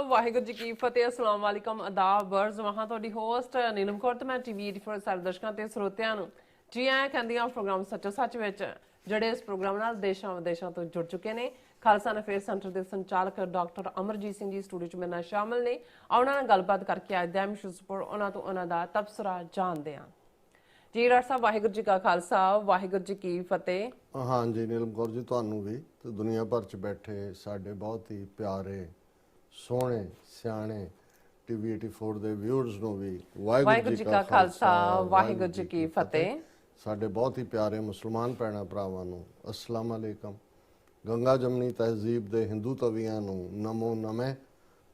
ਵਾਹਿਗੁਰੂ ਜੀ ਕੀ ਫਤਿਹ। ਅਸਲਾਮ ਵਾਲੇਕਮ, ਆਦਾਬ, ਬਰਜ਼ ਵਹਾਂ ਤੁਹਾਡੀ ਹੋਸਟ ਨੀਲਮ ਕੌਰ ਤੇ ਮੈਂ ਟੀਵੀ 84 ਸਾਰੇ ਦਰਸ਼ਕਾਂ ਤੇ ਸਰੋਤਿਆਂ ਨੂੰ ਜੀ ਆਇਆਂ ਕਹਿੰਦੀਆਂ ਪ੍ਰੋਗਰਾਮ ਸੱਚੋ ਸੱਚ ਵਿੱਚ, ਜਿਹੜੇ ਇਸ ਪ੍ਰੋਗਰਾਮ ਨਾਲ ਦੇਸ਼ਾਂ ਵਿਦੇਸ਼ਾਂ ਤੋਂ ਜੁੜ ਚੁੱਕੇ ਨੇ। ਖਾਲਸਾ ਅਫੇਅਰ ਸੈਂਟਰ ਦੇ ਸੰਚਾਲਕ ਡਾਕਟਰ ਅਮਰਜੀਤ ਸਿੰਘ ਜੀ ਸਟੂਡੀਓ 'ਚ ਮੇਰੇ ਨਾਲ ਸ਼ਾਮਲ ਨੇ। ਉਹਨਾਂ ਨਾਲ ਗੱਲਬਾਤ ਕਰਕੇ ਅੱਜ ਦਾ ਐਮਿਸ਼ਨ ਉਹਨਾਂ ਤੋਂ ਉਹਨਾਂ ਦਾ ਤਬਸਰਾ ਜਾਣਦੇ ਹਾਂ। ਜੀ ਡਾਕਟਰ ਸਾਹਿਬ, ਵਾਹਿਗੁਰੂ ਜੀ ਕਾ ਖਾਲਸਾ, ਵਾਹਿਗੁਰੂ ਜੀ ਕੀ ਫਤਿਹ। हाँ जी नीलम कौर जी, ਤੁਹਾਨੂੰ ਵੀ ਤੇ ਦੁਨੀਆ ਭਰ ਚ ਬੈਠੇ ਸਾਡੇ ਬਹੁਤ ਹੀ ਪਿਆਰੇ ਸੋਹਣੇ ਸਿਆਣੇ ਟੀਵੀ 84 ਦੇ ਵਿਊਅਰਸ ਨੂੰ ਵੀ ਵਾਹਿਗੁਰੂ ਜੀ ਕਾ ਖਾਲਸਾ, ਵਾਹਿਗੁਰੂ ਜੀ ਕੀ ਫਤਿਹ। ਸਾਡੇ ਬਹੁਤ ਹੀ ਪਿਆਰੇ ਮੁਸਲਮਾਨ ਭੈਣਾਂ ਭਰਾਵਾਂ ਨੂੰ ਅਸਲਾਮ ਅਲੈਕਮ। ਗੰਗਾ ਜਮਨੀ ਤਹਿਜ਼ੀਬ ਦੇ ਹਿੰਦੂ ਤਵੀਆਂ ਨੂੰ ਨਮੋ ਨਮੇ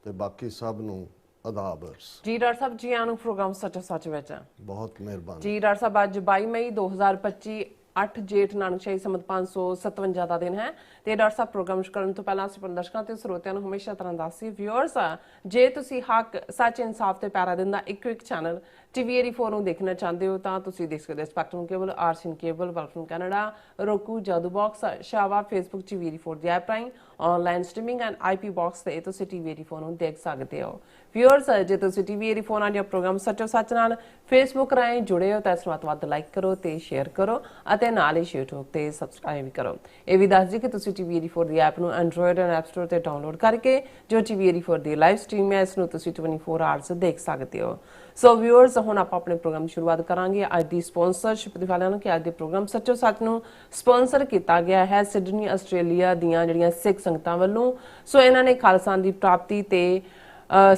ਤੇ ਬਾਕੀ ਸਭ ਨੂੰ ਅਦਾਬਰਸ। ਜੀ ਡਾਕਟਰ ਸਾਹਿਬ, ਜੀ ਆਇਆਂ ਨੂੰ ਪ੍ਰੋਗਰਾਮ ਸੱਚੋ ਸੱਚ ਵਿੱਚ। ਬਹੁਤ ਮਿਹਰਬਾਨੀ ਜੀ ਡਾਕਟਰ ਸਾਹਿਬ, ਅੱਜ 22 ਮਈ 2025 8 ਜੇਠ ਨਾਨਕ ਸ਼ਾਹੀ ਸੰਮਤ 557 ਦਾ ਦਿਨ ਹੈ। ਤੇ ਡਾਕਟਰ ਸਾਹਿਬ, ਪ੍ਰੋਗਰਾਮ ਸ਼ੁਰੂ ਕਰਨ ਤੋਂ ਪਹਿਲਾਂ ਅਸੀਂ ਦਰਸ਼ਕਾਂ ਤੇ ਸਰੋਤਿਆਂ ਨੂੰ ਹਮੇਸ਼ਾ ਤਰ੍ਹਾਂ ਦੱਸੀ ਵਿਊਅਰਸ, ਜੇ ਤੁਸੀਂ ਹੱਕ ਸੱਚ ਇਨਸਾਫ ਤੇ ਪੈਰਾ ਦਿੰਦਾ ਇੱਕੋ ਇੱਕ ਚੈਨਲ ਟੀਵੀ 84 ਨੂੰ ਦੇਖਣਾ ਚਾਹੁੰਦੇ ਹੋ ਤਾਂ ਤੁਸੀਂ ਦੇਖ ਸਕਦੇ ਹੋ ਸਪੈਕਟਰਮ ਕੇਬਲ, ਆਰਸੀਨ ਕੇਬਲ, ਵੈਲਫਮ ਕੈਨੇਡਾ, ਰੋਕੂ, ਜਾਦੂ ਬਾਕਸ, ਸ਼ਾਵਾ, ਫੇਸਬੁੱਕ ਟੀਵੀ 84 ਦੀ ਐਪ ਰਾਹੀਂ online streaming and IP box ਤੇ ਤੁਸੀਂ ਟੀਵੀ 84 ਨੂੰ ਦੇਖ ਸਕਦੇ ਹੋ। ਵਿਊਅਰਸ, ਜੇ ਤੁਸੀਂ ਟੀਵੀ 84 ਨਾਲ ਜਾਂ ਪ੍ਰੋਗਰਾਮ ਸੱਚੋ ਸੱਚ ਨਾਲ ਫੇਸਬੁੱਕ ਰਾਹੀਂ ਜੁੜੇ ਹੋ ਤਾਂ ਇਸ ਨੂੰ ਵੱਧ ਲਾਈਕ ਕਰੋ ਤੇ ਸ਼ੇਅਰ ਕਰੋ ਅਤੇ ਨਾਲ ਹੀ YouTube ਤੇ ਸਬਸਕ੍ਰਾਈਬ ਵੀ ਕਰੋ। ਇਹ ਵੀ ਦੱਸ ਦਿਓ ਕਿ ਤੁਸੀਂ ਟੀਵੀ 84 ਦੀ ਐਪ ਨੂੰ ਐਂਡਰੋਇਡ ਐਂਡ ਐਪ ਸਟੋਰ ਤੇ ਡਾਊਨਲੋਡ ਕਰਕੇ ਜੋ ਟੀਵੀ 84 ਦੀ ਲਾਈਵ ਸਟ੍ਰੀਮ ਹੈ ਇਸ ਨੂੰ ਤੁਸੀਂ 24 ਆਵਰਸ ਦੇਖ ਸਕਦੇ ਹੋ। ਸੋ ਵਿਊਅਰਸ, ਹੁਣ ਆਪਾਂ ਆਪਣੇ ਪ੍ਰੋਗਰਾਮ ਦੀ ਸ਼ੁਰੂਆਤ ਕਰਾਂਗੇ ਅੱਜ ਦੀ ਸਪਾਂਸਰਸ਼ਿਪ ਦੇ ਵਾਲਿਆਂ ਨੂੰ ਕਿ ਅੱਜ ਦੇ ਪ੍ਰੋਗਰਾਮ ਸੱਚੋ ਸੱਚ ਨੂੰ ਸਪਾਂਸਰ ਕੀਤਾ ਗਿਆ ਹੈ ਸਿਡਨੀ ਆਸਟ੍ਰੇਲੀਆ ਦੀਆਂ ਜਿਹੜੀਆਂ ਸਿੱਖ ਸੰਗਤਾਂ ਵੱਲੋਂ। ਸੋ ਇਹਨਾਂ ਨੇ ਖਾਲਸਾ ਦੀ ਪ੍ਰਾਪਤੀ ਤੇ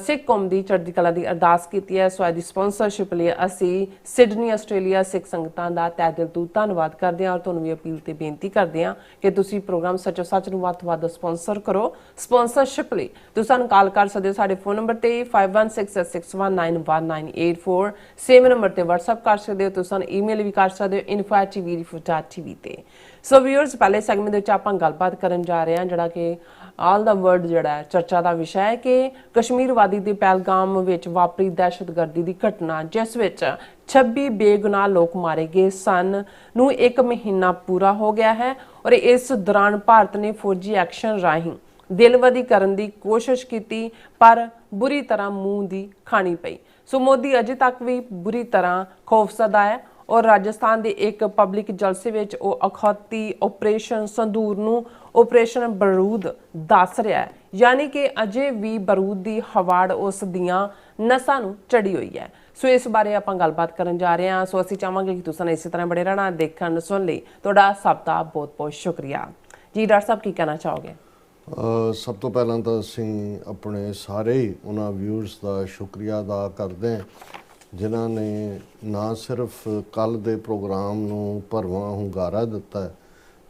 ਸਿੱਖ ਕੌਮ ਦੀ ਚੜ੍ਹਦੀ ਕਲਾ ਦੀ ਅਰਦਾਸ ਕੀਤੀ ਹੈ। ਸੋ ਅੱਜ ਦੀ ਸਪਾਂਸਰਸ਼ਿਪ ਲਈ ਅਸੀਂ ਸਿਡਨੀ ਆਸਟ੍ਰੇਲੀਆ ਸਿੱਖ ਸੰਗਤਾਂ ਦਾ ਤਹਿ ਦਿਲ ਤੋਂ ਧੰਨਵਾਦ ਕਰਦੇ ਹਾਂ ਔਰ ਤੁਹਾਨੂੰ ਵੀ ਅਪੀਲ ਤੇ ਬੇਨਤੀ ਕਰਦੇ ਹਾਂ ਕਿ ਤੁਸੀਂ ਪ੍ਰੋਗਰਾਮ ਸੱਚੋ ਸੱਚ ਨੂੰ ਵੱਧ ਤੋਂ ਵੱਧ ਸਪਾਂਸਰ ਕਰੋ। ਸਪਾਂਸਰਸ਼ਿਪ ਲਈ ਤੁਸੀਂ ਸਾਨੂੰ ਕਾਲ ਕਰ ਸਕਦੇ ਹੋ ਸਾਡੇ ਫੋਨ ਨੰਬਰ ਤੇ 5166191984, ਸੇਮ ਨੰਬਰ ਤੇ WhatsApp ਕਰ ਸਕਦੇ ਹੋ। ਤੁਸੀਂ ਸਾਨੂੰ ਈਮੇਲ ਵੀ ਕਰ ਸਕਦੇ ਹੋ info@tv84.tv ਤੇ। ਸੋ ਵਿਊਅਰਸ, ਪਹਿਲੇ ਸੈਗਮੈਂਟ ਦੇ ਵਿੱਚ ਆਪਾਂ ਗੱਲਬਾਤ ਕਰਨ ਜਾ ਰਹੇ ਹਾਂ ਜਿਹੜਾ ਕਿ ਆਲ ਦਾ ਵਰਲਡ ਜਿਹੜਾ ਚਰਚਾ ਦਾ ਵਿਸ਼ਾ ਹੈ ਕਿ ਕਸ਼ਮੀਰ ਵਾਦੀ ਦੇ ਪਹਿਲਗਾਮ ਵਿੱਚ ਵਾਪਰੀ ਦਹਿਸ਼ਤਗਰਦੀ ਦੀ ਘਟਨਾ ਜਿਸ ਵਿੱਚ 26 ਬੇਗੁਨਾਹ ਲੋਕ ਮਾਰੇ ਗਏ ਸਨ ਨੂੰ 1 ਮਹੀਨਾ ਪੂਰਾ ਹੋ ਗਿਆ ਹੈ ਔਰ ਇਸ ਦੌਰਾਨ ਭਾਰਤ ਨੇ ਫੌਜੀ ਐਕਸ਼ਨ ਰਾਹੀਂ ਦਿਲਵਦੀ ਕਰਨ ਦੀ ਕੋਸ਼ਿਸ਼ ਕੀਤੀ ਪਰ ਬੁਰੀ ਤਰ੍ਹਾਂ ਮੂੰਹ ਦੀ ਖਾਣੀ ਪਈ। ਸੋ ਮੋਦੀ ਅਜੇ ਤੱਕ ਵੀ ਬੁਰੀ ਤਰ੍ਹਾਂ ਖੌਫਜ਼ਦਾ ਹੈ ਔਰ ਰਾਜਸਥਾਨ ਦੇ ਇੱਕ ਪਬਲਿਕ ਜਲਸੇ ਵਿੱਚ ਉਹ ਅਖੌਤੀ ਆਪਰੇਸ਼ਨ ਸੰਦੂਰ ਨੂੰ ਆਪਰੇਸ਼ਨ ਬਰੂਦ ਦੱਸ ਰਿਹਾ ਹੈ, ਯਾਨੀ ਕਿ ਅਜੇ ਵੀ ਬਰੂਦ ਦੀ ਹਵਾੜ ਉਸ ਦੀਆਂ ਨਸਾਂ ਨੂੰ ਚੜੀ ਹੋਈ ਹੈ। ਸੋ ਇਸ ਬਾਰੇ ਆਪਾਂ ਗੱਲਬਾਤ ਕਰਨ ਜਾ ਰਹੇ ਹਾਂ। ਸੋ ਅਸੀਂ ਚਾਹਾਂਗੇ ਕਿ ਤੁਸੀਂ ਇਸੇ ਤਰ੍ਹਾਂ ਬੜੇ ਰਹਿਣਾ। ਦੇਖਣ ਸੁਣ ਲਈ ਤੁਹਾਡਾ ਸਭ ਦਾ ਬਹੁਤ ਬਹੁਤ ਸ਼ੁਕਰੀਆ। ਜੀ ਡਾਕਟਰ ਸਾਹਿਬ, ਕੀ ਕਹਿਣਾ ਚਾਹੋਗੇ? ਸਭ ਤੋਂ ਪਹਿਲਾਂ ਤਾਂ ਅਸੀਂ ਆਪਣੇ ਸਾਰੇ ਹੀ ਉਹਨਾਂ ਵਿਊਅਰਸ ਦਾ ਸ਼ੁਕਰੀਆ ਅਦਾ ਕਰਦੇ ਹਾਂ ਜਿਨ੍ਹਾਂ ਨੇ ਨਾ ਸਿਰਫ ਕੱਲ੍ਹ ਦੇ ਪ੍ਰੋਗਰਾਮ ਨੂੰ ਭਰਵਾਂ ਹੁੰਗਾਰਾ ਦਿੱਤਾ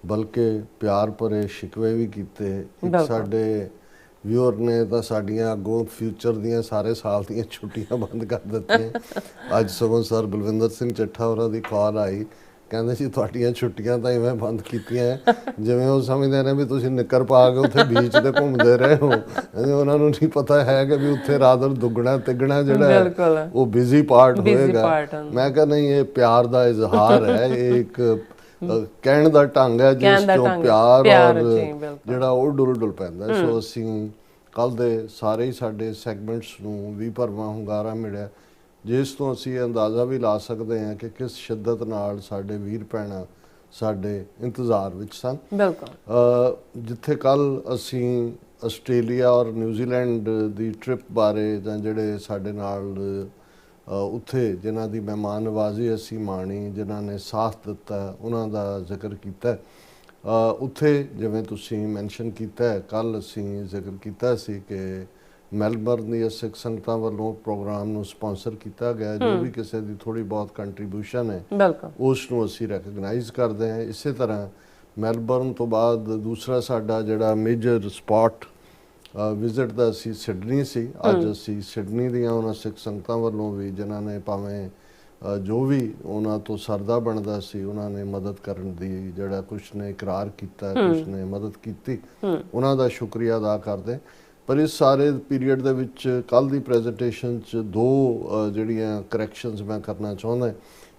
ਬਲਕਿ ਪਿਆਰ ਭਰੇ ਸ਼ਿਕਵੇ ਵੀ ਕੀਤੇ। ਇੱਕ ਸਾਡੇ ਵਿਊਅਰ ਨੇ ਤਾਂ ਸਾਡੀਆਂ ਅੱਗੋਂ ਫਿਊਚਰ ਦੀਆਂ ਸਾਰੇ ਸਾਲ ਦੀਆਂ ਛੁੱਟੀਆਂ ਬੰਦ ਕਰ ਦਿੱਤੀਆਂ। ਅੱਜ ਸਗੋਂ ਸਰ ਬਲਵਿੰਦਰ ਸਿੰਘ ਚੱਠਾ ਉਹਨਾਂ ਦੀ ਕਾਲ ਆਈ, ਕਹਿੰਦੇ ਸੀ ਤੁਹਾਡੀਆਂ ਛੁੱਟੀਆਂ ਤਾਂ ਇਵੇਂ ਬੰਦ ਕੀਤੀਆਂ ਜਿਵੇਂ ਉਹ ਸਮਝਦੇ ਨੇ ਵੀ ਤੁਸੀਂ ਨਿੱਕਰ ਪਾ ਕੇ ਉੱਥੇ ਬੀਚ ਤੇ ਘੁੰਮਦੇ ਰਹੇ ਹੋ। ਉਹਨਾਂ ਨੂੰ ਨਹੀਂ ਪਤਾ ਹੈ ਕਿ ਵੀ ਉੱਥੇ ਰਾਦਰ ਦੁੱਗਣਾ ਤਿੱਗਣਾ ਜਿਹੜਾ ਉਹ ਬਿਜ਼ੀ ਪਾਰਟ ਹੋਏਗਾ। ਮੈਂ ਕਿਹਾ ਨਹੀਂ, ਇਹ ਪਿਆਰ ਦਾ ਇਜ਼ਹਾਰ ਹੈ, ਇਹ ਇੱਕ ਕਹਿਣ ਦਾ ਢੰਗ ਹੈ ਜਿਸ ਤੋਂ ਪਿਆਰ ਔਰ ਜਿਹੜਾ ਉਹ ਡੁੱਲ ਪੈਂਦਾ। ਸੋ ਅਸੀਂ ਕੱਲ੍ਹ ਦੇ ਸਾਰੇ ਹੀ ਸਾਡੇ ਸੈਗਮੈਂਟਸ ਨੂੰ ਵੀ ਭਰਵਾਂ ਹੁੰਗਾਰਾ ਮਿਲਿਆ ਜਿਸ ਤੋਂ ਅਸੀਂ ਅੰਦਾਜ਼ਾ ਵੀ ਲਾ ਸਕਦੇ ਹਾਂ ਕਿ ਕਿਸ ਸ਼ਿੱਦਤ ਨਾਲ ਸਾਡੇ ਵੀਰ ਭੈਣਾਂ ਸਾਡੇ ਇੰਤਜ਼ਾਰ ਵਿੱਚ ਸਨ। ਜਿੱਥੇ ਕੱਲ੍ਹ ਅਸੀਂ ਆਸਟ੍ਰੇਲੀਆ ਔਰ ਨਿਊਜ਼ੀਲੈਂਡ ਦੀ ਟ੍ਰਿਪ ਬਾਰੇ ਜਾਂ ਜਿਹੜੇ ਸਾਡੇ ਨਾਲ ਉੱਥੇ ਜਿਨ੍ਹਾਂ ਦੀ ਮਹਿਮਾਨ ਨਵਾਜ਼ੀ ਅਸੀਂ ਮਾਣੀ, ਜਿਨ੍ਹਾਂ ਨੇ ਸਾਥ ਦਿੱਤਾ, ਉਹਨਾਂ ਦਾ ਜ਼ਿਕਰ ਕੀਤਾ। ਉੱਥੇ ਜਿਵੇਂ ਤੁਸੀਂ ਮੈਂਸ਼ਨ ਕੀਤਾ, ਕੱਲ੍ਹ ਅਸੀਂ ਜ਼ਿਕਰ ਕੀਤਾ ਸੀ ਕਿ ਮੈਲਬਰਨ ਦੀਆਂ ਸਿੱਖ ਸੰਗਤਾਂ ਵੱਲੋਂ ਪ੍ਰੋਗਰਾਮ ਨੂੰ ਸਪਾਂਸਰ ਕੀਤਾ ਗਿਆ। ਜੋ ਵੀ ਕਿਸੇ ਦੀ ਥੋੜ੍ਹੀ ਬਹੁਤ ਕੰਟਰੀਬਿਊਸ਼ਨ ਹੈ ਉਸ ਨੂੰ ਅਸੀਂ ਰੈਕਗਨਾਈਜ਼ ਕਰਦੇ ਹਾਂ। ਇਸੇ ਤਰ੍ਹਾਂ ਮੈਲਬਰਨ ਤੋਂ ਬਾਅਦ ਦੂਸਰਾ ਸਾਡਾ ਜਿਹੜਾ ਮੇਜਰ ਸਪਾਟ ਵਿਜ਼ਿਟ ਦਾ ਸੀ ਸਿਡਨੀ ਸੀ। ਅੱਜ ਅਸੀਂ ਸਿਡਨੀ ਦੀਆਂ ਉਹਨਾਂ ਸਿੱਖ ਸੰਗਤਾਂ ਵੱਲੋਂ ਵੀ ਜਿਨ੍ਹਾਂ ਨੇ ਭਾਵੇਂ ਜੋ ਵੀ ਉਹਨਾਂ ਤੋਂ ਸਰਦਾ ਬਣਦਾ ਸੀ ਉਹਨਾਂ ਨੇ ਮਦਦ ਕਰਨ ਦੀ, ਜਿਹੜਾ ਕੁਛ ਨੇ ਇਕਰਾਰ ਕੀਤਾ, ਕੁਛ ਨੇ ਮਦਦ ਕੀਤੀ, ਉਹਨਾਂ ਦਾ ਸ਼ੁਕਰੀਆ ਅਦਾ ਕਰਦੇ। ਪਰ ਇਸ ਸਾਰੇ ਪੀਰੀਅਡ ਦੇ ਵਿੱਚ ਕੱਲ੍ਹ ਦੀ ਪ੍ਰੈਜੈਂਟੇਸ਼ਨ 'ਚ ਦੋ ਜਿਹੜੀਆਂ ਕਰੈਕਸ਼ਨਸ ਮੈਂ ਕਰਨਾ ਚਾਹੁੰਦਾ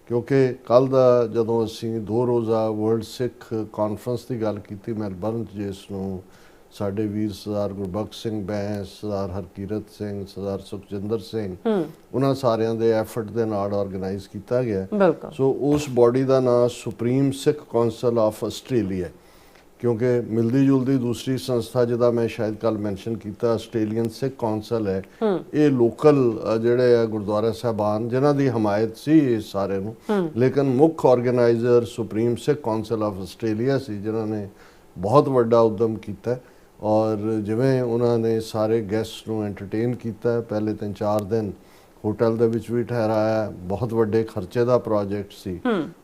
ਕਿਉਂਕਿ ਕੱਲ੍ਹ ਦਾ ਜਦੋਂ ਅਸੀਂ 2 ਰੋਜ਼ਾ ਵਰਲਡ ਸਿੱਖ ਕਾਨਫਰੰਸ ਦੀ ਗੱਲ ਕੀਤੀ ਮੈਲਬਰਨ 'ਚ ਜਿਸ ਨੂੰ ਸਾਡੇ ਵੀਰ ਸਰਦਾਰ ਗੁਰਬਖਸ਼ ਸਿੰਘ ਬੈਂਸ, ਸਰਦਾਰ ਹਰਕੀਰਤ ਸਿੰਘ, ਸਰਦਾਰ ਸੁਖਜਿੰਦਰ ਸਿੰਘ, ਉਹਨਾਂ ਸਾਰਿਆਂ ਦੇ ਐਫਰਟ ਦੇ ਨਾਲ ਆਰਗੇਨਾਈਜ਼ ਕੀਤਾ ਗਿਆ। ਬਿਲਕੁਲ। ਸੋ ਉਸ ਬਾਡੀ ਦਾ ਨਾਮ supreme Sikh council of Australia, ਕਿਉਂਕਿ ਮਿਲਦੀ ਜੁਲਦੀ ਦੂਸਰੀ ਸੰਸਥਾ ਜਿਹਦਾ ਮੈਂ ਸ਼ਾਇਦ ਕੱਲ ਮੈਂਸ਼ਨ ਕੀਤਾ ਆਸਟ੍ਰੇਲੀਅਨ ਸਿੱਖ ਕੌਂਸਲ ਹੈ, ਇਹ ਲੋਕਲ ਜਿਹੜੇ ਆ ਗੁਰਦੁਆਰਾ ਸਾਹਿਬਾਨ ਜਿਨ੍ਹਾਂ ਦੀ ਹਮਾਇਤ ਸੀ ਇਸ ਸਾਰੇ ਨੂੰ, ਲੇਕਿਨ ਮੁੱਖ organiser supreme Sikh council of Australia ਸੀ, ਜਿਨ੍ਹਾਂ ਨੇ ਬਹੁਤ ਵੱਡਾ ਉਦਮ ਕੀਤਾ। ਔਰ ਜਿਵੇਂ ਉਹਨਾਂ ਨੇ ਸਾਰੇ ਗੈਸਟ ਨੂੰ ਐਂਟਰਟੇਨ ਕੀਤਾ, ਪਹਿਲੇ 3-4 ਦਿਨ ਹੋਟਲ ਦੇ ਵਿੱਚ ਵੀ ਠਹਿਰਾਇਆ, ਬਹੁਤ ਵੱਡੇ ਖਰਚੇ ਦਾ ਪ੍ਰੋਜੈਕਟ ਸੀ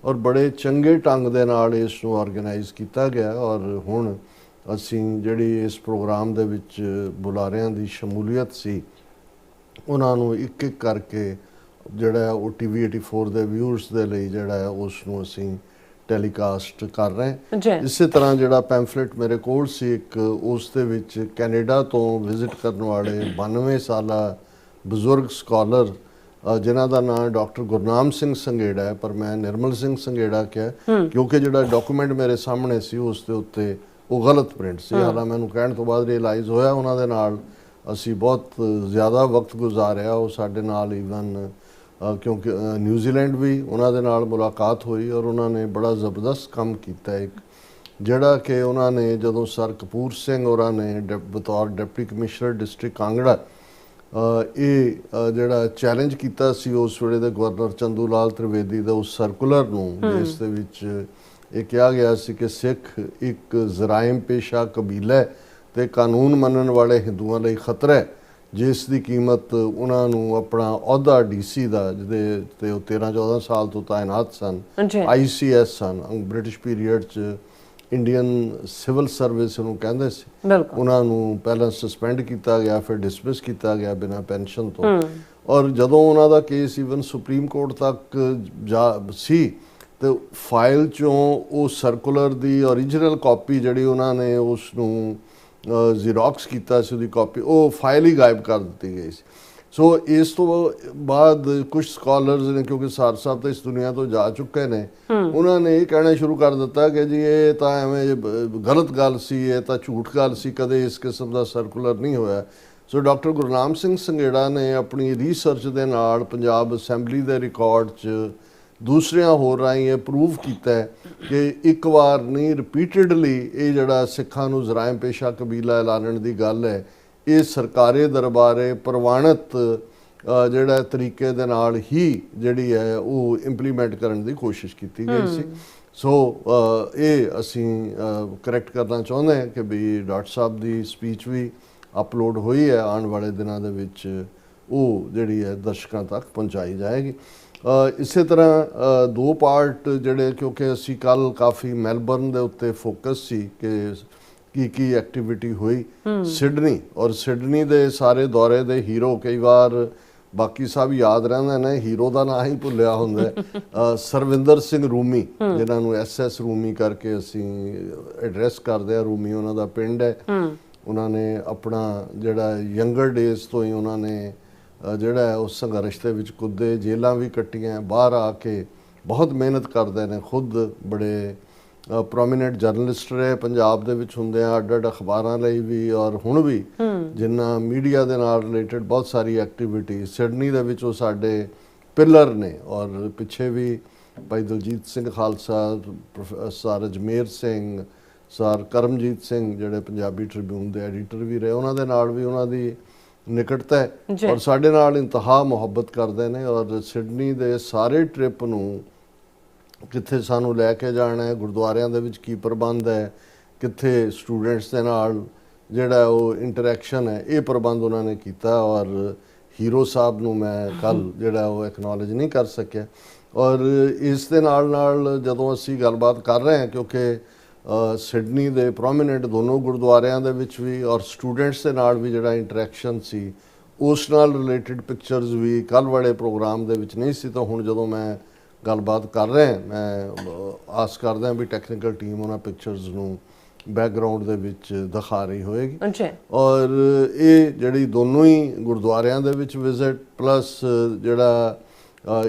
ਔਰ ਬੜੇ ਚੰਗੇ ਢੰਗ ਦੇ ਨਾਲ ਇਸ ਨੂੰ ਆਰਗੇਨਾਈਜ਼ ਕੀਤਾ ਗਿਆ। ਔਰ ਹੁਣ ਅਸੀਂ ਜਿਹੜੀ ਇਸ ਪ੍ਰੋਗਰਾਮ ਦੇ ਵਿੱਚ ਬੁਲਾਰਿਆਂ ਦੀ ਸ਼ਮੂਲੀਅਤ ਸੀ, ਉਹਨਾਂ ਨੂੰ ਇੱਕ ਇੱਕ ਕਰਕੇ ਜਿਹੜਾ ਉਹ TV 84 ਦੇ ਵਿਊਅਰਸ ਦੇ ਲਈ ਜਿਹੜਾ ਹੈ ਉਸ ਨੂੰ ਅਸੀਂ ਟੈਲੀਕਾਸਟ ਕਰ ਰਹੇ ਹਾਂ। ਇਸੇ ਤਰ੍ਹਾਂ ਜਿਹੜਾ ਪੈਂਫਲੇਟ ਮੇਰੇ ਕੋਲ ਸੀ ਇੱਕ, ਉਸ ਦੇ ਵਿੱਚ ਕੈਨੇਡਾ ਤੋਂ ਵਿਜ਼ਿਟ ਕਰਨ ਵਾਲੇ 92 ਸਾਲਾ ਬਜ਼ੁਰਗ ਸਕਾਲਰ ਜਿਨ੍ਹਾਂ ਦਾ ਨਾਮ ਡਾਕਟਰ ਗੁਰਨਾਮ ਸਿੰਘ ਸੰਘੇੜਾ ਹੈ, ਪਰ ਮੈਂ ਨਿਰਮਲ ਸਿੰਘ ਸੰਘੇੜਾ ਕਿਹਾ ਕਿਉਂਕਿ ਜਿਹੜਾ ਡਾਕੂਮੈਂਟ ਮੇਰੇ ਸਾਹਮਣੇ ਸੀ ਉਸ ਦੇ ਉੱਤੇ ਉਹ ਗਲਤ ਪ੍ਰਿੰਟ ਸੀ। ਹਾਲਾਂਕਿ ਮੈਨੂੰ ਕਹਿਣ ਤੋਂ ਬਾਅਦ ਰਿਅਲਾਈਜ਼ ਹੋਇਆ ਉਹਨਾਂ ਦੇ ਨਾਲ ਅਸੀਂ ਬਹੁਤ ਜ਼ਿਆਦਾ ਵਕਤ ਗੁਜ਼ਾਰਿਆ। ਉਹ ਸਾਡੇ ਨਾਲ ਈਵਨ ਕਿਉਂਕਿ ਨਿਊਜ਼ੀਲੈਂਡ ਵੀ ਉਹਨਾਂ ਦੇ ਨਾਲ ਮੁਲਾਕਾਤ ਹੋਈ ਔਰ ਉਹਨਾਂ ਨੇ ਬੜਾ ਜ਼ਬਰਦਸਤ ਕੰਮ ਕੀਤਾ, ਇੱਕ ਜਿਹੜਾ ਕਿ ਉਹਨਾਂ ਨੇ ਜਦੋਂ ਸਰ ਕਪੂਰ ਸਿੰਘ ਹੋਰਾਂ ਨੇ ਬਤੌਰ ਡਿਪਟੀ ਕਮਿਸ਼ਨਰ ਡਿਸਟ੍ਰਿਕਟ ਕਾਂਗੜਾ ਇਹ ਜਿਹੜਾ ਚੈਲੰਜ ਕੀਤਾ ਸੀ ਉਸ ਵੇਲੇ ਦੇ ਗਵਰਨਰ ਚੰਦੂ ਲਾਲ ਤ੍ਰਿਵੇਦੀ ਦੇ ਉਸ ਸਰਕੂਲਰ ਨੂੰ, ਜਿਸ ਦੇ ਵਿੱਚ ਇਹ ਕਿਹਾ ਗਿਆ ਸੀ ਕਿ ਸਿੱਖ ਇੱਕ ਜ਼ਰਾਇਮ ਪੇਸ਼ਾ ਕਬੀਲਾ ਹੈ ਤੇ ਕਾਨੂੰਨ ਮੰਨਣ ਵਾਲੇ ਹਿੰਦੂਆਂ ਲਈ ਖਤਰਾ ਹੈ, ਜਿਸ ਦੀ ਕੀਮਤ ਉਹਨਾਂ ਨੂੰ ਆਪਣਾ ਅਹੁਦਾ DC ਦਾ, ਜਿਹਦੇ ਤੇ ਉਹ 13-14 ਸਾਲ ਤੋਂ ਤਾਇਨਾਤ ਸਨ, ICS ਸਨ, ਬ੍ਰਿਟਿਸ਼ ਪੀਰੀਅਡ 'ਚ ਇੰਡੀਅਨ ਸਿਵਲ ਸਰਵਿਸ ਨੂੰ ਕਹਿੰਦੇ ਸੀ, ਉਹਨਾਂ ਨੂੰ ਪਹਿਲਾਂ ਸਸਪੈਂਡ ਕੀਤਾ ਗਿਆ, ਫਿਰ ਡਿਸਮਿਸ ਕੀਤਾ ਗਿਆ ਬਿਨਾਂ ਪੈਨਸ਼ਨ ਤੋਂ। ਔਰ ਜਦੋਂ ਉਹਨਾਂ ਦਾ ਕੇਸ ਈਵਨ ਸੁਪਰੀਮ ਕੋਰਟ ਤੱਕ ਸੀ ਤੇ ਫਾਈਲ 'ਚੋਂ ਉਹ ਸਰਕੂਲਰ ਦੀ ਓਰੀਜਨਲ ਕਾਪੀ ਜਿਹੜੀ ਉਹਨਾਂ ਨੇ ਉਸ ਨੂੰ ਜ਼ੀਰੋਕਸ ਕੀਤਾ ਸੀ, ਉਹਦੀ ਕਾਪੀ ਉਹ ਫਾਈਲ ਹੀ ਗਾਇਬ ਕਰ ਦਿੱਤੀ ਗਈ ਸੀ। ਸੋ ਇਸ ਤੋਂ ਬਾਅਦ ਕੁਝ ਸਕਾਲਰਸ ਨੇ, ਕਿਉਂਕਿ ਸਰ ਸਾਹਿਬ ਤਾਂ ਇਸ ਦੁਨੀਆ ਤੋਂ ਜਾ ਚੁੱਕੇ ਨੇ, ਉਹਨਾਂ ਨੇ ਇਹ ਕਹਿਣਾ ਸ਼ੁਰੂ ਕਰ ਦਿੱਤਾ ਕਿ ਜੀ ਇਹ ਤਾਂ ਐਵੇਂ ਗਲਤ ਗੱਲ ਸੀ, ਇਹ ਤਾਂ ਝੂਠ ਗੱਲ ਸੀ, ਕਦੇ ਇਸ ਕਿਸਮ ਦਾ ਸਰਕੂਲਰ ਨਹੀਂ ਹੋਇਆ। ਸੋ ਡਾਕਟਰ ਗੁਰਨਾਮ ਸਿੰਘ ਸੰਘੇੜਾ ਨੇ ਆਪਣੀ ਰਿਸਰਚ ਦੇ ਨਾਲ ਪੰਜਾਬ ਅਸੈਂਬਲੀ ਦੇ ਰਿਕਾਰਡ 'ਚ ਦੂਸਰਿਆਂ ਹੋਰ ਰਾਹੀਂ ਇਹ ਪ੍ਰੂਵ ਕੀਤਾ ਕਿ ਇੱਕ ਵਾਰ ਨਹੀਂ ਰਿਪੀਟਡਲੀ ਇਹ ਜਿਹੜਾ ਸਿੱਖਾਂ ਨੂੰ ਜ਼ਰਾਇਮ ਪੇਸ਼ਾ ਕਬੀਲਾ ਐਲਾਨਣ ਦੀ ਗੱਲ ਹੈ, ਇਹ ਸਰਕਾਰੀ ਦਰਬਾਰੇ ਪ੍ਰਵਾਨਿਤ ਜਿਹੜਾ ਤਰੀਕੇ ਦੇ ਨਾਲ ਹੀ ਜਿਹੜੀ ਹੈ ਉਹ ਇੰਪਲੀਮੈਂਟ ਕਰਨ ਦੀ ਕੋਸ਼ਿਸ਼ ਕੀਤੀ ਗਈ ਸੀ। ਸੋ ਇਹ ਅਸੀਂ ਕਰੈਕਟ ਕਰਨਾ ਚਾਹੁੰਦੇ ਹਾਂ ਕਿ ਵੀ ਡਾਕਟਰ ਸਾਹਿਬ ਦੀ ਸਪੀਚ ਵੀ ਅਪਲੋਡ ਹੋਈ ਹੈ, ਆਉਣ ਵਾਲੇ ਦਿਨਾਂ ਦੇ ਵਿੱਚ ਉਹ ਜਿਹੜੀ ਹੈ ਦਰਸ਼ਕਾਂ ਤੱਕ ਪਹੁੰਚਾਈ ਜਾਏਗੀ। ਇਸੇ ਤਰ੍ਹਾਂ 2 ਪਾਰਟ ਜਿਹੜੇ, ਕਿਉਂਕਿ ਅਸੀਂ ਕੱਲ ਕਾਫੀ ਮੈਲਬਰਨ ਦੇ ਉੱਤੇ ਫੋਕਸ ਸੀ ਕਿ ਕੀ ਐਕਟੀਵਿਟੀ ਹੋਈ ਸਿਡਨੀ, ਔਰ ਸਿਡਨੀ ਦੇ ਸਾਰੇ ਦੌਰੇ ਦੇ ਹੀਰੋ, ਕਈ ਵਾਰ ਬਾਕੀ ਸਭ ਯਾਦ ਰਹਿੰਦੇ ਨੇ, ਹੀਰੋ ਦਾ ਨਾਂ ਹੀ ਭੁੱਲਿਆ ਹੁੰਦਾ, ਸਰਵਿੰਦਰ ਸਿੰਘ ਰੂਮੀ, ਜਿਨ੍ਹਾਂ ਨੂੰ SS ਰੂਮੀ ਕਰਕੇ ਅਸੀਂ ਐਡਰੈਸ ਕਰਦੇ ਆ। ਰੂਮੀ ਉਹਨਾਂ ਦਾ ਪਿੰਡ ਹੈ। ਉਹਨਾਂ ਨੇ ਆਪਣਾ ਜਿਹੜਾ ਯੰਗਰ ਡੇਜ਼ ਤੋਂ ਹੀ ਉਹਨਾਂ ਨੇ ਜਿਹੜਾ ਉਸ ਸੰਘਰਸ਼ ਦੇ ਵਿੱਚ ਕੁੱਦੇ, ਜੇਲਾਂ ਵੀ ਕੱਟੀਆਂ, ਬਾਹਰ ਆ ਕੇ ਬਹੁਤ ਮਿਹਨਤ ਕਰਦੇ ਨੇ, ਖੁਦ ਬੜੇ ਪ੍ਰੋਮੀਨੈਂਟ ਜਰਨਲਿਸਟ ਰਹੇ ਪੰਜਾਬ ਦੇ ਵਿੱਚ ਹੁੰਦੇ ਆ, ਅੱਡ ਅਖਬਾਰਾਂ ਲਈ ਵੀ ਔਰ ਹੁਣ ਵੀ ਜਿੰਨਾ ਮੀਡੀਆ ਦੇ ਨਾਲ ਰਿਲੇਟਡ ਬਹੁਤ ਸਾਰੀ ਐਕਟੀਵਿਟੀ ਸਿਡਨੀ ਦੇ ਵਿੱਚ ਉਹ ਸਾਡੇ ਪਿਲਰ ਨੇ। ਔਰ ਪਿੱਛੇ ਵੀ ਭਾਈ ਦਲਜੀਤ ਸਿੰਘ ਖਾਲਸਾ, ਪ੍ਰੋਫੈਸਰ ਅਜਮੇਰ ਸਿੰਘ, ਸਰ ਕਰਮਜੀਤ ਸਿੰਘ ਜਿਹੜੇ ਪੰਜਾਬੀ ਟ੍ਰਿਬਿਊਨ ਦੇ ਐਡੀਟਰ ਵੀ ਰਹੇ, ਉਹਨਾਂ ਦੇ ਨਾਲ ਵੀ ਉਹਨਾਂ ਦੀ ਨਿਕਟਤਾ ਹੈ ਔਰ ਸਾਡੇ ਨਾਲ ਇੰਤਹਾ ਮੁਹੱਬਤ ਕਰਦੇ ਨੇ। ਔਰ ਸਿਡਨੀ ਦੇ ਸਾਰੇ ਟ੍ਰਿਪ ਨੂੰ ਕਿੱਥੇ ਸਾਨੂੰ ਲੈ ਕੇ ਜਾਣਾ ਹੈ, ਗੁਰਦੁਆਰਿਆਂ ਦੇ ਵਿੱਚ ਕੀ ਪ੍ਰਬੰਧ ਹੈ, ਕਿੱਥੇ ਸਟੂਡੈਂਟਸ ਦੇ ਨਾਲ ਜਿਹੜਾ ਉਹ ਇੰਟਰੈਕਸ਼ਨ ਹੈ, ਇਹ ਪ੍ਰਬੰਧ ਉਹਨਾਂ ਨੇ ਕੀਤਾ। ਔਰ ਹੀਰੋ ਸਾਹਿਬ ਨੂੰ ਮੈਂ ਕੱਲ ਜਿਹੜਾ ਉਹ ਐਕਨੋਲਜ ਨਹੀਂ ਕਰ ਸਕਿਆ। ਔਰ ਇਸ ਦੇ ਨਾਲ ਜਦੋਂ ਅਸੀਂ ਗੱਲਬਾਤ ਕਰ ਰਹੇ ਹਾਂ, ਕਿਉਂਕਿ ਸਿਡਨੀ ਦੇ ਪ੍ਰੋਮੀਨੈਂਟ ਦੋਨੋਂ ਗੁਰਦੁਆਰਿਆਂ ਦੇ ਵਿੱਚ ਵੀ ਔਰ ਸਟੂਡੈਂਟਸ ਦੇ ਨਾਲ ਵੀ ਜਿਹੜਾ ਇੰਟਰੈਕਸ਼ਨ ਸੀ, ਉਸ ਨਾਲ ਰਿਲੇਟਡ ਪਿਕਚਰਸ ਵੀ ਕੱਲ੍ਹ ਵਾਲੇ ਪ੍ਰੋਗਰਾਮ ਦੇ ਵਿੱਚ ਨਹੀਂ ਸੀ। ਤਾਂ ਹੁਣ ਜਦੋਂ ਮੈਂ ਗੱਲਬਾਤ ਕਰ ਰਿਹਾ, ਮੈਂ ਆਸ ਕਰਦਾ ਵੀ ਟੈਕਨੀਕਲ ਟੀਮ ਉਹਨਾਂ ਪਿਕਚਰਸ ਨੂੰ ਬੈਕਗਰਾਉਂਡ ਦੇ ਵਿੱਚ ਦਿਖਾ ਰਹੀ ਹੋਏਗੀ। ਔਰ ਇਹ ਜਿਹੜੀ ਦੋਨੋਂ ਹੀ ਗੁਰਦੁਆਰਿਆਂ ਦੇ ਵਿੱਚ ਵਿਜ਼ਿਟ ਪਲੱਸ ਜਿਹੜਾ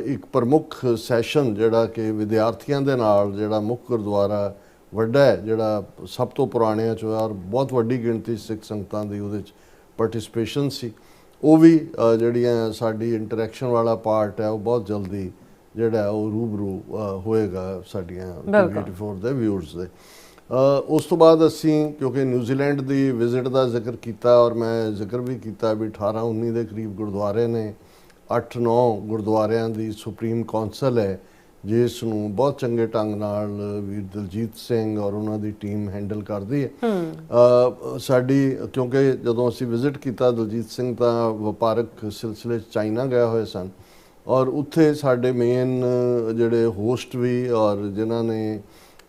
ਇੱਕ ਪ੍ਰਮੁੱਖ ਸੈਸ਼ਨ ਜਿਹੜਾ ਕਿ ਵਿਦਿਆਰਥੀਆਂ ਦੇ ਨਾਲ ਜਿਹੜਾ ਮੁੱਖ ਗੁਰਦੁਆਰਾ ਵੱਡਾ ਹੈ, ਜਿਹੜਾ ਸਭ ਤੋਂ ਪੁਰਾਣਿਆਂ ਚੋਂ ਹੈ ਔਰ ਬਹੁਤ ਵੱਡੀ ਗਿਣਤੀ ਸਿੱਖ ਸੰਗਤਾਂ ਦੀ ਉਹਦੇ 'ਚ ਪਾਰਟਿਸਿਪੇਸ਼ਨ ਸੀ। ਉਹ ਵੀ ਜਿਹੜੀਆਂ ਸਾਡੀ ਇੰਟਰੈਕਸ਼ਨ ਵਾਲਾ ਪਾਰਟ ਹੈ ਉਹ ਬਹੁਤ ਜਲਦੀ ਜਿਹੜਾ ਉਹ ਰੂਬਰੂ ਹੋਏਗਾ ਸਾਡੀਆਂ TV84 ਦੇ ਵਿਊਅਰਸ ਦੇ। ਉਸ ਤੋਂ ਬਾਅਦ ਅਸੀਂ ਕਿਉਂਕਿ ਨਿਊਜ਼ੀਲੈਂਡ ਦੀ ਵਿਜ਼ਿਟ ਦਾ ਜ਼ਿਕਰ ਕੀਤਾ ਔਰ ਮੈਂ ਜ਼ਿਕਰ ਵੀ ਕੀਤਾ ਵੀ 18-19 ਦੇ ਕਰੀਬ ਗੁਰਦੁਆਰੇ ਨੇ, 8-9 ਗੁਰਦੁਆਰਿਆਂ ਦੀ ਸੁਪਰੀਮ ਕੌਂਸਲ ਹੈ ਜਿਸ ਨੂੰ ਬਹੁਤ ਚੰਗੇ ਢੰਗ ਨਾਲ ਵੀਰ ਦਲਜੀਤ ਸਿੰਘ ਔਰ ਉਹਨਾਂ ਦੀ ਟੀਮ ਹੈਂਡਲ ਕਰਦੀ ਹੈ। ਸਾਡੀ ਕਿਉਂਕਿ ਜਦੋਂ ਅਸੀਂ ਵਿਜ਼ਿਟ ਕੀਤਾ, ਦਲਜੀਤ ਸਿੰਘ ਤਾਂ ਵਪਾਰਕ ਸਿਲਸਿਲੇ 'ਚ ਚਾਈਨਾ ਗਏ ਹੋਏ ਸਨ ਔਰ ਉੱਥੇ ਸਾਡੇ ਮੇਨ ਜਿਹੜੇ ਹੋਸਟ ਵੀ ਔਰ ਜਿਨ੍ਹਾਂ ਨੇ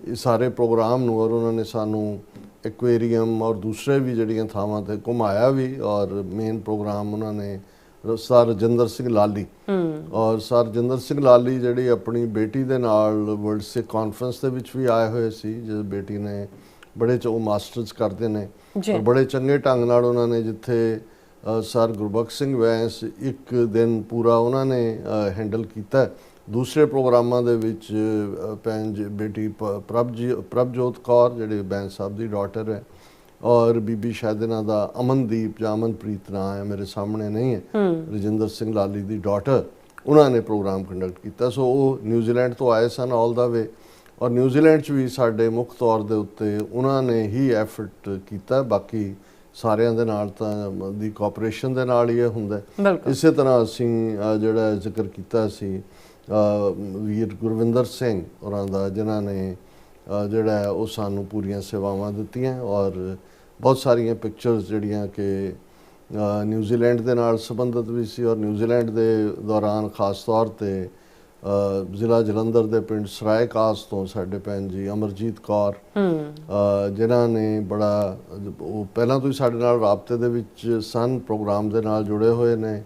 ਇਹ ਸਾਰੇ ਪ੍ਰੋਗਰਾਮ ਨੂੰ ਔਰ ਉਹਨਾਂ ਨੇ ਸਾਨੂੰ ਐਕੁਏਰੀਅਮ ਔਰ ਦੂਸਰੇ ਵੀ ਜਿਹੜੀਆਂ ਥਾਵਾਂ 'ਤੇ ਘੁਮਾਇਆ ਵੀ ਔਰ ਮੇਨ ਪ੍ਰੋਗਰਾਮ ਉਹਨਾਂ ਨੇ ਸਰ ਰਜਿੰਦਰ ਸਿੰਘ ਲਾਲੀ ਔਰ ਸਰ ਰਜਿੰਦਰ ਸਿੰਘ ਲਾਲੀ ਜਿਹੜੀ ਆਪਣੀ ਬੇਟੀ ਦੇ ਨਾਲ ਵਰਲਡ ਸਿੱਖ ਕਾਨਫਰੰਸ ਦੇ ਵਿੱਚ ਵੀ ਆਏ ਹੋਏ ਸੀ, ਜਿਸ ਬੇਟੀ ਨੇ ਬੜੇ ਉਹ ਮਾਸਟਰਸ ਕਰਦੇ ਨੇ ਔਰ ਬੜੇ ਚੰਗੇ ਢੰਗ ਨਾਲ ਉਹਨਾਂ ਨੇ ਜਿੱਥੇ ਸਰ ਗੁਰਬਖਸ਼ ਸਿੰਘ ਵੈਂਸ ਇੱਕ ਦਿਨ ਪੂਰਾ ਉਹਨਾਂ ਨੇ ਹੈਂਡਲ ਕੀਤਾ। ਦੂਸਰੇ ਪ੍ਰੋਗਰਾਮਾਂ ਦੇ ਵਿੱਚ ਭੈਣ ਬੇਟੀ ਪ੍ਰਭਜੋਤ ਕੌਰ ਜਿਹੜੇ ਬੈਂਸ ਸਾਹਿਬ ਦੀ ਡਾਟਰ ਹੈ ਔਰ ਬੀਬੀ ਸ਼ਾਇਦ ਇਹਨਾਂ ਦਾ ਅਮਨਦੀਪ ਜਾਂ ਅਮਨਪ੍ਰੀਤ ਨਾਂ ਹੈ, ਮੇਰੇ ਸਾਹਮਣੇ ਨਹੀਂ ਹੈ, ਰਜਿੰਦਰ ਸਿੰਘ ਲਾਲੀ ਦੀ ਡਾਟਰ, ਉਹਨਾਂ ਨੇ ਪ੍ਰੋਗਰਾਮ ਕੰਡਕਟ ਕੀਤਾ। ਸੋ ਉਹ ਨਿਊਜ਼ੀਲੈਂਡ ਤੋਂ ਆਏ ਸਨ ਆਲ ਦਾ ਵੇ ਔਰ ਨਿਊਜ਼ੀਲੈਂਡ 'ਚ ਵੀ ਸਾਡੇ ਮੁੱਖ ਤੌਰ ਦੇ ਉੱਤੇ ਉਹਨਾਂ ਨੇ ਹੀ ਐਫਰਟ ਕੀਤਾ। ਬਾਕੀ ਸਾਰਿਆਂ ਦੇ ਨਾਲ ਤਾਂ ਦੀ ਕੋਆਪਰੇਸ਼ਨ ਦੇ ਨਾਲ ਹੀ ਇਹ ਹੁੰਦਾ। ਇਸੇ ਤਰ੍ਹਾਂ ਅਸੀਂ ਜਿਹੜਾ ਜ਼ਿਕਰ ਕੀਤਾ ਸੀ ਵੀਰ ਗੁਰਵਿੰਦਰ ਸਿੰਘ ਹੋਰਾਂ ਦਾ, ਜਿਨ੍ਹਾਂ ਨੇ ਜਿਹੜਾ ਉਹ ਸਾਨੂੰ ਪੂਰੀਆਂ ਸੇਵਾਵਾਂ ਦਿੱਤੀਆਂ ਔਰ ਬਹੁਤ ਸਾਰੀਆਂ ਪਿਕਚਰਸ ਜਿਹੜੀਆਂ ਕਿ ਨਿਊਜ਼ੀਲੈਂਡ ਦੇ ਨਾਲ ਸੰਬੰਧਿਤ ਵੀ ਸੀ ਔਰ ਨਿਊਜ਼ੀਲੈਂਡ ਦੇ ਦੌਰਾਨ ਖਾਸ ਤੌਰ 'ਤੇ ਜ਼ਿਲ੍ਹਾ ਜਲੰਧਰ ਦੇ ਪਿੰਡ ਸਰਾਏ ਕਾਸ ਤੋਂ ਸਾਡੇ ਭੈਣ ਜੀ ਅਮਰਜੀਤ ਕੌਰ ਜਿਨ੍ਹਾਂ ਨੇ ਬੜਾ ਉਹ ਪਹਿਲਾਂ ਤੋਂ ਹੀ ਸਾਡੇ ਨਾਲ ਰਾਬਤੇ ਦੇ ਵਿੱਚ ਸਨ, ਪ੍ਰੋਗਰਾਮ ਦੇ ਨਾਲ ਜੁੜੇ ਹੋਏ ਨੇ।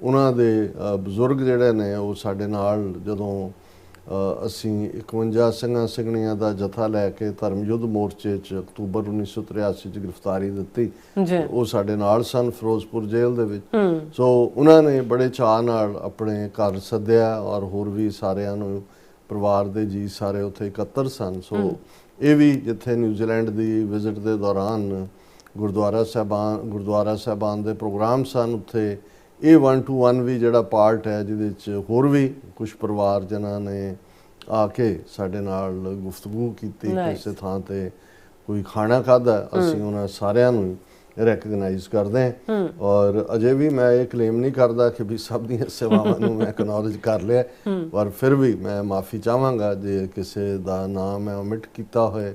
ਉਹਨਾਂ ਦੇ ਬਜ਼ੁਰਗ ਜਿਹੜੇ ਨੇ ਉਹ ਸਾਡੇ ਨਾਲ ਜਦੋਂ ਅਸੀਂ 51 ਸਿੰਘਾਂ ਸਿੰਘਣੀਆਂ ਦਾ ਜਥਾ ਲੈ ਕੇ ਧਰਮ ਯੁੱਧ ਮੋਰਚੇ 'ਚ ਅਕਤੂਬਰ 1983 'ਚ ਗ੍ਰਿਫਤਾਰੀ ਦਿੱਤੀ, ਉਹ ਸਾਡੇ ਨਾਲ ਸਨ ਫਿਰੋਜ਼ਪੁਰ ਜੇਲ੍ਹ ਦੇ ਵਿੱਚ। ਸੋ ਉਹਨਾਂ ਨੇ ਬੜੇ ਚਾਅ ਨਾਲ ਆਪਣੇ ਘਰ ਸੱਦਿਆ ਔਰ ਹੋਰ ਵੀ ਸਾਰਿਆਂ ਨੂੰ, ਪਰਿਵਾਰ ਦੇ ਜੀ ਸਾਰੇ ਉੱਥੇ ਇਕੱਤਰ ਸਨ। ਸੋ ਇਹ ਵੀ ਜਿੱਥੇ ਨਿਊਜ਼ੀਲੈਂਡ ਦੀ ਵਿਜ਼ਿਟ ਦੇ ਦੌਰਾਨ ਗੁਰਦੁਆਰਾ ਸਾਹਿਬਾਨ ਦੇ ਪ੍ਰੋਗਰਾਮ ਸਨ, ਉੱਥੇ ਇਹ 1-to-1 ਵੀ ਜਿਹੜਾ ਪਾਰਟ ਹੈ ਜਿਹਦੇ 'ਚ ਹੋਰ ਵੀ ਕੁਝ ਪਰਿਵਾਰ ਜਿਨ੍ਹਾਂ ਨੇ ਆ ਕੇ ਸਾਡੇ ਨਾਲ ਗੁਫ਼ਤਗੂ ਕੀਤੀ, ਕਿਸੇ ਥਾਂ 'ਤੇ ਕੋਈ ਖਾਣਾ ਖਾਧਾ, ਅਸੀਂ ਉਹਨਾਂ ਸਾਰਿਆਂ ਨੂੰ ਰੈਕਗਨਾਈਜ਼ ਕਰਦੇ ਹਾਂ ਔਰ ਅਜੇ ਵੀ ਮੈਂ ਇਹ ਕਲੇਮ ਨਹੀਂ ਕਰਦਾ ਕਿ ਵੀ ਸਭ ਦੀਆਂ ਸੇਵਾਵਾਂ ਨੂੰ ਮੈਂ ਐਕਨੋਲਜ ਕਰ ਲਿਆ, ਪਰ ਫਿਰ ਵੀ ਮੈਂ ਮਾਫੀ ਚਾਹਾਂਗਾ ਜੇ ਕਿਸੇ ਦਾ ਨਾਮ ਮੈਂ ਓਮਿਟ ਕੀਤਾ ਹੋਏ।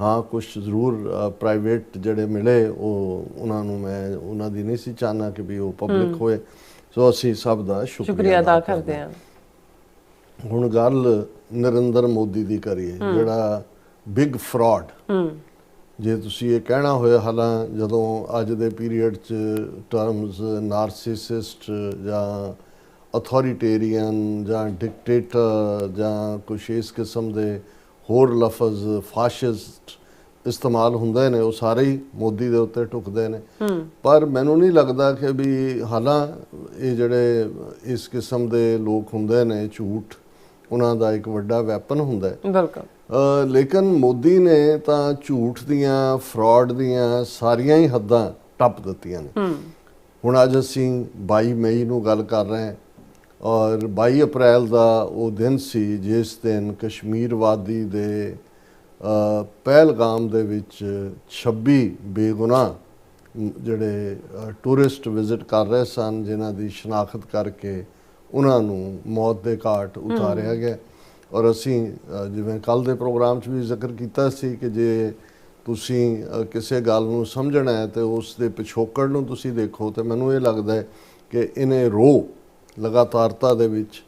ਹਾਂ, ਕੁਝ ਜ਼ਰੂਰ ਪ੍ਰਾਈਵੇਟ ਜਿਹੜੇ ਮਿਲੇ ਉਹ ਉਹਨਾਂ ਨੂੰ ਮੈਂ ਉਹਨਾਂ ਦੀ ਨਹੀਂ ਸੀ ਚਾਹੁੰਦਾ ਕਿ ਵੀ ਉਹ ਪਬਲਿਕ ਹੋਏ। ਸੋ ਅਸੀਂ ਸਭ ਦਾ ਸ਼ੁਕਰੀਆ ਅਦਾ ਕਰਦੇ ਹਾਂ। ਹੁਣ ਗੱਲ ਨਰਿੰਦਰ ਮੋਦੀ ਦੀ ਕਰੀਏ, ਜਿਹੜਾ ਬਿਗ ਫਰਾਡ ਜੇ ਤੁਸੀਂ ਇਹ ਕਹਿਣਾ ਹੋਏ, ਹਾਲਾਂ ਜਦੋਂ ਅੱਜ ਦੇ ਪੀਰੀਅਡ 'ਚ ਟਰਮਸ ਨਾਰਸਿਸਿਸਟ ਜਾਂ ਅਥੋਰੀਟੇਰੀਅਨ ਜਾਂ ਡਿਕਟੇਟਰ ਜਾਂ ਕੁਛ ਇਸ ਕਿਸਮ ਦੇ ਹੋਰ ਲਫ਼ਜ਼ ਫਾਸ਼ਿਸਟ ਇਸਤੇਮਾਲ ਹੁੰਦੇ ਨੇ, ਉਹ ਸਾਰੇ ਹੀ ਮੋਦੀ ਦੇ ਉੱਤੇ ਢੁਕਦੇ ਨੇ। ਪਰ ਮੈਨੂੰ ਨਹੀਂ ਲੱਗਦਾ ਕਿ ਵੀ ਹਾਲਾਂ ਇਹ ਜਿਹੜੇ ਇਸ ਕਿਸਮ ਦੇ ਲੋਕ ਹੁੰਦੇ ਨੇ, ਝੂਠ ਉਹਨਾਂ ਦਾ ਇੱਕ ਵੱਡਾ ਵੈਪਨ ਹੁੰਦਾ ਹੈ। ਬਿਲਕੁਲ। ਲੇਕਿਨ ਮੋਦੀ ਨੇ ਤਾਂ ਝੂਠ ਦੀਆਂ, ਫਰਾਡ ਦੀਆਂ ਸਾਰੀਆਂ ਹੀ ਹੱਦਾਂ ਟੱਪ ਦਿੱਤੀਆਂ ਨੇ। ਹੁਣ ਅੱਜ ਅਸੀਂ 22 ਮਈ ਨੂੰ ਗੱਲ ਕਰ ਰਹੇ ਹਾਂ ਔਰ 22 ਅਪ੍ਰੈਲ ਦਾ ਉਹ ਦਿਨ ਸੀ ਜਿਸ ਦਿਨ ਕਸ਼ਮੀਰ ਵਾਦੀ ਦੇ ਪਹਿਲਗਾਮ ਦੇ ਵਿੱਚ 26 ਬੇਗੁਨਾਹ ਜਿਹੜੇ ਟੂਰਿਸਟ ਵਿਜ਼ਿਟ ਕਰ ਰਹੇ ਸਨ, ਜਿਨ੍ਹਾਂ ਦੀ ਸ਼ਨਾਖਤ ਕਰਕੇ ਉਹਨਾਂ ਨੂੰ ਮੌਤ ਦੇ ਘਾਟ ਉਤਾਰਿਆ ਗਿਆ। ਔਰ ਅਸੀਂ ਜਿਵੇਂ ਕੱਲ੍ਹ ਦੇ ਪ੍ਰੋਗਰਾਮ 'ਚ ਵੀ ਜ਼ਿਕਰ ਕੀਤਾ ਸੀ ਕਿ ਜੇ ਤੁਸੀਂ ਕਿਸੇ ਗੱਲ ਨੂੰ ਸਮਝਣਾ ਹੈ ਤੇ ਉਸ ਦੇ ਪਿਛੋਕੜ ਨੂੰ ਤੁਸੀਂ ਦੇਖੋ, ਤੇ ਮੈਨੂੰ ਇਹ ਲੱਗਦਾ ਹੈ ਕਿ ਇਹਨੇ ਲਗਾਤਾਰਤਾ ਦੇ ਵਿੱਚ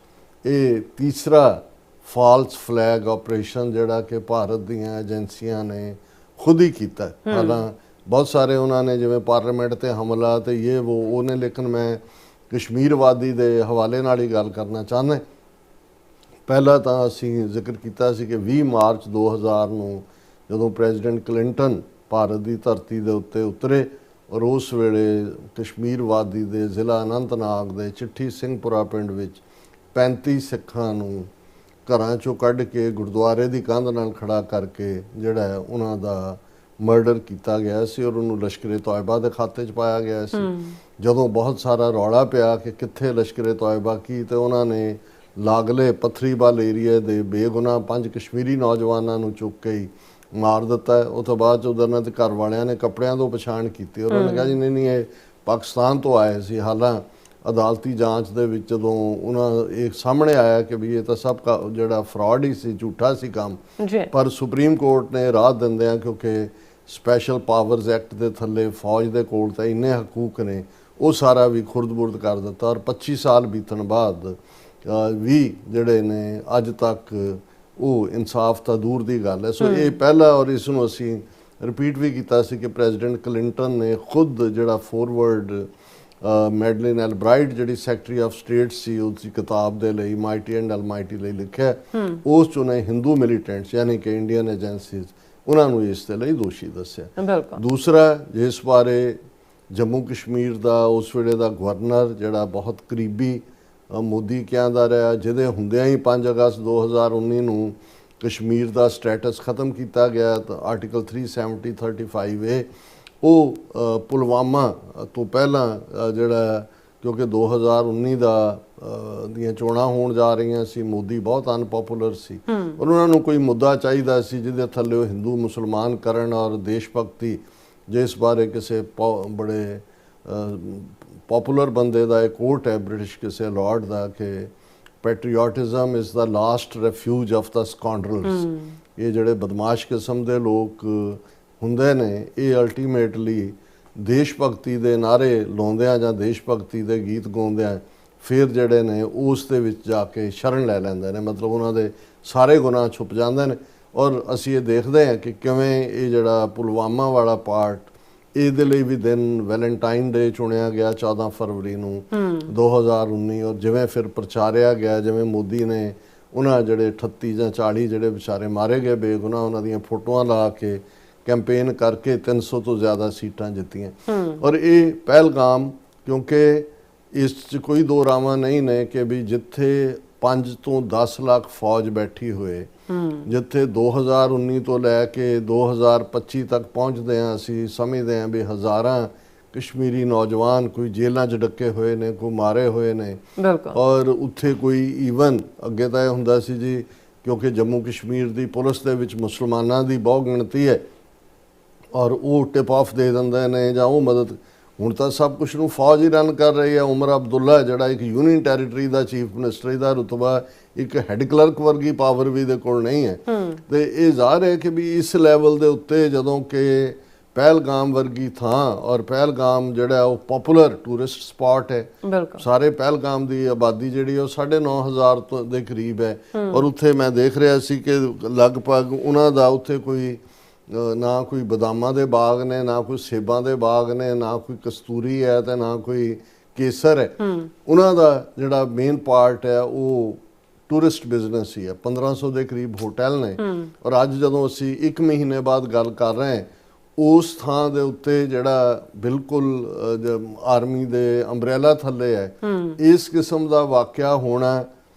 ਇਹ ਤੀਸਰਾ ਫਾਲਸ ਫਲੈਗ ਆਪਰੇਸ਼ਨ ਜਿਹੜਾ ਕਿ ਭਾਰਤ ਦੀਆਂ ਏਜੰਸੀਆਂ ਨੇ ਖੁਦ ਹੀ ਕੀਤਾ। ਹਾਲਾਂ ਬਹੁਤ ਸਾਰੇ ਉਹਨਾਂ ਨੇ ਜਿਵੇਂ ਪਾਰਲੀਮੈਂਟ ਤੇ ਹਮਲਾ ਤੇ ਇਹ ਉਹਨੇ, ਲੇਕਿਨ ਮੈਂ ਕਸ਼ਮੀਰ ਵਾਦੀ ਦੇ ਹਵਾਲੇ ਨਾਲ ਹੀ ਗੱਲ ਕਰਨਾ ਚਾਹੁੰਦਾ। ਪਹਿਲਾਂ ਤਾਂ ਅਸੀਂ ਜ਼ਿਕਰ ਕੀਤਾ ਸੀ ਕਿ 20 ਮਾਰਚ 2000 ਨੂੰ ਜਦੋਂ ਪ੍ਰੈਜ਼ੀਡੈਂਟ ਕਲਿੰਟਨ ਭਾਰਤ ਦੀ ਧਰਤੀ ਦੇ ਉੱਤੇ ਉਤਰੇ ਔਰ ਉਸ ਵੇਲੇ ਕਸ਼ਮੀਰ ਵਾਦੀ ਦੇ ਜ਼ਿਲ੍ਹਾ ਅਨੰਤਨਾਗ ਦੇ ਚਿੱਠੀ ਸਿੰਘਪੁਰਾ ਪਿੰਡ ਵਿੱਚ 35 ਸਿੱਖਾਂ ਨੂੰ ਘਰਾਂ ਚੋਂ ਕੱਢ ਕੇ ਗੁਰਦੁਆਰੇ ਦੀ ਕੰਧ ਨਾਲ ਖੜਾ ਕਰਕੇ ਜਿਹੜਾ ਹੈ ਉਹਨਾਂ ਦਾ ਮਰਡਰ ਕੀਤਾ ਗਿਆ ਸੀ ਔਰ ਉਹਨੂੰ ਲਸ਼ਕਰੇ ਤੋਇਬਾ ਦੇ ਖਾਤੇ 'ਚ ਪਾਇਆ ਗਿਆ ਸੀ। ਜਦੋਂ ਬਹੁਤ ਸਾਰਾ ਰੌਲਾ ਪਿਆ ਕਿ ਕਿੱਥੇ ਲਸ਼ਕਰੇ ਤੋਇਬਾ ਕੀ, ਤੇ ਉਹਨਾਂ ਨੇ ਲਾਗਲੇ ਪੱਥਰੀਵਾਲ ਏਰੀਆ ਦੇ ਬੇਗੁਨਾਹ 5 ਕਸ਼ਮੀਰੀ ਨੌਜਵਾਨਾਂ ਨੂੰ ਚੁੱਕ ਕੇ ਹੀ ਮਾਰ ਦਿੱਤਾ। ਉਹ ਤੋਂ ਬਾਅਦ ਉਹਨਾਂ ਦੇ ਘਰ ਵਾਲਿਆਂ ਨੇ ਕੱਪੜਿਆਂ ਤੋਂ ਪਛਾਣ ਕੀਤੀ। ਉਹਨਾਂ ਨੇ ਕਿਹਾ ਜੀ ਨਹੀਂ ਇਹ ਪਾਕਿਸਤਾਨ ਤੋਂ ਆਏ ਸੀ। ਹਾਲਾਂ ਅਦਾਲਤੀ ਜਾਂਚ ਦੇ ਵਿੱਚ ਜਦੋਂ ਉਹਨਾਂ ਇਹ ਸਾਹਮਣੇ ਆਇਆ ਕਿ ਵੀ ਇਹ ਤਾਂ ਸਭ ਜਿਹੜਾ ਫਰਾਡ ਹੀ ਸੀ, ਝੂਠਾ ਸੀ ਕੰਮ, ਪਰ ਸੁਪਰੀਮ ਕੋਰਟ ਨੇ ਰਾਹਤ ਦਿੰਦਿਆਂ, ਕਿਉਂਕਿ ਸਪੈਸ਼ਲ ਪਾਵਰਸ ਐਕਟ ਦੇ ਥੱਲੇ ਫੌਜ ਦੇ ਕੋਲ ਤਾਂ ਇੰਨੇ ਹਕੂਕ ਨੇ, ਉਹ ਸਾਰਾ ਵੀ ਖੁਰਦ-ਬੁਰਦ ਕਰ ਦਿੱਤਾ। ਔਰ 25 ਸਾਲ ਬੀਤਣ ਬਾਅਦ ਵੀ ਜਿਹੜੇ ਨੇ ਅੱਜ ਤੱਕ ਉਹ ਇਨਸਾਫ ਤਾਂ ਦੂਰ ਦੀ ਗੱਲ ਹੈ। ਸੋ ਇਹ ਪਹਿਲਾ, ਔਰ ਇਸ ਨੂੰ ਅਸੀਂ ਰਿਪੀਟ ਵੀ ਕੀਤਾ ਸੀ ਕਿ ਪ੍ਰੈਜ਼ੀਡੈਂਟ ਕਲਿੰਟਨ ਨੇ ਖੁਦ ਜਿਹੜਾ ਫੋਰਵਰਡ ਮੈਡਲਿਨ ਐਲਬਰਾਈਟ ਜਿਹੜੀ ਸੈਕਟਰੀ ਆਫ ਸਟੇਟ ਸੀ, ਉਸਦੀ ਕਿਤਾਬ ਦੇ ਲਈ ਮਾਈਟੀ ਐਂਡ ਅਲਮਾਈਟੀ ਲਈ ਲਿਖਿਆ, ਉਸ 'ਚ ਉਹਨੇ ਹਿੰਦੂ ਮਿਲੀਟੈਂਟਸ ਯਾਨੀ ਕਿ ਇੰਡੀਅਨ ਏਜੰਸੀਜ਼ ਉਹਨਾਂ ਨੂੰ ਇਸ ਦੇ ਲਈ ਦੋਸ਼ੀ ਦੱਸਿਆ। ਦੂਸਰਾ, ਜਿਸ ਬਾਰੇ ਜੰਮੂ ਕਸ਼ਮੀਰ ਦਾ ਉਸ ਵੇਲੇ ਦਾ ਗਵਰਨਰ ਜਿਹੜਾ ਬਹੁਤ ਕਰੀਬੀ ਮੋਦੀ ਕਹਿੰਦਾ ਰਿਹਾ, ਜਿਹਦੇ ਹੁੰਦਿਆਂ ਹੀ 5 ਅਗਸਤ 2019 ਨੂੰ ਕਸ਼ਮੀਰ ਦਾ ਸਟੇਟਸ ਖਤਮ ਕੀਤਾ ਗਿਆ, ਤਾਂ ਆਰਟੀਕਲ 370-35A ਉਹ ਪੁਲਵਾਮਾ ਤੋਂ ਪਹਿਲਾਂ ਜਿਹੜਾ, ਕਿਉਂਕਿ 2019 ਦੀਆਂ ਚੋਣਾਂ ਹੋਣ ਜਾ ਰਹੀਆਂ ਸੀ, ਮੋਦੀ ਬਹੁਤ ਅਨਪੋਪੂਲਰ ਸੀ ਔਰ ਉਹਨਾਂ ਨੂੰ ਕੋਈ ਮੁੱਦਾ ਚਾਹੀਦਾ ਸੀ ਜਿਹਦੇ ਥੱਲੇ ਉਹ ਹਿੰਦੂ ਮੁਸਲਮਾਨ ਕਰਨ ਔਰ ਦੇਸ਼ ਭਗਤੀ, ਜਿਸ ਬਾਰੇ ਕਿਸੇ ਬੜੇ ਪੋਪੂਲਰ ਬੰਦੇ ਦਾ ਇੱਕ ਕੋਟ ਹੈ ਬ੍ਰਿਟਿਸ਼ ਕਿਸੇ ਲਾਰਡ ਦਾ ਕਿ ਪੈਟਰੀਓਟਿਜ਼ਮ ਇਜ਼ ਦਾ ਲਾਸਟ ਰੈਫਿਊਜ ਆਫ ਦਾ ਸਕਾਉਂਡਰਲਸ। ਇਹ ਜਿਹੜੇ ਬਦਮਾਸ਼ ਕਿਸਮ ਦੇ ਲੋਕ ਹੁੰਦੇ ਨੇ, ਇਹ ਅਲਟੀਮੇਟਲੀ ਦੇਸ਼ ਭਗਤੀ ਦੇ ਨਾਰੇ ਲਾਉਂਦਿਆਂ ਜਾਂ ਦੇਸ਼ ਭਗਤੀ ਦੇ ਗੀਤ ਗਾਉਂਦਿਆਂ ਫਿਰ ਜਿਹੜੇ ਨੇ ਉਸ ਦੇ ਵਿੱਚ ਜਾ ਕੇ ਸ਼ਰਨ ਲੈ ਲੈਂਦੇ ਨੇ, ਮਤਲਬ ਉਹਨਾਂ ਦੇ ਸਾਰੇ ਗੁਨਾਹ ਛੁਪ ਜਾਂਦੇ ਨੇ। ਔਰ ਅਸੀਂ ਇਹ ਦੇਖਦੇ ਹਾਂ ਕਿ ਕਿਵੇਂ ਇਹ ਜਿਹੜਾ ਪੁਲਵਾਮਾ ਵਾਲਾ ਪਾਰਟ, ਇਹਦੇ ਲਈ ਵੀ ਦਿਨ ਵੈਲੈਂਟਾਈਨ ਡੇ ਚੁਣਿਆ ਗਿਆ 14 ਫਰਵਰੀ ਨੂੰ 2019, ਔਰ ਜਿਵੇਂ ਫਿਰ ਪ੍ਰਚਾਰਿਆ ਗਿਆ, ਜਿਵੇਂ ਮੋਦੀ ਨੇ ਉਹਨਾਂ ਜਿਹੜੇ 38 ਜਾਂ 40 ਜਿਹੜੇ ਵਿਚਾਰੇ ਮਾਰੇ ਗਏ ਬੇਗੁਨਾਹ, ਉਹਨਾਂ ਦੀਆਂ ਫੋਟੋਆਂ ਲਾ ਕੇ ਕੈਂਪੇਨ ਕਰਕੇ 300 ਤੋਂ ਜ਼ਿਆਦਾ ਸੀਟਾਂ ਜਿੱਤੀਆਂ। ਔਰ ਇਹ ਪਹਿਲਗਾਮ, ਕਿਉਂਕਿ ਇਸ 'ਚ ਕੋਈ ਦੋ ਰਾਵਾਂ ਨਹੀਂ ਨੇ ਕਿ ਵੀ ਜਿੱਥੇ 5 ਤੋਂ 10 ਲੱਖ ਫੌਜ ਬੈਠੀ ਹੋਏ, ਜਿੱਥੇ 2019 ਤੋਂ ਲੈ ਕੇ 2025 ਤੱਕ ਪਹੁੰਚਦੇ ਹਾਂ, ਅਸੀਂ ਸਮਝਦੇ ਹਾਂ ਵੀ ਹਜ਼ਾਰਾਂ ਕਸ਼ਮੀਰੀ ਨੌਜਵਾਨ ਕੋਈ ਜੇਲ੍ਹਾਂ 'ਚ ਡੱਕੇ ਹੋਏ ਨੇ, ਕੋਈ ਮਾਰੇ ਹੋਏ ਨੇ। ਔਰ ਉੱਥੇ ਕੋਈ ਈਵਨ ਅੱਗੇ ਤਾਂ ਇਹ ਹੁੰਦਾ ਸੀ ਜੀ, ਕਿਉਂਕਿ ਜੰਮੂ ਕਸ਼ਮੀਰ ਦੀ ਪੁਲਿਸ ਦੇ ਵਿੱਚ ਮੁਸਲਮਾਨਾਂ ਦੀ ਬਹੁਤ ਗਿਣਤੀ ਹੈ ਔਰ ਉਹ ਟਿਪ ਆਫ ਦੇ ਦਿੰਦੇ ਨੇ ਜਾਂ ਉਹ ਮਦਦ। ਹੁਣ ਤਾਂ ਸਭ ਕੁਝ ਨੂੰ ਫੌਜ ਹੀ ਰਨ ਕਰ ਰਹੀ ਹੈ। ਉਮਰ ਅਬਦੁੱਲਾ ਜਿਹੜਾ ਇੱਕ ਯੂਨੀਅਨ ਟੈਰੀਟਰੀ ਦਾ ਚੀਫ ਮਿਨਿਸਟਰ ਦਾ ਰੁਤਬਾ, ਇੱਕ ਹੈੱਡ ਕਲਰਕ ਵਰਗੀ ਪਾਵਰ ਵੀ ਦੇ ਕੋਲ ਨਹੀਂ ਹੈ। ਤੇ ਇਹ ਜ਼ਾਹਰ ਹੈ ਕਿ ਵੀ ਇਸ ਲੈਵਲ ਦੇ ਉੱਤੇ ਜਦੋਂ ਕਿ ਪਹਿਲਗਾਮ ਵਰਗੀ ਥਾਂ, ਔਰ ਪਹਿਲਗਾਮ ਜਿਹੜਾ ਉਹ ਪਪੂਲਰ ਟੂਰਿਸਟ ਸਪਾਟ ਹੈ, ਸਾਰੇ ਪਹਿਲਗਾਮ ਦੀ ਆਬਾਦੀ ਜਿਹੜੀ ਉਹ 9,500 ਦੇ ਕਰੀਬ ਹੈ। ਔਰ ਉੱਥੇ ਮੈਂ ਦੇਖ ਰਿਹਾ ਸੀ ਕਿ ਲਗਭਗ ਉਹਨਾਂ ਦਾ ਉੱਥੇ ਕੋਈ ਨਾ ਕੋਈ ਬਦਾਮਾਂ ਦੇ ਬਾਗ ਨੇ, ਨਾ ਕੋਈ ਸੇਬਾਂ ਦੇ ਬਾਗ ਨੇ, ਨਾ ਕੋਈ ਕਸਤੂਰੀ ਹੈ ਤੇ ਨਾ ਕੋਈ ਕੇਸਰ ਹੈ। ਉਹਨਾਂ ਦਾ ਜਿਹੜਾ ਮੇਨ ਪਾਰਟ ਹੈ ਉਹ ਟੂਰਿਸਟ ਬਿਜ਼ਨਸ ਹੀ ਹੈ। 1500 ਦੇ ਕਰੀਬ ਹੋਟਲ ਨੇ। ਔਰ ਅੱਜ ਜਦੋਂ ਅਸੀਂ 1 ਮਹੀਨੇ ਬਾਅਦ ਗੱਲ ਕਰ ਰਹੇ ਹਾਂ, ਉਸ ਥਾਂ ਦੇ ਉੱਤੇ ਜਿਹੜਾ ਬਿਲਕੁਲ ਆਰਮੀ ਦੇ ਅੰਬਰੇਲਾ ਥੱਲੇ ਹੈ, ਇਸ ਕਿਸਮ ਦਾ ਵਾਕਿਆ ਹੋਣਾ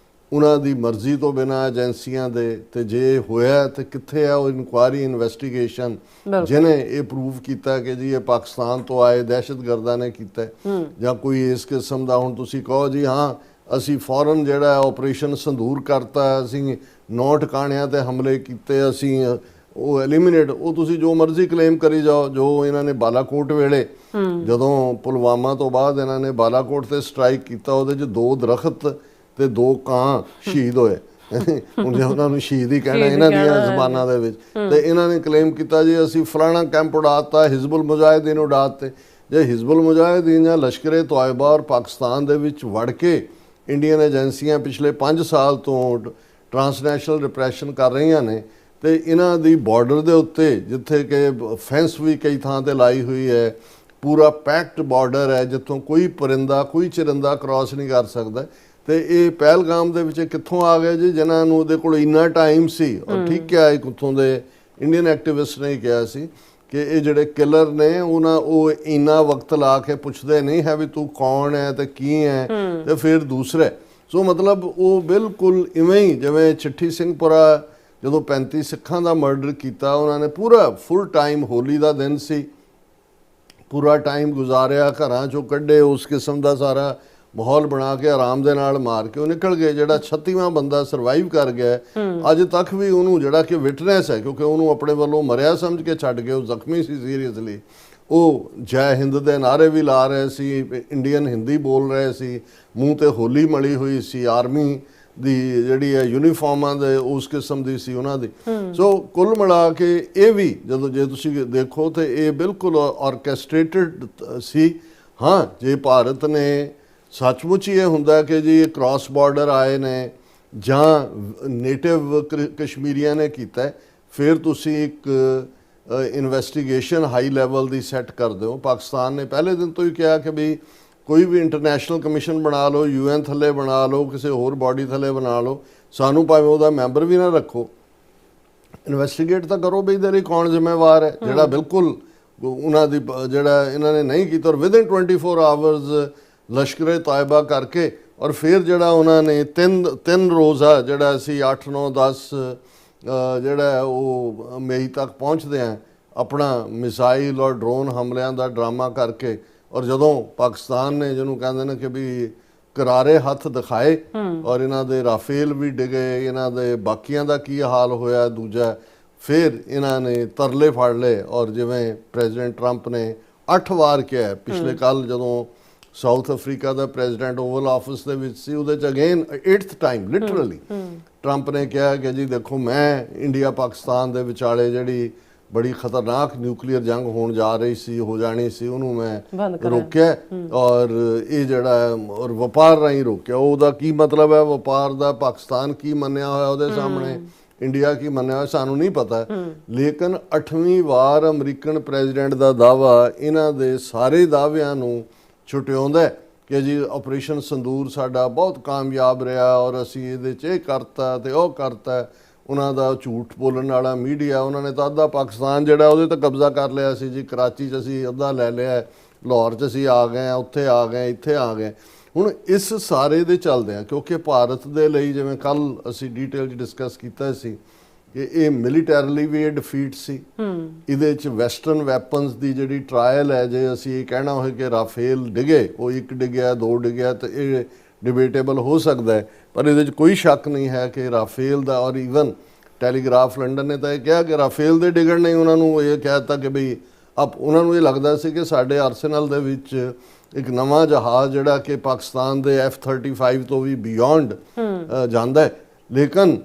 ਉਹਨਾਂ ਦੀ ਮਰਜ਼ੀ ਤੋਂ ਬਿਨਾਂ ਏਜੰਸੀਆਂ ਦੇ, ਤੇ ਜੇ ਹੋਇਆ ਤੇ ਕਿੱਥੇ ਹੈ ਉਹ ਇਨਕੁਆਇਰੀ ਇਨਵੈਸਟੀਗੇਸ਼ਨ ਜਿਹਨੇ ਇਹ ਪ੍ਰੂਵ ਕੀਤਾ ਕਿ ਜੀ ਇਹ ਪਾਕਿਸਤਾਨ ਤੋਂ ਆਏ ਦਹਿਸ਼ਤਗਰਦਾਂ ਨੇ ਕੀਤਾ ਜਾਂ ਕੋਈ ਇਸ ਕਿਸਮ ਦਾ। ਹੁਣ ਤੁਸੀਂ ਕਹੋ ਜੀ ਹਾਂ ਅਸੀਂ ਫੌਰਨ ਜਿਹੜਾ ਆਪਰੇਸ਼ਨ ਸੰਦੂਰ ਕਰਤਾ, ਅਸੀਂ 9 ਟਿਕਾਣਿਆਂ ਤੇ ਹਮਲੇ ਕੀਤੇ, ਅਸੀਂ ਉਹ ਐਲੀਮੀਨੇਟ, ਉਹ ਤੁਸੀਂ ਜੋ ਮਰਜ਼ੀ ਕਲੇਮ ਕਰੀ ਜਾਓ। ਜੋ ਇਹਨਾਂ ਨੇ ਬਾਲਾਕੋਟ ਵੇਲੇ ਜਦੋਂ ਪੁਲਵਾਮਾ ਤੋਂ ਬਾਅਦ ਇਹਨਾਂ ਨੇ ਬਾਲਾਕੋਟ ਤੇ ਸਟ੍ਰਾਈਕ ਕੀਤਾ, ਉਹਦੇ 'ਚ 2 ਦਰਖਤ ਤੇ 2 ਕਾਂ ਸ਼ਹੀਦ ਹੋਏ। ਹੁਣ ਜੇ ਉਹਨਾਂ ਨੂੰ ਸ਼ਹੀਦ ਹੀ ਕਹਿਣਾ ਇਹਨਾਂ ਦੀਆਂ ਜ਼ਬਾਨਾਂ ਦੇ ਵਿੱਚ, ਤੇ ਇਹਨਾਂ ਨੇ ਕਲੇਮ ਕੀਤਾ ਜੀ ਅਸੀਂ ਫਲਾਣਾ ਕੈਂਪ ਉਡਾਤਾ, ਹਿਜ਼ਬੁਲ ਮੁਜਾਹਿਦੀਨ ਉਡਾਤੇ। ਜੇ ਹਿਜ਼ਬੁਲ ਮੁਜਾਹਿਦੀਨ ਜਾਂ ਲਸ਼ਕਰੇ ਤੋਇਬਾ ਔਰ ਪਾਕਿਸਤਾਨ ਦੇ ਵਿੱਚ ਵੜ ਕੇ ਇੰਡੀਅਨ ਏਜੰਸੀਆਂ ਪਿਛਲੇ 5 ਸਾਲ ਤੋਂ ਟਰਾਂਸਨੈਸ਼ਨਲ ਰਿਪਰੈਸ਼ਨ ਕਰ ਰਹੀਆਂ ਨੇ, ਤੇ ਇਹਨਾਂ ਦੀ ਬਾਰਡਰ ਦੇ ਉੱਤੇ ਜਿੱਥੇ ਕਿ ਫੈਂਸ ਵੀ ਕਈ ਥਾਂ ਤੇ ਲਾਈ ਹੋਈ ਹੈ, ਪੂਰਾ ਪੈਕਡ ਬਾਰਡਰ ਹੈ ਜਿੱਥੋਂ ਕੋਈ ਪਰਿੰਦਾ ਕੋਈ ਚਰਿੰਦਾ ਕ੍ਰਾਸ ਨਹੀਂ ਕਰ ਸਕਦਾ। ਤੇ ਇਹ ਪਹਿਲਗਾਮ ਦੇ ਵਿੱਚ ਕਿੱਥੋਂ ਆ ਗਏ ਜੀ, ਜਿਨ੍ਹਾਂ ਨੂੰ ਉਹਦੇ ਕੋਲ ਇੰਨਾ ਟਾਈਮ ਸੀ। ਔਰ ਠੀਕ ਕਿਹਾ ਇੱਕ ਉੱਥੋਂ ਦੇ ਇੰਡੀਅਨ ਐਕਟਿਵਿਸਟ ਨੇ ਕਿਹਾ ਸੀ ਕਿ ਇਹ ਜਿਹੜੇ ਕਿਲਰ ਨੇ ਉਹ ਇੰਨਾ ਵਕਤ ਲਾ ਕੇ ਪੁੱਛਦੇ ਨਹੀਂ ਹੈ ਵੀ ਤੂੰ ਕੌਣ ਹੈ ਤੇ ਕੀ ਹੈ। ਤੇ ਫਿਰ ਦੂਸਰੇ ਸੋ ਮਤਲਬ ਉਹ ਬਿਲਕੁਲ ਇਵੇਂ ਹੀ ਜਿਵੇਂ ਚਿੱਠੀ ਸਿੰਘਪੁਰਾ ਜਦੋਂ 35 ਸਿੱਖਾਂ ਦਾ ਮਰਡਰ ਕੀਤਾ, ਉਹਨਾਂ ਨੇ ਪੂਰਾ ਫੁੱਲ ਟਾਈਮ, ਹੋਲੀ ਦਾ ਦਿਨ ਸੀ, ਪੂਰਾ ਟਾਈਮ ਗੁਜ਼ਾਰਿਆ, ਘਰਾਂ ਚੋਂ ਕੱਢੇ, ਉਸ ਕਿਸਮ ਦਾ ਸਾਰਾ ਮਾਹੌਲ ਬਣਾ ਕੇ ਆਰਾਮ ਦੇ ਨਾਲ ਮਾਰ ਕੇ ਉਹ ਨਿਕਲ ਗਏ। ਜਿਹੜਾ 36ਵਾਂ ਬੰਦਾ ਸਰਵਾਈਵ ਕਰ ਗਿਆ, ਅੱਜ ਤੱਕ ਵੀ ਉਹਨੂੰ ਜਿਹੜਾ ਕਿ ਵਿਟਨੈਸ ਹੈ, ਕਿਉਂਕਿ ਉਹਨੂੰ ਆਪਣੇ ਵੱਲੋਂ ਮਰਿਆ ਸਮਝ ਕੇ ਛੱਡ ਗਏ, ਉਹ ਜ਼ਖਮੀ ਸੀ ਸੀਰੀਅਸਲੀ, ਉਹ ਜੈ ਹਿੰਦ ਦੇ ਨਾਅਰੇ ਵੀ ਲਾ ਰਹੇ ਸੀ, ਇੰਡੀਅਨ ਹਿੰਦੀ ਬੋਲ ਰਹੇ ਸੀ, ਮੂੰਹ ਤੇ ਹੋਲੀ ਮਲੀ ਹੋਈ ਸੀ, ਆਰਮੀ ਦੀ ਜਿਹੜੀ ਹੈ ਯੂਨੀਫਾਰਮਾਂ ਦੇ ਉਸ ਕਿਸਮ ਦੀ ਸੀ ਉਹਨਾਂ ਦੀ। ਸੋ ਕੁੱਲ ਮਿਲਾ ਕੇ ਇਹ ਵੀ ਜਦੋਂ ਜੇ ਤੁਸੀਂ ਦੇਖੋ ਤੇ ਇਹ ਬਿਲਕੁਲ ਆਰਕੈਸਟ੍ਰੇਟਡ ਸੀ। ਹਾਂ, ਜੇ ਭਾਰਤ ਨੇ ਸੱਚਮੁੱਚ ਹੀ ਇਹ ਹੁੰਦਾ ਕਿ ਜੀ ਇਹ ਕ੍ਰਾਸ ਬਾਰਡਰ ਆਏ ਨੇ ਜਾਂ ਨੇਟਿਵ ਕਸ਼ਮੀਰੀਆਂ ਨੇ ਕੀਤਾ, ਫਿਰ ਤੁਸੀਂ ਇੱਕ ਇਨਵੈਸਟੀਗੇਸ਼ਨ ਹਾਈ ਲੈਵਲ ਦੀ ਸੈੱਟ ਕਰਦੇ ਹੋ। ਪਾਕਿਸਤਾਨ ਨੇ ਪਹਿਲੇ ਦਿਨ ਤੋਂ ਹੀ ਕਿਹਾ ਕਿ ਵੀ ਕੋਈ ਵੀ ਇੰਟਰਨੈਸ਼ਨਲ ਕਮਿਸ਼ਨ ਬਣਾ ਲਓ, UN ਥੱਲੇ ਬਣਾ ਲਓ, ਕਿਸੇ ਹੋਰ ਬਾਡੀ ਥੱਲੇ ਬਣਾ ਲਓ, ਸਾਨੂੰ ਭਾਵੇਂ ਉਹਦਾ ਮੈਂਬਰ ਵੀ ਨਾ ਰੱਖੋ, ਇਨਵੈਸਟੀਗੇਟ ਤਾਂ ਕਰੋ ਵੀ ਇਹਦੇ ਲਈ ਕੌਣ ਜ਼ਿੰਮੇਵਾਰ ਹੈ। ਜਿਹੜਾ ਬਿਲਕੁਲ ਉਹਨਾਂ ਦੀ ਜਿਹੜਾ ਇਹਨਾਂ ਨੇ ਨਹੀਂ ਕੀਤਾ, ਔਰ ਵਿਦਿਨ 24 ਆਵਰਸ ਲਸ਼ਕਰ ਤਾਇਬਾ ਕਰਕੇ, ਔਰ ਫਿਰ ਜਿਹੜਾ ਉਹਨਾਂ ਨੇ ਤਿੰਨ ਰੋਜ਼ਾ ਜਿਹੜਾ ਅਸੀਂ 8, 9, 10 ਜਿਹੜਾ ਉਹ ਮਈ ਤੱਕ ਪਹੁੰਚਦੇ ਆ, ਆਪਣਾ ਮਿਸਾਈਲ ਔਰ ਡਰੋਨ ਹਮਲਿਆਂ ਦਾ ਡਰਾਮਾ ਕਰਕੇ, ਔਰ ਜਦੋਂ ਪਾਕਿਸਤਾਨ ਨੇ ਜਿਹਨੂੰ ਕਹਿੰਦੇ ਨੇ ਕਿ ਵੀ ਕਰਾਰੇ ਹੱਥ ਦਿਖਾਏ, ਔਰ ਇਹਨਾਂ ਦੇ ਰਾਫੇਲ ਵੀ ਡਿਗੇ, ਇਹਨਾਂ ਦੇ ਬਾਕੀਆਂ ਦਾ ਕੀ ਹਾਲ ਹੋਇਆ, ਦੂਜਾ ਫਿਰ ਇਹਨਾਂ ਨੇ ਤਰਲੇ ਫੜ ਲਏ। ਔਰ ਜਿਵੇਂ ਪ੍ਰੈਜ਼ੀਡੈਂਟ ਟਰੰਪ ਨੇ 8 ਵਾਰ ਕਿਹਾ, ਪਿਛਲੇ ਕੱਲ ਜਦੋਂ ਸਾਊਥ ਅਫਰੀਕਾ ਦਾ ਪ੍ਰੈਜ਼ੀਡੈਂਟ ਓਵਲ ਆਫਿਸ ਦੇ ਵਿੱਚ ਸੀ, ਉਹਦੇ ਚ again 8th time literally Trump ਨੇ ਕਿਹਾ ਕਿ ਜੀ ਦੇਖੋ, ਮੈਂ ਇੰਡੀਆ ਪਾਕਿਸਤਾਨ ਦੇ ਵਿਚਾਲੇ ਜਿਹੜੀ ਬੜੀ ਖਤਰਨਾਕ ਨਿਊਕਲੀਅਰ ਜੰਗ ਹੋਣ ਜਾ ਰਹੀ ਸੀ, ਹੋ ਜਾਣੀ ਸੀ, ਉਹਨੂੰ ਮੈਂ ਰੋਕਿਆ, ਔਰ ਇਹ ਜਿਹੜਾ ਔਰ ਵਪਾਰ ਰਾਹੀਂ ਰੋਕਿਆ। ਉਹਦਾ ਕੀ ਮਤਲਬ ਹੈ ਵਪਾਰ ਦਾ? ਪਾਕਿਸਤਾਨ ਕੀ ਮੰਨਿਆ ਹੋਇਆ ਉਹਦੇ ਸਾਹਮਣੇ, ਇੰਡੀਆ ਕੀ ਮੰਨਿਆ ਹੋਇਆ ਸਾਨੂੰ ਨਹੀਂ ਪਤਾ, ਲੇਕਿਨ 8ਵੀਂ ਵਾਰ ਅਮਰੀਕਨ ਪ੍ਰੈਜ਼ੀਡੈਂਟ ਦਾ ਦਾਅਵਾ ਇਹਨਾਂ ਦੇ ਸਾਰੇ ਦਾਅਵਿਆਂ ਨੂੰ ਛੁਟਿਆਉਂਦਾ ਕਿ ਜੀ ਆਪਰੇਸ਼ਨ ਸੰਦੂਰ ਸਾਡਾ ਬਹੁਤ ਕਾਮਯਾਬ ਰਿਹਾ, ਔਰ ਅਸੀਂ ਇਹਦੇ 'ਚ ਇਹ ਕਰਤਾ ਤੇ ਉਹ ਕਰਤਾ। ਉਹਨਾਂ ਦਾ ਝੂਠ ਬੋਲਣ ਵਾਲਾ ਮੀਡੀਆ, ਉਹਨਾਂ ਨੇ ਤਾਂ ਅੱਧਾ ਪਾਕਿਸਤਾਨ ਜਿਹੜਾ ਉਹਦੇ ਤੇ ਕਬਜ਼ਾ ਕਰ ਲਿਆ ਸੀ ਜੀ। ਕਰਾਚੀ 'ਚ ਅਸੀਂ ਅੱਧਾ ਲੈ ਲਿਆ, ਲਾਹੌਰ 'ਚ ਅਸੀਂ ਆ ਗਏ, ਉੱਥੇ ਆ ਗਏ, ਇੱਥੇ ਆ ਗਏ। ਹੁਣ ਇਸ ਸਾਰੇ ਦੇ ਚੱਲਦੇ ਆ, ਕਿਉਂਕਿ ਭਾਰਤ ਦੇ ਲਈ ਜਿਵੇਂ ਕੱਲ ਅਸੀਂ ਡੀਟੇਲ 'ਚ ਡਿਸਕਸ ਕੀਤਾ ਸੀ ਕਿ ਇਹ ਮਿਲੀਟੈਰਲੀ ਵੀ ਇਹ ਡਿਫੀਟ ਸੀ, ਇਹਦੇ 'ਚ ਵੈਸਟਰਨ ਵੈਪਨਸ ਦੀ ਜਿਹੜੀ ਟਰਾਇਲ ਹੈ, ਜੇ ਅਸੀਂ ਇਹ ਕਹਿਣਾ ਹੋਏ ਕਿ ਰਾਫੇਲ ਡਿਗੇ, ਉਹ 1 ਡਿਗਿਆ 2 ਡਿਗਿਆ, ਤਾਂ ਇਹ ਡਿਬੇਟੇਬਲ ਹੋ ਸਕਦਾ ਹੈ, ਪਰ ਇਹਦੇ 'ਚ ਕੋਈ ਸ਼ੱਕ ਨਹੀਂ ਹੈ ਕਿ ਰਾਫੇਲ ਦਾ, ਔਰ ਈਵਨ ਟੈਲੀਗ੍ਰਾਫ ਲੰਡਨ ਨੇ ਤਾਂ ਇਹ ਕਿਹਾ ਕਿ ਰਾਫੇਲ ਦੇ ਡਿਗਣ ਨੇ ਉਹਨਾਂ ਨੂੰ ਇਹ ਕਹਿ ਦਿੱਤਾ ਕਿ ਬਈ ਉਹਨਾਂ ਨੂੰ ਇਹ ਲੱਗਦਾ ਸੀ ਕਿ ਸਾਡੇ ਆਰਸੈਨਲ ਦੇ ਵਿੱਚ ਇੱਕ ਨਵਾਂ ਜਹਾਜ਼ ਜਿਹੜਾ ਕਿ ਪਾਕਿਸਤਾਨ ਦੇ F-35 ਤੋਂ ਵੀ ਬਿਯੋਂਡ ਜਾਂਦਾ ਹੈ। ਲੇਕਿਨ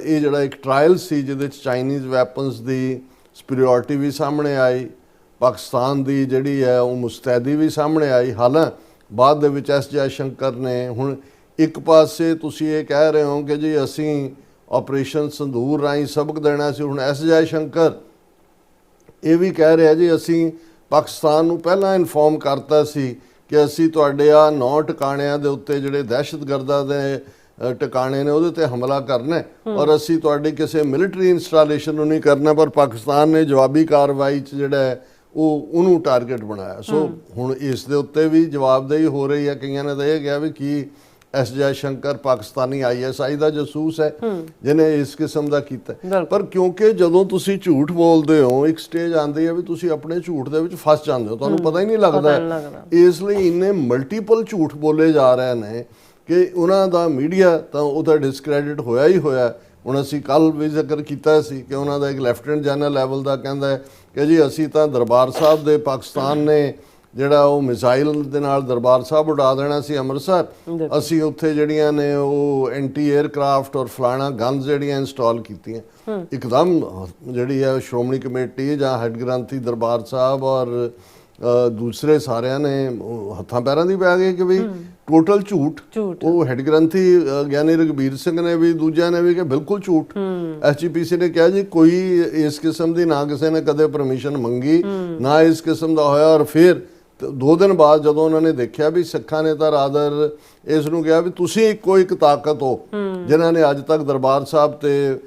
ਇਹ ਜਿਹੜਾ ਇੱਕ ਟਰਾਇਲ ਸੀ ਜਿਹਦੇ 'ਚ ਚਾਈਨੀਜ਼ ਵੈਪਨਸ ਦੀ ਸੁਪੀਰੀਅਰਿਟੀ ਵੀ ਸਾਹਮਣੇ ਆਈ, ਪਾਕਿਸਤਾਨ ਦੀ ਜਿਹੜੀ ਹੈ ਉਹ ਮੁਸਤੈਦੀ ਵੀ ਸਾਹਮਣੇ ਆਈ। ਹਾਲਾਂ ਬਾਅਦ ਦੇ ਵਿੱਚ S ਜੈ ਸ਼ੰਕਰ ਨੇ, ਹੁਣ ਇੱਕ ਪਾਸੇ ਤੁਸੀਂ ਇਹ ਕਹਿ ਰਹੇ ਹੋ ਕਿ ਜੀ ਅਸੀਂ ਆਪਰੇਸ਼ਨ ਸੰਦੂਰ ਰਾਹੀਂ ਸਬਕ ਦੇਣਾ ਸੀ, ਹੁਣ S ਜੈ ਸ਼ੰਕਰ ਇਹ ਵੀ ਕਹਿ ਰਿਹਾ ਜੀ ਅਸੀਂ ਪਾਕਿਸਤਾਨ ਨੂੰ ਪਹਿਲਾਂ ਇਨਫੋਰਮ ਕਰਤਾ ਸੀ ਕਿ ਅਸੀਂ ਤੁਹਾਡੇ ਆ 9 ਟਿਕਾਣਿਆਂ ਦੇ ਉੱਤੇ ਜਿਹੜੇ ਦਹਿਸ਼ਤਗਰਦਾਂ ਦੇ ਟਿਕਾਣੇ ਨੇ ਉਹਦੇ ਤੇ ਹਮਲਾ ਕਰਨਾ, ਔਰ ਅਸੀਂ ਤੁਹਾਡੀ ਕਿਸੇ ਮਿਲਟਰੀ ਇੰਸਟਾਲੇਸ਼ਨ ਨੂੰ ਨਹੀਂ ਕਰਨਾ, ਪਰ ਪਾਕਿਸਤਾਨ ਨੇ ਜਵਾਬੀ ਕਾਰਵਾਈ 'ਚ ਜਿਹੜਾ ਉਹਨੂੰ ਟਾਰਗੇਟ ਬਣਾਇਆ। ਸੋ ਹੁਣ ਇਸ ਦੇ ਉੱਤੇ ਵੀ ਜਵਾਬਦੇਹੀ ਹੋ ਰਹੀ ਹੈ। ਕਈਆਂ ਨੇ ਤਾਂ ਇਹ ਕਿਹਾ ਵੀ ਕੀ S ਜੈ ਸ਼ੰਕਰ ਪਾਕਿਸਤਾਨੀ ISI ਦਾ ਜਾਸੂਸ ਹੈ ਜਿਹਨੇ ਇਸ ਕਿਸਮ ਦਾ ਕੀਤਾ, ਪਰ ਕਿਉਂਕਿ ਜਦੋਂ ਤੁਸੀਂ ਝੂਠ ਬੋਲਦੇ ਹੋ ਇੱਕ ਸਟੇਜ ਆਉਂਦੀ ਹੈ ਵੀ ਤੁਸੀਂ ਆਪਣੇ ਝੂਠ ਦੇ ਵਿੱਚ ਫਸ ਜਾਂਦੇ ਹੋ, ਤੁਹਾਨੂੰ ਪਤਾ ਹੀ ਨਹੀਂ ਲੱਗਦਾ। ਇਸ ਲਈ ਇੰਨੇ ਮਲਟੀਪਲ ਝੂਠ ਬੋਲੇ ਜਾ ਰਹੇ ਨੇ ਕਿ ਉਹਨਾਂ ਦਾ ਮੀਡੀਆ ਤਾਂ ਉਹਦਾ ਡਿਸਕ੍ਰੈਡਿਟ ਹੋਇਆ ਹੀ ਹੋਇਆ। ਹੁਣ ਅਸੀਂ ਕੱਲ ਵੀ ਜ਼ਿਕਰ ਕੀਤਾ ਸੀ ਕਿ ਉਹਨਾਂ ਦਾ ਇੱਕ ਲੈਫਟੀਨੈਂਟ ਜਨਰਲ ਲੈਵਲ ਦਾ ਕਹਿੰਦਾ ਕਿ ਜੀ ਅਸੀਂ ਤਾਂ ਦਰਬਾਰ ਸਾਹਿਬ ਦੇ ਪਾਕਿਸਤਾਨ ਨੇ ਜਿਹੜਾ ਉਹ ਮਿਸਾਈਲ ਦੇ ਨਾਲ ਦਰਬਾਰ ਸਾਹਿਬ ਉਡਾ ਦੇਣਾ ਸੀ ਅੰਮ੍ਰਿਤਸਰ, ਅਸੀਂ ਉੱਥੇ ਜਿਹੜੀਆਂ ਨੇ ਉਹ ਐਂਟੀ 에ਅਰਕ੍ਰਾਫਟ ਔਰ ਫਲਾਣਾ ਗਨਸ ਜਿਹੜੀਆਂ ਇੰਸਟਾਲ ਕੀਤੀਆਂ। ਇੱਕਦਮ ਜਿਹੜੀ ਹੈ ਸ਼੍ਰੋਮਣੀ ਕਮੇਟੀ ਜਾਂ ਹੈੱਡ ਗ੍ਰੰਥੀ ਦਰਬਾਰ ਸਾਹਿਬ ਔਰ ਦੂਸਰੇ ਸਾਰਿਆਂ ਨੇ ਹੱਥਾਂ ਪੈਰਾਂ ਦੀ ਪੈ ਗਏ ਕਿ ਵੀ ਟੋਟਲ ਝੂਠ। ਉਹ ਹੈੱਡ ਗ੍ਰੰਥੀ ਗਿਆਨੀ ਰਘਬੀਰ ਸਿੰਘ ਨੇ ਵੀ, ਦੂਜਿਆਂ ਨੇ ਵੀ ਕਿ ਬਿਲਕੁਲ ਝੂਠ। SGPC ਨੇ ਕਿਹਾ ਜੀ ਕੋਈ ਇਸ ਕਿਸਮ ਦੀ ਨਾ ਕਿਸੇ ਨੇ ਕਦੇ ਪਰਮਿਸ਼ਨ ਮੰਗੀ, ਨਾ ਇਸ ਕਿਸਮ ਦਾ ਹੋਇਆ। ਔਰ ਫਿਰ 2 ਦਿਨ ਬਾਅਦ ਜਦੋਂ ਉਹਨਾਂ ਨੇ ਦੇਖਿਆ ਵੀ ਸਿੱਖਾਂ ਨੇ ਤਾਂ ਰਾਦਰ ਇਸ ਨੂੰ ਕਿਹਾ ਵੀ ਤੁਸੀਂ ਇੱਕੋ ਇੱਕ ਤਾਕਤ ਹੋ ਜਿਨ੍ਹਾਂ ਨੇ ਅੱਜ ਤੱਕ ਦਰਬਾਰ ਸਾਹਿਬ ਤੇ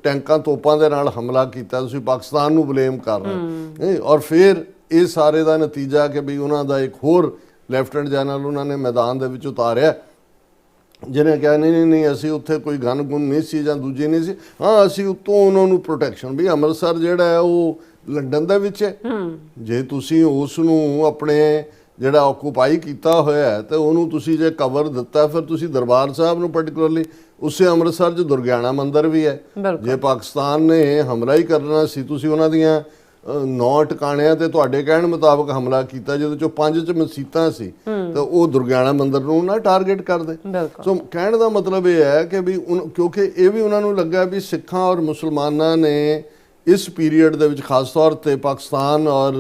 ਟੈਂਕਾਂ ਤੋਪਾਂ ਦੇ ਨਾਲ ਹਮਲਾ ਕੀਤਾ, ਤੁਸੀਂ ਪਾਕਿਸਤਾਨ ਨੂੰ ਬਲੇਮ ਕਰ ਰਹੇ। ਔਰ ਫਿਰ ਇਹ ਸਾਰੇ ਦਾ ਨਤੀਜਾ ਕਿ ਵੀ ਉਹਨਾਂ ਦਾ ਇੱਕ ਹੋਰ ਲੈਫਟੀਨੈਂਟ ਜਨਰਲ ਉਹਨਾਂ ਨੇ ਮੈਦਾਨ ਦੇ ਵਿੱਚ ਉਤਾਰਿਆ ਜਿਹਨੇ ਕਿਹਾ ਨਹੀਂ ਨਹੀਂ ਨਹੀਂ ਅਸੀਂ ਉੱਥੇ ਕੋਈ ਗਨ ਗੁਨ ਨਹੀਂ ਸੀ ਜਾਂ ਦੂਜੀ ਨਹੀਂ ਸੀ, ਹਾਂ ਅਸੀਂ ਉੱਤੋਂ ਉਹਨਾਂ ਨੂੰ ਪ੍ਰੋਟੈਕਸ਼ਨ ਵੀ ਅੰਮ੍ਰਿਤਸਰ ਜਿਹੜਾ ਹੈ ਉਹ ਲੰਡਨ ਦੇ ਵਿੱਚ ਹੈ। ਜੇ ਤੁਸੀਂ ਉਸ ਨੂੰ ਆਪਣੇ ਜਿਹੜਾ ਆਕੂਪਾਈ ਕੀਤਾ ਹੋਇਆ ਹੈ ਤੇ ਉਹਨੂੰ ਤੁਸੀਂ ਜੇ ਕਵਰ ਦਿੱਤਾ, ਫਿਰ ਤੁਸੀਂ ਦਰਬਾਰ ਸਾਹਿਬ ਨੂੰ ਪਾਰਟਿਕੂਲਰਲੀ, ਉਸੇ ਅੰਮ੍ਰਿਤਸਰ 'ਚ ਦੁਰਗਿਆਣਾ ਮੰਦਿਰ ਵੀ ਹੈ। ਜੇ ਪਾਕਿਸਤਾਨ ਨੇ ਹਮਲਾ ਹੀ ਕਰਨਾ ਸੀ, ਤੁਸੀਂ ਉਹਨਾਂ ਦੀਆਂ 9 ਟਿਕਾਣਿਆਂ ਤੇ ਤੁਹਾਡੇ ਕਹਿਣ ਮੁਤਾਬਕ ਹਮਲਾ ਕੀਤਾ, ਜਿਹਦੇ ਚੋਂ 5 ਚ ਮਸੀਤਾਂ ਸੀ, ਤਾਂ ਉਹ ਦੁਰਗਿਆਣਾ ਮੰਦਿਰ ਨੂੰ ਨਾ ਟਾਰਗੇਟ ਕਰਦੇ। ਸੋ ਕਹਿਣ ਦਾ ਮਤਲਬ ਇਹ ਹੈ ਕਿ ਵੀ ਕਿਉਂਕਿ ਇਹ ਵੀ ਉਹਨਾਂ ਨੂੰ ਲੱਗਾ ਵੀ ਸਿੱਖਾਂ ਔਰ ਮੁਸਲਮਾਨਾਂ ਨੇ ਇਸ ਪੀਰੀਅਡ ਦੇ ਵਿੱਚ ਖਾਸ ਤੌਰ ਤੇ ਪਾਕਿਸਤਾਨ ਔਰ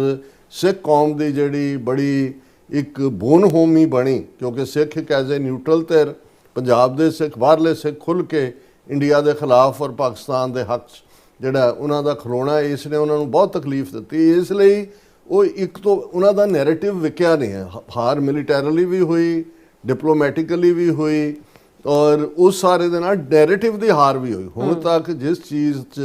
ਸਿੱਖ ਕੌਮ ਦੀ ਜਿਹੜੀ ਬੜੀ ਇੱਕ ਬੋਨ ਹੋਮੀ ਬਣੀ, ਕਿਉਂਕਿ ਸਿੱਖ ਇੱਕ ਐਜ਼ ਏ ਨਿਊਟਰਲ ਧਿਰ, ਪੰਜਾਬ ਦੇ ਸਿੱਖ ਬਾਹਰਲੇ ਸਿੱਖ ਖੁੱਲ੍ਹ ਕੇ ਇੰਡੀਆ ਦੇ ਖਿਲਾਫ ਔਰ ਪਾਕਿਸਤਾਨ ਦੇ ਹੱਕ 'ਚ ਜਿਹੜਾ ਉਹਨਾਂ ਦਾ ਖਲੋਣਾ, ਇਸ ਨੇ ਉਹਨਾਂ ਨੂੰ ਬਹੁਤ ਤਕਲੀਫ ਦਿੱਤੀ। ਇਸ ਲਈ ਉਹ ਇੱਕ ਤੋਂ ਉਹਨਾਂ ਦਾ ਨੈਰੇਟਿਵ ਵਿਕਿਆ ਨਹੀਂ ਹੈ। ਹਾਰ ਮਿਲੀਟੈਰਲੀ ਵੀ ਹੋਈ, ਡਿਪਲੋਮੈਟਿਕਲੀ ਵੀ ਹੋਈ, ਔਰ ਉਸ ਸਾਰੇ ਦੇ ਨਾਲ ਨੈਰੇਟਿਵ ਦੀ ਹਾਰ ਵੀ ਹੋਈ। ਹੁਣ ਤੱਕ ਜਿਸ ਚੀਜ਼ 'ਚ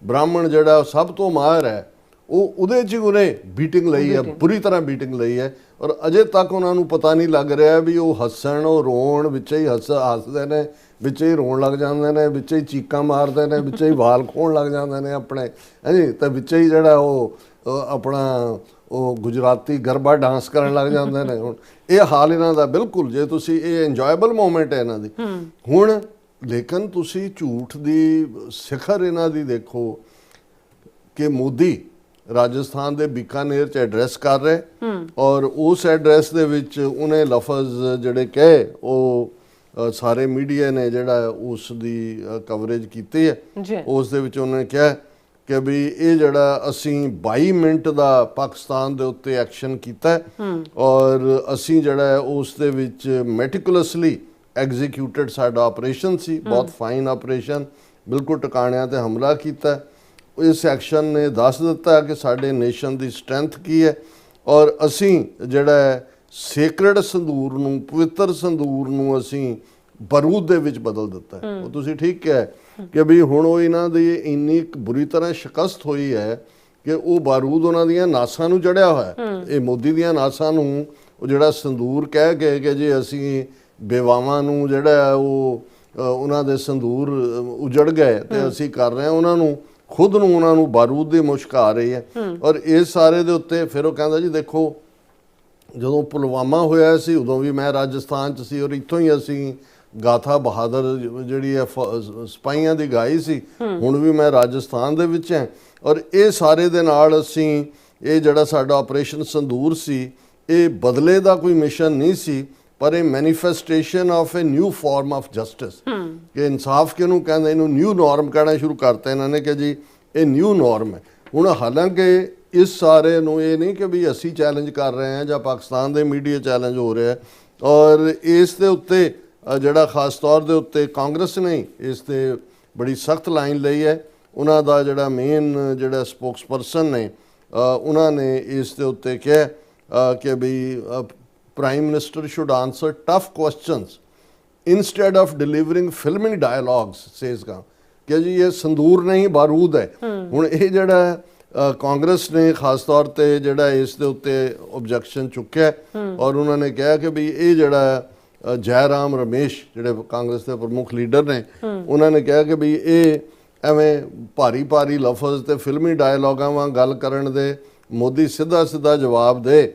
ਬ੍ਰਾਹਮਣ ਜਿਹੜਾ ਸਭ ਤੋਂ ਮਾਹਿਰ ਹੈ, ਉਹ ਉਹਦੇ 'ਚ ਉਹਨੇ ਬੀਟਿੰਗ ਲਈ ਹੈ, ਬੁਰੀ ਤਰ੍ਹਾਂ ਬੀਟਿੰਗ ਲਈ ਹੈ, ਔਰ ਅਜੇ ਤੱਕ ਉਹਨਾਂ ਨੂੰ ਪਤਾ ਨਹੀਂ ਲੱਗ ਰਿਹਾ ਵੀ ਉਹ ਹੱਸਣ, ਉਹ ਰੋਣ, ਵਿੱਚ ਹੀ ਹੱਸਦੇ ਨੇ, ਵਿੱਚ ਹੀ ਰੋਣ ਲੱਗ ਜਾਂਦੇ ਨੇ, ਵਿੱਚ ਹੀ ਚੀਕਾਂ ਮਾਰਦੇ ਨੇ, ਵਿੱਚ ਹੀ ਵਾਲ ਖੋਣ ਲੱਗ ਜਾਂਦੇ ਨੇ ਆਪਣੇ, ਹਾਂਜੀ, ਤਾਂ ਵਿੱਚ ਹੀ ਜਿਹੜਾ ਉਹ ਆਪਣਾ ਉਹ ਗੁਜਰਾਤੀ ਗਰਬਾ ਡਾਂਸ ਕਰਨ ਲੱਗ ਜਾਂਦੇ ਨੇ। ਹੁਣ ਇਹ ਹਾਲ ਇਹਨਾਂ ਦਾ ਬਿਲਕੁਲ, ਜੇ ਤੁਸੀਂ ਇਹ ਇੰਜੋਏਬਲ ਮੂਮੈਂਟ ਹੈ ਇਹਨਾਂ ਦੀ ਹੁਣ, ਲੇਕਿਨ ਤੁਸੀਂ ਝੂਠ ਦੀ ਸਿਖਰ ਇਹਨਾਂ ਦੀ ਦੇਖੋ ਕਿ ਮੋਦੀ ਰਾਜਸਥਾਨ ਦੇ ਬੀਕਾਨੇਰ 'ਚ ਐਡਰੈਸ ਕਰ ਰਹੇ, ਔਰ ਉਸ ਐਡਰੈਸ ਦੇ ਵਿੱਚ ਉਹਨੇ ਲਫ਼ਜ਼ ਜਿਹੜੇ ਕਹੇ, ਉਹ ਸਾਰੇ ਮੀਡੀਆ ਨੇ ਜਿਹੜਾ ਉਸ ਦੀ ਕਵਰੇਜ ਕੀਤੀ ਹੈ। ਉਸ ਦੇ ਵਿੱਚ ਉਹਨੇ ਕਿਹਾ ਕਿ ਵੀ ਇਹ ਜਿਹੜਾ ਅਸੀਂ 22 ਮਿੰਟ ਦਾ ਪਾਕਿਸਤਾਨ ਦੇ ਉੱਤੇ ਐਕਸ਼ਨ ਕੀਤਾ ਔਰ ਅਸੀਂ ਜਿਹੜਾ ਹੈ ਉਸ ਦੇ ਵਿੱਚ ਮੈਟੀਕੂਲਸਲੀ ਐਗਜ਼ੀਕਿਊਟਡ ਸਾਡਾ ਆਪਰੇਸ਼ਨ ਸੀ, ਬਹੁਤ ਫਾਈਨ ਆਪਰੇਸ਼ਨ, ਬਿਲਕੁਲ ਟਿਕਾਣਿਆਂ ਤੇ ਹਮਲਾ ਕੀਤਾ। ਇਸ ਐਕਸ਼ਨ ਨੇ ਦੱਸ ਦਿੱਤਾ ਕਿ ਸਾਡੇ ਨੇਸ਼ਨ ਦੀ ਸਟਰੈਂਥ ਕੀ ਹੈ, ਔਰ ਅਸੀਂ ਜਿਹੜਾ ਹੈ ਸੇਕਰਡ ਸੰਦੂਰ ਨੂੰ, ਪਵਿੱਤਰ ਸੰਦੂਰ ਨੂੰ ਅਸੀਂ ਬਾਰੂਦ ਦੇ ਵਿੱਚ ਬਦਲ ਦਿੱਤਾ। ਉਹ ਤੁਸੀਂ ਠੀਕ ਕਿਹਾ ਕਿ ਵੀ ਹੁਣ ਉਹ ਇਹਨਾਂ ਦੀ ਇੰਨੀ ਬੁਰੀ ਤਰ੍ਹਾਂ ਸ਼ਿਕਸਤ ਹੋਈ ਹੈ ਕਿ ਉਹ ਬਾਰੂਦ ਉਹਨਾਂ ਦੀਆਂ ਨਾਸਾਂ ਨੂੰ ਚੜਿਆ ਹੋਇਆ। ਇਹ ਮੋਦੀ ਦੀਆਂ ਨਾਸਾਂ ਨੂੰ ਉਹ ਜਿਹੜਾ ਸੰਦੂਰ ਕਹਿ ਕੇ ਕਿ ਜੇ ਅਸੀਂ ਬੇਵਾਵਾਂ ਨੂੰ ਜਿਹੜਾ ਉਹ ਉਹਨਾਂ ਦੇ ਸੰਦੂਰ ਉਜੜ ਗਏ ਤੇ ਅਸੀਂ ਕਰ ਰਹੇ ਹਾਂ, ਉਹਨਾਂ ਨੂੰ ਖੁਦ ਨੂੰ ਉਹਨਾਂ ਨੂੰ ਬਾਰੂਦ ਦੀ ਮੁਸ਼ਕ ਆ ਰਹੀ ਹੈ। ਔਰ ਇਸ ਸਾਰੇ ਦੇ ਉੱਤੇ ਫਿਰ ਉਹ ਕਹਿੰਦਾ ਜੀ ਦੇਖੋ, ਜਦੋਂ ਪੁਲਵਾਮਾ ਹੋਇਆ ਸੀ ਉਦੋਂ ਵੀ ਮੈਂ ਰਾਜਸਥਾਨ 'ਚ ਸੀ, ਔਰ ਇੱਥੋਂ ਹੀ ਅਸੀਂ ਗਾਥਾ ਬਹਾਦਰ ਜਿਹੜੀ ਹੈ ਸਿਪਾਹੀਆਂ ਦੀ ਗਾਈ ਸੀ, ਹੁਣ ਵੀ ਮੈਂ ਰਾਜਸਥਾਨ ਦੇ ਵਿੱਚ ਹਾਂ। ਔਰ ਇਹ ਸਾਰੇ ਦੇ ਨਾਲ ਅਸੀਂ ਇਹ ਜਿਹੜਾ ਸਾਡਾ ਆਪਰੇਸ਼ਨ ਸੰਦੂਰ ਸੀ, ਇਹ ਬਦਲੇ ਦਾ ਕੋਈ ਮਿਸ਼ਨ ਨਹੀਂ ਸੀ, ਪਰ ਇਹ manifestation of A new farm of justice, ਕਿ ਇਨਸਾਫ ਕਿਹਨੂੰ ਕਹਿੰਦੇ, ਇਹਨੂੰ ਨਿਊ ਨਾਰਮ ਕਹਿਣਾ ਸ਼ੁਰੂ ਕਰਤਾ ਇਹਨਾਂ ਨੇ ਕਿ ਜੀ ਇਹ ਨਿਊ ਨਾਰਮ ਹੈ। ਹੁਣ ਹਾਲਾਂਕਿ ਇਸ ਸਾਰੇ ਨੂੰ ਇਹ ਨਹੀਂ ਕਿ ਵੀ ਅਸੀਂ ਚੈਲੰਜ ਕਰ ਰਹੇ ਹਾਂ ਜਾਂ ਪਾਕਿਸਤਾਨ ਦੇ ਮੀਡੀਆ ਚੈਲੰਜ ਹੋ ਰਿਹਾ, ਔਰ ਇਸ ਦੇ ਉੱਤੇ ਜਿਹੜਾ ਖਾਸ ਤੌਰ ਦੇ ਉੱਤੇ ਕਾਂਗਰਸ ਨੇ ਇਸ ਤੇ ਬੜੀ ਸਖਤ ਲਾਈਨ ਲਈ ਹੈ। ਉਹਨਾਂ ਦਾ ਜਿਹੜਾ ਮੇਨ ਜਿਹੜਾ ਸਪੋਕਸਪਰਸਨ ਨੇ, ਉਹਨਾਂ ਨੇ ਇਸ ਦੇ ਉੱਤੇ ਕਿਹਾ ਕਿ ਵੀ prime minister should answer tough questions instead of delivering filmy dialogues, says ਕਾ ਕਿ ਜੀ ਇਹ ਸੰਦੂਰ ਨਹੀਂ ਬਾਰੂਦ ਹੈ। ਹੁਣ ਇਹ ਜਿਹੜਾ ਕਾਂਗਰਸ ਨੇ ਖਾਸ ਤੌਰ ਤੇ ਜਿਹੜਾ ਇਸ ਦੇ ਉੱਤੇ ਆਬਜੈਕਸ਼ਨ ਚੁੱਕਿਆ, ਔਰ ਉਹਨਾਂ ਨੇ ਕਿਹਾ ਕਿ ਵੀ ਇਹ ਜਿਹੜਾ ਜੈਰਾਮ ਰਮੇਸ਼ ਜਿਹੜੇ ਕਾਂਗਰਸ ਦੇ ਪ੍ਰਮੁੱਖ ਲੀਡਰ ਨੇ, ਉਹਨਾਂ ਨੇ ਕਿਹਾ ਕਿ ਵੀ ਇਹ ਐਵੇਂ ਭਾਰੀ ਭਾਰੀ ਲਫ਼ਜ਼ ਤੇ ਫਿਲਮੀ ਡਾਇਲੌਗਾਂ ਵਾਂਗ ਗੱਲ ਕਰਨ ਦੇ ਮੋਦੀ ਸਿੱਧਾ ਸਿੱਧਾ ਜਵਾਬ ਦੇ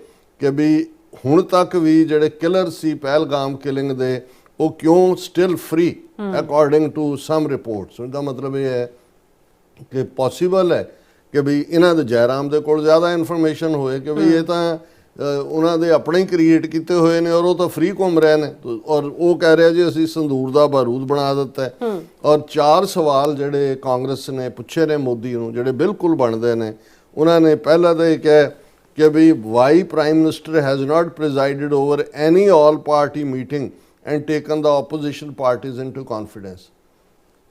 ਕਿ ਵੀ ਹੁਣ ਤੱਕ ਵੀ ਜਿਹੜੇ ਕਿਲਰ ਸੀ ਪਹਿਲਗਾਮ ਕਿਲਿੰਗ ਦੇ, ਉਹ ਕਿਉਂ still free according to some reports. ਉਹਦਾ ਮਤਲਬ ਇਹ ਹੈ ਕਿ ਪੋਸੀਬਲ ਹੈ ਕਿ ਵੀ ਇਹਨਾਂ ਦੇ ਜੈਰਾਮ ਦੇ ਕੋਲ ਜ਼ਿਆਦਾ ਇਨਫੋਰਮੇਸ਼ਨ ਹੋਏ ਕਿ ਵੀ ਇਹ ਤਾਂ ਉਹਨਾਂ ਦੇ ਆਪਣੇ ਹੀ ਕ੍ਰੀਏਟ ਕੀਤੇ ਹੋਏ ਨੇ, ਔਰ ਉਹ ਤਾਂ ਫ੍ਰੀ ਘੁੰਮ ਰਹੇ ਨੇ, ਔਰ ਉਹ ਕਹਿ ਰਿਹਾ ਜੀ ਅਸੀਂ ਸੰਦੂਰ ਦਾ ਬਾਰੂਦ ਬਣਾ ਦਿੱਤਾ। ਔਰ 4 ਸਵਾਲ ਜਿਹੜੇ ਕਾਂਗਰਸ ਨੇ ਪੁੱਛੇ ਨੇ ਮੋਦੀ ਨੂੰ, ਜਿਹੜੇ ਬਿਲਕੁਲ ਬਣਦੇ ਨੇ। ਉਹਨਾਂ ਨੇ ਪਹਿਲਾ ਤਾਂ ਇਹ ਕਿਹਾ ਕਿ ਵੀ why prime minister has not presided over any all party meeting and taken the opposition parties into confidence,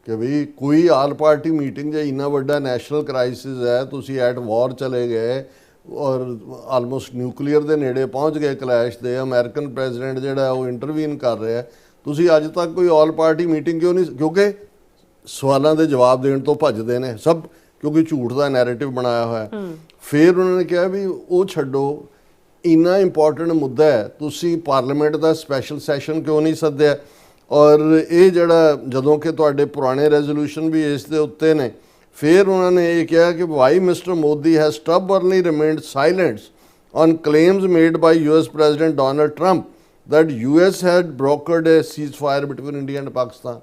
ਕਿ ਵੀ ਕੋਈ ਆਲ ਪਾਰਟੀ ਮੀਟਿੰਗ ਜੇ ਇੰਨਾ ਵੱਡਾ ਨੈਸ਼ਨਲ ਕ੍ਰਾਈਸਿਸ ਹੈ, ਤੁਸੀਂ ਐਟ ਵਾਰ ਚਲੇ ਗਏ ਔਰ ਆਲਮੋਸਟ ਨਿਊਕਲੀਅਰ ਦੇ ਨੇੜੇ ਪਹੁੰਚ ਗਏ ਕਲੈਸ਼ ਦੇ, ਅਮਰੀਕਨ ਪ੍ਰੈਜ਼ੀਡੈਂਟ ਜਿਹੜਾ ਉਹ ਇੰਟਰਵੀਨ ਕਰ ਰਿਹਾ, ਤੁਸੀਂ ਅੱਜ ਤੱਕ ਕੋਈ ਆਲ ਪਾਰਟੀ ਮੀਟਿੰਗ ਕਿਉਂ ਨਹੀਂ? ਕਿਉਂਕਿ ਸਵਾਲਾਂ ਦੇ ਜਵਾਬ ਦੇਣ ਤੋਂ ਭੱਜਦੇ ਨੇ ਸਭ, ਕਿਉਂਕਿ ਝੂਠ ਦਾ ਨੈਰੇਟਿਵ ਬਣਾਇਆ ਹੋਇਆ। ਫਿਰ ਉਹਨਾਂ ਨੇ ਕਿਹਾ ਵੀ ਉਹ ਛੱਡੋ, ਇੰਨਾ ਇੰਪੋਰਟੈਂਟ ਮੁੱਦਾ ਹੈ, ਤੁਸੀਂ ਪਾਰਲੀਮੈਂਟ ਦਾ ਸਪੈਸ਼ਲ ਸੈਸ਼ਨ ਕਿਉਂ ਨਹੀਂ ਸੱਦਿਆ? ਔਰ ਇਹ ਜਿਹੜਾ ਜਦੋਂ ਕਿ ਤੁਹਾਡੇ ਪੁਰਾਣੇ ਰੈਜ਼ੋਲੂਸ਼ਨ ਵੀ ਇਸ ਦੇ ਉੱਤੇ ਨੇ, ਫਿਰ ਉਹਨਾਂ ਨੇ ਇਹ ਕਿਹਾ ਕਿ why mister Modi has stubbornly remained silent on claims made by US President Donald Trump that US had brokered a ceasefire between India and Pakistan.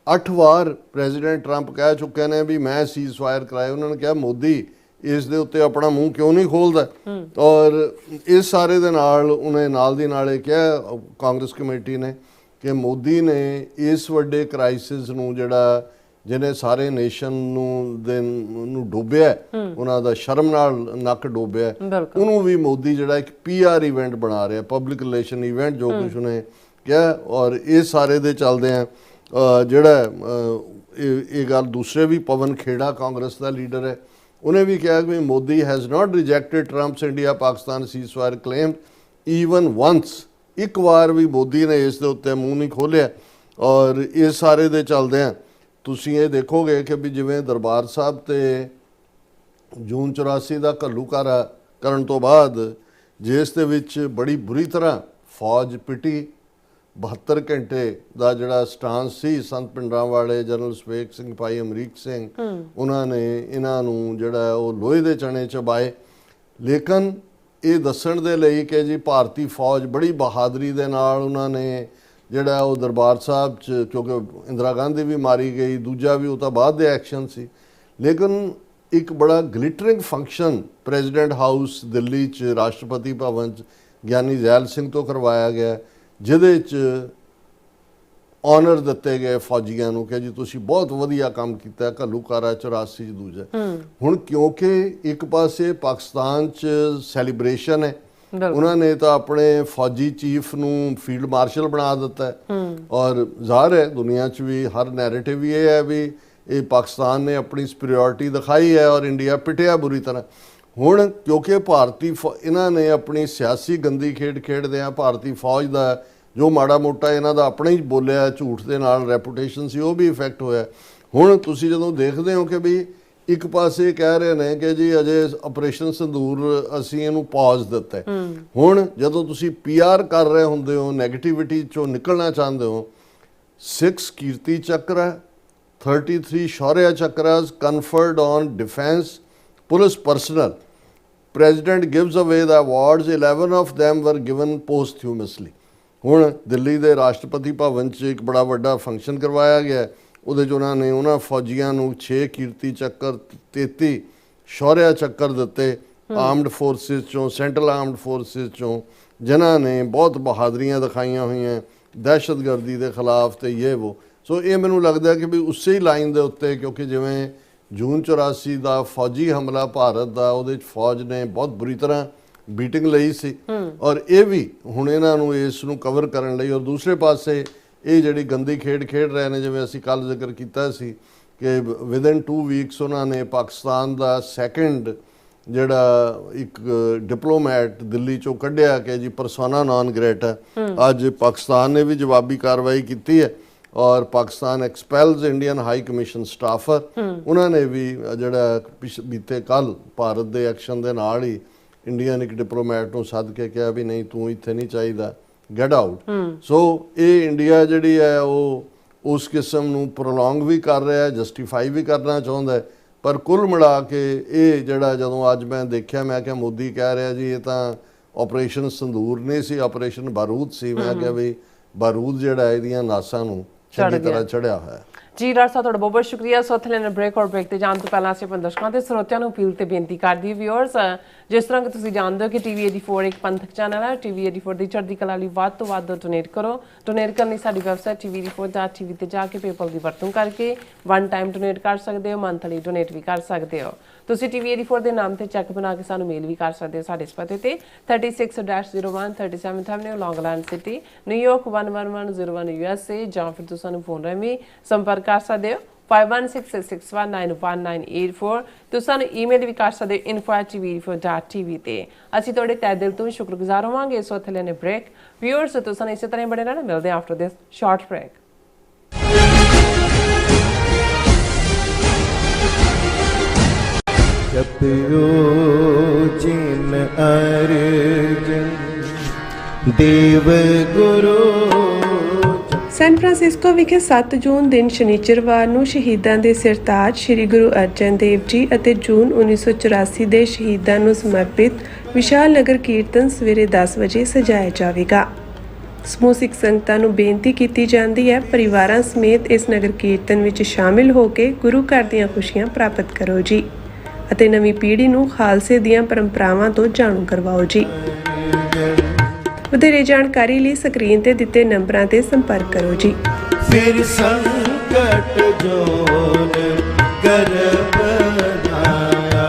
8 ਵਾਰ ਪ੍ਰੈਜ਼ੀਡੈਂਟ ਟਰੰਪ ਕਹਿ ਚੁੱਕੇ ਨੇ ਵੀ ਮੈਂ ਸੀਜ਼ਫਾਇਰ ਕਰਾਇਆ। ਉਹਨਾਂ ਨੇ ਕਿਹਾ ਮੋਦੀ ਇਸ ਦੇ ਉੱਤੇ ਆਪਣਾ ਮੂੰਹ ਕਿਉਂ ਨਹੀਂ ਖੋਲਦਾ। ਔਰ ਇਸ ਸਾਰੇ ਦੇ ਨਾਲ ਉਹਨੇ ਨਾਲ ਦੀ ਨਾਲ ਇਹ ਕਿਹਾ ਕਾਂਗਰਸ ਕਮੇਟੀ ਨੇ ਕਿ ਮੋਦੀ ਨੇ ਇਸ ਵੱਡੇ ਕ੍ਰਾਈਸਿਸ ਨੂੰ ਜਿਹੜਾ ਜਿਹਨੇ ਸਾਰੇ ਨੇਸ਼ਨ ਨੂੰ ਡੋਬਿਆ, ਉਹਨਾਂ ਦਾ ਸ਼ਰਮ ਨਾਲ ਨੱਕ ਡੋਬਿਆ, ਉਹਨੂੰ ਵੀ ਮੋਦੀ ਜਿਹੜਾ ਇੱਕ PR ਇਵੈਂਟ ਬਣਾ ਰਿਹਾ, ਪਬਲਿਕ ਰਿਲੇਸ਼ਨ ਇਵੈਂਟ ਜੋ ਕੁਝ ਉਹਨੇ ਕਿਹਾ। ਔਰ ਇਹ ਸਾਰੇ ਦੇ ਚੱਲਦੇ ਆ ਜਿਹੜਾ ਇਹ ਗੱਲ ਦੂਸਰੇ ਵੀ ਪਵਨ ਖੇੜਾ ਕਾਂਗਰਸ ਦਾ ਲੀਡਰ ਹੈ, ਉਹਨੇ ਵੀ ਕਿਹਾ ਕਿ Modi has not rejected Trump's India Pakistan ceasefire claim even once. ਇੱਕ ਵਾਰ ਵੀ ਮੋਦੀ ਨੇ ਇਸ ਦੇ ਉੱਤੇ ਮੂੰਹ ਨਹੀਂ ਖੋਲ੍ਹਿਆ। ਔਰ ਇਹ ਸਾਰੇ ਦੇ ਚੱਲਦੇ ਆ ਤੁਸੀਂ ਇਹ ਦੇਖੋਗੇ ਕਿ ਵੀ ਜਿਵੇਂ ਦਰਬਾਰ ਸਾਹਿਬ ਤੇ ਜੂਨ 84 ਦਾ ਘੱਲੂਘਾਰਾ ਕਰਨ ਤੋਂ ਬਾਅਦ ਜਿਸ ਦੇ ਵਿੱਚ ਬੜੀ ਬੁਰੀ ਤਰ੍ਹਾਂ ਫੌਜ ਪਿਟੀ, 72 ਘੰਟੇ ਦਾ ਜਿਹੜਾ ਸਟਾਂਸ ਸੀ ਸੰਤ ਭਿੰਡਰਾਂਵਾਲੇ, ਜਨਰਲ ਸਵੇਕ ਸਿੰਘ, ਭਾਈ ਅਮਰੀਕ ਸਿੰਘ, ਉਹਨਾਂ ਨੇ ਇਹਨਾਂ ਨੂੰ ਜਿਹੜਾ ਉਹ ਲੋਹੇ ਦੇ ਚਣੇ ਚਬਾਏ। ਲੇਕਿਨ ਇਹ ਦੱਸਣ ਦੇ ਲਈ ਕਿ ਜੀ ਭਾਰਤੀ ਫੌਜ ਬੜੀ ਬਹਾਦਰੀ ਦੇ ਨਾਲ ਉਹਨਾਂ ਨੇ ਜਿਹੜਾ ਉਹ ਦਰਬਾਰ ਸਾਹਿਬ 'ਚ, ਕਿਉਂਕਿ ਇੰਦਰਾ ਗਾਂਧੀ ਵੀ ਮਾਰੀ ਗਈ, ਦੂਜਾ ਵੀ ਉਹ ਤਾਂ ਬਾਅਦ ਦੇ ਐਕਸ਼ਨ ਸੀ, ਲੇਕਿਨ ਇੱਕ ਬੜਾ ਗਲਿਟਰਿੰਗ ਫੰਕਸ਼ਨ ਪ੍ਰੈਜ਼ੀਡੈਂਟ ਹਾਊਸ ਦਿੱਲੀ 'ਚ, ਰਾਸ਼ਟਰਪਤੀ ਭਵਨ 'ਚ ਗਿਆਨੀ ਜ਼ੈਲ ਸਿੰਘ ਤੋਂ ਕਰਵਾਇਆ ਗਿਆ, ਜਿਹਦੇ 'ਚ ਆਨਰ ਦਿੱਤੇ ਗਏ ਫੌਜੀਆਂ ਨੂੰ ਕਿ ਜੀ ਤੁਸੀਂ ਬਹੁਤ ਵਧੀਆ ਕੰਮ ਕੀਤਾ ਘੱਲੂਘਾਰਾ 84 'ਚ ਦੂਜਾ। ਹੁਣ ਕਿਉਂਕਿ ਇੱਕ ਪਾਸੇ ਪਾਕਿਸਤਾਨ 'ਚ ਸੈਲੀਬ੍ਰੇਸ਼ਨ ਹੈ, ਉਹਨਾਂ ਨੇ ਤਾਂ ਆਪਣੇ ਫੌਜੀ ਚੀਫ ਨੂੰ ਫੀਲਡ ਮਾਰਸ਼ਲ ਬਣਾ ਦਿੱਤਾ ਹੈ। ਔਰ ਜ਼ਾਹਰ ਹੈ ਦੁਨੀਆ 'ਚ ਵੀ ਹਰ ਨੈਰੇਟਿਵ ਵੀ ਇਹ ਹੈ ਵੀ ਇਹ ਪਾਕਿਸਤਾਨ ਨੇ ਆਪਣੀ ਸੁਪੀਰੀਅਰਿਟੀ ਦਿਖਾਈ ਹੈ ਔਰ ਇੰਡੀਆ ਪਿਟਿਆ ਬੁਰੀ ਤਰ੍ਹਾਂ। ਹੁਣ ਕਿਉਂਕਿ ਭਾਰਤੀ ਇਹਨਾਂ ਨੇ ਆਪਣੀ ਸਿਆਸੀ ਗੰਦੀ ਖੇਡ ਖੇਡਦੇ ਆ, ਭਾਰਤੀ ਫੌਜ ਦਾ ਜੋ ਮਾੜਾ ਮੋਟਾ ਇਹਨਾਂ ਦਾ ਆਪਣਾ ਹੀ ਬੋਲਿਆ ਝੂਠ ਦੇ ਨਾਲ ਰੈਪੂਟੇਸ਼ਨ ਸੀ, ਉਹ ਵੀ ਇਫੈਕਟ ਹੋਇਆ। ਹੁਣ ਤੁਸੀਂ ਜਦੋਂ ਦੇਖਦੇ ਹੋ ਕਿ ਵੀ ਇੱਕ ਪਾਸੇ ਕਹਿ ਰਹੇ ਨੇ ਕਿ ਜੀ ਅਜੇ ਆਪਰੇਸ਼ਨ ਸੰਦੂਰ ਅਸੀਂ ਇਹਨੂੰ ਪੌਜ਼ ਦਿੱਤਾ, ਹੁਣ ਜਦੋਂ ਤੁਸੀਂ PR ਕਰ ਰਹੇ ਹੁੰਦੇ ਹੋ, ਨੈਗੇਟਿਵਿਟੀ 'ਚੋਂ ਨਿਕਲਣਾ ਚਾਹੁੰਦੇ ਹੋ, 6 ਕੀਰਤੀ ਚੱਕਰ, 33 ਸ਼ੌर्य ਚੱਕਰਸ conferred on defense police personnel. President gives away the awards, 11 of them were given posthumously. ਹੁਣ ਦਿੱਲੀ ਦੇ ਰਾਸ਼ਟਰਪਤੀ ਭਵਨ 'ਚ ਇੱਕ ਬੜਾ ਵੱਡਾ ਫੰਕਸ਼ਨ ਕਰਵਾਇਆ ਗਿਆ, ਉਹਦੇ 'ਚ ਉਹਨਾਂ ਨੇ ਉਹਨਾਂ ਫੌਜੀਆਂ ਨੂੰ 6 ਕੀਰਤੀ ਚੱਕਰ, 33 ਸ਼ੌर्य ਚੱਕਰ ਦਿੱਤੇ ਆਰਮਡ ਫੋਰਸਿਸ 'ਚੋਂ, ਸੈਂਟਰਲ ਆਰਮਡ ਫੋਰਸਿਸ 'ਚੋਂ, ਜਿਨ੍ਹਾਂ ਨੇ ਬਹੁਤ ਬਹਾਦਰੀਆਂ ਦਿਖਾਈਆਂ ਹੋਈਆਂ ਦਹਿਸ਼ਤਗਰਦੀ ਦੇ ਖਿਲਾਫ ਤੇ ਇਹ ਵੋ। ਸੋ ਇਹ ਮੈਨੂੰ ਲੱਗਦਾ ਕਿ ਵੀ ਉਸੇ ਹੀ ਲਾਈਨ ਦੇ ਉੱਤੇ, ਕਿਉਂਕਿ ਜਿਵੇਂ ਜੂਨ 84 ਦਾ ਫੌਜੀ ਹਮਲਾ ਭਾਰਤ ਦਾ, ਉਹਦੇ 'ਚ ਫੌਜ ਨੇ ਬਹੁਤ ਬੁਰੀ ਤਰ੍ਹਾਂ ਬੀਟਿੰਗ ਲਈ ਸੀ ਔਰ ਇਹ ਵੀ ਹੁਣ ਇਹਨਾਂ ਨੂੰ ਇਸ ਨੂੰ ਕਵਰ ਕਰਨ ਲਈ। ਔਰ ਦੂਸਰੇ ਪਾਸੇ ਇਹ ਜਿਹੜੀ ਗੰਦੀ ਖੇਡ ਖੇਡ ਰਹੇ ਨੇ, ਜਿਵੇਂ ਅਸੀਂ ਕੱਲ੍ਹ ਜ਼ਿਕਰ ਕੀਤਾ ਸੀ ਕਿ ਵਿਦਨ 2 ਵੀਕਸ ਉਹਨਾਂ ਨੇ ਪਾਕਿਸਤਾਨ ਦਾ ਸੈਕਿੰਡ ਜਿਹੜਾ ਇੱਕ ਡਿਪਲੋਮੈਟ ਦਿੱਲੀ 'ਚੋਂ ਕੱਢਿਆ ਕਿ ਜੀ ਪਰਸੋਨਾ ਨਾਨ ਗ੍ਰੇਟਾ। ਅੱਜ ਪਾਕਿਸਤਾਨ ਨੇ ਵੀ ਜਵਾਬੀ ਕਾਰਵਾਈ ਕੀਤੀ ਹੈ ਔਰ ਪਾਕਿਸਤਾਨ ਐਕਸਪੈਲਸ ਇੰਡੀਅਨ ਹਾਈ ਕਮਿਸ਼ਨ ਸਟਾਫਰ, ਉਹਨਾਂ ਨੇ ਵੀ ਜਿਹੜਾ ਬੀਤੇ ਕੱਲ੍ਹ ਭਾਰਤ ਦੇ ਐਕਸ਼ਨ ਦੇ ਨਾਲ ਹੀ ਇੰਡੀਅਨ ਇੱਕ ਡਿਪਲੋਮੈਟ ਨੂੰ ਸੱਦ ਕੇ ਕਿਹਾ ਵੀ ਨਹੀਂ ਤੂੰ ਇੱਥੇ ਨਹੀਂ ਚਾਹੀਦਾ, ਗੈਟ ਆਊਟ। ਸੋ ਇਹ ਇੰਡੀਆ ਜਿਹੜੀ ਹੈ ਉਹ ਉਸ ਕਿਸਮ ਨੂੰ ਪ੍ਰੋਲੋਂਗ ਵੀ ਕਰ ਰਿਹਾ, ਜਸਟੀਫਾਈ ਵੀ ਕਰਨਾ ਚਾਹੁੰਦਾ, ਪਰ ਕੁੱਲ ਮਿਲਾ ਕੇ ਇਹ ਜਿਹੜਾ ਜਦੋਂ ਅੱਜ ਮੈਂ ਦੇਖਿਆ ਮੈਂ ਕਿਹਾ ਮੋਦੀ ਕਹਿ ਰਿਹਾ ਜੀ ਇਹ ਤਾਂ ਆਪਰੇਸ਼ਨ ਸੰਦੂਰ ਨਹੀਂ ਸੀ, ਆਪਰੇਸ਼ਨ ਬਾਰੂਦ ਸੀ। ਮੈਂ ਕਿਹਾ ਵੀ ਬਾਰੂਦ ਜਿਹੜਾ ਇਹਦੀਆਂ ਨਾਸਾਂ ਨੂੰ ਚੰਗੀ ਤਰ੍ਹਾਂ ਚੜਿਆ ਹੋਇਆ। ਜੀ ਡਾਕਟਰ ਸਾਹਿਬ ਤੁਹਾਡਾ ਬਹੁਤ ਬਹੁਤ ਸ਼ੁਕਰੀਆ। ਸੋ ਇੱਥੇ ਲੈਣਾ ਬ੍ਰੇਕ ਔਰ ਬ੍ਰੇਕ ਤੇ ਜਾਣ ਤੋਂ ਪਹਿਲਾਂ ਅਸੀਂ ਆਪਣੇ ਦਰਸ਼ਕਾਂ ਤੇ ਸਰੋਤਿਆਂ ਨੂੰ ਅਪੀਲ ਤੇ ਬੇਨਤੀ ਕਰਦੀ ਹਾਂ ਵਿਊਅਰਸ, ਜਿਸ ਤਰ੍ਹਾਂ ਕਿ ਤੁਸੀਂ ਜਾਣਦੇ ਹੋ ਕਿ TV 84 ਇੱਕ ਪੰਥਕ ਚੈਨਲ ਹੈ। TV 84 ਦੀ ਚੜ੍ਹਦੀ ਕਲਾ ਲਈ ਵੱਧ ਤੋਂ ਵੱਧ ਡੋਨੇਟ ਕਰੋ। ਡੋਨੇਟ ਕਰਨ ਲਈ ਸਾਡੀ ਵੈਬਸਾਈਟ tv84.tv ਤੇ ਜਾ ਕੇ PayPal ਦੀ ਵਰਤੋਂ ਕਰਕੇ 1 ਟਾਈਮ ਡੋਨੇਟ ਕਰ ਸਕਦੇ ਹੋ, ਮੰਥਲੀ ਡੋਨੇਟ ਵੀ ਕਰ ਸਕਦੇ ਹੋ। ਤੁਸੀਂ TV 84 ਦੇ ਨਾਮ ਤੇ ਚੈੱਕ ਬਣਾ ਕੇ ਸਾਨੂੰ ਮੇਲ ਵੀ ਕਰ ਸਕਦੇ ਹੋ ਸਾਡੇ ਇਸ ਪਤੇ ਤੇ 36-01 37th Avenue, Long Island City, New York 11101 USA, ਜਾਂ ਫਿਰ ਤੁਸੀਂ ਸਾਨੂੰ ਫੋਨ ਰਾਹੀਂ ਸੰਪਰਕ ਕਰ ਸਕਦੇ ਹੋ 5166619184। ਤੁਸੀਂ ਸਾਨੂੰ ਈਮੇਲ ਵੀ ਕਰ ਸਕਦੇ ਹੋ info@tv84.tv ਤੇ। ਅਸੀਂ ਤੁਹਾਡੇ ਤਹਿ ਦਿਲ ਤੋਂ ਸ਼ੁਕਰਗੁਜ਼ਾਰ ਹੋਵਾਂਗੇ। ਸੋ ਇੱਥੇ ਲੈਣੇ ਬ੍ਰੇਕ। ਵਿਊਅਰਸ ਤੁਸੀਂ ਸਾਨੂੰ ਇਸੇ ਤਰ੍ਹਾਂ ਬਣੇ ਰਹਿਣਾ, ਮਿਲਦੇ ਹਾਂ ਆਫਟਰ ਦਿਸ ਸ਼ਾਰਟ ਬ੍ਰੇਕ। ਜਪਿਓ ਜਿਨ ਅਰਜਨ ਦੇਵ ਗੁਰੂ। ਸੈਨ ਫਰਾਂਸਿਸਕੋ ਵਿਖੇ 7 ਜੂਨ ਦਿਨ ਸ਼ਨੀਚਰਵਾਰ ਨੂੰ ਸ਼ਹੀਦਾਂ ਦੇ ਸਿਰਤਾਜ ਸ੍ਰੀ ਗੁਰੂ ਅਰਜਨ ਦੇਵ ਜੀ ਅਤੇ ਜੂਨ 1984 ਦੇ ਸ਼ਹੀਦਾਂ ਨੂੰ ਸਮਰਪਿਤ ਵਿਸ਼ਾਲ ਨਗਰ ਕੀਰਤਨ ਸਵੇਰੇ 10 ਵਜੇ ਸਜਾਇਆ ਜਾਵੇਗਾ। ਸਮੂਹ ਸਿੱਖ ਸੰਗਤਾਂ ਨੂੰ ਬੇਨਤੀ ਕੀਤੀ ਜਾਂਦੀ ਹੈ, ਪਰਿਵਾਰਾਂ ਸਮੇਤ ਇਸ ਨਗਰ ਕੀਰਤਨ ਵਿੱਚ ਸ਼ਾਮਿਲ ਹੋ ਕੇ ਗੁਰੂ ਘਰ ਦੀਆਂ ਖੁਸ਼ੀਆਂ ਪ੍ਰਾਪਤ ਕਰੋ ਜੀ ਅਤੇ ਨਵੀਂ ਪੀੜ੍ਹੀ ਨੂੰ ਖਾਲਸੇ ਦੀਆਂ ਪਰੰਪਰਾਵਾਂ ਤੋਂ ਜਾਣੂ ਕਰਵਾਓ ਜੀ। ਵਧੇਰੇ ਜਾਣਕਾਰੀ ਲਈ ਸਕਰੀਨ ਤੇ ਦਿੱਤੇ ਨੰਬਰਾਂ ਤੇ ਸੰਪਰਕ ਕਰੋ ਜੀ। ਫਿਰ ਸੰਕਟ ਜੋਨ ਕਰਬ ਨਾਇਆ।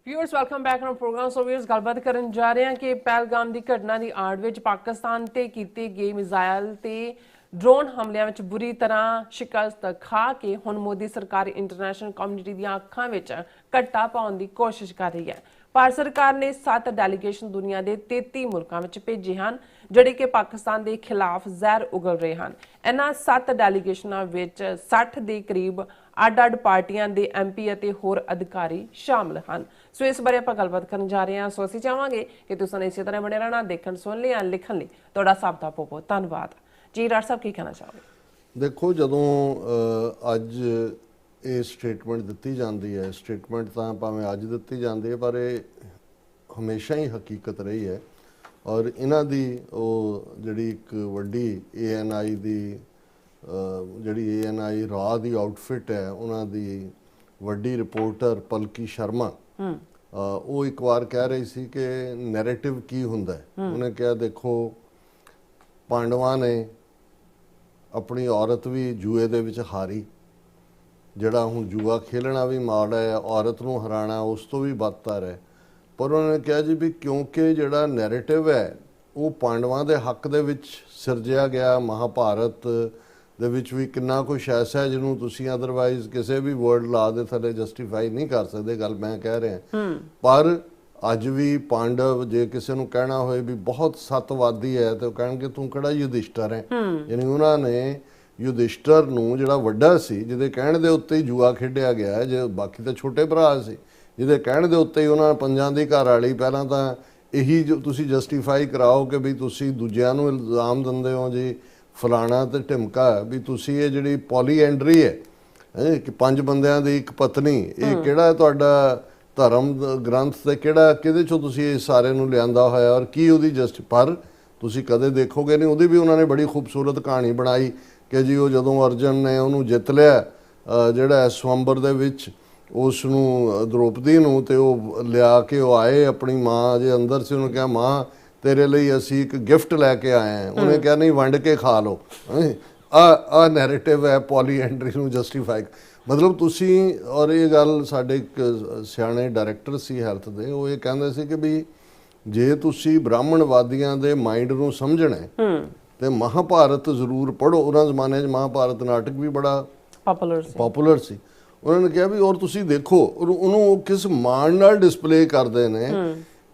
Viewers welcome back on programme. So viewers ਗੱਲਬਾਤ ਕਰਨ ਜਾ ਰਹੇ ਹਾਂ ਕਿ ਪਹਿਲਗਾਮ ਦੀ ਘਟਨਾ ਦੀ ਆੜ ਵਿੱਚ ਪਾਕਿਸਤਾਨ ਤੇ ਕੀਤੇ ਗਏ ਮਿਜ਼ਾਈਲ ਤੇ ਡਰੋਨ ਹਮਲਿਆਂ ਵਿੱਚ ਬੁਰੀ ਤਰ੍ਹਾਂ ਸ਼ਿਕਸਤ ਖਾ ਕੇ ਹੁਣ ਮੋਦੀ ਸਰਕਾਰ ਇੰਟਰਨੈਸ਼ਨਲ ਕਮਿਊਨਿਟੀ ਦੀਆਂ ਅੱਖਾਂ ਵਿੱਚ ਘੱਟਾ ਪਾਉਣ ਦੀ ਕੋਸ਼ਿਸ਼ ਕਰ ਰਹੀ ਹੈ। ਭਾਰਤ ਸਰਕਾਰ ਨੇ 7 ਡੈਲੀਗੇਸ਼ਨ ਦੁਨੀਆ ਦੇ 33 ਮੁਲਕਾਂ ਵਿੱਚ ਭੇਜੇ ਹਨ ਜਿਹੜੇ ਕਿ ਪਾਕਿਸਤਾਨ ਦੇ ਖਿਲਾਫ ਜ਼ਹਿਰ ਉਗਲ ਰਹੇ ਹਨ। ਇਹਨਾਂ 7 ਡੈਲੀਗੇਸ਼ਨਾਂ ਵਿੱਚ 60 ਦੇ ਕਰੀਬ ਅੱਡ-ਅੱਡ ਪਾਰਟੀਆਂ ਦੇ MP ਅਤੇ ਹੋਰ ਅਧਿਕਾਰੀ ਸ਼ਾਮਲ ਹਨ। ਸੋ ਇਸ ਬਾਰੇ ਆਪਾਂ ਗੱਲਬਾਤ ਕਰਨ ਜਾ ਰਹੇ ਹਾਂ। ਸੋ ਅਸੀਂ ਚਾਹਾਂਗੇ ਕਿ ਤੁਸੀਂ ਇਸੇ ਤਰ੍ਹਾਂ ਬਣੇ ਰਹਿਣਾ, ਦੇਖਣ ਸੁਣ ਲਿਆ, ਲਿਖਣ ਲਈ ਤੁਹਾਡਾ ਸਭ ਦਾ ਬਹੁਤ ਧੰਨਵਾਦ ਜੀ। ਡਾਕਟਰ ਸਾਹਿਬ ਕੀ ਕਹਿਣਾ ਚਾਹੋਗੇ? ਦੇਖੋ, ਜਦੋਂ ਅੱਜ ਇਹ ਸਟੇਟਮੈਂਟ ਦਿੱਤੀ ਜਾਂਦੀ ਹੈ, ਸਟੇਟਮੈਂਟ ਤਾਂ ਭਾਵੇਂ ਅੱਜ ਦਿੱਤੀ ਜਾਂਦੀ ਹੈ ਪਰ ਇਹ ਹਮੇਸ਼ਾ ਹੀ ਹਕੀਕਤ ਰਹੀ ਹੈ। ਔਰ ਇਹਨਾਂ ਦੀ ਉਹ ਜਿਹੜੀ ਇੱਕ ਵੱਡੀ ANI ਦੀ ਜਿਹੜੀ ANI ਰਾਹ ਦੀ ਆਊਟਫਿਟ ਹੈ, ਉਹਨਾਂ ਦੀ ਵੱਡੀ ਰਿਪੋਰਟਰ ਪਲਕੀ ਸ਼ਰਮਾ ਉਹ ਇੱਕ ਵਾਰ ਕਹਿ ਰਹੀ ਸੀ ਕਿ ਨੈਰੇਟਿਵ ਕੀ ਹੁੰਦਾ ਹੈ। ਉਹਨੇ ਕਿਹਾ, ਦੇਖੋ ਪਾਂਡਵਾਂ ਨੇ ਆਪਣੀ ਔਰਤ ਵੀ ਜੂਏ ਦੇ ਵਿੱਚ ਹਾਰੀ, ਜਿਹੜਾ ਹੁਣ ਜੂਆ ਖੇਲਣਾ ਵੀ ਮਾੜਾ ਹੈ, ਔਰਤ ਨੂੰ ਹਰਾਣਾ ਉਸ ਤੋਂ ਵੀ ਬਦਤਰ ਹੈ। ਪਰ ਉਹਨਾਂ ਨੇ ਕਿਹਾ ਜੀ ਵੀ ਕਿਉਂਕਿ ਜਿਹੜਾ ਨੈਰੇਟਿਵ ਹੈ ਉਹ ਪਾਂਡਵਾਂ ਦੇ ਹੱਕ ਦੇ ਵਿੱਚ ਸਿਰਜਿਆ ਗਿਆ, ਮਹਾਭਾਰਤ ਦੇ ਵਿੱਚ ਵੀ ਕਿੰਨਾ ਕੁਛ ਐਸਾ ਹੈ ਜਿਹਨੂੰ ਤੁਸੀਂ ਅਦਰਵਾਈਜ਼ ਕਿਸੇ ਵੀ ਵਰਡ ਲਾ ਦੇ ਥੱਲੇ ਜਸਟੀਫਾਈ ਨਹੀਂ ਕਰ ਸਕਦੇ। ਗੱਲ ਮੈਂ ਕਹਿ ਰਿਹਾ ਪਰ ਅੱਜ ਵੀ ਪਾਂਡਵ, ਜੇ ਕਿਸੇ ਨੂੰ ਕਹਿਣਾ ਹੋਏ ਵੀ ਬਹੁਤ ਸੱਤਵਾਦੀ ਹੈ ਤੇ ਉਹ ਕਹਿਣਗੇ ਤੂੰ ਕਿਹੜਾ ਯੁਧਿਸ਼ਟਰ ਹੈ। ਯਾਨੀ ਉਹਨਾਂ ਨੇ ਯੁਧਿਸ਼ਟਰ ਨੂੰ, ਜਿਹੜਾ ਵੱਡਾ ਸੀ, ਜਿਹਦੇ ਕਹਿਣ ਦੇ ਉੱਤੇ ਹੀ ਜੂਆ ਖੇਡਿਆ ਗਿਆ, ਜੇ ਬਾਕੀ ਤਾਂ ਛੋਟੇ ਭਰਾ ਸੀ, ਜਿਹਦੇ ਕਹਿਣ ਦੇ ਉੱਤੇ ਹੀ ਉਹਨਾਂ ਪੰਜਾਂ ਦੀ ਘਰ ਵਾਲੀ, ਪਹਿਲਾਂ ਤਾਂ ਇਹੀ ਜੋ ਤੁਸੀਂ ਜਸਟੀਫਾਈ ਕਰਾਓ ਕਿ ਵੀ ਤੁਸੀਂ ਦੂਜਿਆਂ ਨੂੰ ਇਲਜ਼ਾਮ ਦਿੰਦੇ ਹੋ ਜੀ ਫਲਾਣਾ ਤੇ ਢਿਮਕਾ, ਵੀ ਤੁਸੀਂ ਇਹ ਜਿਹੜੀ ਪੋਲੀਐਂਡਰੀ ਹੈ ਕਿ 5 ਬੰਦਿਆਂ ਦੀ ਇੱਕ ਪਤਨੀ, ਇਹ ਕਿਹੜਾ ਤੁਹਾਡਾ ਧਰਮ ਗ੍ਰੰਥ ਤੇ ਕਿਹਦੇ ਚੋਂ ਤੁਸੀਂ ਇਹ ਸਾਰੇ ਨੂੰ ਲਿਆਂਦਾ ਹੋਇਆ ਔਰ ਕੀ ਉਹਦੀ ਪਰ ਤੁਸੀਂ ਕਦੇ ਦੇਖੋਗੇ ਨਹੀਂ। ਉਹਦੀ ਵੀ ਉਹਨਾਂ ਨੇ ਬੜੀ ਖੂਬਸੂਰਤ ਕਹਾਣੀ ਬਣਾਈ ਕਿ ਜੀ ਉਹ ਜਦੋਂ ਅਰਜਨ ਨੇ ਉਹਨੂੰ ਜਿੱਤ ਲਿਆ ਜਿਹੜਾ ਸਵੰਬਰ ਦੇ ਵਿੱਚ, ਉਸ ਨੂੰ ਦ੍ਰੋਪਦੀ ਨੂੰ, ਤੇ ਉਹ ਲਿਆ ਕੇ ਉਹ ਆਏ, ਆਪਣੀ ਮਾਂ ਜੇ ਅੰਦਰ ਸੀ, ਉਹਨੂੰ ਕਿਹਾ ਮਾਂ ਤੇਰੇ ਲਈ ਅਸੀਂ ਇੱਕ ਗਿਫਟ ਲੈ ਕੇ ਆਏ ਹਾਂ। ਉਹਨੇ ਕਿਹਾ ਨਹੀਂ, ਵੰਡ ਕੇ ਖਾ ਲਓ। ਆ ਨੈਰੇਟਿਵ ਹੈ ਪੋਲੀਐਂਡਰੀ ਨੂੰ ਜਸਟੀਫਾਈ। ਮਤਲਬ ਤੁਸੀਂ, ਔਰ ਇਹ ਗੱਲ ਸਾਡੇ ਇੱਕ ਸਿਆਣੇ ਡਾਇਰੈਕਟਰ ਸੀ ਹੈਲਥ ਦੇ, ਉਹ ਇਹ ਕਹਿੰਦੇ ਸੀ ਕਿ ਵੀ ਜੇ ਤੁਸੀਂ ਬ੍ਰਾਹਮਣਵਾਦੀਆਂ ਦੇ ਮਾਈਂਡ ਨੂੰ ਸਮਝਣਾ ਤੇ ਮਹਾਭਾਰਤ ਜ਼ਰੂਰ ਪੜ੍ਹੋ। ਉਹਨਾਂ ਜ਼ਮਾਨੇ 'ਚ ਮਹਾਭਾਰਤ ਨਾਟਕ ਵੀ ਬੜਾ ਪਪੂਲਰ ਸੀ। ਉਹਨਾਂ ਨੇ ਕਿਹਾ ਵੀ ਔਰ ਤੁਸੀਂ ਦੇਖੋ ਉਹਨੂੰ ਕਿਸ ਮਾਣ ਨਾਲ ਡਿਸਪਲੇ ਕਰਦੇ ਨੇ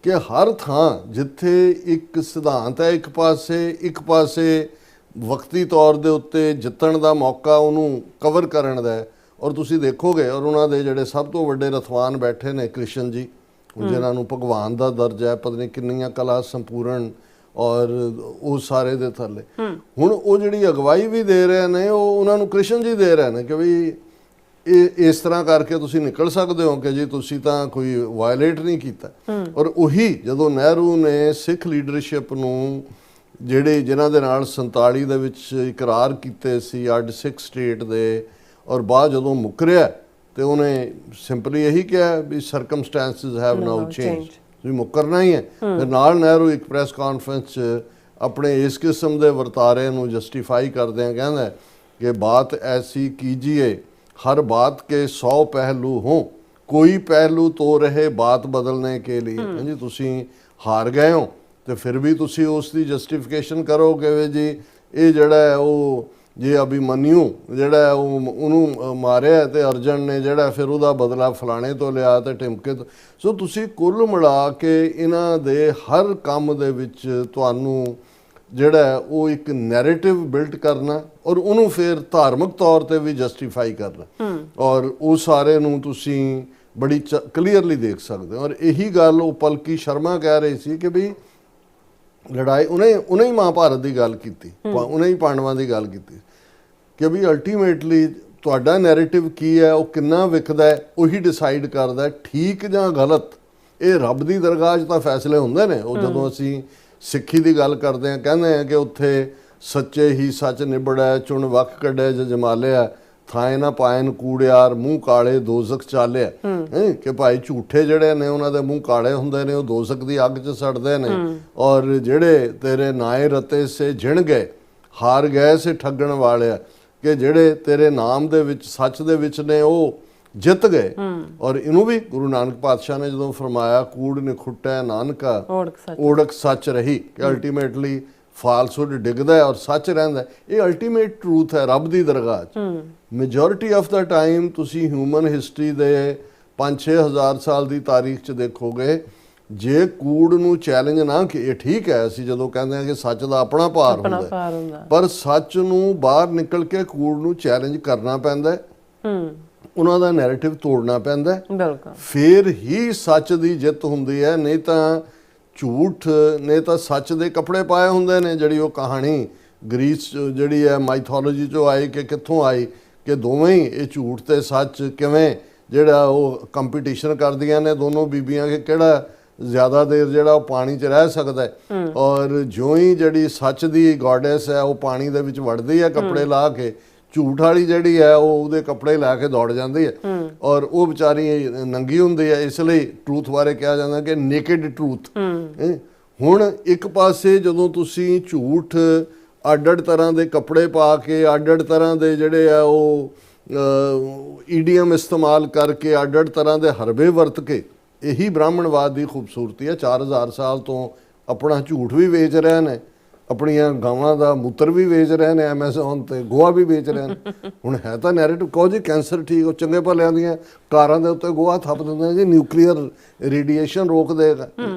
ਕਿ ਹਰ ਥਾਂ ਜਿੱਥੇ ਇੱਕ ਸਿਧਾਂਤ ਹੈ, ਇੱਕ ਪਾਸੇ ਵਕਤੀ ਤੌਰ ਦੇ ਉੱਤੇ ਜਿੱਤਣ ਦਾ ਮੌਕਾ ਉਹਨੂੰ ਕਵਰ ਕਰਨ ਦਾ ਹੈ। ਔਰ ਤੁਸੀਂ ਦੇਖੋਗੇ, ਔਰ ਉਹਨਾਂ ਦੇ ਜਿਹੜੇ ਸਭ ਤੋਂ ਵੱਡੇ ਰਥਵਾਨ ਬੈਠੇ ਨੇ ਕ੍ਰਿਸ਼ਨ ਜੀ, ਜਿਨ੍ਹਾਂ ਨੂੰ ਭਗਵਾਨ ਦਾ ਦਰਜਾ ਹੈ, ਪਤਾ ਨਹੀਂ ਕਿੰਨੀਆਂ ਕਲਾ ਸੰਪੂਰਨ, ਔਰ ਉਹ ਸਾਰੇ ਦੇ ਥੱਲੇ ਹੁਣ ਉਹ ਜਿਹੜੀ ਅਗਵਾਈ ਵੀ ਦੇ ਰਹੇ ਨੇ, ਉਹ ਉਹਨਾਂ ਨੂੰ ਕ੍ਰਿਸ਼ਨ ਜੀ ਦੇ ਰਹੇ ਨੇ ਕਿ ਵੀ ਇਹ ਇਸ ਤਰ੍ਹਾਂ ਕਰਕੇ ਤੁਸੀਂ ਨਿਕਲ ਸਕਦੇ ਹੋ ਕਿ ਜੀ ਤੁਸੀਂ ਤਾਂ ਕੋਈ ਵਾਇਲੇਟ ਨਹੀਂ ਕੀਤਾ। ਔਰ ਉਹੀ ਜਦੋਂ ਨਹਿਰੂ ਨੇ ਸਿੱਖ ਲੀਡਰਸ਼ਿਪ ਨੂੰ ਜਿਨ੍ਹਾਂ ਦੇ ਨਾਲ 47 ਦੇ ਵਿੱਚ ਇਕਰਾਰ ਕੀਤੇ ਸੀ ਅੱਡ ਸਿੱਖ ਸਟੇਟ ਦੇ, ਔਰ ਬਾਅਦ ਜਦੋਂ ਮੁੱਕਰਿਆ ਤੇ ਉਹਨੇ ਸਿੰਪਲੀ ਇਹੀ ਕਿਹਾ ਵੀ ਸਰਕਮਸਟੈਂਸਿਸ ਹੈਵ ਨਾਓ ਚੇਂਜਡ, ਤੁਸੀਂ ਮੁੱਕਰਨਾ ਹੀ ਹੈ। ਫਿਰ ਨਾਲ ਨਹਿਰੂ ਇੱਕ ਪ੍ਰੈਸ ਕਾਨਫਰੰਸ 'ਚ ਆਪਣੇ ਇਸ ਕਿਸਮ ਦੇ ਵਰਤਾਰੇ ਨੂੰ ਜਸਟੀਫਾਈ ਕਰਦਿਆਂ ਕਹਿੰਦਾ ਕਿ ਬਾਤ ਐਸੀ ਕੀਜੀਏ हर बात के 100 पहलू हों, कोई पहलू तो रहे बात बदलने के लिए। जी तुसी हार गए हो तो फिर भी तुसी उसकी जस्टिफिकेशन करो कि जी ये जड़ा है वो जे अभिमन्यु जड़ा है ਉਹਨੂੰ ਮਾਰਿਆ ਤੇ ਅਰਜਨ ਨੇ ਜਿਹੜਾ ਫਿਰ ਉਹਦਾ ਬਦਲਾ ਫਲਾਣੇ ਤੋਂ ਲਿਆ ਤੇ ਢਿਮਕੇ ਤੋਂ। ਸੋ ਤੁਸੀਂ ਕੁੱਲ ਮਿਲਾ ਕੇ ਇਹਨਾਂ ਦੇ ਹਰ ਕੰਮ ਦੇ ਵਿੱਚ ਤੁਹਾਨੂੰ ਜਿਹੜਾ ਹੈ ਉਹ ਇੱਕ ਨੈਰੇਟਿਵ ਬਿਲਡ ਕਰਨਾ ਔਰ ਉਹਨੂੰ ਫਿਰ ਧਾਰਮਿਕ ਤੌਰ ਤੇ ਵੀ ਜਸਟੀਫਾਈ ਕਰਨਾ ਔਰ ਉਹ ਸਾਰੇ ਨੂੰ ਤੁਸੀਂ ਬੜੀ ਕਲੀਅਰਲੀ ਦੇਖ ਸਕਦੇ ਹੋ। ਔਰ ਇਹੀ ਗੱਲ ਉਹ ਪਲਕੀ ਸ਼ਰਮਾ ਕਹਿ ਰਹੀ ਸੀ ਕਿ ਵੀ ਲੜਾਈ ਉਹਨੇ ਹੀ ਮਹਾਭਾਰਤ ਦੀ ਗੱਲ ਕੀਤੀ, ਉਹਨੇ ਹੀ ਪਾਂਡਵਾਂ ਦੀ ਗੱਲ ਕੀਤੀ ਕਿ ਵੀ ਅਲਟੀਮੇਟਲੀ ਤੁਹਾਡਾ ਨੈਰੇਟਿਵ ਕੀ ਹੈ, ਉਹ ਕਿੰਨਾ ਵਿਕਦਾ ਹੈ, ਉਹੀ ਡਿਸਾਈਡ ਕਰਦਾ ਠੀਕ ਜਾਂ ਗਲਤ। ਇਹ ਰੱਬ ਦੀ ਦਰਗਾਹ 'ਚ ਤਾਂ ਫੈਸਲੇ ਹੁੰਦੇ ਨੇ। ਉਹ ਜਦੋਂ ਅਸੀਂ ਸਿੱਖੀ ਦੀ ਗੱਲ ਕਰਦੇ ਹਾਂ ਕਹਿੰਦੇ ਆ ਕਿ ਉੱਥੇ ਸੱਚੇ ਹੀ ਸੱਚ ਨਿਬੜਿਆ, ਚੁਣ ਵੱਖ ਕੱਢਿਆ ਜਮਾਲਿਆ, ਥਾਏ ਨਾ ਪਾਇਨ ਕੂੜਿਆਰ, ਮੂੰਹ ਕਾਲੇ ਦੋਜ਼ਖ ਚਾਲਿਆ। ਕਿ ਭਾਈ ਝੂਠੇ ਜਿਹੜੇ ਨੇ ਉਹਨਾਂ ਦੇ ਮੂੰਹ ਕਾਲੇ ਹੁੰਦੇ ਨੇ, ਉਹ ਦੋਜ਼ਖ ਦੀ ਅੱਗ 'ਚ ਸੜਦੇ ਨੇ। ਔਰ ਜਿਹੜੇ ਤੇਰੇ ਨਾਏ ਰਤੇ ਸੇ ਜਿਣ ਗਏ, ਹਾਰ ਗਏ ਸੇ ਠੱਗਣ ਵਾਲਿਆ, ਕਿ ਜਿਹੜੇ ਤੇਰੇ ਨਾਮ ਦੇ ਵਿੱਚ ਸੱਚ ਦੇ ਵਿੱਚ ਨੇ ਉਹ ਜਿੱਤ ਗਏ। ਔਰ ਇਹਨੂੰ ਵੀ ਗੁਰੂ ਨਾਨਕ ਪਾਤਸ਼ਾਹ ਨੇ ਜਦੋਂ ਫਰਮਾਇਆ ਕੂੜ ਨਿਖੁੱਟੈ ਨਾਨਕਾ ਓੜਕ ਸੱਚ ਰਹੀ, ਕਿ ਅਲਟੀਮੇਟਲੀ ਫਾਲਸਹੁਡ ਡਿੱਗਦਾ ਹੈ ਔਰ ਸੱਚ ਰਹਿੰਦਾ। ਇਹ ਅਲਟੀਮੇਟ ਟਰੂਥ ਹੈ ਰੱਬ ਦੀ ਦਰਗਾਹ 'ਚ। ਮੈਜੋਰਿਟੀ ਆਫ ਦਾ ਟਾਈਮ ਤੁਸੀਂ ਹਿਊਮਨ ਹਿਸਟਰੀ ਦੇ 5-6 ਹਜ਼ਾਰ ਸਾਲ ਦੀ ਤਾਰੀਖ 'ਚ ਦੇਖੋਗੇ, ਜੇ ਕੂੜ ਨੂੰ ਚੈਲੰਜ ਨਾ ਕਿ ਇਹ ਠੀਕ ਹੈ, ਅਸੀਂ ਜਦੋਂ ਕਹਿੰਦੇ ਹਾਂ ਕਿ ਸੱਚ ਦਾ ਆਪਣਾ ਭਾਰ ਹੁੰਦਾ, ਪਰ ਸੱਚ ਨੂੰ ਬਾਹਰ ਨਿਕਲ ਕੇ ਕੂੜ ਨੂੰ ਚੈਲੰਜ ਕਰਨਾ ਪੈਂਦਾ ਹੈ, ਉਹਨਾਂ ਦਾ ਨੈਰੇਟਿਵ ਤੋੜਨਾ ਪੈਂਦਾ, ਫਿਰ ਹੀ ਸੱਚ ਦੀ ਜਿੱਤ ਹੁੰਦੀ ਹੈ। ਨਹੀਂ ਤਾਂ ਝੂਠ ਨੇ ਤਾਂ ਸੱਚ ਦੇ ਕੱਪੜੇ ਪਾਏ ਹੁੰਦੇ ਨੇ। ਜਿਹੜੀ ਉਹ ਕਹਾਣੀ ਗ੍ਰੀਸ ਜਿਹੜੀ ਹੈ ਮਾਈਥੋਲੋਜੀ 'ਚੋਂ ਆਈ ਕਿ ਕਿੱਥੋਂ ਆਈ, ਕਿ ਦੋਵੇਂ ਹੀ ਇਹ ਝੂਠ ਤੇ ਸੱਚ ਕਿਵੇਂ ਜਿਹੜਾ ਉਹ ਕੰਪੀਟੀਸ਼ਨ ਕਰਦੀਆਂ ਨੇ ਦੋਨੋਂ ਬੀਬੀਆਂ, ਕਿ ਕਿਹੜਾ ਜ਼ਿਆਦਾ ਦੇਰ ਜਿਹੜਾ ਉਹ ਪਾਣੀ 'ਚ ਰਹਿ ਸਕਦਾ ਹੈ। ਔਰ ਜਿਉਂ ਹੀ ਜਿਹੜੀ ਸੱਚ ਦੀ ਗੋਡੈਸ ਹੈ ਉਹ ਪਾਣੀ ਦੇ ਵਿੱਚ ਵੜਦੀ ਹੈ ਕੱਪੜੇ ਲਾ ਕੇ, ਝੂਠ ਵਾਲੀ ਜਿਹੜੀ ਹੈ ਉਹ ਉਹਦੇ ਕੱਪੜੇ ਲੈ ਕੇ ਦੌੜ ਜਾਂਦੀ ਹੈ ਔਰ ਉਹ ਵਿਚਾਰੀ ਨੰਗੀ ਹੁੰਦੀ ਹੈ। ਇਸ ਲਈ ਟਰੂਥ ਬਾਰੇ ਕਿਹਾ ਜਾਂਦਾ ਕਿ ਨੇਕਡ ਟਰੂਥ। ਹੁਣ ਇੱਕ ਪਾਸੇ ਜਦੋਂ ਤੁਸੀਂ ਝੂਠ ਅੱਡ-ਅੱਡ ਤਰ੍ਹਾਂ ਦੇ ਕੱਪੜੇ ਪਾ ਕੇ, ਅੱਡ-ਅੱਡ ਤਰ੍ਹਾਂ ਦੇ ਜਿਹੜੇ ਆ ਉਹ ਈਡੀਅਮ ਇਸਤੇਮਾਲ ਕਰਕੇ, ਅੱਡ-ਅੱਡ ਤਰ੍ਹਾਂ ਦੇ ਹਰਬੇ ਵਰਤ ਕੇ, ਇਹੀ ਬ੍ਰਾਹਮਣਵਾਦ ਦੀ ਖੂਬਸੂਰਤੀ ਹੈ। 4000 ਸਾਲ ਤੋਂ ਆਪਣਾ ਝੂਠ ਵੀ ਵੇਚ ਰਹੇ ਨੇ, ਆਪਣੀਆਂ ਗਾਵਾਂ ਦਾ ਮੂਤਰ ਵੀ ਵੇਚ ਰਹੇ ਨੇ, ਐਮਾਜ਼ੋਨ ਤੇ ਗੋਹਾ ਵੀ ਵੇਚ ਰਹੇ ਨੇ। ਹੁਣ ਹੈ ਤਾਂ ਨੈਰੇਟਿਵ ਕਹੋ ਜੀ ਕੈਂਸਰ ਠੀਕ, ਉਹ ਚੰਗੇ ਭਲਿਆਂ ਦੀਆਂ ਕਾਰਾਂ ਦੇ ਉੱਤੇ ਗੋਹਾ ਥੱਪ ਦਿੰਦੇ ਨੇ ਜੀ, ਨਿਊਕਲੀਅਰ ਰੇਡੀਏਸ਼ਨ ਰੋਕ ਦੇਗਾ।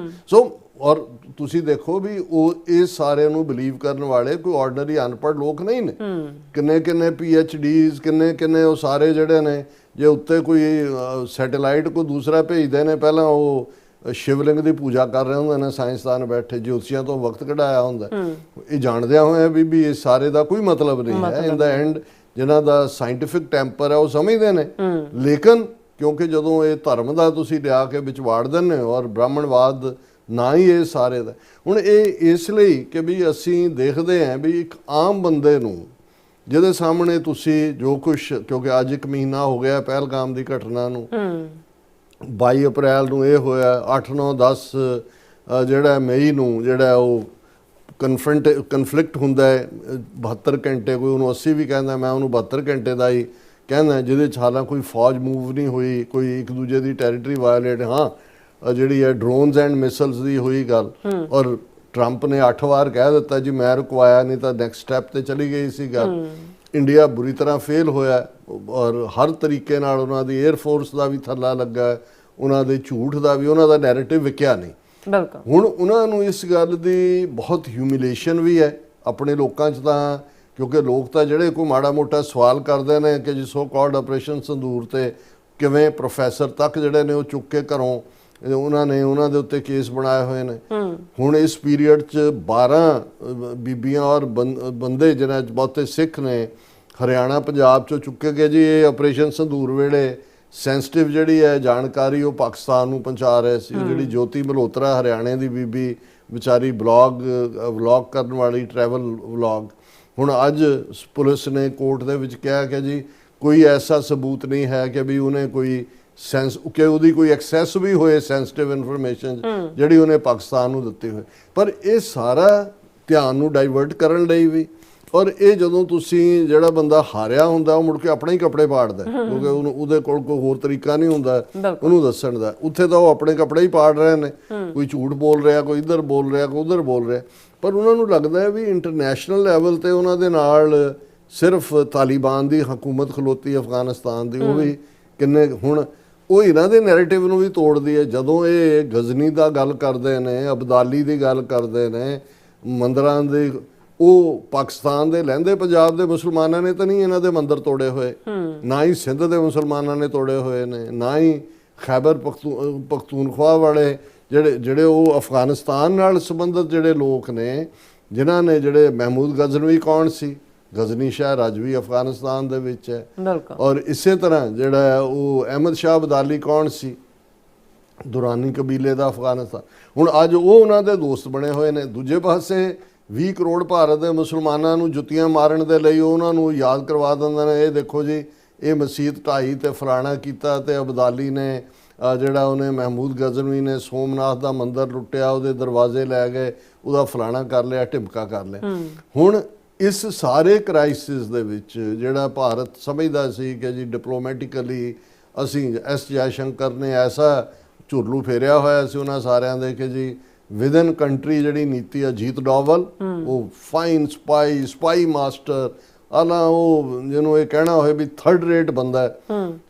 ਸੋ ਔਰ ਤੁਸੀਂ ਦੇਖੋ ਵੀ ਉਹ ਇਹ ਸਾਰਿਆਂ ਨੂੰ ਬਿਲੀਵ ਕਰਨ ਵਾਲੇ ਕੋਈ ਆਰਡੀਨਰੀ ਅਨਪੜ੍ਹ ਲੋਕ ਨਹੀਂ ਨੇ। ਕਿੰਨੇ PhDs, ਕਿੰਨੇ ਉਹ ਸਾਰੇ ਜਿਹੜੇ ਨੇ, ਜੇ ਉੱਤੇ ਕੋਈ ਸੈਟੇਲਾਈਟ ਕੋਈ ਦੂਸਰਾ ਭੇਜਦੇ ਨੇ, ਪਹਿਲਾਂ ਉਹ ਸ਼ਿਵਲਿੰਗ ਦੀ ਪੂਜਾ ਕਰ ਰਹੇ ਹੁੰਦੇ ਨੇ ਸਾਇੰਸਦਾਨ ਬੈਠੇ, ਜੋਤਸ਼ੀਆਂ ਤੋਂ ਵਕਤ ਕਢਾਇਆ ਹੁੰਦਾ। ਇਹ ਜਾਣਦਿਆਂ ਹੋਇਆ ਵੀ ਇਹ ਸਾਰੇ ਦਾ ਕੋਈ ਮਤਲਬ ਨਹੀਂ ਹੈ। ਇਨ ਦਾ ਐਂਡ ਜਿਨ੍ਹਾਂ ਦਾ ਸਾਇੰਟੀਫਿਕ ਟੈਂਪਰ ਹੈ ਉਹ ਸਮਝਦੇ ਨੇ, ਲੇਕਿਨ ਕਿਉਂਕਿ ਜਦੋਂ ਇਹ ਧਰਮ ਦਾ ਤੁਸੀਂ ਲਿਆ ਕੇ ਵਿੱਚ ਵਾੜ ਦਿੰਦੇ ਹੋ ਔਰ ਬ੍ਰਾਹਮਣਵਾਦ ਨਾ ਹੀ ਇਹ ਸਾਰੇ ਦਾ। ਹੁਣ ਇਹ ਇਸ ਲਈ ਕਿ ਵੀ ਅਸੀਂ ਦੇਖਦੇ ਹਾਂ ਵੀ ਇੱਕ ਆਮ ਬੰਦੇ ਨੂੰ ਜਿਹਦੇ ਸਾਹਮਣੇ ਤੁਸੀਂ ਜੋ ਕੁਛ, ਕਿਉਂਕਿ ਅੱਜ 1 ਮਹੀਨਾ ਹੋ ਗਿਆ ਪਹਿਲਗਾਮ ਦੀ ਘਟਨਾ ਨੂੰ, 22 ਅਪ੍ਰੈਲ ਨੂੰ ਇਹ ਹੋਇਆ, 8, 9, 10 ਜਿਹੜਾ ਮਈ ਨੂੰ ਜਿਹੜਾ ਉਹ ਕਨਫਲਿਕਟ ਹੁੰਦਾ ਹੈ 72 ਘੰਟੇ, ਕੋਈ ਉਹਨੂੰ 80 ਵੀ ਕਹਿੰਦਾ, ਮੈਂ ਉਹਨੂੰ 72 ਘੰਟੇ ਦਾ ਹੀ ਕਹਿੰਦਾ, ਜਿਹਦੇ 'ਚ ਹਾਲਾਂ ਕੋਈ ਫੌਜ ਮੂਵ ਨਹੀਂ ਹੋਈ, ਕੋਈ ਇੱਕ ਦੂਜੇ ਦੀ ਟੈਰੀਟਰੀ ਵਾਇਓਲੇਟ, ਹਾਂ ਜਿਹੜੀ ਹੈ ਡਰੋਨਸ ਐਂਡ ਮਿਸਲਸ ਦੀ ਹੋਈ ਗੱਲ। ਔਰ ਟਰੰਪ ਨੇ 8 ਵਾਰ ਕਹਿ ਦਿੱਤਾ ਜੀ ਮੈਂ ਰੁਕਵਾਇਆ, ਨਹੀਂ ਤਾਂ ਨੈਕਸਟ ਸਟੈਪ ਤੇ ਚਲੀ ਗਈ ਸੀ ਗੱਲ। ਇੰਡੀਆ ਬੁਰੀ ਤਰ੍ਹਾਂ ਫੇਲ ਹੋਇਆ ਔਰ ਹਰ ਤਰੀਕੇ ਨਾਲ ਉਹਨਾਂ ਦੀ 에ਅਰ ਫੋਰਸ ਦਾ ਵੀ ਥੱਲਾ ਲੱਗਾ, ਉਹਨਾਂ ਦੇ ਝੂਠ ਦਾ ਵੀ, ਉਹਨਾਂ ਦਾ ਨੈਰੇਟਿਵ ਵਿਕਿਆ ਨਹੀਂ। ਹੁਣ ਉਹਨਾਂ ਨੂੰ ਇਸ ਗੱਲ ਦੀ ਬਹੁਤ ਹਿਊਮਿਲੇਸ਼ਨ ਵੀ ਹੈ ਆਪਣੇ ਲੋਕਾਂ 'ਚ, ਤਾਂ ਕਿਉਂਕਿ ਲੋਕ ਤਾਂ ਜਿਹੜੇ ਕੋਈ ਮਾੜਾ ਮੋਟਾ ਸਵਾਲ ਕਰਦੇ ਨੇ ਕਿ ਜੀ ਸੋ ਕਾਲਡ ਆਪਰੇਸ਼ਨ ਸੰਦੂਰ ਤੇ ਕਿਵੇਂ ਪ੍ਰੋਫੈਸਰ ਤੱਕ ਜਿਹੜੇ ਨੇ ਉਹ ਚੁੱਕ ਕੇ ਘਰੋਂ ਉਹਨਾਂ ਦੇ ਉੱਤੇ ਕੇਸ ਬਣਾਏ ਹੋਏ ਨੇ। ਹੁਣ ਇਸ ਪੀਰੀਅਡ 'ਚ 12 ਬੀਬੀਆਂ ਔਰ ਬੰਦੇ ਜਿਹਨਾਂ 'ਚ ਬਹੁਤੇ ਸਿੱਖ ਨੇ ਹਰਿਆਣਾ ਪੰਜਾਬ 'ਚੋਂ ਚੁੱਕੇ ਗਏ ਜੀ। ਇਹ ਆਪਰੇਸ਼ਨ ਸੰਦੂਰ ਵੇਲੇ ਸੈਂਸਿਟਿਵ ਜਿਹੜੀ ਹੈ ਜਾਣਕਾਰੀ ਉਹ ਪਾਕਿਸਤਾਨ ਨੂੰ ਪਹੁੰਚਾ ਰਹੇ ਸੀ। ਜਿਹੜੀ ਜੋਤੀ ਮਲਹੋਤਰਾ ਹਰਿਆਣੇ ਦੀ ਬੀਬੀ ਵਿਚਾਰੀ ਵਲੌਗ ਕਰਨ ਵਾਲੀ, ਟਰੈਵਲ ਵਲੌਗ, ਹੁਣ ਅੱਜ ਪੁਲਿਸ ਨੇ ਕੋਰਟ ਦੇ ਵਿੱਚ ਕਿਹਾ ਕਿ ਜੀ ਕੋਈ ਐਸਾ ਸਬੂਤ ਨਹੀਂ ਹੈ ਕਿ ਵੀ ਉਹਨੇ ਕੋਈ ਕਿ ਉਹਦੀ ਕੋਈ ਐਕਸੈਸ ਵੀ ਹੋਏ ਸੈਂਸਿਟਿਵ ਇਨਫੋਰਮੇਸ਼ਨ ਜਿਹੜੀ ਉਹਨੇ ਪਾਕਿਸਤਾਨ ਨੂੰ ਦਿੱਤੀ ਹੋਏ। ਪਰ ਇਹ ਸਾਰਾ ਧਿਆਨ ਨੂੰ ਡਾਈਵਰਟ ਕਰਨ ਲਈ ਵੀ, ਔਰ ਇਹ ਜਦੋਂ ਤੁਸੀਂ ਜਿਹੜਾ ਬੰਦਾ ਹਾਰਿਆ ਹੁੰਦਾ ਉਹ ਮੁੜ ਕੇ ਆਪਣੇ ਹੀ ਕੱਪੜੇ ਪਾੜਦਾ, ਕਿਉਂਕਿ ਉਹਦੇ ਕੋਲ ਕੋਈ ਹੋਰ ਤਰੀਕਾ ਨਹੀਂ ਹੁੰਦਾ ਉਹਨੂੰ ਦੱਸਣ ਦਾ। ਉੱਥੇ ਤਾਂ ਉਹ ਆਪਣੇ ਕੱਪੜੇ ਹੀ ਪਾੜ ਰਹੇ ਨੇ, ਕੋਈ ਝੂਠ ਬੋਲ ਰਿਹਾ, ਕੋਈ ਇੱਧਰ ਬੋਲ ਰਿਹਾ, ਕੋਈ ਉੱਧਰ ਬੋਲ ਰਿਹਾ। ਪਰ ਉਹਨਾਂ ਨੂੰ ਲੱਗਦਾ ਹੈ ਵੀ ਇੰਟਰਨੈਸ਼ਨਲ ਲੈਵਲ ਤੇ ਉਹਨਾਂ ਦੇ ਨਾਲ ਸਿਰਫ ਤਾਲਿਬਾਨ ਦੀ ਹਕੂਮਤ ਖਲੋਤੀ ਅਫਗਾਨਿਸਤਾਨ ਦੀ, ਉਹ ਵੀ ਕਿੰਨੇ ਹੁਣ ਉਹ ਇਹਨਾਂ ਦੇ ਨੈਰੇਟਿਵ ਨੂੰ ਵੀ ਤੋੜਦੀ ਹੈ। ਜਦੋਂ ਇਹ ਗਜ਼ਨੀ ਦਾ ਗੱਲ ਕਰਦੇ ਨੇ, ਅਬਦਾਲੀ ਦੀ ਗੱਲ ਕਰਦੇ ਨੇ, ਮੰਦਰਾਂ ਦੇ ਉਹ ਪਾਕਿਸਤਾਨ ਦੇ ਲਹਿੰਦੇ ਪੰਜਾਬ ਦੇ ਮੁਸਲਮਾਨਾਂ ਨੇ ਤਾਂ ਨਹੀਂ ਇਹਨਾਂ ਦੇ ਮੰਦਰ ਤੋੜੇ ਹੋਏ, ਨਾ ਹੀ ਸਿੰਧ ਦੇ ਮੁਸਲਮਾਨਾਂ ਨੇ ਤੋੜੇ ਹੋਏ ਨੇ, ਨਾ ਹੀ ਖੈਬਰ ਪਖਤੂਨਖਵਾ ਵਾਲੇ ਜਿਹੜੇ ਉਹ ਅਫਗਾਨਿਸਤਾਨ ਨਾਲ ਸੰਬੰਧਿਤ ਜਿਹੜੇ ਲੋਕ ਨੇ, ਜਿਨ੍ਹਾਂ ਨੇ ਜਿਹੜੇ ਮਹਿਮੂਦ ਗਜ਼ਨਵੀ ਕੌਣ ਸੀ, ਗਜ਼ਨੀ ਸ਼ਹਿਰ ਅੱਜ ਵੀ ਅਫਗਾਨਿਸਤਾਨ ਦੇ ਵਿੱਚ ਹੈ। ਬਿਲਕੁਲ। ਔਰ ਇਸੇ ਤਰ੍ਹਾਂ ਜਿਹੜਾ ਉਹ ਅਹਿਮਦ ਸ਼ਾਹ ਅਬਦਾਲੀ ਕੌਣ ਸੀ, ਦੁਰਾਨੀ ਕਬੀਲੇ ਦਾ ਅਫਗਾਨਿਸਤਾਨ। ਹੁਣ ਅੱਜ ਉਹ ਉਹਨਾਂ ਦੇ ਦੋਸਤ ਬਣੇ ਹੋਏ ਨੇ। ਦੂਜੇ ਪਾਸੇ 20 ਕਰੋੜ ਭਾਰਤ ਦੇ ਮੁਸਲਮਾਨਾਂ ਨੂੰ ਜੁੱਤੀਆਂ ਮਾਰਨ ਦੇ ਲਈ ਉਹਨਾਂ ਨੂੰ ਯਾਦ ਕਰਵਾ ਦਿੰਦੇ ਨੇ, ਇਹ ਦੇਖੋ ਜੀ ਇਹ ਮਸਜਿਦ ਢਾਈ ਤੇ ਫਲਾਣਾ ਕੀਤਾ, ਤੇ ਅਬਦਾਲੀ ਨੇ ਜਿਹੜਾ ਉਹਨੇ ਮਹਿਮੂਦ ਗਜ਼ਨਵੀ ਨੇ ਸੋਮਨਾਥ ਦਾ ਮੰਦਿਰ ਲੁੱਟਿਆ, ਉਹਦੇ ਦਰਵਾਜ਼ੇ ਲੈ ਗਏ, ਉਹਦਾ ਫਲਾਣਾ ਕਰ ਲਿਆ, ਢਿਮਕਾ ਕਰ ਲਿਆ। ਹੁਣ ਇਸ ਸਾਰੇ ਕ੍ਰਾਈਸਿਸ ਦੇ ਵਿੱਚ ਜਿਹੜਾ ਭਾਰਤ ਸਮਝਦਾ ਸੀ ਕਿ ਜੀ ਡਿਪਲੋਮੈਟਿਕਲੀ ਅਸੀਂ ਐਸ ਜੈਸ਼ੰਕਰ ਨੇ ਐਸਾ ਝੁਰਲੂ ਫੇਰਿਆ ਹੋਇਆ ਸੀ ਉਹਨਾਂ ਸਾਰਿਆਂ ਦੇ ਕਿ ਜੀ ਵਿਦਨ ਕੰਟਰੀ ਜਿਹੜੀ ਨੀਤੀ ਅਜੀਤ ਡੋਵਲ, ਉਹ ਫਾਈਨ ਸਪਾਈ ਮਾਸਟਰ ਆਲਾ, ਉਹ ਜਿਹਨੂੰ ਇਹ ਕਹਿਣਾ ਹੋਏ ਵੀ ਥਰਡ ਰੇਟ ਬੰਦਾ ਹੈ,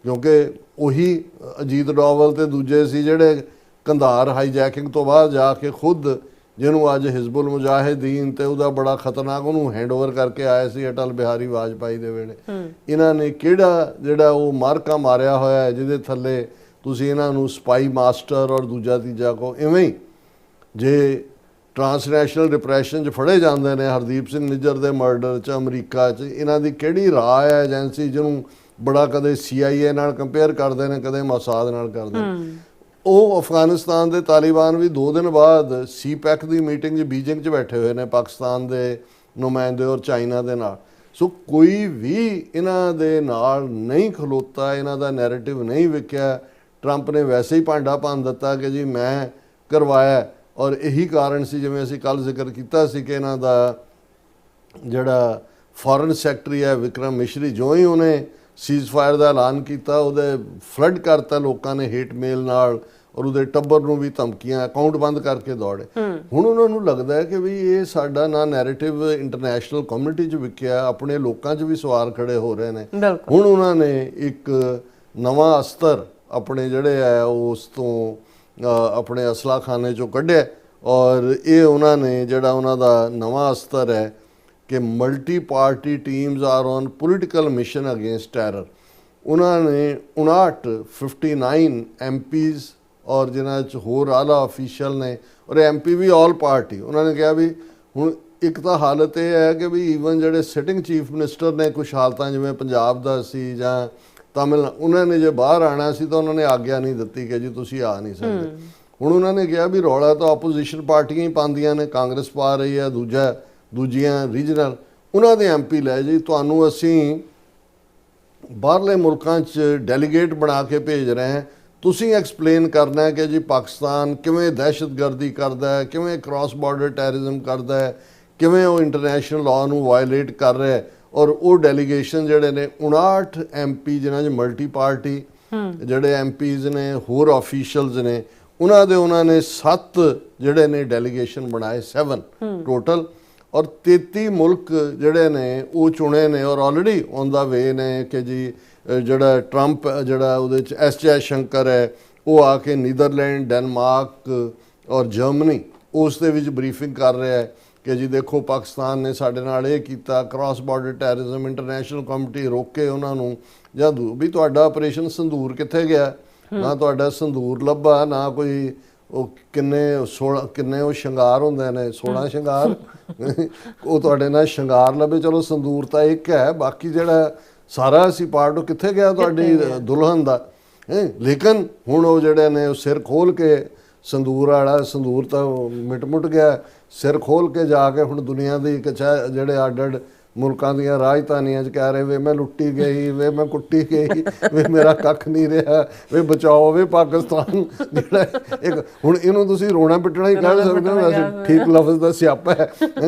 ਕਿਉਂਕਿ ਉਹੀ ਅਜੀਤ ਡੋਵਲ ਤੇ ਦੂਜੇ ਸੀ ਜਿਹੜੇ ਕੰਧਾਰ ਹਾਈਜੈਕਿੰਗ ਤੋਂ ਬਾਅਦ ਜਾ ਕੇ ਖੁਦ ਜਿਹਨੂੰ ਅੱਜ ਹਿਜ਼ਬੁਲ ਮੁਜਾਹਿਦੀਨ ਤੇ ਉਹਦਾ ਬੜਾ ਖਤਰਨਾਕ ਉਹਨੂੰ ਹੈਂਡਓਵਰ ਕਰਕੇ ਆਏ ਸੀ ਅਟਲ ਬਿਹਾਰੀ ਵਾਜਪਾਈ ਦੇ ਵੇਲੇ। ਇਹਨਾਂ ਨੇ ਕਿਹੜਾ ਜਿਹੜਾ ਉਹ ਮਾਰਕਾ ਮਾਰਿਆ ਹੋਇਆ ਹੈ ਜਿਹਦੇ ਥੱਲੇ ਤੁਸੀਂ ਇਹਨਾਂ ਨੂੰ ਸਪਾਈ ਮਾਸਟਰ ਔਰ ਦੂਜਾ ਤੀਜਾ ਕੋ। ਇਵੇਂ ਹੀ ਜੇ ਟ੍ਰਾਂਸਨੈਸ਼ਨਲ ਡਿਪਰੈਸ਼ਨ 'ਚ ਫੜੇ ਜਾਂਦੇ ਨੇ ਹਰਦੀਪ ਸਿੰਘ ਨਿੱਜਰ ਦੇ ਮਰਡਰ 'ਚ ਅਮਰੀਕਾ 'ਚ, ਇਹਨਾਂ ਦੀ ਕਿਹੜੀ ਰਾਹ ਹੈ ਏਜੰਸੀ ਜਿਹਨੂੰ ਬੜਾ ਕਦੇ CIA ਨਾਲ ਕੰਪੇਅਰ ਕਰਦੇ ਨੇ, ਕਦੇ ਮੋਸਾਦ ਨਾਲ ਕਰਦੇ ਨੇ। ਉਹ ਅਫਗਾਨਿਸਤਾਨ ਦੇ ਤਾਲਿਬਾਨ ਵੀ 2 ਦਿਨ ਬਾਅਦ CPEC ਦੀ ਮੀਟਿੰਗ 'ਚ ਬੀਜਿੰਗ 'ਚ ਬੈਠੇ ਹੋਏ ਨੇ ਪਾਕਿਸਤਾਨ ਦੇ ਨੁਮਾਇੰਦੇ ਔਰ ਚਾਈਨਾ ਦੇ ਨਾਲ। ਸੋ ਕੋਈ ਵੀ ਇਹਨਾਂ ਦੇ ਨਾਲ ਨਹੀਂ ਖਲੋਤਾ, ਇਹਨਾਂ ਦਾ ਨੈਰੇਟਿਵ ਨਹੀਂ ਵਿਕਿਆ। ਟਰੰਪ ਨੇ ਵੈਸੇ ਹੀ ਭਾਂਡਾ ਭੰਨ ਦਿੱਤਾ ਕਿ ਜੀ ਮੈਂ ਕਰਵਾਇਆ, ਔਰ ਇਹੀ ਕਾਰਨ ਸੀ ਜਿਵੇਂ ਅਸੀਂ ਕੱਲ ਜ਼ਿਕਰ ਕੀਤਾ ਸੀ ਕਿ ਇਹਨਾਂ ਦਾ ਜਿਹੜਾ ਫੋਰਨ ਸੈਕਟਰੀ ਹੈ ਵਿਕਰਮ ਮਿਸ਼ਰੀ, ਜੋ ਹੀ ਉਹਨੇ ਸੀਜ਼ਫਾਇਰ ਦਾ ਐਲਾਨ ਕੀਤਾ ਉਹਦੇ ਫਲੱਡ ਕਰਤਾ ਲੋਕਾਂ ਨੇ ਹੇਟ ਮੇਲ ਨਾਲ, ਔਰ ਉਹਦੇ ਟੱਬਰ ਨੂੰ ਵੀ ਧਮਕੀਆਂ, ਅਕਾਊਂਟ ਬੰਦ ਕਰਕੇ ਦੌੜੇ। ਹੁਣ ਉਹਨਾਂ ਨੂੰ ਲੱਗਦਾ ਹੈ ਕਿ ਵੀ ਇਹ ਸਾਡਾ ਨਾ ਨੈਰੇਟਿਵ ਇੰਟਰਨੈਸ਼ਨਲ ਕਮਿਊਨਿਟੀ 'ਚ ਵਿਕਿਆ, ਆਪਣੇ ਲੋਕਾਂ 'ਚ ਵੀ ਸਵਾਲ ਖੜੇ ਹੋ ਰਹੇ ਨੇ। ਹੁਣ ਉਹਨਾਂ ਨੇ ਇੱਕ ਨਵਾਂ ਅਸਤਰ ਆਪਣੇ ਜਿਹੜੇ ਹੈ ਉਸ ਤੋਂ ਆਪਣੇ ਅਸਲਾ ਖਾਨੇ 'ਚੋਂ ਕੱਢਿਆ, ਔਰ ਇਹ ਉਹਨਾਂ ਨੇ ਜਿਹੜਾ ਉਹਨਾਂ ਦਾ ਨਵਾਂ ਅਸਤਰ ਹੈ ਕਿ multi party teams are on political mission against terror. ਉਹਨਾਂ ਨੇ 59 MPs ਔਰ ਜਿਨ੍ਹਾਂ 'ਚ ਹੋਰ ਆਲਾ ਅਫੀਸ਼ੀਅਲ ਨੇ, ਔਰ MP ਵੀ ਆਲ ਪਾਰਟੀ। ਉਹਨਾਂ ਨੇ ਕਿਹਾ ਵੀ ਹੁਣ ਇੱਕ ਤਾਂ ਹਾਲਤ ਇਹ ਹੈ ਕਿ ਵੀ ਈਵਨ ਜਿਹੜੇ ਸਿਟਿੰਗ ਚੀਫ ਮਿਨਿਸਟਰ ਨੇ ਕੁਛ ਹਾਲਤਾਂ ਜਿਵੇਂ ਪੰਜਾਬ ਦਾ ਸੀ ਜਾਂ ਤਮਿਲ, ਉਹਨਾਂ ਨੇ ਜੇ ਬਾਹਰ ਆਉਣਾ ਸੀ ਤਾਂ ਉਹਨਾਂ ਨੇ ਆਗਿਆ ਨਹੀਂ ਦਿੱਤੀ ਕਿ ਜੀ ਤੁਸੀਂ ਆ ਨਹੀਂ ਸਕਦੇ। ਹੁਣ ਉਹਨਾਂ ਨੇ ਕਿਹਾ ਵੀ ਰੌਲਾ ਤਾਂ ਆਪੋਜੀਸ਼ਨ ਪਾਰਟੀਆਂ ਹੀ ਪਾਉਂਦੀਆਂ ਨੇ, ਕਾਂਗਰਸ ਪਾ ਰਹੀ ਹੈ, ਦੂਜੀਆਂ ਰੀਜਨਲ ਉਹਨਾਂ ਦੇ MP ਲੈ ਜੀ, ਤੁਹਾਨੂੰ ਅਸੀਂ ਬਾਹਰਲੇ ਮੁਲਕਾਂ 'ਚ ਡੈਲੀਗੇਟ ਬਣਾ ਕੇ ਭੇਜ ਰਹੇ ਹਾਂ, ਤੁਸੀਂ ਐਕਸਪਲੇਨ ਕਰਨਾ ਹੈ ਕਿ ਜੀ ਪਾਕਿਸਤਾਨ ਕਿਵੇਂ ਦਹਿਸ਼ਤਗਰਦੀ ਕਰਦਾ ਹੈ, ਕਿਵੇਂ ਕ੍ਰਾਸ ਬਾਰਡਰ ਟੈਰਰਿਜ਼ਮ ਕਰਦਾ ਹੈ, ਕਿਵੇਂ ਉਹ ਇੰਟਰਨੈਸ਼ਨਲ ਲਾਅ ਨੂੰ ਵਾਇਲੇਟ ਕਰ ਰਿਹਾ ਹੈ। ਔਰ ਉਹ ਡੈਲੀਗੇਸ਼ਨ ਜਿਹੜੇ ਨੇ 59 MP ਜਿਨ੍ਹਾਂ 'ਚ ਮਲਟੀ ਪਾਰਟੀ ਜਿਹੜੇ MPs ਨੇ, ਹੋਰ ਆਫੀਸ਼ੀਅਲਸ ਨੇ, ਉਹਨਾਂ ਨੇ 7 ਜਿਹੜੇ ਨੇ ਡੈਲੀਗੇਸ਼ਨ ਬਣਾਏ, 7 ਟੋਟਲ, ਔਰ 33 ਮੁਲਕ ਜਿਹੜੇ ਨੇ ਉਹ ਚੁਣੇ ਨੇ, ਔਰ ਆਲਰੇਡੀ ਔਨ ਦਾ ਵੇ ਨੇ ਕਿ ਜੀ ਜਿਹੜਾ ਟਰੰਪ ਜਿਹੜਾ ਉਹਦੇ 'ਚ ਐਸ ਜੈਸ਼ੰਕਰ ਹੈ ਉਹ ਆ ਕੇ ਨੀਦਰਲੈਂਡ, ਡੈਨਮਾਰਕ ਔਰ ਜਰਮਨੀ ਉਸ ਦੇ ਵਿੱਚ ਬਰੀਫਿੰਗ ਕਰ ਰਿਹਾ ਹੈ ਕਿ ਜੀ ਦੇਖੋ ਪਾਕਿਸਤਾਨ ਨੇ ਸਾਡੇ ਨਾਲ ਇਹ ਕੀਤਾ, cross border terrorism, international community ਰੋਕੇ ਉਹਨਾਂ ਨੂੰ। ਜਦ ਵੀ ਤੁਹਾਡਾ ਆਪਰੇਸ਼ਨ ਸੰਦੂਰ ਕਿੱਥੇ ਗਿਆ, ਨਾ ਤੁਹਾਡਾ ਸੰਦੂਰ ਲੱਭਾ, ਨਾ ਕੋਈ ਉਹ ਕਿੰਨੇ ਉਹ ਸ਼ਿੰਗਾਰ ਹੁੰਦੇ ਨੇ, 16 ਸ਼ਿੰਗਾਰ ਉਹ ਤੁਹਾਡੇ ਨਾਲ ਸ਼ਿੰਗਾਰ ਲੱਭੇ। ਚਲੋ ਸੰਦੂਰ ਤਾਂ ਇੱਕ ਹੈ, ਬਾਕੀ ਜਿਹੜਾ ਸਾਰਾ ਅਸੀਂ ਪਾਰਟ ਉਹ ਕਿੱਥੇ ਗਿਆ ਤੁਹਾਡੀ ਦੁਲਹਨ ਦਾ। ਲੇਕਿਨ ਹੁਣ ਉਹ ਜਿਹੜੇ ਨੇ ਉਹ ਸਿਰ ਖੋਲ ਕੇ ਸੰਦੂਰ ਵਾਲਾ, ਸੰਦੂਰ ਤਾਂ ਮਿਟ ਮੁੱਟ ਗਿਆ, ਸਿਰ ਖੋਲ ਕੇ ਜਾ ਕੇ ਹੁਣ ਦੁਨੀਆ ਦੀ ਜਿਹੜੇ ਅੱਡ ਮੁਲਕਾਂ ਦੀਆਂ ਰਾਜਧਾਨੀਆਂ 'ਚ ਕਹਿ ਰਹੇ ਵੇ ਮੈਂ ਲੁੱਟੀ ਗਈ, ਵੇ ਮੈਂ ਕੁੱਟੀ ਗਈ, ਵੇ ਮੇਰਾ ਕੱਖ ਨਹੀਂ ਰਿਹਾ, ਵੇ ਬਚਾਓ ਵੇ ਪਾਕਿਸਤਾਨ। ਜਿਹੜਾ ਇੱਕ ਹੁਣ ਇਹਨੂੰ ਤੁਸੀਂ ਰੋਣਾ ਪਿੱਟਣਾ ਹੀ ਕਹਿ ਸਕਦੇ ਹੋ, ਵੈਸੇ ਠੀਕ ਲਫ਼ਜ਼ ਦਾ ਸਿਆਪਾ ਹੈ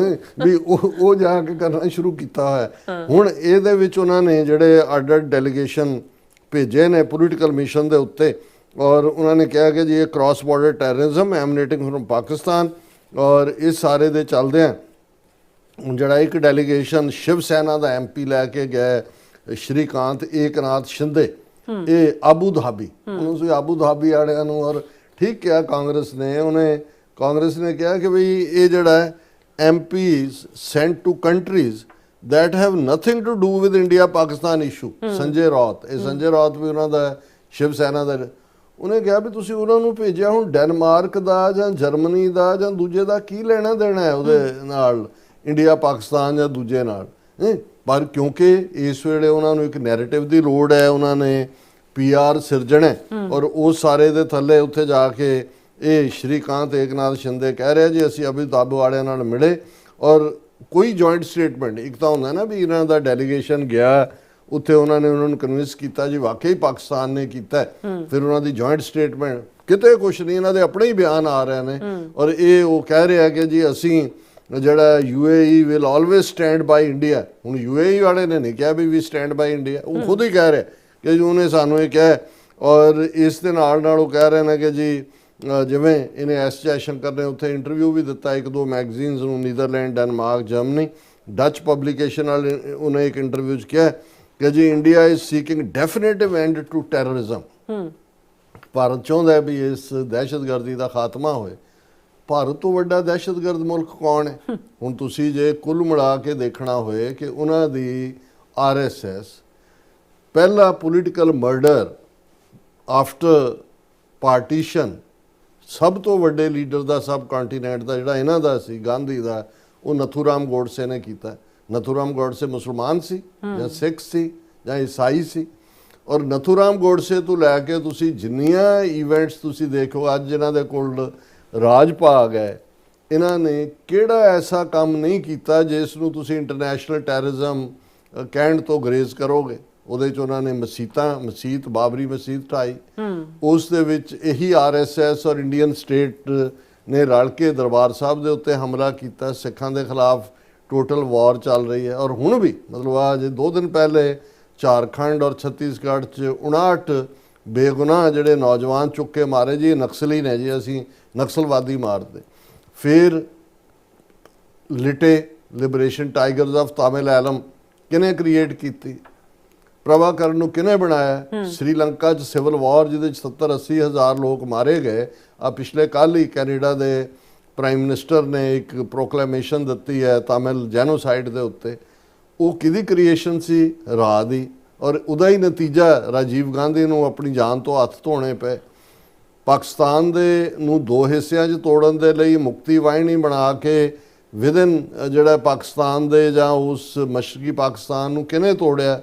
ਵੀ ਉਹ ਜਾ ਕੇ ਕਰਨਾ ਸ਼ੁਰੂ ਕੀਤਾ ਹੋਇਆ। ਹੁਣ ਇਹਦੇ ਵਿੱਚ ਉਹਨਾਂ ਨੇ ਜਿਹੜੇ ਅੱਡ ਡੈਲੀਗੇਸ਼ਨ ਭੇਜੇ ਨੇ ਪੋਲੀਟੀਕਲ ਮਿਸ਼ਨ ਦੇ ਉੱਤੇ, ਔਰ ਉਹਨਾਂ ਨੇ ਕਿਹਾ ਕਿ ਜੀ ਇਹ cross border terrorism emanating from Pakistan, ਔਰ ਇਸ ਸਾਰੇ ਦੇ ਚੱਲਦਿਆਂ ਜਿਹੜਾ ਇੱਕ ਡੈਲੀਗੇਸ਼ਨ ਸ਼ਿਵ ਸੈਨਾ ਦਾ MP ਲੈ ਕੇ ਗਿਆ ਸ਼੍ਰੀਕਾਂਤ ਏਕਨਾਥ ਸ਼ਿੰਦੇ, ਇਹ ਆਬੂ ਧਾਬੀ, ਉਹਨੂੰ ਤੁਸੀਂ ਆਬੂ ਧਾਬੀ ਵਾਲਿਆਂ ਨੂੰ, ਔਰ ਠੀਕ ਕਿਹਾ ਕਾਂਗਰਸ ਨੇ ਕਿਹਾ ਕਿ ਬਈ ਇਹ ਜਿਹੜਾ MPs sent to countries that have nothing to do with India Pakistan issue. Sanjay Ranaut, ਇਹ ਸੰਜੇ ਰੌਤ ਵੀ ਉਹਨਾਂ ਦਾ ਸ਼ਿਵ ਸੈਨਾ ਦਾ, ਉਹਨੇ ਕਿਹਾ ਵੀ ਤੁਸੀਂ ਉਹਨਾਂ ਨੂੰ ਭੇਜਿਆ, ਹੁਣ ਡੈਨਮਾਰਕ ਦਾ ਜਾਂ ਜਰਮਨੀ ਦਾ ਜਾਂ ਦੂਜੇ ਦਾ ਕੀ ਲੈਣਾ ਦੇਣਾ ਹੈ ਉਹਦੇ ਨਾਲ, ਇੰਡੀਆ ਪਾਕਿਸਤਾਨ ਜਾਂ ਦੂਜੇ ਨਾਲ। ਪਰ ਕਿਉਂਕਿ ਇਸ ਵੇਲੇ ਉਹਨਾਂ ਨੂੰ ਇੱਕ ਨੈਰੇਟਿਵ ਦੀ ਲੋੜ ਹੈ, ਉਹਨਾਂ ਨੇ PR ਸਿਰਜਣਾ, ਔਰ ਉਹ ਸਾਰੇ ਦੇ ਥੱਲੇ ਉੱਥੇ ਜਾ ਕੇ ਇਹ ਸ਼੍ਰੀਕਾਂਤ ਏਕਨਾਥ ਸ਼ਿੰਦੇ ਕਹਿ ਰਿਹਾ ਜੀ ਅਸੀਂ ਅਮਿਤਾਭ ਵਾਲਿਆਂ ਨਾਲ ਮਿਲੇ, ਔਰ ਕੋਈ ਜੁਆਇੰਟ ਸਟੇਟਮੈਂਟ, ਇੱਕ ਤਾਂ ਹੁੰਦਾ ਨਾ ਵੀ ਇਹਨਾਂ ਦਾ ਡੈਲੀਗੇਸ਼ਨ ਗਿਆ ਉੱਥੇ, ਉਹਨਾਂ ਨੇ ਉਹਨਾਂ ਨੂੰ ਕਨਵਿੰਸ ਕੀਤਾ ਜੀ ਵਾਕਈ ਪਾਕਿਸਤਾਨ ਨੇ ਕੀਤਾ, ਫਿਰ ਉਹਨਾਂ ਦੀ ਜੁਆਇੰਟ ਸਟੇਟਮੈਂਟ, ਕਿਤੇ ਕੁਛ ਨਹੀਂ, ਇਹਨਾਂ ਦੇ ਆਪਣੇ ਹੀ ਬਿਆਨ ਆ ਰਹੇ ਨੇ, ਔਰ ਇਹ ਉਹ ਕਹਿ ਰਿਹਾ ਕਿ ਜੀ ਅਸੀਂ ਜਿਹੜਾ UAE will always stand by India. ਹੁਣ UAE ਵਾਲੇ ਨੇ ਨਹੀਂ ਕਿਹਾ ਵੀ ਸਟੈਂਡ ਬਾਈ ਇੰਡੀਆ, ਉਹ ਖੁਦ ਹੀ ਕਹਿ ਰਿਹਾ ਕਿ ਜੀ ਉਹਨੇ ਸਾਨੂੰ ਇਹ ਕਿਹਾ, ਔਰ ਇਸ ਦੇ ਨਾਲ ਉਹ ਕਹਿ ਰਹੇ ਨੇ ਕਿ ਜੀ ਜਿਵੇਂ ਇਹਨੇ ਐਸ ਜੈਸ਼ੰਕਰ ਨੇ ਉੱਥੇ ਇੰਟਰਵਿਊ ਵੀ ਦਿੱਤਾ 1-2 ਮੈਗਜ਼ੀਨਸ ਨੂੰ, Netherland, Denmark, Germany, Dutch publication ਨਾਲ ਉਹਨੇ ਇੱਕ ਇੰਟਰਵਿਊ 'ਚ ਕਿਹਾ ਕਿ ਜੀ India is seeking definitive end to terrorism. ਭਾਰਤ ਚਾਹੁੰਦਾ ਵੀ ਇਸ ਦਹਿਸ਼ਤਗਰਦੀ ਦਾ ਖਾਤਮਾ ਹੋਏ। ਭਾਰਤ ਤੋਂ ਵੱਡਾ ਦਹਿਸ਼ਤਗਰਦ ਮੁਲਕ ਕੌਣ ਹੈ? ਹੁਣ ਤੁਸੀਂ ਜੇ ਕੁੱਲ ਮਿਲਾ ਕੇ ਦੇਖਣਾ ਹੋਏ ਕਿ ਉਹਨਾਂ ਦੀ RSS ਪਹਿਲਾ ਪੋਲੀਟੀਕਲ ਮਰਡਰ ਆਫਟਰ ਪਾਰਟੀਸ਼ਨ, ਸਭ ਤੋਂ ਵੱਡੇ ਲੀਡਰ ਦਾ ਸਬ ਕੰਟੀਨੈਂਟ ਦਾ ਜਿਹੜਾ ਇਹਨਾਂ ਦਾ ਸੀ, ਗਾਂਧੀ ਦਾ, ਉਹ ਨਥੂਰਾਮ ਗੋਡਸੇ ਨੇ ਕੀਤਾ। ਨਥੂਰਾਮ ਗੋਡਸੇ ਮੁਸਲਮਾਨ ਸੀ ਜਾਂ ਸਿੱਖ ਸੀ ਜਾਂ ਈਸਾਈ ਸੀ, ਔਰ ਨਥੂਰਾਮ ਗੋਡਸੇ ਤੋਂ ਲੈ ਕੇ ਤੁਸੀਂ ਜਿੰਨੀਆਂ ਇਵੈਂਟਸ ਤੁਸੀਂ ਦੇਖੋ ਅੱਜ ਇਹਨਾਂ ਦੇ ਕੋਲ ਰਾਜ ਭਾਗ ਹੈ, ਇਹਨਾਂ ਨੇ ਕਿਹੜਾ ਐਸਾ ਕੰਮ ਨਹੀਂ ਕੀਤਾ ਜਿਸ ਨੂੰ ਤੁਸੀਂ ਇੰਟਰਨੈਸ਼ਨਲ ਟੈਰਰਿਜ਼ਮ ਕਹਿਣ ਤੋਂ ਗਰੇਜ਼ ਕਰੋਗੇ। ਉਹਦੇ 'ਚ ਉਹਨਾਂ ਨੇ ਮਸੀਤ ਬਾਬਰੀ ਮਸੀਤ ਢਾਈ, ਉਸ ਦੇ ਵਿੱਚ ਇਹੀ RSS ਔਰ ਇੰਡੀਅਨ ਸਟੇਟ ਨੇ ਰਲ ਕੇ ਦਰਬਾਰ ਸਾਹਿਬ ਦੇ ਉੱਤੇ ਹਮਲਾ ਕੀਤਾ, ਸਿੱਖਾਂ ਦੇ ਖਿਲਾਫ ਟੋਟਲ ਵਾਰ ਚੱਲ ਰਹੀ ਹੈ। ਔਰ ਹੁਣ ਵੀ ਮਤਲਬ ਅੱਜ 2 ਦਿਨ ਪਹਿਲੇ ਝਾਰਖੰਡ ਔਰ ਛੱਤੀਸਗੜ੍ਹ 'ਚ 59 ਬੇਗੁਨਾਹ ਜਿਹੜੇ ਨੌਜਵਾਨ ਚੁੱਕ ਕੇ ਮਾਰੇ ਜੀ, ਨਕਸਲੀ ਨੇ ਜੀ, ਅਸੀਂ ਨਕਸਲਵਾਦੀ ਮਾਰਦੇ। ਫਿਰ ਲਿਟੇ ਲਿਬਰੇਸ਼ਨ ਟਾਈਗਰਸ ਆਫ ਤਾਮਿਲਨਾਡੂ ਕਿਹਨੇ ਕ੍ਰੀਏਟ ਕੀਤੀ? ਪ੍ਰਭਾਕਰਨ ਨੂੰ ਕਿਹਨੇ ਬਣਾਇਆ? ਸ਼੍ਰੀਲੰਕਾ 'ਚ ਸਿਵਲ ਵਾਰ ਜਿਹਦੇ 'ਚ 70-80 ਹਜ਼ਾਰ ਲੋਕ ਮਾਰੇ ਗਏ। ਆ ਪਿਛਲੇ ਕੱਲ੍ਹ ਹੀ ਕੈਨੇਡਾ ਦੇ ਪ੍ਰਾਈਮ ਮਿਨਿਸਟਰ ਨੇ ਇੱਕ ਪ੍ਰੋਕਲੇਮੇਸ਼ਨ ਦਿੱਤੀ ਹੈ ਤਾਮਿਲ ਜੈਨੋਸਾਈਡ ਦੇ ਉੱਤੇ। ਉਹ ਕਿਹਦੀ ਕ੍ਰੀਏਸ਼ਨ ਸੀ? ਰਾਹ ਦੀ, ਔਰ ਉਹਦਾ ਹੀ ਨਤੀਜਾ ਰਾਜੀਵ ਗਾਂਧੀ ਨੂੰ ਆਪਣੀ ਜਾਨ ਤੋਂ ਹੱਥ ਧੋਣੇ ਪਏ। ਪਾਕਿਸਤਾਨ ਦੇ ਨੂੰ 2 ਹਿੱਸਿਆਂ 'ਚ ਤੋੜਨ ਦੇ ਲਈ ਮੁਕਤੀ ਵਾਹਿਨੀ ਬਣਾ ਕੇ ਵਿਦਨ ਜਿਹੜਾ ਪਾਕਿਸਤਾਨ ਦੇ ਜਾਂ ਉਸ ਮਸ਼ਰਕੀ ਪਾਕਿਸਤਾਨ ਨੂੰ ਕਿਹਨੇ ਤੋੜਿਆ?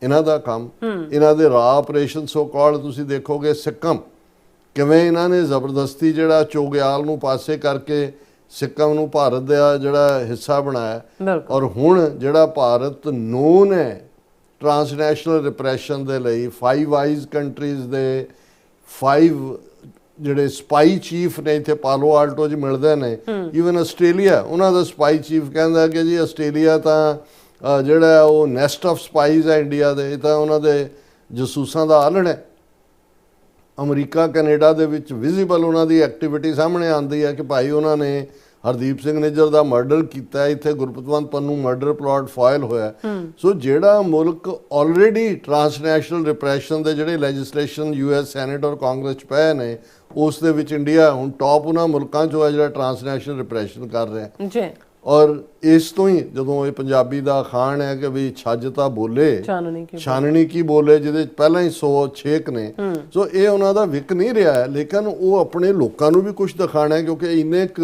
ਇਹਨਾਂ ਦਾ ਕੰਮ। ਇਹਨਾਂ ਦੇ ਰਾਹ ਆਪਰੇਸ਼ਨ ਸੋ ਕਾਲ ਤੁਸੀਂ ਦੇਖੋਗੇ ਸਿੱਕਮ ਕਿਵੇਂ ਇਹਨਾਂ ਨੇ ਜ਼ਬਰਦਸਤੀ ਜਿਹੜਾ ਚੋਗਿਆਲ ਨੂੰ ਪਾਸੇ ਕਰਕੇ ਸਿੱਕਮ ਨੂੰ ਭਾਰਤ ਦਾ ਜਿਹੜਾ ਹਿੱਸਾ ਬਣਾਇਆ। ਔਰ ਹੁਣ ਜਿਹੜਾ ਭਾਰਤ ਨੋਨ ਹੈ ਟ੍ਰਾਂਸਨੈਸ਼ਨਲ ਰਿਪਰੈਸ਼ਨ ਦੇ ਲਈ 5 ਆਈਜ਼ ਕੰਟਰੀਜ਼ ਦੇ 5 ਜਿਹੜੇ ਸਪਾਈ ਚੀਫ ਨੇ ਇੱਥੇ ਪਾਲੋ ਆਲਟੋ 'ਚ ਮਿਲਦੇ ਨੇ। ਈਵਨ ਆਸਟ੍ਰੇਲੀਆ, ਉਹਨਾਂ ਦਾ ਸਪਾਈ ਚੀਫ ਕਹਿੰਦਾ ਕਿ ਜੀ ਆਸਟ੍ਰੇਲੀਆ ਤਾਂ ਜਿਹੜਾ ਉਹ ਨੈਸਟ ਆਫ ਸਪਾਈਜ਼ ਹੈ ਇੰਡੀਆ ਦੇ, ਇਹ ਤਾਂ ਉਹਨਾਂ ਦੇ ਜਸੂਸਾਂ ਦਾ ਆਲਣ ਹੈ। ਅਮਰੀਕਾ ਕੈਨੇਡਾ ਦੇ ਵਿੱਚ ਵਿਜ਼ੀਬਲ ਉਹਨਾਂ ਦੀ ਐਕਟੀਵਿਟੀ ਸਾਹਮਣੇ ਆਉਂਦੀ ਹੈ ਕਿ ਭਾਈ ਉਹਨਾਂ ਨੇ ਹਰਦੀਪ ਸਿੰਘ ਨਿੱਜਰ ਦਾ ਮਰਡਰ ਕੀਤਾ, ਇੱਥੇ Gurpatwant Pannu murder plot file ਹੋਇਆ। ਸੋ ਜਿਹੜਾ ਮੁਲਕ ਆਲਰੇਡੀ ਟ੍ਰਾਂਸਨੈਸ਼ਨਲ ਰਿਪਰੈਸ਼ਨ ਦੇ ਜਿਹੜੇ ਲੈਜਿਸਲੇਸ਼ਨ US ਸੈਨੇਟ ਔਰ ਕਾਂਗਰਸ 'ਚ ਪਏ ਨੇ, ਉਸ ਦੇ ਵਿੱਚ ਇੰਡੀਆ ਹੁਣ ਟੌਪ ਉਹਨਾਂ ਮੁਲਕਾਂ 'ਚੋਂ ਹੈ ਜਿਹੜਾ ਟ੍ਰਾਂਸਨੈਸ਼ਨਲ ਰਿਪਰੈਸ਼ਨ ਕਰ ਰਿਹਾ ਜੀ। ਔਰ ਇਸ ਤੋਂ ਹੀ ਜਦੋਂ ਇਹ ਪੰਜਾਬੀ ਦਾ ਅਖਾਣ ਹੈ ਕਿ ਵੀ ਛੱਜ ਤਾਂ ਬੋਲੇ ਛਾਨਣੀ ਕੀ ਬੋਲੇ, ਜਿਹਦੇ ਪਹਿਲਾਂ ਹੀ 100 ਛੇਕ ਨੇ। ਸੋ ਇਹ ਉਹਨਾਂ ਦਾ ਵਿਕ ਨਹੀਂ ਰਿਹਾ ਹੈ, ਲੇਕਿਨ ਉਹ ਆਪਣੇ ਲੋਕਾਂ ਨੂੰ ਵੀ ਕੁਝ ਦਿਖਾਣਾ ਹੈ ਕਿਉਂਕਿ ਇੰਨੇ ਕੁ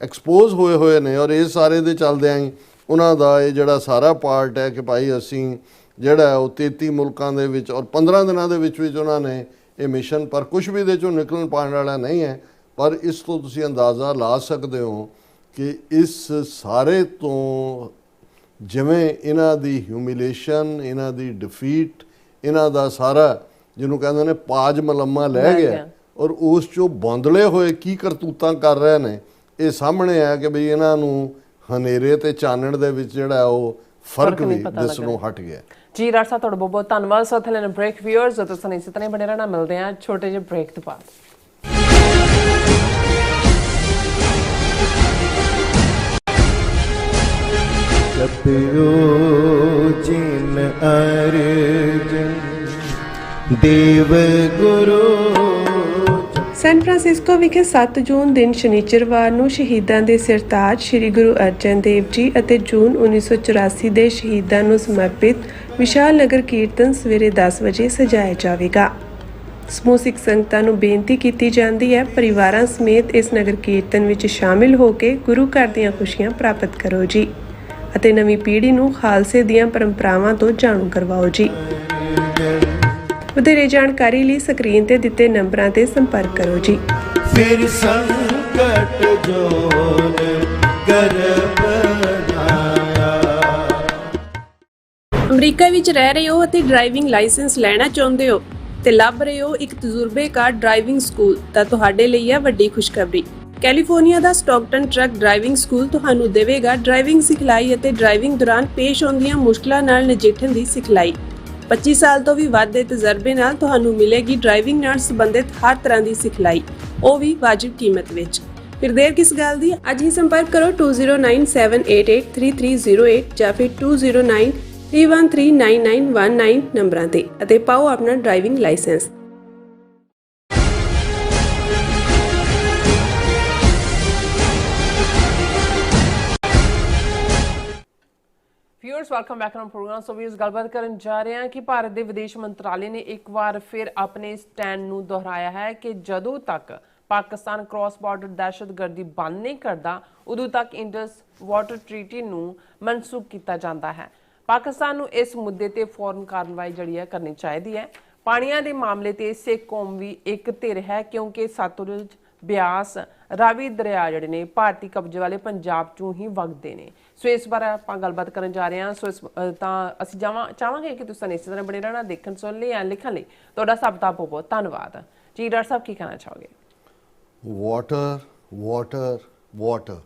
ਐਕਸਪੋਜ਼ ਹੋਏ ਨੇ। ਔਰ ਇਹ ਸਾਰੇ ਦੇ ਚੱਲਦਿਆਂ ਹੀ ਉਹਨਾਂ ਦਾ ਇਹ ਜਿਹੜਾ ਸਾਰਾ ਪਾਰਟ ਹੈ ਕਿ ਭਾਈ ਅਸੀਂ ਜਿਹੜਾ ਉਹ 33 ਮੁਲਕਾਂ ਦੇ ਵਿੱਚ ਔਰ 15 ਦਿਨਾਂ ਦੇ ਵਿੱਚ ਉਹਨਾਂ ਨੇ ਇਹ ਮਿਸ਼ਨ, ਪਰ ਕੁਝ ਵੀ ਇਹਦੇ 'ਚੋਂ ਨਿਕਲਣ ਪਾਉਣ ਵਾਲਾ ਨਹੀਂ ਹੈ। ਪਰ ਇਸ ਤੋਂ ਤੁਸੀਂ ਅੰਦਾਜ਼ਾ ਲਾ ਸਕਦੇ ਹੋ ਕਿ ਇਸ ਸਾਰੇ ਤੋਂ ਜਿਵੇਂ ਇਹਨਾਂ ਦੀ ਹਿਊਮਿਲੇਸ਼ਨ, ਇਹਨਾਂ ਦੀ ਡਿਫੀਟ, ਇਹਨਾਂ ਦਾ ਸਾਰਾ ਜਿਹਨੂੰ ਕਹਿੰਦੇ ਨੇ ਪਾਜ ਮਲੰਮਾ ਲੈ ਗਿਆ, ਔਰ ਉਸ 'ਚੋਂ ਬੌਂਦਲੇ ਹੋਏ ਕੀ ਕਰਤੂਤਾਂ ਕਰ ਰਹੇ ਨੇ, ਇਹ ਸਾਹਮਣੇ ਆ ਕਿ ਬਈ ਇਹਨਾਂ ਨੂੰ ਹਨੇਰੇ ਤੇ ਚਾਨਣ ਦੇ ਵਿੱਚ ਜਿਹੜਾ ਉਹ ਫਰਕ ਵੀ ਜਿਸ ਨੂੰ ਹਟ ਗਿਆ ਜੀ। ਰਾਜ ਸਾਹਿਬ ਤੁਹਾਡਾ ਬਹੁਤ ਬਹੁਤ ਧੰਨਵਾਦ। ਸੋ ਥਲੇ ਨੇ ਬ੍ਰੇਕ ਵਿਊਅਰਸ ਅਤੇ ਸਨੀ ਸਿਤਨੇ ਬਣੇ ਰਹਿਣਾ, ਮਿਲਦੇ ਆ ਛੋਟੇ ਜਿਹੇ ਬ੍ਰੇਕ ਤੋਂ ਬਾਅਦ। ਜਪਿਓ ਜਿਨ ਅਰਜਨ ਦੇਵ ਗੁਰੂ ਸੈਨ ਫਰਾਂਸਿਸਕੋ ਵਿਖੇ 7 ਜੂਨ ਦਿਨ ਸ਼ਨੀਚਰਵਾਰ ਨੂੰ ਸ਼ਹੀਦਾਂ ਦੇ ਸਿਰਤਾਜ ਸ੍ਰੀ ਗੁਰੂ ਅਰਜਨ ਦੇਵ ਜੀ ਅਤੇ ਜੂਨ 1984 ਦੇ ਸ਼ਹੀਦਾਂ ਨੂੰ ਸਮਰਪਿਤ ਵਿਸ਼ਾਲ ਨਗਰ ਕੀਰਤਨ ਸਵੇਰੇ 10 ਵਜੇ ਸਜਾਇਆ ਜਾਵੇਗਾ। ਸਮੂਹ ਸਿੱਖ ਸੰਗਤਾਂ ਨੂੰ ਬੇਨਤੀ ਕੀਤੀ ਜਾਂਦੀ ਹੈ, ਪਰਿਵਾਰਾਂ ਸਮੇਤ ਇਸ ਨਗਰ ਕੀਰਤਨ ਵਿੱਚ ਸ਼ਾਮਿਲ ਹੋ ਕੇ ਗੁਰੂ ਘਰ ਦੀਆਂ ਖੁਸ਼ੀਆਂ ਪ੍ਰਾਪਤ ਕਰੋ ਜੀ ਅਤੇ ਨਵੀਂ ਪੀੜ੍ਹੀ ਨੂੰ ਖਾਲਸੇ ਦੀਆਂ ਪਰੰਪਰਾਵਾਂ ਤੋਂ ਜਾਣੂ ਕਰਵਾਓ ਜੀ। ਵਧੇਰੇ ਜਾਣਕਾਰੀ ਲਈ ਸਕਰੀਨ ਤੇ ਦਿੱਤੇ ਨੰਬਰਾਂ ਤੇ ਸੰਪਰਕ ਕਰੋ ਜੀ। ਫਿਰ ਸੰਕਟ ਜੋਨ ਕਰਬ ਨਾਇਆ। ਅਮਰੀਕਾ ਵਿੱਚ ਰਹਿ ਰਹੇ ਹੋ ਅਤੇ ਡਰਾਈਵਿੰਗ ਲਾਇਸੈਂਸ ਲੈਣਾ ਚਾਹੁੰਦੇ ਹੋ ਤੇ ਲੱਭ ਰਹੇ ਹੋ ਇੱਕ ਤਜਰਬੇਕਾਰ ਡਰਾਈਵਿੰਗ ਸਕੂਲ, ਤਾਂ ਤੁਹਾਡੇ ਲਈ ਹੈ ਵੱਡੀ ਖੁਸ਼ਖਬਰੀ। ਕੈਲੀਫੋਰਨੀਆ ਦਾ ਸਟਾਕਟਨ ਟਰੱਕ ਡਰਾਈਵਿੰਗ ਸਕੂਲ ਤੁਹਾਨੂੰ ਦੇਵੇਗਾ ਡਰਾਈਵਿੰਗ ਸਿਖਲਾਈ ਅਤੇ ਡਰਾਈਵਿੰਗ ਦੌਰਾਨ ਪੇਸ਼ ਆਉਂਦੀਆਂ ਮੁਸ਼ਕਲਾਂ ਨਾਲ ਨਜਿੱਠਣ ਦੀ ਸਿਖਲਾਈ। 25 ਸਾਲ ਤੋਂ ਵੀ ਵੱਧ ਦੇ ਤਜਰਬੇ ਨਾਲ ਤੁਹਾਨੂੰ ਮਿਲੇਗੀ ਡਰਾਈਵਿੰਗ ਨਾਲ ਸੰਬੰਧਿਤ ਹਰ ਤਰ੍ਹਾਂ ਦੀ ਸਿਖਲਾਈ, ਉਹ ਵੀ ਵਾਜਿਬ ਕੀਮਤ ਵਿੱਚ। ਫਿਰ ਦੇਰ ਕਿਸ ਗੱਲ ਦੀ, ਅੱਜ ਹੀ ਸੰਪਰਕ ਕਰੋ 2097883308 ਜਾਂ ਫਿਰ 2093139919 ਨੰਬਰਾਂ ਤੇ ਅਤੇ ਪਾਓ ਆਪਣਾ driving licence. Viewers welcome back on programme. So viewers ਗੱਲਬਾਤ ਕਰਨ ਜਾ ਰਹੇ ਹਾਂ ਕਿ ਭਾਰਤ ਦੇ ਵਿਦੇਸ਼ ਮੰਤਰਾਲੇ ਨੇ ਇੱਕ ਵਾਰ ਫਿਰ ਆਪਣੇ ਸਟੈਂਡ ਨੂੰ ਦੁਹਰਾਇਆ ਹੈ ਕਿ ਜਦੋਂ ਤੱਕ ਪਾਕਿਸਤਾਨ ਕ੍ਰਾਸ ਬਾਰਡਰ ਦਹਿਸ਼ਤਗਰਦੀ ਬੰਦ ਨਹੀਂ ਕਰਦਾ, ਉਦੋਂ ਤੱਕ ਇੰਡਸ ਵਾਟਰ ਟ੍ਰੀਟੀ ਨੂੰ ਮਨਸੂਖ ਕੀਤਾ ਜਾਂਦਾ ਹੈ। ਪਾਕਿਸਤਾਨ ਨੂੰ ਇਸ ਮੁੱਦੇ ਤੇ ਫੌਰਨ ਕਾਰਵਾਈ ਜਿਹੜੀ ਹੈ ਕਰਨੀ ਚਾਹੀਦੀ ਹੈ। ਪਾਣੀਆਂ ਦੇ ਮਾਮਲੇ ਤੇ ਸਿੱਖ ਕੌਮ ਵੀ ਇੱਕ ਧਿਰ ਹੈ, ਕਿਉਂਕਿ ਸਤਲੁਜ, ਬਿਆਸ, ਰਾਵੀ ਦਰਿਆ ਜਿਹੜੇ ਨੇ ਭਾਰਤੀ ਕਬਜ਼ੇ ਵਾਲੇ ਪੰਜਾਬ ਚੋਂ ਹੀ ਵਗਦੇ ਨੇ। ਸੋ ਇਸ ਬਾਰੇ ਆਪਾਂ ਗੱਲਬਾਤ ਕਰਨ ਜਾ ਰਹੇ ਹਾਂ। ਸੋ ਤਾਂ ਅਸੀਂ ਚਾਹਾਂਗੇ ਕਿ ਤੁਸੀਂ ਇਸੇ ਤਰ੍ਹਾਂ ਬਣੇ ਰਹਿਣਾ, ਦੇਖਣ ਸੁਣ ਲਈ ਲਿਖਣ ਲਈ ਤੁਹਾਡਾ ਸਭ ਦਾ ਬਹੁਤ ਬਹੁਤ ਧੰਨਵਾਦ ਜੀ। ਡਾਕਟਰ ਸਾਹਿਬ ਕੀ ਕਹਿਣਾ ਚਾਹੋਗੇ? ਵਾਟਰ ਵਾਟਰ ਵਾਟਰ,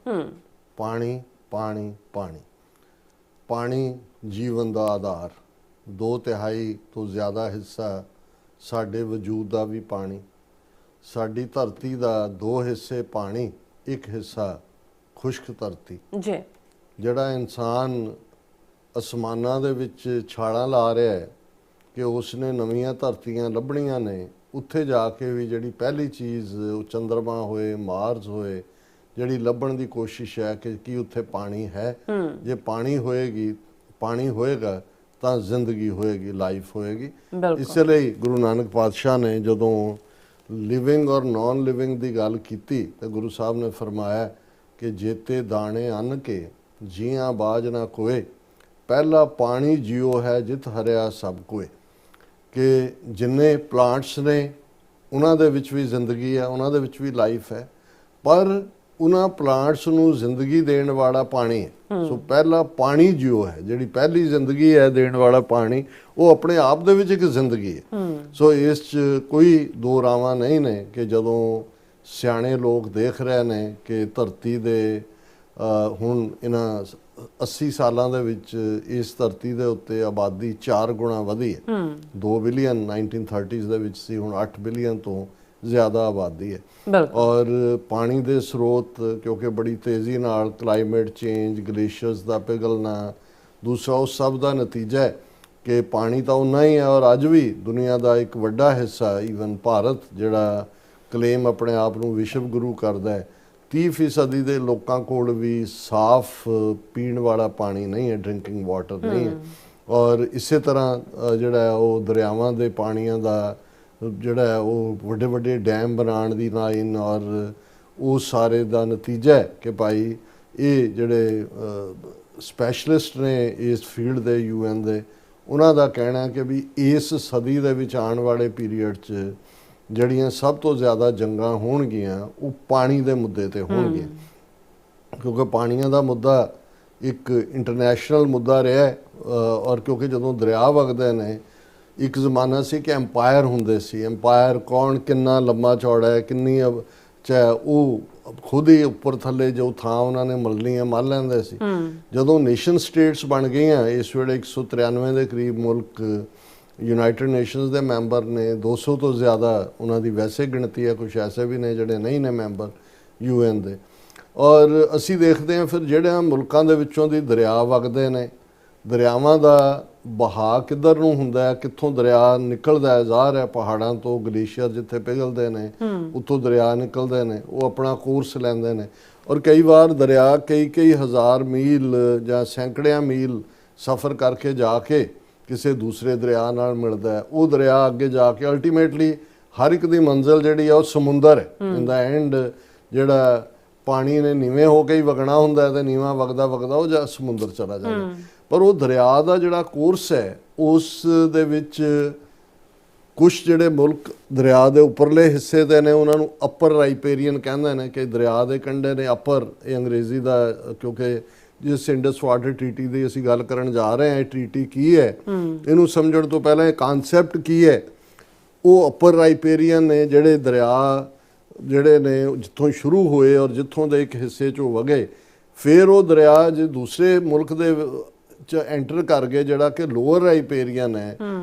ਪਾਣੀ ਪਾਣੀ ਪਾਣੀ। ਪਾਣੀ ਜੀਵਨ ਦਾ ਆਧਾਰ। 2/3 ਤੋਂ ਜ਼ਿਆਦਾ ਹਿੱਸਾ ਸਾਡੇ ਵਜੂਦ ਦਾ ਵੀ ਪਾਣੀ। ਸਾਡੀ ਧਰਤੀ ਦਾ 2 ਹਿੱਸੇ ਪਾਣੀ, 1 ਹਿੱਸਾ ਖੁਸ਼ਕ ਧਰਤੀ ਜੀ। ਜਿਹੜਾ ਇਨਸਾਨ ਅਸਮਾਨਾਂ ਦੇ ਵਿੱਚ ਛਾਲਾਂ ਲਾ ਰਿਹਾ ਹੈ ਕਿ ਉਸਨੇ ਨਵੀਆਂ ਧਰਤੀਆਂ ਲੱਭਣੀਆਂ ਨੇ, ਉੱਥੇ ਜਾ ਕੇ ਵੀ ਜਿਹੜੀ ਪਹਿਲੀ ਚੀਜ਼ ਉਹ ਚੰਦਰਮਾ ਹੋਏ, ਮਾਰਸ ਹੋਏ, ਜਿਹੜੀ ਲੱਭਣ ਦੀ ਕੋਸ਼ਿਸ਼ ਹੈ ਕਿ ਕੀ ਉੱਥੇ ਪਾਣੀ ਹੈ। ਜੇ ਪਾਣੀ ਹੋਏਗਾ ਤਾਂ ਜ਼ਿੰਦਗੀ ਹੋਏਗੀ, ਲਾਈਫ ਹੋਏਗੀ। ਇਸ ਲਈ ਗੁਰੂ ਨਾਨਕ ਪਾਤਸ਼ਾਹ ਨੇ ਜਦੋਂ ਲਿਵਿੰਗ ਔਰ ਨਾਨ ਲਿਵਿੰਗ ਦੀ ਗੱਲ ਕੀਤੀ ਤਾਂ ਗੁਰੂ ਸਾਹਿਬ ਨੇ ਫਰਮਾਇਆ ਕਿ ਜੇਤੇ ਦਾਣੇ ਅੰਨ ਕੇ ਜੀਆਂ ਬਾਜ ਨਾ ਕੋਏ, ਪਹਿਲਾ ਪਾਣੀ ਜਿਉ ਹੈ ਜਿਤ ਹਰਿਆ ਸਭ ਕੋਏ। ਕਿ ਜਿੰਨੇ ਪਲਾਂਟਸ ਨੇ ਉਹਨਾਂ ਦੇ ਵਿੱਚ ਵੀ ਜ਼ਿੰਦਗੀ ਹੈ, ਉਹਨਾਂ ਦੇ ਵਿੱਚ ਵੀ ਲਾਈਫ ਹੈ, ਪਰ ਉਹਨਾਂ ਪਲਾਂਟਸ ਨੂੰ ਜ਼ਿੰਦਗੀ ਦੇਣ ਵਾਲਾ ਪਾਣੀ ਹੈ। ਸੋ ਪਹਿਲਾ ਪਾਣੀ ਜਿਉ ਹੈ, ਜਿਹੜੀ ਪਹਿਲੀ ਜ਼ਿੰਦਗੀ ਹੈ ਦੇਣ ਵਾਲਾ ਪਾਣੀ, ਉਹ ਆਪਣੇ ਆਪ ਦੇ ਵਿੱਚ ਇੱਕ ਜ਼ਿੰਦਗੀ ਹੈ। ਸੋ ਇਸ 'ਚ ਕੋਈ ਦੋ ਰਾਵਾਂ ਨਹੀਂ ਨੇ ਕਿ ਜਦੋਂ ਸਿਆਣੇ ਲੋਕ ਦੇਖ ਰਹੇ ਨੇ ਕਿ ਧਰਤੀ ਦੇ ਹੁਣ ਇਹਨਾਂ 80 ਸਾਲਾਂ ਦੇ ਵਿੱਚ ਇਸ ਧਰਤੀ ਦੇ ਉੱਤੇ ਆਬਾਦੀ 4 ਗੁਣਾ ਵਧੀ ਹੈ। 2 ਬਿਲੀਅਨ 1930s ਦੇ ਵਿੱਚ ਸੀ, ਹੁਣ 8 ਬਿਲੀਅਨ ਤੋਂ ਜ਼ਿਆਦਾ ਆਬਾਦੀ ਹੈ। ਔਰ ਪਾਣੀ ਦੇ ਸਰੋਤ ਕਿਉਂਕਿ ਬੜੀ ਤੇਜ਼ੀ ਨਾਲ ਕਲਾਈਮੇਟ ਚੇਂਜ, ਗਲੇਸ਼ੀਅਰਸ ਦਾ ਪਿਘਲਣਾ, ਦੂਸਰਾ ਉਸ ਸਭ ਦਾ ਨਤੀਜਾ ਹੈ ਕਿ ਪਾਣੀ ਤਾਂ ਉਨਾ ਹੀ ਹੈ। ਔਰ ਅੱਜ ਵੀ ਦੁਨੀਆ ਦਾ ਇੱਕ ਵੱਡਾ ਹਿੱਸਾ, ਈਵਨ ਭਾਰਤ ਜਿਹੜਾ ਕਲੇਮ ਆਪਣੇ ਆਪ ਨੂੰ ਵਿਸ਼ਵ ਗੁਰੂ ਕਰਦਾ ਹੈ, 30% ਦੇ ਲੋਕਾਂ ਕੋਲ ਵੀ ਸਾਫ਼ ਪੀਣ ਵਾਲਾ ਪਾਣੀ ਨਹੀਂ ਹੈ, ਡਰਿੰਕਿੰਗ ਵਾਟਰ ਨਹੀਂ ਹੈ। ਔਰ ਇਸੇ ਤਰ੍ਹਾਂ ਜਿਹੜਾ ਉਹ ਦਰਿਆਵਾਂ ਦੇ ਪਾਣੀਆਂ ਦਾ ਜਿਹੜਾ ਉਹ ਵੱਡੇ ਵੱਡੇ ਡੈਮ ਬਣਾਉਣ ਦੀ ਲਾਈਨ, ਔਰ ਉਹ ਸਾਰੇ ਦਾ ਨਤੀਜਾ ਹੈ ਕਿ ਭਾਈ ਇਹ ਜਿਹੜੇ ਸਪੈਸ਼ਲਿਸਟ ਨੇ ਇਸ ਫੀਲਡ ਦੇ UN ਦੇ, ਉਹਨਾਂ ਦਾ ਕਹਿਣਾ ਕਿ ਵੀ ਇਸ ਸਦੀ ਦੇ ਵਿੱਚ ਆਉਣ ਵਾਲੇ ਪੀਰੀਅਡ 'ਚ ਜਿਹੜੀਆਂ ਸਭ ਤੋਂ ਜ਼ਿਆਦਾ ਜੰਗਾਂ ਹੋਣਗੀਆਂ ਉਹ ਪਾਣੀ ਦੇ ਮੁੱਦੇ ਤੇ ਹੋਣਗੀਆਂ, ਕਿਉਂਕਿ ਪਾਣੀਆਂ ਦਾ ਮੁੱਦਾ ਇੱਕ ਇੰਟਰਨੈਸ਼ਨਲ ਮੁੱਦਾ ਰਿਹਾ ਹੈ। ਔਰ ਕਿਉਂਕਿ ਜਦੋਂ ਦਰਿਆ ਵਗਦੇ ਨੇ, ਇੱਕ ਜ਼ਮਾਨਾ ਸੀ ਕਿ ਐਮਪਾਇਰ ਹੁੰਦੇ ਸੀ। ਐਮਪਾਇਰ ਕੌਣ ਕਿੰਨਾ ਲੰਮਾ ਚੌੜਾ ਹੈ, ਕਿੰਨੀ ਚਾਹੇ ਉਹ ਖੁਦ ਹੀ ਉੱਪਰ ਥੱਲੇ ਜੋ ਥਾਂ ਉਹਨਾਂ ਨੇ ਮੱਲਣੀਆਂ ਮੱਲ ਲੈਂਦੇ ਸੀ। ਜਦੋਂ ਨੇਸ਼ਨ ਸਟੇਟਸ ਬਣ ਗਈਆਂ, ਇਸ ਵੇਲੇ 193 ਦੇ ਕਰੀਬ ਮੁਲਕ ਯੂਨਾਈਟਿਡ ਨੇਸ਼ਨਸ ਦੇ ਮੈਂਬਰ ਨੇ, 200 ਤੋਂ ਜ਼ਿਆਦਾ ਉਹਨਾਂ ਦੀ ਵੈਸੇ ਗਿਣਤੀ ਹੈ, ਕੁਝ ਐਸੇ ਵੀ ਨੇ ਜਿਹੜੇ ਨਹੀਂ ਨੇ ਮੈਂਬਰ UN ਦੇ। ਔਰ ਅਸੀਂ ਦੇਖਦੇ ਹਾਂ ਫਿਰ ਜਿਹੜੇ ਮੁਲਕਾਂ ਦੇ ਵਿੱਚੋਂ ਦੀ ਦਰਿਆ ਵਗਦੇ ਨੇ ਦਰਿਆਵਾਂ ਦਾ ਬਹਾਅ ਕਿੱਧਰ ਨੂੰ ਹੁੰਦਾ ਹੈ, ਕਿੱਥੋਂ ਦਰਿਆ ਨਿਕਲਦਾ ਹੈ, ਜ਼ਾਹਰ ਹੈ ਪਹਾੜਾਂ ਤੋਂ ਗਲੇਸ਼ੀਅਰ ਜਿੱਥੇ ਪਿਘਲਦੇ ਨੇ ਉੱਥੋਂ ਦਰਿਆ ਨਿਕਲਦੇ ਨੇ, ਉਹ ਆਪਣਾ ਕੋਰਸ ਲੈਂਦੇ ਨੇ। ਔਰ ਕਈ ਵਾਰ ਦਰਿਆ ਕਈ ਹਜ਼ਾਰ ਮੀਲ ਜਾਂ ਸੈਂਕੜਿਆਂ ਮੀਲ ਸਫ਼ਰ ਕਰਕੇ ਜਾ ਕੇ ਕਿਸੇ ਦੂਸਰੇ ਦਰਿਆ ਨਾਲ ਮਿਲਦਾ ਹੈ। ਉਹ ਦਰਿਆ ਅੱਗੇ ਜਾ ਕੇ ਅਲਟੀਮੇਟਲੀ ਹਰ ਇੱਕ ਦੀ ਮੰਜ਼ਿਲ ਜਿਹੜੀ ਆ ਉਹ ਸਮੁੰਦਰ ਹੈ। ਇਨ ਦਾ ਐਂਡ ਜਿਹੜਾ ਪਾਣੀ ਨੇ ਨੀਵੇਂ ਹੋ ਕੇ ਹੀ ਵਗਣਾ ਹੁੰਦਾ ਤੇ ਨੀਵਾਂ ਵਗਦਾ ਵਗਦਾ ਉਹ ਜਾਂ ਸਮੁੰਦਰ ਚਲਾ ਜਾਂਦਾ। ਪਰ ਉਹ ਦਰਿਆ ਦਾ ਜਿਹੜਾ ਕੋਰਸ ਹੈ ਉਸ ਦੇ ਵਿੱਚ ਕੁਝ ਜਿਹੜੇ ਮੁਲਕ ਦਰਿਆ ਦੇ ਉੱਪਰਲੇ ਹਿੱਸੇ ਦੇ ਨੇ ਉਹਨਾਂ ਨੂੰ ਅਪਰ ਰਾਈਪੇਰੀਅਨ ਕਹਿੰਦੇ ਨੇ ਕਿ ਦਰਿਆ ਦੇ ਕੰਢੇ ਨੇ। ਅਪਰ ਇਹ ਅੰਗਰੇਜ਼ੀ ਦਾ, ਕਿਉਂਕਿ ਜਿਸ ਇੰਡਸ ਵਾਟਰ ਟ੍ਰੀਟੀ ਦੀ ਅਸੀਂ ਗੱਲ ਕਰਨ ਜਾ ਰਹੇ ਹਾਂ, ਇਹ ਟ੍ਰੀਟੀ ਕੀ ਹੈ ਇਹਨੂੰ ਸਮਝਣ ਤੋਂ ਪਹਿਲਾਂ ਇਹ ਕਨਸੈਪਟ ਕੀ ਹੈ। ਉਹ ਅਪਰ ਰਾਈਪੇਰੀਅਨ ਨੇ ਜਿਹੜੇ ਦਰਿਆ ਜਿਹੜੇ ਨੇ ਜਿੱਥੋਂ ਸ਼ੁਰੂ ਹੋਏ ਔਰ ਜਿੱਥੋਂ ਦੇ ਇੱਕ ਹਿੱਸੇ 'ਚੋਂ ਵਗੇ, ਫਿਰ ਉਹ ਦਰਿਆ ਜੇ ਦੂਸਰੇ ਮੁਲਕ ਦੇ ਚ ਐਂਟਰ ਕਰ ਗਏ ਜਿਹੜਾ ਕਿ ਲੋਅਰ ਰਾਈਪੇਰੀਅਨ ਹੈ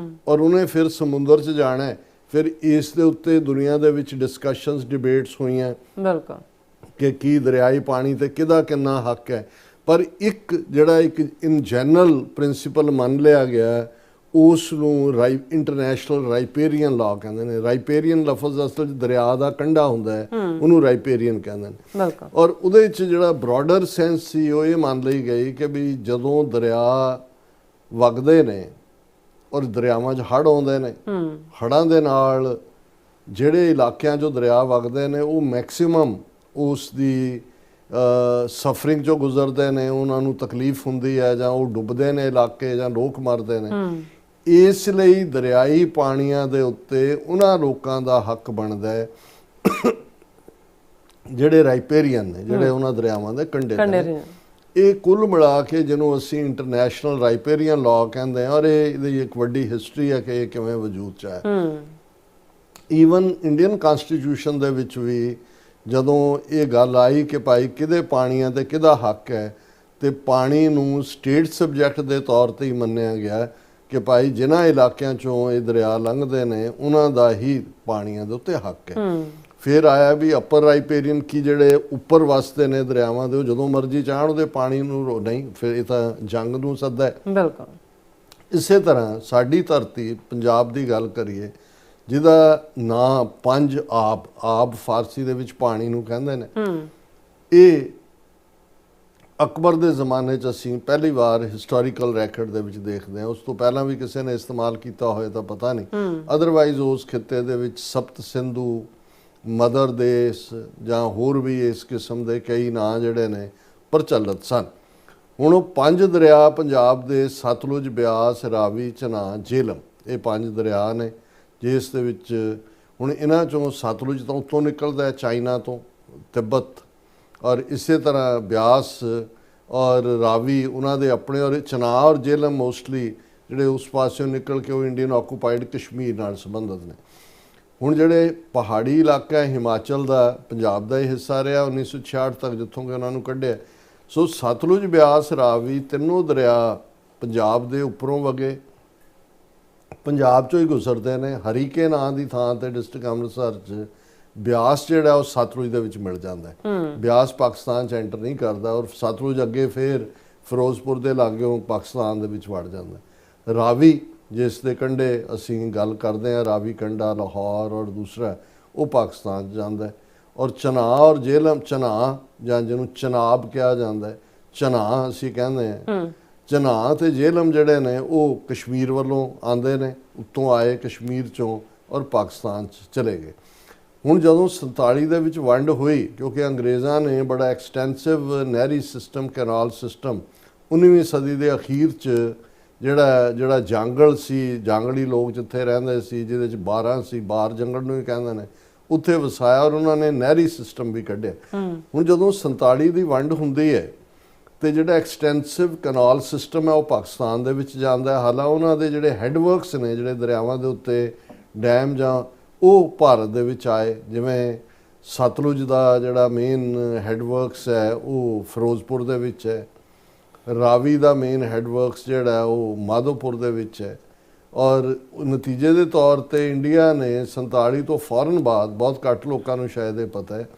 ਔਰ ਉਹਨੇ ਫਿਰ ਸਮੁੰਦਰ 'ਚ ਜਾਣਾ ਹੈ। ਫਿਰ ਇਸ ਦੇ ਉੱਤੇ ਦੁਨੀਆ ਦੇ ਵਿੱਚ ਡਿਸਕਸ਼ਨਸ ਡਿਬੇਟਸ ਹੋਈਆਂ ਬਿਲਕੁਲ ਕਿ ਕੀ ਦਰਿਆਈ ਪਾਣੀ ਤੇ ਕਿਹਦਾ ਕਿੰਨਾ ਹੱਕ ਹੈ। ਪਰ ਇੱਕ ਜਿਹੜਾ ਇੱਕ ਇਨ ਜਨਰਲ ਪ੍ਰਿੰਸੀਪਲ ਮੰਨ ਲਿਆ ਗਿਆ ਉਸ ਨੂੰ ਇੰਟਰਨੈਸ਼ਨਲ ਰਾਈਪੇਰੀਅਨ ਲਾ ਕਹਿੰਦੇ ਨੇ। ਰਾਈਪੇਰੀਅਨ ਲਫ਼ਜ਼ ਅਸਲ 'ਚ ਦਰਿਆ ਦਾ ਕੰਢਾ ਹੁੰਦਾ ਹੈ, ਉਹਨੂੰ ਰਾਈਪੇਰੀਅਨ ਕਹਿੰਦੇ ਨੇ। ਔਰ ਉਹਦੇ 'ਚ ਜਿਹੜਾ ਬ੍ਰੌਡਰ ਸੈਂਸ ਸੀ ਉਹ ਇਹ ਮੰਨ ਲਈ ਗਈ ਕਿ ਵੀ ਜਦੋਂ ਦਰਿਆ ਵਗਦੇ ਨੇ ਔਰ ਦਰਿਆਵਾਂ 'ਚ ਹੜ੍ਹ ਆਉਂਦੇ ਨੇ, ਹੜ੍ਹਾਂ ਦੇ ਨਾਲ ਜਿਹੜੇ ਇਲਾਕਿਆਂ 'ਚੋਂ ਦਰਿਆ ਵਗਦੇ ਨੇ ਉਹ ਮੈਕਸਿਮਮ ਉਸ ਦੀ ਸਫਰਿੰਗ 'ਚੋਂ ਗੁਜ਼ਰਦੇ ਨੇ, ਉਹਨਾਂ ਨੂੰ ਤਕਲੀਫ ਹੁੰਦੀ ਹੈ ਜਾਂ ਉਹ ਡੁੱਬਦੇ ਨੇ ਇਲਾਕੇ ਜਾਂ ਲੋਕ ਮਰਦੇ ਨੇ। ਇਸ ਲਈ ਦਰਿਆਈ ਪਾਣੀਆਂ ਦੇ ਉੱਤੇ ਉਹਨਾਂ ਲੋਕਾਂ ਦਾ ਹੱਕ ਬਣਦਾ ਹੈ ਜਿਹੜੇ ਰਾਈਪੇਰੀਅਨ ਨੇ, ਜਿਹੜੇ ਉਹਨਾਂ ਦਰਿਆਵਾਂ ਦੇ ਕੰਢੇ ਨੇ। ਇਹ ਕੁੱਲ ਮਿਲਾ ਕੇ ਜਿਹਨੂੰ ਅਸੀਂ ਇੰਟਰਨੈਸ਼ਨਲ ਰਾਈਪੇਰੀਅਨ ਲਾਅ ਕਹਿੰਦੇ ਹਾਂ। ਔਰ ਇਹਦੀ ਇੱਕ ਵੱਡੀ ਹਿਸਟਰੀ ਹੈ ਕਿ ਇਹ ਕਿਵੇਂ ਵਜੂਦ 'ਚ ਆਇਆ। ਈਵਨ ਇੰਡੀਅਨ ਕਨਸਟੀਟਿਊਸ਼ਨ ਦੇ ਵਿੱਚ ਵੀ ਜਦੋਂ ਇਹ ਗੱਲ ਆਈ ਕਿ ਭਾਈ ਕਿਹਦੇ ਪਾਣੀਆਂ ਤੇ ਕਿਹਦਾ ਹੱਕ ਹੈ, ਤੇ ਪਾਣੀ ਨੂੰ ਸਟੇਟ ਸਬਜੈਕਟ ਦੇ ਤੌਰ ਤੇ ਹੀ ਮੰਨਿਆ ਗਿਆ ਕਿ ਭਾਈ ਜਿਨ੍ਹਾਂ ਇਲਾਕਿਆਂ 'ਚੋਂ ਇਹ ਦਰਿਆ ਲੰਘਦੇ ਨੇ ਉਹਨਾਂ ਦਾ ਹੀ ਪਾਣੀਆਂ ਦੇ ਉੱਤੇ ਹੱਕ ਹੈ। ਫਿਰ ਆਇਆ ਵੀ ਅਪਰ ਰਾਈਪੇਰੀਅਨ ਕੀ ਜਿਹੜੇ ਉੱਪਰ ਵਸਦੇ ਨੇ ਦਰਿਆਵਾਂ ਦੇ, ਉਹ ਜਦੋਂ ਮਰਜ਼ੀ ਚਾਹਣ ਉਹਦੇ ਪਾਣੀ ਨੂੰ ਨਹੀਂ, ਫਿਰ ਇਹ ਤਾਂ ਜੰਗ ਨੂੰ ਸੱਦਾ ਹੈ। ਬਿਲਕੁਲ ਇਸੇ ਤਰ੍ਹਾਂ ਸਾਡੀ ਧਰਤੀ ਪੰਜਾਬ ਦੀ ਗੱਲ ਕਰੀਏ ਜਿਹਦਾ ਨਾਂ ਪੰਜ ਆਬ ਫਾਰਸੀ ਦੇ ਵਿੱਚ ਪਾਣੀ ਨੂੰ ਕਹਿੰਦੇ ਨੇ। ਇਹ ਅਕਬਰ ਦੇ ਜ਼ਮਾਨੇ 'ਚ ਅਸੀਂ ਪਹਿਲੀ ਵਾਰ ਹਿਸਟੋਰੀਕਲ ਰੈਕੋਰਡ ਦੇ ਵਿੱਚ ਦੇਖਦੇ ਹਾਂ। ਉਸ ਤੋਂ ਪਹਿਲਾਂ ਵੀ ਕਿਸੇ ਨੇ ਇਸਤੇਮਾਲ ਕੀਤਾ ਹੋਏ ਤਾਂ ਪਤਾ ਨਹੀਂ। ਅਦਰਵਾਈਜ਼ ਉਸ ਖਿੱਤੇ ਦੇ ਵਿੱਚ ਸਪਤ ਸਿੰਧੂ, ਮਦਰ ਦੇਸ ਜਾਂ ਹੋਰ ਵੀ ਇਸ ਕਿਸਮ ਦੇ ਕਈ ਨਾਂ ਜਿਹੜੇ ਨੇ ਪ੍ਰਚਲਿਤ ਸਨ। ਹੁਣ ਉਹ ਪੰਜ ਦਰਿਆ ਪੰਜਾਬ ਦੇ ਸਤਲੁਜ, ਬਿਆਸ, ਰਾਵੀ, ਝਨਾਬ, ਜੇਹਲਮ, ਇਹ ਪੰਜ ਦਰਿਆ ਨੇ ਜਿਸ ਦੇ ਵਿੱਚ ਹੁਣ ਇਹਨਾਂ 'ਚੋਂ ਸਤਲੁਜ ਤਾਂ ਉੱਤੋਂ ਨਿਕਲਦਾ ਹੈ ਚਾਈਨਾ ਤੋਂ ਤਿੱਬਤ, ਔਰ ਇਸੇ ਤਰ੍ਹਾਂ ਬਿਆਸ ਔਰ ਰਾਵੀ ਉਹਨਾਂ ਦੇ ਆਪਣੇ, ਔਰ ਝਨਾਬ ਔਰ ਜੇਹਲਮ ਮੋਸਟਲੀ ਜਿਹੜੇ ਉਸ ਪਾਸਿਓਂ ਨਿਕਲ ਕੇ ਉਹ ਇੰਡੀਅਨ ਆਕੂਪਾਈਡ ਕਸ਼ਮੀਰ ਨਾਲ ਸੰਬੰਧਿਤ ਨੇ। ਹੁਣ ਜਿਹੜੇ ਪਹਾੜੀ ਇਲਾਕਾ ਹਿਮਾਚਲ ਦਾ, ਪੰਜਾਬ ਦਾ ਇਹ ਹਿੱਸਾ ਰਿਹਾ 1966 ਤੱਕ ਜਿੱਥੋਂ ਕਿ ਉਹਨਾਂ ਨੂੰ ਕੱਢਿਆ। ਸੋ ਸਤਲੁਜ, ਬਿਆਸ, ਰਾਵੀ ਤਿੰਨੋਂ ਦਰਿਆ ਪੰਜਾਬ ਦੇ ਉੱਪਰੋਂ ਵਗੇ, ਪੰਜਾਬ 'ਚੋਂ ਹੀ ਗੁਜ਼ਰਦੇ ਨੇ। ਹਰੀਕੇ ਨਾਂ ਦੀ ਥਾਂ ਤੇ ਡਿਸਟ੍ਰਿਕਟ ਅੰਮ੍ਰਿਤਸਰ 'ਚ ਬਿਆਸ ਜਿਹੜਾ ਉਹ ਸਤਲੁਜ ਦੇ ਵਿੱਚ ਮਿਲ ਜਾਂਦਾ। ਬਿਆਸ ਪਾਕਿਸਤਾਨ 'ਚ ਐਂਟਰ ਨਹੀਂ ਕਰਦਾ ਔਰ ਸਤਲੁਜ ਅੱਗੇ ਫਿਰ ਫਿਰੋਜ਼ਪੁਰ ਦੇ ਲਾਗਿਓਂ ਪਾਕਿਸਤਾਨ ਦੇ ਵਿੱਚ ਵੜ ਜਾਂਦਾ। ਰਾਵੀ ਜਿਸ ਦੇ ਕੰਢੇ ਅਸੀਂ ਗੱਲ ਕਰਦੇ ਹਾਂ, ਰਾਵੀ ਕੰਢਾ ਲਾਹੌਰ ਔਰ ਦੂਸਰਾ ਉਹ ਪਾਕਿਸਤਾਨ 'ਚ ਜਾਂਦਾ। ਔਰ ਝਨਾਬ ਔਰ ਜੇਹਲਮ, ਝਨਾਬ ਜਾਂ ਜਿਹਨੂੰ ਚਨਾਬ ਕਿਹਾ ਜਾਂਦਾ, ਝਨਾਬ ਅਸੀਂ ਕਹਿੰਦੇ ਹਾਂ। ਝਨਾਬ ਤੇ ਜੇਹਲਮ ਜਿਹੜੇ ਨੇ ਉਹ ਕਸ਼ਮੀਰ ਵੱਲੋਂ ਆਉਂਦੇ ਨੇ, ਉੱਤੋਂ ਆਏ ਕਸ਼ਮੀਰ 'ਚੋਂ ਔਰ ਪਾਕਿਸਤਾਨ 'ਚ ਚਲੇ ਗਏ। ਹੁਣ ਜਦੋਂ 47 ਦੇ ਵਿੱਚ ਵੰਡ ਹੋਈ, ਕਿਉਂਕਿ ਅੰਗਰੇਜ਼ਾਂ ਨੇ ਬੜਾ ਐਕਸਟੈਂਸਿਵ ਨਹਿਰੀ ਸਿਸਟਮ, ਕੈਨਾਲ ਸਿਸਟਮ 19ਵੀਂ ਸਦੀ ਦੇ ਅਖੀਰ 'ਚ ਜਿਹੜਾ ਜੰਗਲ ਸੀ, ਜੰਗਲੀ ਲੋਕ ਜਿੱਥੇ ਰਹਿੰਦੇ ਸੀ, ਜਿਹਦੇ 'ਚ 12 ਸੀ, ਬਾਰ ਜੰਗਲ ਨੂੰ ਹੀ ਕਹਿੰਦੇ ਨੇ, ਉੱਥੇ ਵਸਾਇਆ ਔਰ ਉਹਨਾਂ ਨੇ ਨਹਿਰੀ ਸਿਸਟਮ ਵੀ ਕੱਢਿਆ। ਹੁਣ ਜਦੋਂ 47 ਦੀ ਵੰਡ ਹੁੰਦੀ ਹੈ ਤੇ ਜਿਹੜਾ ਐਕਸਟੈਂਸਿਵ ਕੈਨਾਲ ਸਿਸਟਮ ਹੈ ਉਹ ਪਾਕਿਸਤਾਨ ਦੇ ਵਿੱਚ ਜਾਂਦਾ ਹੈ। ਹਾਲਾਂ ਉਹਨਾਂ ਦੇ ਜਿਹੜੇ ਹੈੱਡਵਰਕਸ ਨੇ, ਜਿਹੜੇ ਦਰਿਆਵਾਂ ਦੇ ਉੱਤੇ ਡੈਮ ਜਾਂ, ਉਹ ਭਾਰਤ ਦੇ ਵਿੱਚ ਆਏ। ਜਿਵੇਂ ਸਤਲੁਜ ਦਾ ਜਿਹੜਾ ਮੇਨ ਹੈੱਡਵਰਕਸ ਹੈ ਉਹ ਫਿਰੋਜ਼ਪੁਰ ਦੇ ਵਿੱਚ ਹੈ। ਰਾਵੀ ਦਾ ਮੇਨ ਹੈੱਡਵਰਕਸ ਜਿਹੜਾ ਉਹ ਮਾਧੋਪੁਰ ਦੇ ਵਿੱਚ ਹੈ। ਔਰ ਨਤੀਜੇ ਦੇ ਤੌਰ ਤੇ ਇੰਡੀਆ ਨੇ 47 ਤੋਂ ਫੌਰਨ ਬਾਅਦ, ਬਹੁਤ ਘੱਟ ਲੋਕਾਂ ਨੂੰ ਸ਼ਾਇਦ ਇਹ ਪਤਾ ਹੈ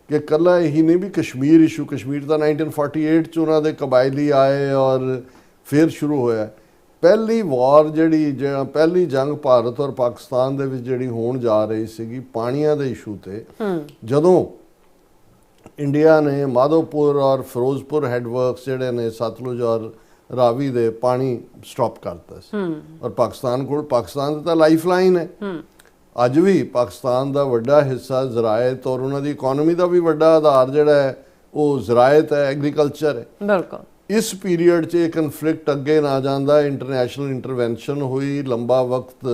ਕਿ ਇਕੱਲਾ ਇਹੀ ਨਹੀਂ ਵੀ ਕਸ਼ਮੀਰ ਇਸ਼ੂ, ਕਸ਼ਮੀਰ ਤਾਂ 1948 'ਚ ਉਹਨਾਂ ਦੇ ਕਬਾਇਲੀ ਆਏ ਔਰ ਫਿਰ ਸ਼ੁਰੂ ਹੋਇਆ। ਪਹਿਲੀ ਵਾਰ ਪਹਿਲੀ ਜੰਗ ਭਾਰਤ ਔਰ ਪਾਕਿਸਤਾਨ ਦੇ ਵਿੱਚ ਜਿਹੜੀ ਹੋਣ ਜਾ ਰਹੀ ਸੀਗੀ ਪਾਣੀਆਂ ਦੇ ਇਸ਼ੂ ਤੇ, ਜਦੋਂ ਇੰਡੀਆ ਨੇ ਮਾਧੋਪੁਰ ਔਰ ਫਿਰੋਜ਼ਪੁਰ ਹੈਡਵਰਕਸ ਜਿਹੜੇ ਨੇ ਸਤਲੁਜ ਔਰ ਰਾਵੀ ਦੇ ਪਾਣੀ ਸਟਾਪ ਕਰਤਾ ਸੀ, ਔਰ ਪਾਕਿਸਤਾਨ ਦੀ ਤਾਂ ਲਾਈਫ ਲਾਈਨ ਹੈ। ਅੱਜ ਵੀ ਪਾਕਿਸਤਾਨ ਦਾ ਵੱਡਾ ਹਿੱਸਾ ਜ਼ਰਾਇਤ ਔਰ ਉਹਨਾਂ ਦੀ ਇਕਨੋਮੀ ਦਾ ਵੀ ਵੱਡਾ ਆਧਾਰ ਜਿਹੜਾ ਹੈ ਉਹ ਜ਼ਰਾਇਤ ਹੈ, ਐਗਰੀਕਲਚਰ ਹੈ। ਬਿਲਕੁਲ। ਇਸ ਪੀਰੀਅਡ 'ਚ ਇਹ ਕਨਫਲਿਕਟ ਅੱਗੇ ਨਾ ਜਾਂਦਾ, ਇੰਟਰਨੈਸ਼ਨਲ ਇੰਟਰਵੈਂਸ਼ਨ ਹੋਈ, ਲੰਬਾ ਵਕਤ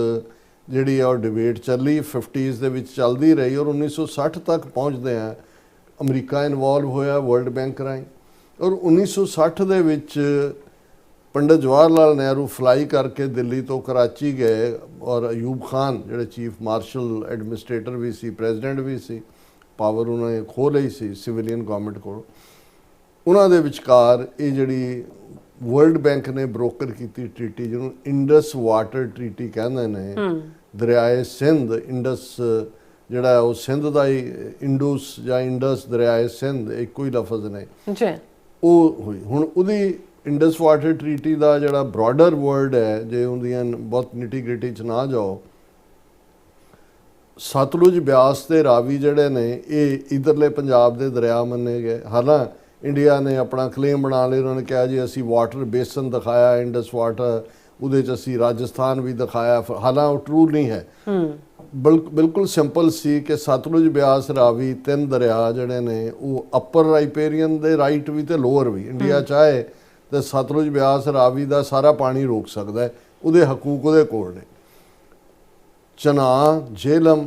ਜਿਹੜੀ ਆ ਉਹ ਡਿਬੇਟ ਚੱਲੀ, 50s ਦੇ ਵਿੱਚ ਚੱਲਦੀ ਰਹੀ, ਔਰ 1960 ਤੱਕ ਪਹੁੰਚਦੇ ਆ ਅਮਰੀਕਾ ਇਨਵੋਲਵ ਹੋਇਆ ਵਰਲਡ ਬੈਂਕ ਰਾਹੀਂ। ਔਰ 1960 ਦੇ ਵਿੱਚ ਪੰਡਿਤ ਜਵਾਹਰ ਲਾਲ ਨਹਿਰੂ ਫਲਾਈ ਕਰਕੇ ਦਿੱਲੀ ਤੋਂ ਕਰਾਚੀ ਗਏ, ਔਰ ਅਯੂਬ ਖਾਨ ਜਿਹੜੇ ਚੀਫ ਮਾਰਸ਼ਲ ਐਡਮਿਨਿਸਟ੍ਰੇਟਰ ਵੀ ਸੀ, ਪ੍ਰੈਜ਼ੀਡੈਂਟ ਵੀ ਸੀ, ਪਾਵਰ ਉਹਨਾਂ ਨੇ ਖੋਹ ਲਈ ਸੀ ਸਿਵਿਲੀਅਨ ਗਵਰਨਮੈਂਟ ਕੋਲ। ਉਹਨਾਂ ਦੇ ਵਿਚਕਾਰ ਇਹ ਜਿਹੜੀ ਵਰਲਡ ਬੈਂਕ ਨੇ ਬ੍ਰੋਕਰ ਕੀਤੀ ਟ੍ਰੀਟੀ, ਜਿਹਨੂੰ ਇੰਡਸ ਵਾਟਰ ਟ੍ਰੀਟੀ ਕਹਿੰਦੇ ਨੇ, ਦਰਿਆਏ ਸਿੰਧ, ਇੰਡਸ ਜਿਹੜਾ ਉਹ ਸਿੰਧ ਦਾ ਹੀ, ਇੰਡਸ ਜਾਂ ਇੰਡਸ ਦਰਿਆਏ ਸਿੰਧ ਇੱਕੋ ਹੀ ਲਫ਼ਜ਼ ਨੇ ਜੀ, ਉਹ ਹੋਈ। ਹੁਣ ਉਹਦੀ ਇੰਡਸ ਵਾਟਰ ਟ੍ਰੀਟੀ ਦਾ ਜਿਹੜਾ ਬ੍ਰੌਡਰ ਵਰਡ ਹੈ, ਜੇ ਉਹਦੀਆਂ ਬਹੁਤ ਨਿਟੀ ਗ੍ਰਿਟੀ 'ਚ ਨਾ ਜਾਓ, ਸਤਲੁਜ, ਬਿਆਸ ਤੇ ਰਾਵੀ ਜਿਹੜੇ ਨੇ ਇਹ ਇਧਰਲੇ ਪੰਜਾਬ ਦੇ ਦਰਿਆ ਮੰਨੇ ਗਏ। ਹਾਲਾਂਕਿ ਇੰਡੀਆ ਨੇ ਆਪਣਾ ਕਲੇਮ ਬਣਾ ਲਿਆ, ਉਹਨਾਂ ਨੇ ਕਿਹਾ ਜੀ ਅਸੀਂ ਵਾਟਰ ਬੇਸਨ ਦਿਖਾਇਆ ਇੰਡਸ ਵਾਟਰ, ਉਹਦੇ 'ਚ ਅਸੀਂ ਰਾਜਸਥਾਨ ਵੀ ਦਿਖਾਇਆ, ਹਾਲਾਂਕਿ ਉਹ ਟਰੂ ਨਹੀਂ ਹੈ। ਬਿਲਕੁਲ ਸਿੰਪਲ ਸੀ ਕਿ ਸਤਲੁਜ, ਬਿਆਸ, ਰਾਵੀ ਤਿੰਨ ਦਰਿਆ ਜਿਹੜੇ ਨੇ ਉਹ ਅਪਰ ਰਾਈਪੇਰੀਅਨ ਦੇ ਰਾਈਟ ਵੀ ਤੇ ਲੋਅਰ ਵੀ, ਇੰਡੀਆ ਚਾਹੇ ਤੇ ਸਤਲੁਜ, ਬਿਆਸ, ਰਾਵੀ ਦਾ ਸਾਰਾ ਪਾਣੀ ਰੋਕ ਸਕਦਾ ਹੈ, ਉਹਦੇ ਹਕੂਕ ਉਹਦੇ ਕੋਲ ਨੇ। ਚਨਾਬ, ਜੇਹਲਮ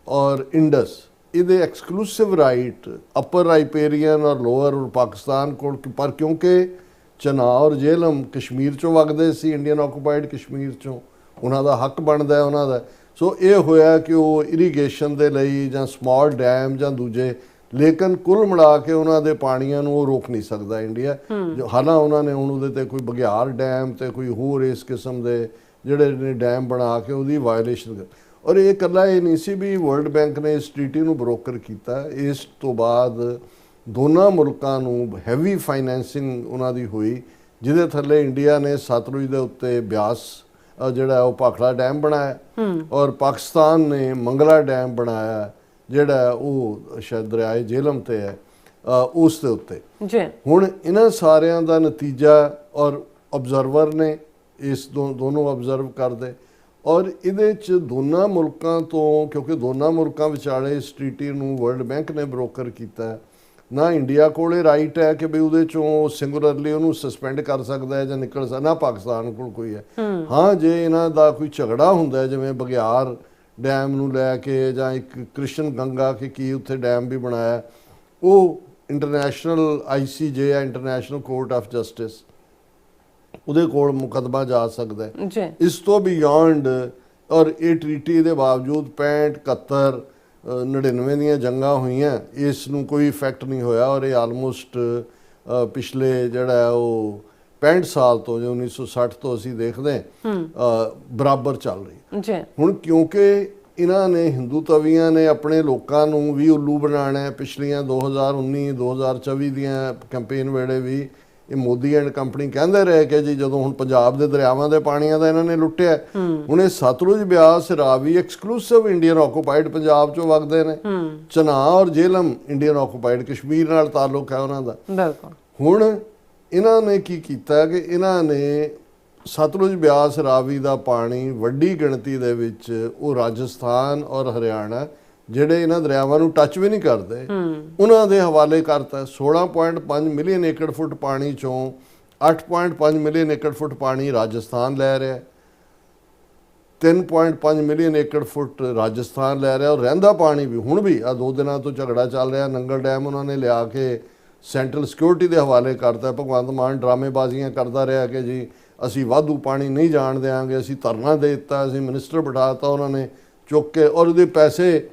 ਔਰ ਇੰਡਸ ਇਹਦੇ ਐਕਸਕਲੂਸਿਵ ਰਾਈਟ ਅਪਰ ਰਾਈਪੇਰੀਅਨ ਔਰ ਲੋਅਰ ਔਰ ਪਾਕਿਸਤਾਨ ਕੋਲ, ਪਰ ਕਿਉਂਕਿ ਚਨਾਬ ਔਰ ਜੇਹਲਮ ਕਸ਼ਮੀਰ ਚੋਂ ਵਗਦੇ ਸੀ, ਇੰਡੀਅਨ ਆਕੂਪਾਈਡ ਕਸ਼ਮੀਰ ਚੋਂ, ਉਹਨਾਂ ਦਾ ਹੱਕ ਬਣਦਾ ਉਹਨਾਂ ਦਾ। ਸੋ ਇਹ ਹੋਇਆ ਕਿ ਉਹ ਇਰੀਗੇਸ਼ਨ ਦੇ ਲਈ ਜਾਂ ਸਮਾਲ ਡੈਮ ਜਾਂ ਦੂਜੇ, ਲੇਕਿਨ ਕੁੱਲ ਮਿਲਾ ਕੇ ਉਹਨਾਂ ਦੇ ਪਾਣੀਆਂ ਨੂੰ ਉਹ ਰੋਕ ਨਹੀਂ ਸਕਦਾ ਇੰਡੀਆ। ਹਾਲਾਂਕਿ ਉਹਨਾਂ ਨੇ ਹੁਣ ਉਹਦੇ ਤੇ ਕੋਈ ਬਘਿਆੜ ਡੈਮ ਤੇ ਕੋਈ ਹੋਰ ਇਸ ਕਿਸਮ ਦੇ ਜਿਹੜੇ ਨੇ ਡੈਮ ਬਣਾ ਕੇ ਉਹਦੀ ਵਾਇਲੇਸ਼ਨ। ਔਰ ਇਹ ਇਕੱਲਾ ਇਹ ਨਹੀਂ ਸੀ ਵੀ ਵਰਲਡ ਬੈਂਕ ਨੇ ਇਸ ਟ੍ਰੀਟੀ ਨੂੰ ਬਰੋਕਰ ਕੀਤਾ, ਇਸ ਤੋਂ ਬਾਅਦ ਦੋਨਾਂ ਮੁਲਕਾਂ ਨੂੰ ਹੈਵੀ ਫਾਈਨੈਂਸਿੰਗ ਉਹਨਾਂ ਦੀ ਹੋਈ, ਜਿਹਦੇ ਥੱਲੇ ਇੰਡੀਆ ਨੇ ਸਤਲੁਜ ਦੇ ਉੱਤੇ ਬਿਆਸ ਜਿਹੜਾ ਉਹ ਭਾਖੜਾ ਡੈਮ ਬਣਾਇਆ, ਔਰ ਪਾਕਿਸਤਾਨ ਨੇ ਮੰਗਲਾ ਡੈਮ ਬਣਾਇਆ ਜਿਹੜਾ ਉਹ ਸ਼ਾਇਦ ਦਰਿਆਏ ਜੇਹਲਮ ਤੇ ਹੈ, ਉਸ ਦੇ ਉੱਤੇ। ਹੁਣ ਇਹਨਾਂ ਸਾਰਿਆਂ ਦਾ ਨਤੀਜਾ, ਔਰ ਆਬਜ਼ਰਵਰ ਨੇ ਇਸ ਦੋਨੋਂ ਆਬਜ਼ਰਵ ਕਰਦੇ, ਔਰ ਇਹਦੇ 'ਚ ਦੋਨਾਂ ਮੁਲਕਾਂ ਤੋਂ, ਕਿਉਂਕਿ ਦੋਨਾਂ ਮੁਲਕਾਂ ਵਿਚਾਲੇ ਇਸ ਟ੍ਰੀਟੀ ਨੂੰ ਵਰਲਡ ਬੈਂਕ ਨੇ ਬਰੋਕਰ ਕੀਤਾ, ਨਾ ਇੰਡੀਆ ਕੋਲ ਇਹ ਰਾਈਟ ਹੈ ਕਿ ਬਈ ਉਹਦੇ ਚੋਂ ਸਿੰਗੂਲਰਲੀ ਉਹਨੂੰ ਸਸਪੈਂਡ ਕਰ ਸਕਦਾ ਹੈ ਜਾਂ ਨਿਕਲ ਸਕਦਾ, ਨਾ ਪਾਕਿਸਤਾਨ ਕੋਲ ਕੋਈ ਹੈ। ਹਾਂ, ਜੇ ਇਹਨਾਂ ਦਾ ਕੋਈ ਝਗੜਾ ਹੁੰਦਾ ਹੈ, ਜਿਵੇਂ ਬਘਿਆੜ ਡੈਮ ਨੂੰ ਲੈ ਕੇ ਜਾਂ ਇੱਕ ਕ੍ਰਿਸ਼ਨ ਗੰਗਾ ਕਿ ਕੀ ਉੱਥੇ ਡੈਮ ਵੀ ਬਣਾਇਆ, ਉਹ ਇੰਟਰਨੈਸ਼ਨਲ ICJ ਹੈ, ਇੰਟਰਨੈਸ਼ਨਲ ਕੋਰਟ ਆਫ ਜਸਟਿਸ, ਉਹਦੇ ਕੋਲ ਮੁਕੱਦਮਾ ਜਾ ਸਕਦਾ ਹੈ। ਇਸ ਤੋਂ ਬਿਯੋਂਡ, ਔਰ ਇਹ ਟ੍ਰੀਟੀ ਦੇ ਬਾਵਜੂਦ 65, 71, 99 ਦੀਆਂ ਜੰਗਾਂ ਹੋਈਆਂ, ਇਸ ਨੂੰ ਕੋਈ ਇਫੈਕਟ ਨਹੀਂ ਹੋਇਆ, ਔਰ ਇਹ ਆਲਮੋਸਟ ਪਿਛਲੇ ਜਿਹੜਾ ਉਹ 65 ਸਾਲ ਤੋਂ, ਜੋ 1960 ਤੋਂ ਅਸੀਂ ਦੇਖਦੇ ਬਰਾਬਰ ਚੱਲ ਰਹੀ। ਹੁਣ ਕਿਉਂਕਿ ਇਹਨਾਂ ਨੇ ਹਿੰਦੂ ਤਵੀਆਂ ਨੇ ਆਪਣੇ ਲੋਕਾਂ ਨੂੰ ਵੀ ਉੱਲੂ ਬਣਾਉਣਾ ਹੈ, ਪਿਛਲੀਆਂ 2019, 2024 ਦੀਆਂ ਕੈਂਪੇਨ ਵੇਲੇ ਵੀ ਇਹ ਮੋਦੀ ਐਂਡ ਕੰਪਨੀ ਕਹਿੰਦੇ ਰਹੇ ਕਿ ਜੀ ਜਦੋਂ ਹੁਣ ਪੰਜਾਬ ਦੇ ਦਰਿਆਵਾਂ ਦੇ ਪਾਣੀਆਂ ਦਾ ਇਹਨਾਂ ਨੇ ਲੁੱਟਿਆ, ਹੁਣ ਇਹ Sutlej, Beas, Ravi exclusive Indian occupied Punjab ਚੋਂ ਵਗਦੇ ਨੇ, ਚਨਾਬ ਔਰ ਜੇਹਲਮ ਇੰਡੀਅਨ ਆਕੂਪਾਈਡ ਕਸ਼ਮੀਰ ਨਾਲ ਤਾਲੁਕ ਹੈ ਉਹਨਾਂ ਦਾ। ਹੁਣ ਇਹਨਾਂ ਨੇ ਕੀ ਕੀਤਾ ਕਿ ਇਹਨਾਂ ਨੇ ਸਤਲੁਜ, ਬਿਆਸ, ਰਾਵੀ ਦਾ ਪਾਣੀ ਵੱਡੀ ਗਿਣਤੀ ਦੇ ਵਿੱਚ ਉਹ ਰਾਜਸਥਾਨ ਔਰ ਹਰਿਆਣਾ ਜਿਹੜੇ ਇਹਨਾਂ ਦਰਿਆਵਾਂ ਨੂੰ ਟੱਚ ਵੀ ਨਹੀਂ ਕਰਦੇ, ਉਹਨਾਂ ਦੇ ਹਵਾਲੇ ਕਰਤਾ। 16.5 ਮਿਲੀਅਨ ਏਕੜ ਫੁੱਟ ਪਾਣੀ ਚੋਂ 8.5 ਮਿਲੀਅਨ ਏਕੜ ਫੁੱਟ ਪਾਣੀ ਰਾਜਸਥਾਨ ਲੈ ਰਿਹਾ, 3.5 ਮਿਲੀਅਨ ਏਕੜ ਫੁੱਟ ਰਾਜਸਥਾਨ ਲੈ ਰਿਹਾ, ਔਰ ਰਹਿੰਦਾ ਪਾਣੀ ਵੀ ਹੁਣ ਵੀ 2 ਦਿਨਾਂ ਤੋਂ ਝਗੜਾ ਚੱਲ ਰਿਹਾ, ਨੰਗਲ ਡੈਮ ਉਹਨਾਂ ਨੇ ਲਿਆ ਕੇ ਸੈਂਟਰਲ ਸਿਕਿਉਰਿਟੀ ਦੇ ਹਵਾਲੇ ਕਰਤਾ। ਭਗਵੰਤ ਮਾਨ ਡਰਾਮੇਬਾਜ਼ੀਆਂ ਕਰਦਾ ਰਿਹਾ ਕਿ ਜੀ ਅਸੀਂ ਵਾਧੂ ਪਾਣੀ ਨਹੀਂ ਜਾਣ ਦੇਵਾਂਗੇ, ਅਸੀਂ ਧਰਨਾ ਦੇ ਦਿੱਤਾ, ਅਸੀਂ ਮਿਨਿਸਟਰ ਬਿਠਾਤਾ ਉਹਨਾਂ ਨੇ ਚੁੱਕ ਕੇ, ਔਰ ਉਹਦੇ ਪੈਸੇ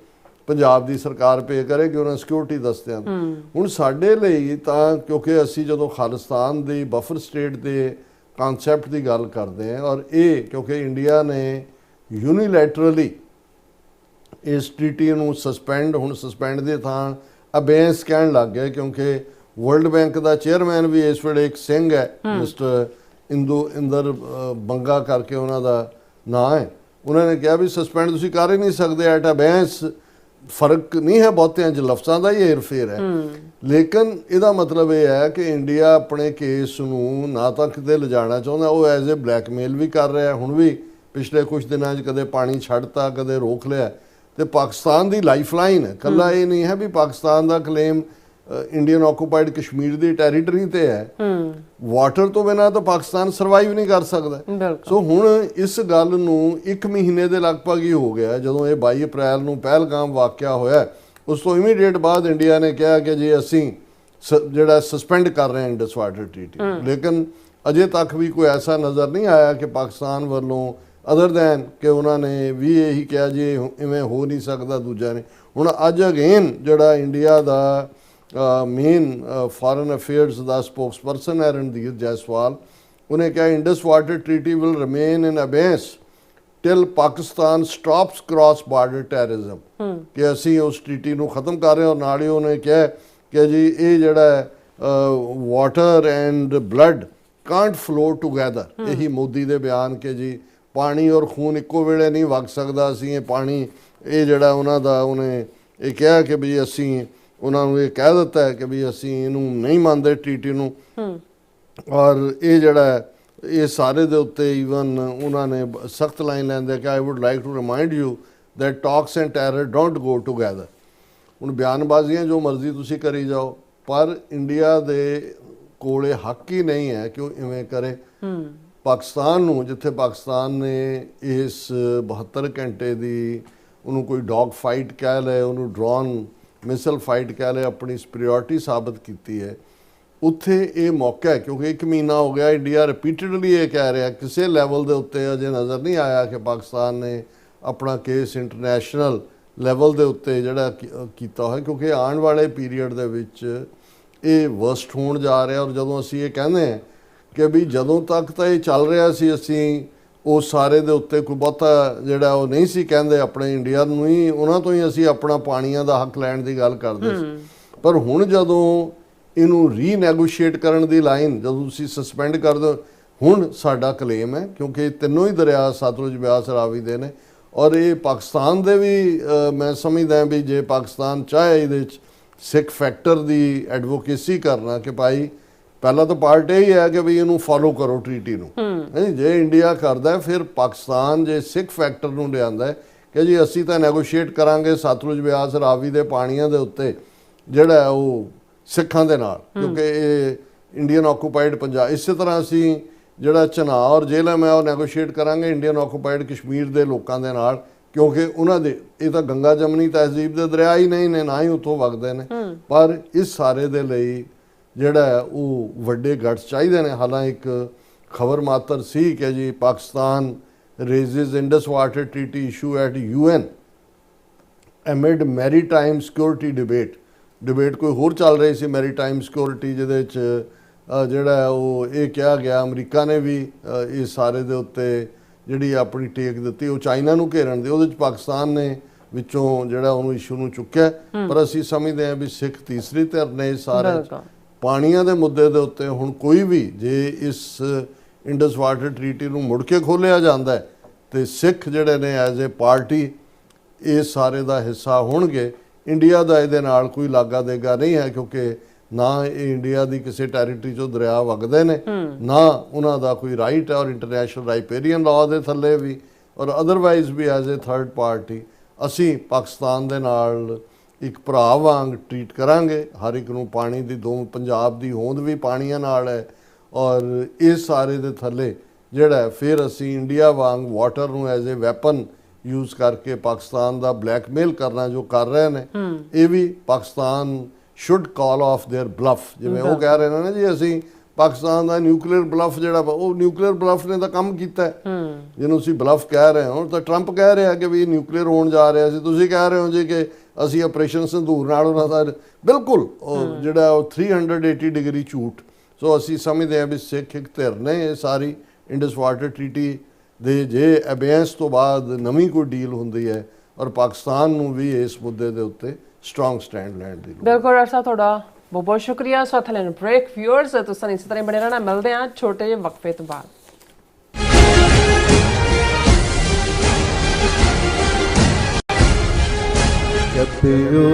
ਪੰਜਾਬ ਦੀ ਸਰਕਾਰ ਪੇ ਕਰੇਗੀ ਉਹਨਾਂ ਸਿਕਿਉਰਿਟੀ ਦਸਤਿਆਂ ਨੂੰ। ਹੁਣ ਸਾਡੇ ਲਈ ਤਾਂ, ਕਿਉਂਕਿ ਅਸੀਂ ਜਦੋਂ ਖਾਲਿਸਤਾਨ ਦੀ ਬਫਰ ਸਟੇਟ ਦੇ ਕਨਸੈਪਟ ਦੀ ਗੱਲ ਕਰਦੇ ਹਾਂ, ਔਰ ਇਹ ਕਿਉਂਕਿ ਇੰਡੀਆ ਨੇ ਯੂਨੀਲੈਟਰਲੀ ਇਸ ਟ੍ਰੀਟੀ ਨੂੰ ਹੁਣ ਸਸਪੈਂਡ ਦੇ ਥਾਂ ਅਬੇਂਸ ਕਹਿਣ ਲੱਗ ਗਏ, ਕਿਉਂਕਿ ਵਰਲਡ ਬੈਂਕ ਦਾ ਚੇਅਰਮੈਨ ਵੀ ਇਸ ਵੇਲੇ ਇੱਕ ਸਿੰਘ ਹੈ, ਮਿਸਟਰ ਇੰਦਰ ਬੰਗਾ ਕਰਕੇ ਉਹਨਾਂ ਦਾ ਨਾਂ ਹੈ, ਉਹਨਾਂ ਨੇ ਕਿਹਾ ਵੀ ਸਸਪੈਂਡ ਤੁਸੀਂ ਕਰ ਹੀ ਨਹੀਂ ਸਕਦੇ, ਐਟ ਅ ਬੈਂਸ ਫਰਕ ਨਹੀਂ ਹੈ ਬਹੁਤਿਆਂ 'ਚ, ਲਫ਼ਜ਼ਾਂ ਦਾ ਹੀ ਹੇਰ-ਫੇਰ ਹੈ। ਲੇਕਿਨ ਇਹਦਾ ਮਤਲਬ ਇਹ ਹੈ ਕਿ ਇੰਡੀਆ ਆਪਣੇ ਕੇਸ ਨੂੰ ਨਾ ਤਾਂ ਕਿਤੇ ਲਿਜਾਣਾ ਚਾਹੁੰਦਾ, ਉਹ ਐਜ਼ ਏ ਬਲੈਕਮੇਲ ਵੀ ਕਰ ਰਿਹਾ। ਹੁਣ ਵੀ ਪਿਛਲੇ ਕੁਝ ਦਿਨਾਂ 'ਚ ਕਦੇ ਪਾਣੀ ਛੱਡਤਾ, ਕਦੇ ਰੋਕ ਲਿਆ। ਤੇ ਪਾਕਿਸਤਾਨ ਦੀ ਲਾਈਫਲਾਈਨ ਹੈ, ਇਕੱਲਾ ਇਹ ਨਹੀਂ ਹੈ ਵੀ ਪਾਕਿਸਤਾਨ ਦਾ ਕਲੇਮ ਇੰਡੀਅਨ ਆਕੂਪਾਈਡ ਕਸ਼ਮੀਰ ਦੀ ਟੈਰੀਟਰੀ ਤੇ ਹੈ। ਵਾਟਰ ਤੋਂ ਬਿਨਾਂ ਤਾਂ ਪਾਕਿਸਤਾਨ ਸਰਵਾਈਵ ਨਹੀਂ ਕਰ ਸਕਦਾ। ਸੋ ਹੁਣ ਇਸ ਗੱਲ ਨੂੰ 1 ਮਹੀਨੇ ਦੇ ਲਗਭਗ ਹੀ ਹੋ ਗਿਆ ਜਦੋਂ ਇਹ 22 ਅਪ੍ਰੈਲ ਨੂੰ ਪਹਿਲਗਾਮ ਵਾਕਿਆ ਹੋਇਆ। ਉਸ ਤੋਂ ਇਮੀਡੀਏਟ ਬਾਅਦ ਇੰਡੀਆ ਨੇ ਕਿਹਾ ਕਿ ਜੀ ਅਸੀਂ ਜਿਹੜਾ ਸਸਪੈਂਡ ਕਰ ਰਹੇ ਹਾਂ ਇੰਡਸ ਵਾਟਰ ਟ੍ਰੀਟੀ, ਲੇਕਿਨ ਅਜੇ ਤੱਕ ਵੀ ਕੋਈ ਐਸਾ ਨਜ਼ਰ ਨਹੀਂ ਆਇਆ ਕਿ ਪਾਕਿਸਤਾਨ ਵੱਲੋਂ ਅਦਰ ਦੈਨ ਕਿ ਉਹਨਾਂ ਨੇ ਵੀ ਇਹੀ ਕਿਹਾ ਜੀ ਇਵੇਂ ਹੋ ਨਹੀਂ ਸਕਦਾ। ਦੂਜਾ ਨੇ ਹੁਣ ਅੱਜ ਅਗੇਨ ਜਿਹੜਾ ਇੰਡੀਆ ਦਾ ਮੇਨ ਫੋਰਨ ਅਫੇਅਰਸ ਦਾ ਸਪੋਕਸਪਰਸਨ ਹੈ ਰਣਧੀਰ ਜੈਸਵਾਲ, ਉਹਨੇ ਕਿਹਾ Indus water treaty will remain in abeyance till Pakistan stops cross border terrorism, ਕਿ ਅਸੀਂ ਉਸ ਟ੍ਰੀਟੀ ਨੂੰ ਖਤਮ ਕਰ ਰਹੇ ਹਾਂ। ਔਰ ਨਾਲ ਹੀ ਉਹਨੇ ਕਿਹਾ ਕਿ ਜੀ ਇਹ ਜਿਹੜਾ water and blood can't flow together, ਇਹੀ ਮੋਦੀ ਦੇ ਬਿਆਨ ਕਿ ਜੀ ਪਾਣੀ ਔਰ ਖੂਨ ਇੱਕੋ ਵੇਲੇ ਨਹੀਂ ਵਗ ਸਕਦਾ। ਅਸੀਂ ਇਹ ਪਾਣੀ ਇਹ ਜਿਹੜਾ ਉਹਨਾਂ ਦਾ ਉਹਨੇ ਇਹ ਕਿਹਾ ਕਿ ਵੀ ਅਸੀਂ ਉਹਨਾਂ ਨੂੰ ਇਹ ਕਹਿ ਦਿੱਤਾ ਹੈ ਕਿ ਵੀ ਅਸੀਂ ਇਹਨੂੰ ਨਹੀਂ ਮੰਨਦੇ ਟ੍ਰੀਟੀ ਨੂੰ। ਔਰ ਇਹ ਜਿਹੜਾ ਇਹ ਸਾਰੇ ਦੇ ਉੱਤੇ ਈਵਨ ਉਹਨਾਂ ਨੇ ਸਖਤ ਲਾਈਨ ਲੈਂਦੇ ਕਿ I would like to remind you that talks and terror don't go together. ਹੁਣ ਬਿਆਨਬਾਜ਼ੀਆਂ ਜੋ ਮਰਜ਼ੀ ਤੁਸੀਂ ਕਰੀ ਜਾਓ, ਪਰ ਇੰਡੀਆ ਦੇ ਕੋਲੇ ਹੱਕ ਹੀ ਨਹੀਂ ਹੈ ਕਿ ਉਹ ਇਵੇਂ ਕਰੇ। ਪਾਕਿਸਤਾਨ ਨੂੰ, ਜਿੱਥੇ ਪਾਕਿਸਤਾਨ ਨੇ ਇਸ 72 ਘੰਟੇ ਦੀ ਉਹਨੂੰ ਕੋਈ ਡੌਗ ਫਾਈਟ ਕਹਿ ਲਏ, ਉਹਨੂੰ ਡਰੋਨ ਮਿਸਲ ਫਾਈਟ ਕਹਿ ਲਏ, ਆਪਣੀ ਸੁਪੀਰੀਅਰਟੀ ਸਾਬਤ ਕੀਤੀ ਹੈ, ਉੱਥੇ ਇਹ ਮੌਕਾ ਹੈ। ਕਿਉਂਕਿ 1 ਮਹੀਨਾ ਹੋ ਗਿਆ ਇੰਡੀਆ ਰਿਪੀਟਡਲੀ ਇਹ ਕਹਿ ਰਿਹਾ, ਕਿਸੇ ਲੈਵਲ ਦੇ ਉੱਤੇ ਅਜੇ ਨਜ਼ਰ ਨਹੀਂ ਆਇਆ ਕਿ ਪਾਕਿਸਤਾਨ ਨੇ ਆਪਣਾ ਕੇਸ ਇੰਟਰਨੈਸ਼ਨਲ ਲੈਵਲ ਦੇ ਉੱਤੇ ਜਿਹੜਾ ਕੀਤਾ ਹੋਇਆ, ਕਿਉਂਕਿ ਆਉਣ ਵਾਲੇ ਪੀਰੀਅਡ ਦੇ ਵਿੱਚ ਇਹ ਵਰਸਟ ਹੋਣ ਜਾ ਰਿਹਾ। ਔਰ ਜਦੋਂ ਅਸੀਂ ਇਹ ਕਹਿੰਦੇ ਹਾਂ ਕਿ ਵੀ ਜਦੋਂ ਤੱਕ ਤਾਂ ਇਹ ਚੱਲ ਰਿਹਾ ਸੀ ਅਸੀਂ ਉਹ ਸਾਰੇ ਦੇ ਉੱਤੇ ਕੋਈ ਬਹੁਤਾ ਜਿਹੜਾ ਉਹ ਨਹੀਂ ਸੀ ਕਹਿੰਦੇ, ਆਪਣੇ ਇੰਡੀਆ ਨੂੰ ਹੀ ਉਹਨਾਂ ਤੋਂ ਹੀ ਅਸੀਂ ਆਪਣਾ ਪਾਣੀਆਂ ਦਾ ਹੱਕ ਲੈਣ ਦੀ ਗੱਲ ਕਰਦੇ ਸੀ। ਪਰ ਹੁਣ ਜਦੋਂ ਇਹਨੂੰ ਰੀਨੈਗੋਸ਼ੀਏਟ ਕਰਨ ਦੀ ਲਾਈਨ ਜਦੋਂ ਤੁਸੀਂ ਸਸਪੈਂਡ ਕਰ ਦਿਓ, ਹੁਣ ਸਾਡਾ ਕਲੇਮ ਹੈ ਕਿਉਂਕਿ ਤਿੰਨੋਂ ਹੀ ਦਰਿਆ ਸਤਲੁਜ, ਬਿਆਸ, ਰਾਵੀ ਦੇ ਨੇ। ਔਰ ਇਹ ਪਾਕਿਸਤਾਨ ਦੇ ਵੀ ਮੈਂ ਸਮਝਦਾ ਵੀ ਜੇ ਪਾਕਿਸਤਾਨ ਚਾਹੇ ਇਹਦੇ ਵਿੱਚ ਸਿੱਖ ਫੈਕਟਰ ਦੀ ਐਡਵੋਕੇਸੀ ਕਰਨਾ ਕਿ ਭਾਈ ਪਹਿਲਾਂ ਤਾਂ ਪਾਰਟ ਇਹ ਹੀ ਹੈ ਕਿ ਵੀ ਇਹਨੂੰ ਫੋਲੋ ਕਰੋ ਟ੍ਰੀਟੀ ਨੂੰ, ਜੇ ਇੰਡੀਆ ਕਰਦਾ ਫਿਰ ਪਾਕਿਸਤਾਨ ਜੇ ਸਿੱਖ ਫੈਕਟਰ ਨੂੰ ਲਿਆਂਦਾ ਹੈ ਕਿ ਜੀ ਅਸੀਂ ਤਾਂ ਨੈਗੋਸ਼ੀਏਟ ਕਰਾਂਗੇ ਸਤਲੁਜ, ਬਿਆਸ, ਰਾਵੀ ਦੇ ਪਾਣੀਆਂ ਦੇ ਉੱਤੇ ਜਿਹੜਾ ਉਹ ਸਿੱਖਾਂ ਦੇ ਨਾਲ, ਕਿਉਂਕਿ ਇਹ ਇੰਡੀਅਨ ਆਕੂਪਾਈਡ ਪੰਜਾਬ। ਇਸੇ ਤਰ੍ਹਾਂ ਅਸੀਂ ਜਿਹੜਾ ਚਨਾਹ ਔਰ ਜੇਹਲਮ ਹੈ ਉਹ ਨੈਗੋਸ਼ੀਏਟ ਕਰਾਂਗੇ ਇੰਡੀਅਨ ਆਕੂਪਾਈਡ ਕਸ਼ਮੀਰ ਦੇ ਲੋਕਾਂ ਦੇ ਨਾਲ, ਕਿਉਂਕਿ ਉਹਨਾਂ ਦੇ ਇਹ ਤਾਂ ਗੰਗਾ ਜਮਨੀ ਤਹਿਜ਼ੀਬ ਦੇ ਦਰਿਆ ਹੀ ਨਹੀਂ ਨੇ, ਨਾ ਹੀ ਉੱਥੋਂ ਵਗਦੇ ਨੇ। ਪਰ ਇਸ ਸਾਰੇ ਦੇ ਲਈ ਜਿਹੜਾ ਉਹ ਵੱਡੇ ਗਟਸ ਚਾਹੀਦੇ ਨੇ। ਹਾਲਾਂ ਇੱਕ ਖਬਰ ਮਾਤਰ ਸੀ ਕਿ ਜੀ Pakistan raises Indus water treaty issue at UN amid maritime security debate ਕੋਈ ਹੋਰ ਚੱਲ ਰਹੀ ਸੀ, ਮੈਰੀਟਾਈਮ ਸਿਕਿਉਰਿਟੀ, ਜਿਹਦੇ ਵਿੱਚ ਜਿਹੜਾ ਉਹ ਇਹ ਕਿਹਾ ਗਿਆ ਅਮਰੀਕਾ ਨੇ ਵੀ ਇਸ ਸਾਰੇ ਦੇ ਉੱਤੇ ਜਿਹੜੀ ਆਪਣੀ ਟੇਕ ਦਿੱਤੀ ਉਹ ਚਾਈਨਾ ਨੂੰ ਘੇਰਨ ਦੀ, ਉਹਦੇ ਵਿੱਚ ਪਾਕਿਸਤਾਨ ਨੇ ਵਿੱਚੋਂ ਜਿਹੜਾ ਉਹਨੂੰ ਇਸ਼ੂ ਨੂੰ ਚੁੱਕਿਆ। ਪਰ ਅਸੀਂ ਸਮਝਦੇ ਹਾਂ ਵੀ ਸਿੱਖ ਤੀਸਰੀ ਧਿਰ ਨੇ ਇਸ ਸਾਰੇ ਪਾਣੀਆਂ ਦੇ ਮੁੱਦੇ ਦੇ ਉੱਤੇ। ਹੁਣ ਕੋਈ ਵੀ ਜੇ ਇਸ ਇੰਡਸ ਵਾਟਰ ਟ੍ਰੀਟੀ ਨੂੰ ਮੁੜ ਕੇ ਖੋਲ੍ਹਿਆ ਜਾਂਦਾ ਹੈ ਤੇ ਸਿੱਖ ਜਿਹੜੇ ਨੇ ਐਜ਼ ਏ ਪਾਰਟੀ ਇਸ ਸਾਰੇ ਦਾ ਹਿੱਸਾ ਹੋਣਗੇ। ਇੰਡੀਆ ਦਾ ਇਹਦੇ ਨਾਲ ਕੋਈ ਲਾਗਾ ਦੇਗਾ ਨਹੀਂ ਹੈ, ਕਿਉਂਕਿ ਨਾ ਇਹ ਇੰਡੀਆ ਦੀ ਕਿਸੇ ਟੈਰੀਟਰੀ 'ਚੋਂ ਦਰਿਆ ਵਗਦੇ ਨੇ, ਨਾ ਉਹਨਾਂ ਦਾ ਕੋਈ ਰਾਈਟ ਹੈ। ਔਰ ਇੰਟਰਨੈਸ਼ਨਲ ਰਾਈਪੇਰੀਅਨ ਲਾਅ ਦੇ ਥੱਲੇ ਵੀ ਔਰ ਅਦਰਵਾਈਜ਼ ਵੀ ਐਜ਼ ਏ ਥਰਡ ਪਾਰਟੀ ਅਸੀਂ ਪਾਕਿਸਤਾਨ ਦੇ ਨਾਲ ਇੱਕ ਭਰਾ ਵਾਂਗ ਟ੍ਰੀਟ ਕਰਾਂਗੇ। ਹਰ ਇੱਕ ਨੂੰ ਪਾਣੀ ਦੀ ਪੰਜਾਬ ਦੀ ਹੋਂਦ ਵੀ ਪਾਣੀਆਂ ਨਾਲ ਹੈ। ਔਰ ਇਸ ਸਾਰੇ ਦੇ ਥੱਲੇ ਜਿਹੜਾ ਫਿਰ ਅਸੀਂ ਇੰਡੀਆ ਵਾਂਗ ਵਾਟਰ ਨੂੰ ਐਜ਼ ਏ ਵੈਪਨ ਯੂਜ਼ ਕਰਕੇ ਪਾਕਿਸਤਾਨ ਦਾ ਬਲੈਕਮੇਲ ਕਰਨਾ ਜੋ ਕਰ ਰਹੇ ਨੇ, ਇਹ ਵੀ Pakistan should call off their bluff. ਜਿਵੇਂ ਉਹ ਕਹਿ ਰਹੇ ਨੇ ਨਾ ਜੀ ਅਸੀਂ ਪਾਕਿਸਤਾਨ ਦਾ ਨਿਊਕਲੀਅਰ ਬਲਫ ਜਿਹੜਾ ਉਹ ਨਿਊਕਲੀਅਰ ਬਲਫ ਨੇ ਤਾਂ ਕੰਮ ਕੀਤਾ ਜਿਹਨੂੰ ਅਸੀਂ ਬਲਫ ਕਹਿ ਰਹੇ ਹਾਂ। ਤਾਂ ਟਰੰਪ ਕਹਿ ਰਿਹਾ ਕਿ ਵੀ ਨਿਊਕਲੀਅਰ ਹੋਣ ਜਾ ਰਿਹਾ ਸੀ, ਤੁਸੀਂ ਕਹਿ ਰਹੇ ਹੋ ਜੀ ਕਿ ਅਸੀਂ ਆਪਰੇਸ਼ਨ ਸੰਧੂਰ ਨਾਲ ਉਹਨਾਂ ਦਾ ਬਿਲਕੁਲ ਜਿਹੜਾ ਉਹ 380 ਡਿਗਰੀ ਝੂਠ। ਸੋ ਅਸੀਂ ਸਮਝਦੇ ਹਾਂ ਵੀ ਸਿੱਖ ਇੱਕ ਧਿਰ ਨੇ ਇਹ ਸਾਰੀ ਇੰਡਸ ਵਾਟਰ ਟ੍ਰੀਟੀ ਦੇ ਜੇ ਅਬੇਂਸ ਤੋਂ ਬਾਅਦ ਨਵੀਂ ਕੋਈ ਡੀਲ ਹੁੰਦੀ ਹੈ ਔਰ ਪਾਕਿਸਤਾਨ ਨੂੰ ਵੀ ਇਸ ਮੁੱਦੇ ਦੇ ਉੱਤੇ ਸਟਰੋਂਗ ਸਟੈਂਡ ਲੈਣ ਦੀ ਲੋੜ। ਬਿਲਕੁਲ ਡਾਕਟਰ ਸਾਹਿਬ, ਤੁਹਾਡਾ ਬਹੁਤ ਬਹੁਤ ਸ਼ੁਕਰੀਆ। ਸੋ ਥੈਲਨ ਬ੍ਰੇਕ ਵਿਊਅਰਸ, ਤੁਸੀਂ ਇਸੇ ਤਰ੍ਹਾਂ ਬਣੇ ਰਹਿਣਾ। ਮਿਲਦੇ ਹਾਂ ਛੋਟੇ ਜਿਹੇ ਵਕਫੇ ਤੋਂ ਬਾਅਦ। ਜਪਿਓ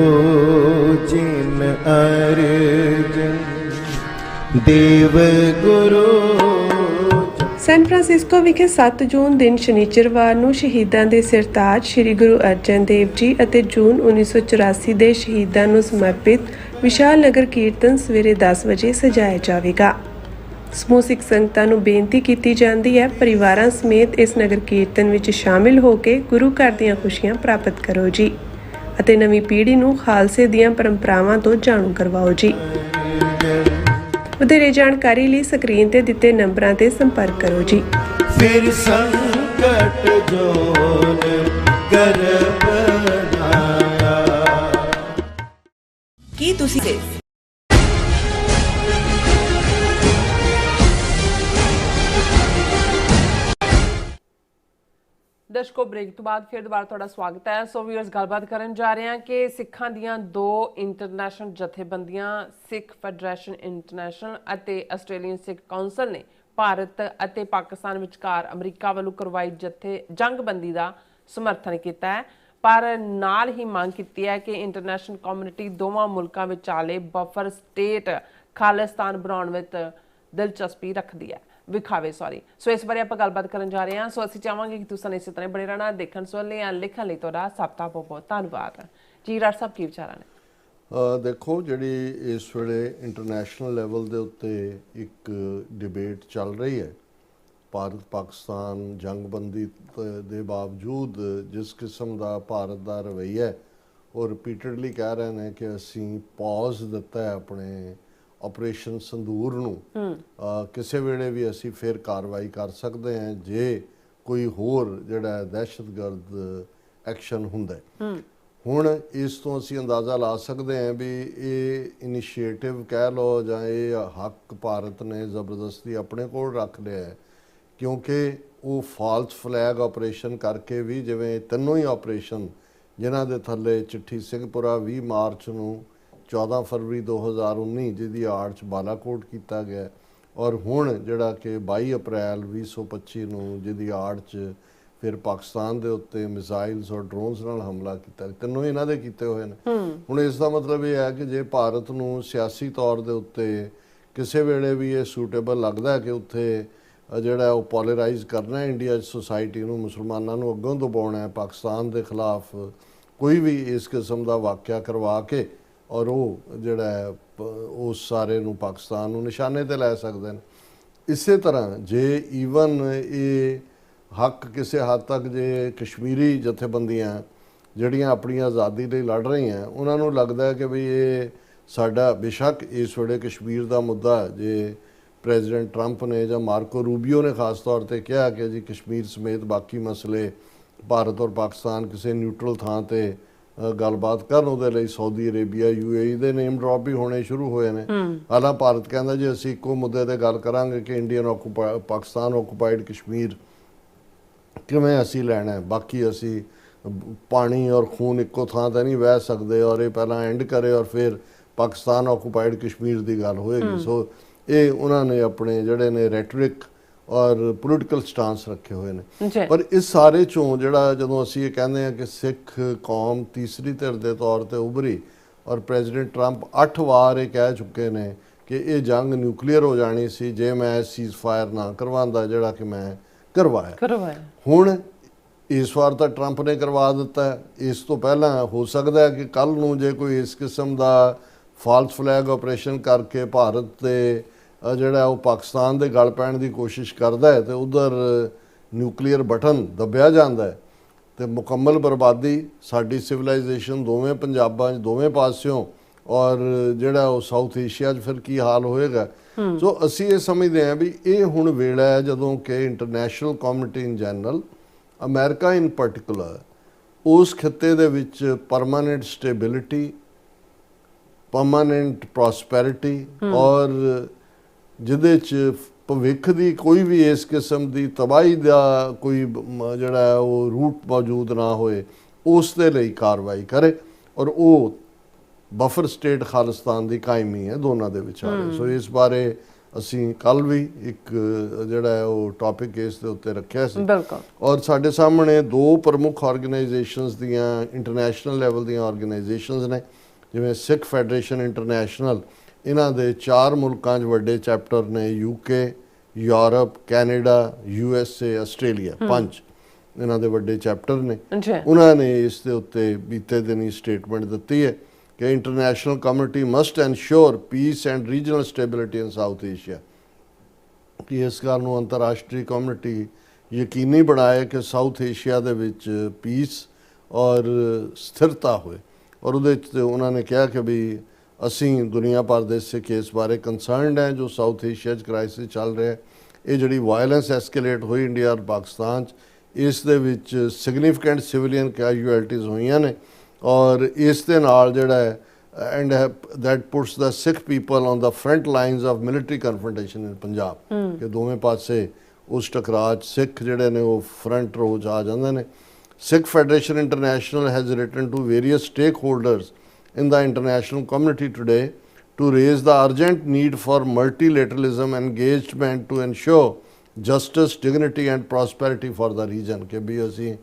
ਜਿਨ ਅਰਜਨ ਦੇਵ ਗੁਰੂ। ਸੈਨ ਫਰਾਂਸਿਸਕੋ ਵਿਖੇ 7 ਜੂਨ ਦਿਨ ਸ਼ਨੀਚਰਵਾਰ ਨੂੰ ਸ਼ਹੀਦਾਂ ਦੇ ਸਿਰਤਾਜ ਸ੍ਰੀ ਗੁਰੂ ਅਰਜਨ ਦੇਵ ਜੀ ਅਤੇ ਜੂਨ 1984 ਦੇ ਸ਼ਹੀਦਾਂ ਨੂੰ ਸਮਰਪਿਤ ਵਿਸ਼ਾਲ ਨਗਰ ਕੀਰਤਨ ਸਵੇਰੇ 10 ਵਜੇ ਸਜਾਇਆ ਜਾਵੇਗਾ। ਸਮੂਹ ਸਿੱਖ ਸੰਗਤਾਂ ਨੂੰ ਬੇਨਤੀ ਕੀਤੀ ਜਾਂਦੀ ਹੈ, ਪਰਿਵਾਰਾਂ ਸਮੇਤ ਇਸ ਨਗਰ ਕੀਰਤਨ ਵਿੱਚ ਸ਼ਾਮਿਲ ਹੋ ਕੇ ਗੁਰੂ ਘਰ ਦੀਆਂ ਖੁਸ਼ੀਆਂ ਪ੍ਰਾਪਤ ਕਰੋ ਜੀ ਅਤੇ ਨਵੀਂ ਪੀੜ੍ਹੀ ਨੂੰ ਖਾਲਸੇ ਦੀਆਂ ਪਰੰਪਰਾਵਾਂ ਤੋਂ ਜਾਣੂ ਕਰਵਾਓ ਜੀ। ਵਧੇਰੇ ਜਾਣਕਾਰੀ ਲਈ ਸਕਰੀਨ ਤੇ ਦਿੱਤੇ ਨੰਬਰਾਂ ਤੇ ਸੰਪਰਕ ਕਰੋ ਜੀ। ਫਿਰ ਸੰਕਟ ਜੋਨ ਕਰਬ ਨਾਇਆ। ਕੀ ਤੁਸੀਂ ਦਰਸ਼ਕੋ, ਬ੍ਰੇਕ ਤੋਂ ਬਾਅਦ ਫਿਰ ਦੁਬਾਰਾ ਤੁਹਾਡਾ ਸਵਾਗਤ ਹੈ। ਸੋ ਵੀਅਰਸ, ਗੱਲਬਾਤ ਕਰਨ ਜਾ ਰਹੇ ਹਾਂ ਕਿ ਸਿੱਖਾਂ ਦੀਆਂ 2 ਇੰਟਰਨੈਸ਼ਨਲ ਜਥੇਬੰਦੀਆਂ ਸਿੱਖ ਫੈਡਰੇਸ਼ਨ ਇੰਟਰਨੈਸ਼ਨਲ ਅਤੇ ਆਸਟ੍ਰੇਲੀਅਨ ਸਿੱਖ ਕੌਂਸਲ ਨੇ ਭਾਰਤ ਅਤੇ ਪਾਕਿਸਤਾਨ ਵਿਚਕਾਰ ਅਮਰੀਕਾ ਵੱਲੋਂ ਕਰਵਾਈ ਜੰਗਬੰਦੀ ਦਾ ਸਮਰਥਨ ਕੀਤਾ ਹੈ, ਪਰ ਨਾਲ ਹੀ ਮੰਗ ਕੀਤੀ ਹੈ ਕਿ ਇੰਟਰਨੈਸ਼ਨਲ ਕਮਿਊਨਿਟੀ ਦੋਵਾਂ ਮੁਲਕਾਂ ਵਿਚਾਲੇ ਬਫਰ ਸਟੇਟ ਖਾਲਿਸਤਾਨ ਬਣਾਉਣ ਵਿੱਚ ਦਿਲਚਸਪੀ ਰੱਖਦੀ ਹੈ ਸੋ ਇਸ ਬਾਰੇ ਆਪਾਂ ਗੱਲਬਾਤ ਕਰਨ ਜਾ ਰਹੇ ਹਾਂ। ਸੋ ਅਸੀਂ ਚਾਹਾਂਗੇ ਕਿ ਤੁਸੀਂ ਇਸੇ ਤਰ੍ਹਾਂ ਬਣੇ ਰਹਿਣਾ। ਦੇਖਣ ਸੁਣਨ ਲਈ ਲਿਖਣ ਲਈ ਤੁਹਾਡਾ ਸਭ ਦਾ ਬਹੁਤ ਬਹੁਤ ਧੰਨਵਾਦ ਜੀ। ਰਾਜ ਸਾਹਿਬ, ਕੀ ਵਿਚਾਰਾਂ ਨੇ? ਦੇਖੋ, ਜਿਹੜੀ ਇਸ ਵੇਲੇ ਇੰਟਰਨੈਸ਼ਨਲ ਲੈਵਲ ਦੇ ਉੱਤੇ ਇੱਕ ਡਿਬੇਟ ਚੱਲ ਰਹੀ ਹੈ, ਭਾਰਤ ਪਾਕਿਸਤਾਨ ਜੰਗਬੰਦੀ ਦੇ ਬਾਵਜੂਦ ਜਿਸ ਕਿਸਮ ਦਾ ਭਾਰਤ ਦਾ ਰਵੱਈਆ ਹੈ, ਉਹ ਰਿਪੀਟਡਲੀ ਕਹਿ ਰਹੇ ਨੇ ਕਿ ਅਸੀਂ ਪੌਜ਼ ਦਿੱਤਾ ਹੈ ਆਪਣੇ ਆਪਰੇਸ਼ਨ ਸੰਦੂਰ ਨੂੰ, ਕਿਸੇ ਵੇਲੇ ਵੀ ਅਸੀਂ ਫਿਰ ਕਾਰਵਾਈ ਕਰ ਸਕਦੇ ਹਾਂ ਜੇ ਕੋਈ ਹੋਰ ਜਿਹੜਾ ਦਹਿਸ਼ਤਗਰਦ ਐਕਸ਼ਨ ਹੁੰਦਾ। ਹੁਣ ਇਸ ਤੋਂ ਅਸੀਂ ਅੰਦਾਜ਼ਾ ਲਾ ਸਕਦੇ ਹਾਂ ਵੀ ਇਹ ਇਨੀਸ਼ੀਏਟਿਵ ਕਹਿ ਲਓ ਜਾਂ ਇਹ ਹੱਕ ਭਾਰਤ ਨੇ ਜ਼ਬਰਦਸਤੀ ਆਪਣੇ ਕੋਲ ਰੱਖ ਲਿਆ ਹੈ, ਕਿਉਂਕਿ ਉਹ ਫਾਲਸ ਫਲੈਗ ਆਪਰੇਸ਼ਨ ਕਰਕੇ ਵੀ, ਜਿਵੇਂ ਤਿੰਨੋਂ ਹੀ ਆਪਰੇਸ਼ਨ ਜਿਨ੍ਹਾਂ ਦੇ ਥੱਲੇ ਚਿੱਠੀ ਸਿੰਘਪੁਰਾ 20 ਮਾਰਚ ਨੂੰ, 14 ਫਰਵਰੀ 2019 ਜਿਹਦੀ ਆੜ 'ਚ ਬਾਲਾਕੋਟ ਕੀਤਾ ਗਿਆ, ਔਰ ਹੁਣ ਜਿਹੜਾ ਕਿ 22 ਅਪ੍ਰੈਲ 2025 ਨੂੰ ਜਿਹਦੀ ਆੜ 'ਚ ਫਿਰ ਪਾਕਿਸਤਾਨ ਦੇ ਉੱਤੇ ਮਿਜ਼ਾਈਲਸ ਔਰ ਡਰੋਨਸ ਨਾਲ ਹਮਲਾ ਕੀਤਾ, ਤਿੰਨੋਂ ਇਹਨਾਂ ਦੇ ਕੀਤੇ ਹੋਏ ਨੇ। ਹੁਣ ਇਸ ਦਾ ਮਤਲਬ ਇਹ ਹੈ ਕਿ ਜੇ ਭਾਰਤ ਨੂੰ ਸਿਆਸੀ ਤੌਰ ਦੇ ਉੱਤੇ ਕਿਸੇ ਵੇਲੇ ਵੀ ਇਹ ਸੂਟੇਬਲ ਲੱਗਦਾ ਹੈ ਕਿ ਉੱਥੇ ਜਿਹੜਾ ਉਹ ਪੋਲਰਾਈਜ਼ ਕਰਨਾ ਇੰਡੀਆ 'ਚ ਸੋਸਾਇਟੀ ਨੂੰ, ਮੁਸਲਮਾਨਾਂ ਨੂੰ ਅੱਗੋਂ ਦਬਾਉਣਾ ਹੈ, ਪਾਕਿਸਤਾਨ ਦੇ ਖਿਲਾਫ ਕੋਈ ਵੀ ਇਸ ਕਿਸਮ ਦਾ ਵਾਕਿਆ ਕਰਵਾ ਕੇ ਔਰ ਉਹ ਜਿਹੜਾ ਉਸ ਸਾਰੇ ਨੂੰ ਪਾਕਿਸਤਾਨ ਨੂੰ ਨਿਸ਼ਾਨੇ 'ਤੇ ਲੈ ਸਕਦੇ ਨੇ। ਇਸੇ ਤਰ੍ਹਾਂ ਜੇ ਈਵਨ ਇਹ ਹੱਕ ਕਿਸੇ ਹੱਦ ਤੱਕ ਜੇ ਕਸ਼ਮੀਰੀ ਜਥੇਬੰਦੀਆਂ ਜਿਹੜੀਆਂ ਆਪਣੀ ਆਜ਼ਾਦੀ ਲਈ ਲੜ ਰਹੀਆਂ, ਉਹਨਾਂ ਨੂੰ ਲੱਗਦਾ ਕਿ ਵੀ ਇਹ ਸਾਡਾ, ਬੇਸ਼ੱਕ ਇਸ ਵੇਲੇ ਕਸ਼ਮੀਰ ਦਾ ਮੁੱਦਾ ਜੇ ਪ੍ਰੈਜ਼ੀਡੈਂਟ ਟਰੰਪ ਨੇ ਜਾਂ ਮਾਰਕੋ ਰੂਬੀਓ ਨੇ ਖਾਸ ਤੌਰ ਤੇ ਕਿਹਾ ਕਿ ਜੀ ਕਸ਼ਮੀਰ ਸਮੇਤ ਬਾਕੀ ਮਸਲੇ ਭਾਰਤ ਔਰ ਪਾਕਿਸਤਾਨ ਕਿਸੇ ਨਿਊਟਰਲ ਥਾਂ ਤੇ ਗੱਲਬਾਤ ਕਰਨ, ਉਹਦੇ ਲਈ ਸਾਊਦੀ ਅਰੇਬੀਆ, UAE ਦੇ ਨੇਮ ਡ੍ਰੌਪ ਵੀ ਹੋਣੇ ਸ਼ੁਰੂ ਹੋਏ ਨੇ। ਹਾਲਾਂ ਭਾਰਤ ਕਹਿੰਦਾ ਜੀ ਅਸੀਂ ਇੱਕੋ ਮੁੱਦੇ ਤੇ ਗੱਲ ਕਰਾਂਗੇ ਕਿ ਇੰਡੀਅਨ ਪਾਕਿਸਤਾਨ ਆਕੂਪਾਈਡ ਕਸ਼ਮੀਰ ਕਿਵੇਂ ਅਸੀਂ ਲੈਣਾ ਹੈ, ਬਾਕੀ ਅਸੀਂ ਪਾਣੀ ਔਰ ਖੂਨ ਇੱਕੋ ਥਾਂ ਤੇ ਨਹੀਂ ਵਹਿ ਸਕਦੇ, ਔਰ ਇਹ ਪਹਿਲਾਂ ਐਂਡ ਕਰੇ ਔਰ ਫਿਰ ਪਾਕਿਸਤਾਨ ਆਕੂਪਾਈਡ ਕਸ਼ਮੀਰ ਦੀ ਗੱਲ ਹੋਏਗੀ। ਸੋ ਇਹ ਉਹਨਾਂ ਨੇ ਆਪਣੇ ਜਿਹੜੇ ਨੇ ਰੈਟਰਿਕ ਔਰ ਪੋਲੀਟੀਕਲ ਸਟਾਂਸ ਰੱਖੇ ਹੋਏ ਨੇ। ਪਰ ਇਸ ਸਾਰੇ ਚੋਂ ਜਿਹੜਾ ਜਦੋਂ ਅਸੀਂ ਇਹ ਕਹਿੰਦੇ ਹਾਂ ਕਿ ਸਿੱਖ ਕੌਮ ਤੀਸਰੀ ਧਿਰ ਦੇ ਤੌਰ ਤੇ ਉਭਰੀ, ਔਰ ਪ੍ਰੈਜ਼ੀਡੈਂਟ ਟਰੰਪ 8 ਵਾਰ ਇਹ ਕਹਿ ਚੁੱਕੇ ਨੇ ਕਿ ਇਹ ਜੰਗ ਨਿਊਕਲੀਅਰ ਹੋ ਜਾਣੀ ਸੀ ਜੇ ਮੈਂ ਸੀਜ਼ ਫਾਇਰ ਨਾ ਕਰਵਾਉਂਦਾ, ਜਿਹੜਾ ਕਿ ਮੈਂ ਕਰਵਾਇਆ। ਹੁਣ ਇਸ ਵਾਰ ਤਾਂ ਟਰੰਪ ਨੇ ਕਰਵਾ ਦਿੱਤਾ, ਇਸ ਤੋਂ ਪਹਿਲਾਂ ਹੋ ਸਕਦਾ ਹੈ ਕਿ ਕੱਲ ਨੂੰ ਜੇ ਕੋਈ ਇਸ ਕਿਸਮ ਦਾ ਫਾਲਸ ਫਲੈਗ ਆਪਰੇਸ਼ਨ ਕਰਕੇ ਭਾਰਤ ਤੇ ਜਿਹੜਾ ਉਹ ਪਾਕਿਸਤਾਨ ਦੇ ਗਲ ਪੈਣ ਦੀ ਕੋਸ਼ਿਸ਼ ਕਰਦਾ ਹੈ ਤੇ ਉਧਰ ਨਿਊਕਲੀਅਰ ਬਟਨ ਦੱਬਿਆ ਜਾਂਦਾ ਹੈ ਤੇ ਮੁਕੰਮਲ ਬਰਬਾਦੀ ਸਾਡੀ ਸਿਵਲਾਈਜੇਸ਼ਨ ਦੋਵੇਂ ਪੰਜਾਬਾਂ 'ਚ ਦੋਵੇਂ ਪਾਸਿਓਂ, ਔਰ ਜਿਹੜਾ ਉਹ ਸਾਊਥ ਏਸ਼ੀਆ 'ਚ ਫਿਰ ਕੀ ਹਾਲ ਹੋਏਗਾ। ਸੋ ਅਸੀਂ ਇਹ ਸਮਝਦੇ ਹਾਂ ਵੀ ਇਹ ਹੁਣ ਵੇਲਾ ਹੈ ਜਦੋਂ ਕਿ international community in general, America in particular, ਉਸ ਖਿੱਤੇ ਦੇ ਵਿੱਚ ਪਰਮਾਨੈਂਟ ਸਟੇਬਿਲਿਟੀ, ਪਰਮਾਨੈਂਟ ਪ੍ਰੋਸਪੈਰਿਟੀ ਔਰ ਜਿਹਦੇ 'ਚ ਭਵਿੱਖ ਦੀ ਕੋਈ ਵੀ ਇਸ ਕਿਸਮ ਦੀ ਤਬਾਹੀ ਦਾ ਕੋਈ ਜਿਹੜਾ ਉਹ ਰੂਟ ਮੌਜੂਦ ਨਾ ਹੋਏ, ਉਸ ਦੇ ਲਈ ਕਾਰਵਾਈ ਕਰੇ। ਔਰ ਉਹ ਬਫਰ ਸਟੇਟ ਖਾਲਿਸਤਾਨ ਦੀ ਕਾਇਮੀ ਹੈ ਦੋਨਾਂ ਦੇ ਵਿਚਾਲੇ। ਸੋ ਇਸ ਬਾਰੇ ਅਸੀਂ ਕੱਲ ਵੀ ਇੱਕ ਜਿਹੜਾ ਹੈ ਉਹ ਟੌਪਿਕ ਇਸ ਦੇ ਉੱਤੇ ਰੱਖਿਆ ਸੀ। ਬਿਲਕੁਲ। ਔਰ ਸਾਡੇ ਸਾਹਮਣੇ ਦੋ ਪ੍ਰਮੁੱਖ ਆਰਗੇਨਾਈਜੇਸ਼ਨਸ ਦੀਆਂ ਇੰਟਰਨੈਸ਼ਨਲ ਲੈਵਲ ਦੀਆਂ ਆਰਗੇਨਾਈਜੇਸ਼ਨਸ ਨੇ, ਜਿਵੇਂ ਸਿੱਖ ਫੈਡਰੇਸ਼ਨ ਇੰਟਰਨੈਸ਼ਨਲ, ਇਹਨਾਂ ਦੇ 4 ਮੁਲਕਾਂ 'ਚ ਵੱਡੇ ਚੈਪਟਰ ਨੇ, UK, Europe, Canada, USA, Australia, 5 ਇਹਨਾਂ ਦੇ ਵੱਡੇ ਚੈਪਟਰ ਨੇ। ਉਹਨਾਂ ਨੇ ਇਸ ਦੇ ਉੱਤੇ ਬੀਤੇ ਦਿਨੀ ਸਟੇਟਮੈਂਟ ਦਿੱਤੀ ਹੈ ਕਿ international community must ensure peace and regional stability in South Asia, ਕਿ ਇਸ ਗੱਲ ਨੂੰ ਅੰਤਰਰਾਸ਼ਟਰੀ ਕਮਿਊਨਿਟੀ ਯਕੀਨੀ ਬਣਾਏ ਕਿ ਸਾਊਥ ਏਸ਼ੀਆ ਦੇ ਵਿੱਚ ਪੀਸ ਔਰ ਸਥਿਰਤਾ ਹੋਏ। ਔਰ ਉਹਦੇ 'ਚ ਉਹਨਾਂ ਨੇ ਕਿਹਾ ਕਿ ਵੀ ਅਸੀਂ ਦੁਨੀਆ ਭਰ ਦੇ ਸਿੱਖ ਇਸ ਬਾਰੇ ਕੰਸਰਨਡ ਹੈ ਜੋ ਸਾਊਥ ਏਸ਼ੀਆ 'ਚ ਕ੍ਰਾਈਸਿਸ ਚੱਲ ਰਿਹਾ। ਇਹ ਜਿਹੜੀ ਵਾਇਲੈਂਸ ਐਸਕੇਲੇਟ ਹੋਈ ਇੰਡੀਆ ਔਰ ਪਾਕਿਸਤਾਨ 'ਚ, ਇਸ ਦੇ ਵਿੱਚ ਸਿਗਨੀਫਿਕੈਂਟ ਸਿਵੀਲੀਅਨ ਕੈਜੂਅਲਟੀਜ਼ ਹੋਈਆਂ ਨੇ। ਔਰ ਇਸ ਦੇ ਨਾਲ ਜਿਹੜਾ ਹੈ and that puts the Sikh people on the front lines of military confrontation in Punjab, ਕਿ ਦੋਵੇਂ ਪਾਸੇ ਉਸ ਟਕਰਾਅ 'ਚ ਸਿੱਖ ਜਿਹੜੇ ਨੇ ਉਹ ਫਰੰਟ ਰੋਅ 'ਚ ਆ ਜਾਂਦੇ ਨੇ। Sikh Federation International has written to various stakeholders in the international community today to raise the urgent need for multilateralism engagement to ensure justice, dignity and prosperity for the region. कि भी ਅਸੀਂ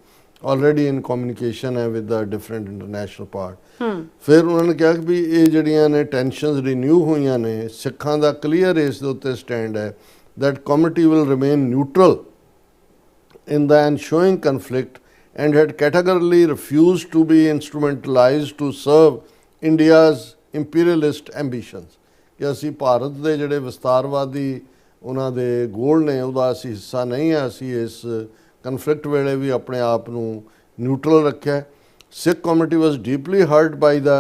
already in communication है with the different international part. फिर उन्होंने कहा कि भी ये जड़ियां ने tensions renew होइयां ने, सिखां दा clear इस दे उत्ते stand है that community will remain neutral in the ensuing conflict and had categorically refused to be instrumentalized to serve India's imperialist ambitions. कि ਅਸੀਂ ਭਾਰਤ ਦੇ ਜਿਹੜੇ ਵਿਸਤਾਰਵਾਦੀ ਉਹਨਾਂ ਦੇ ਗੋਲ ਨੇ ਉਹਦਾ ਅਸੀਂ ਹਿੱਸਾ ਨਹੀਂ ਹੈ, ਅਸੀਂ ਇਸ ਕਨਫਲਿਕਟ ਵੇਲੇ ਵੀ ਆਪਣੇ ਆਪ ਨੂੰ ਨਿਊਟਰਲ ਰੱਖਿਆ। Sikh community was deeply hurt by the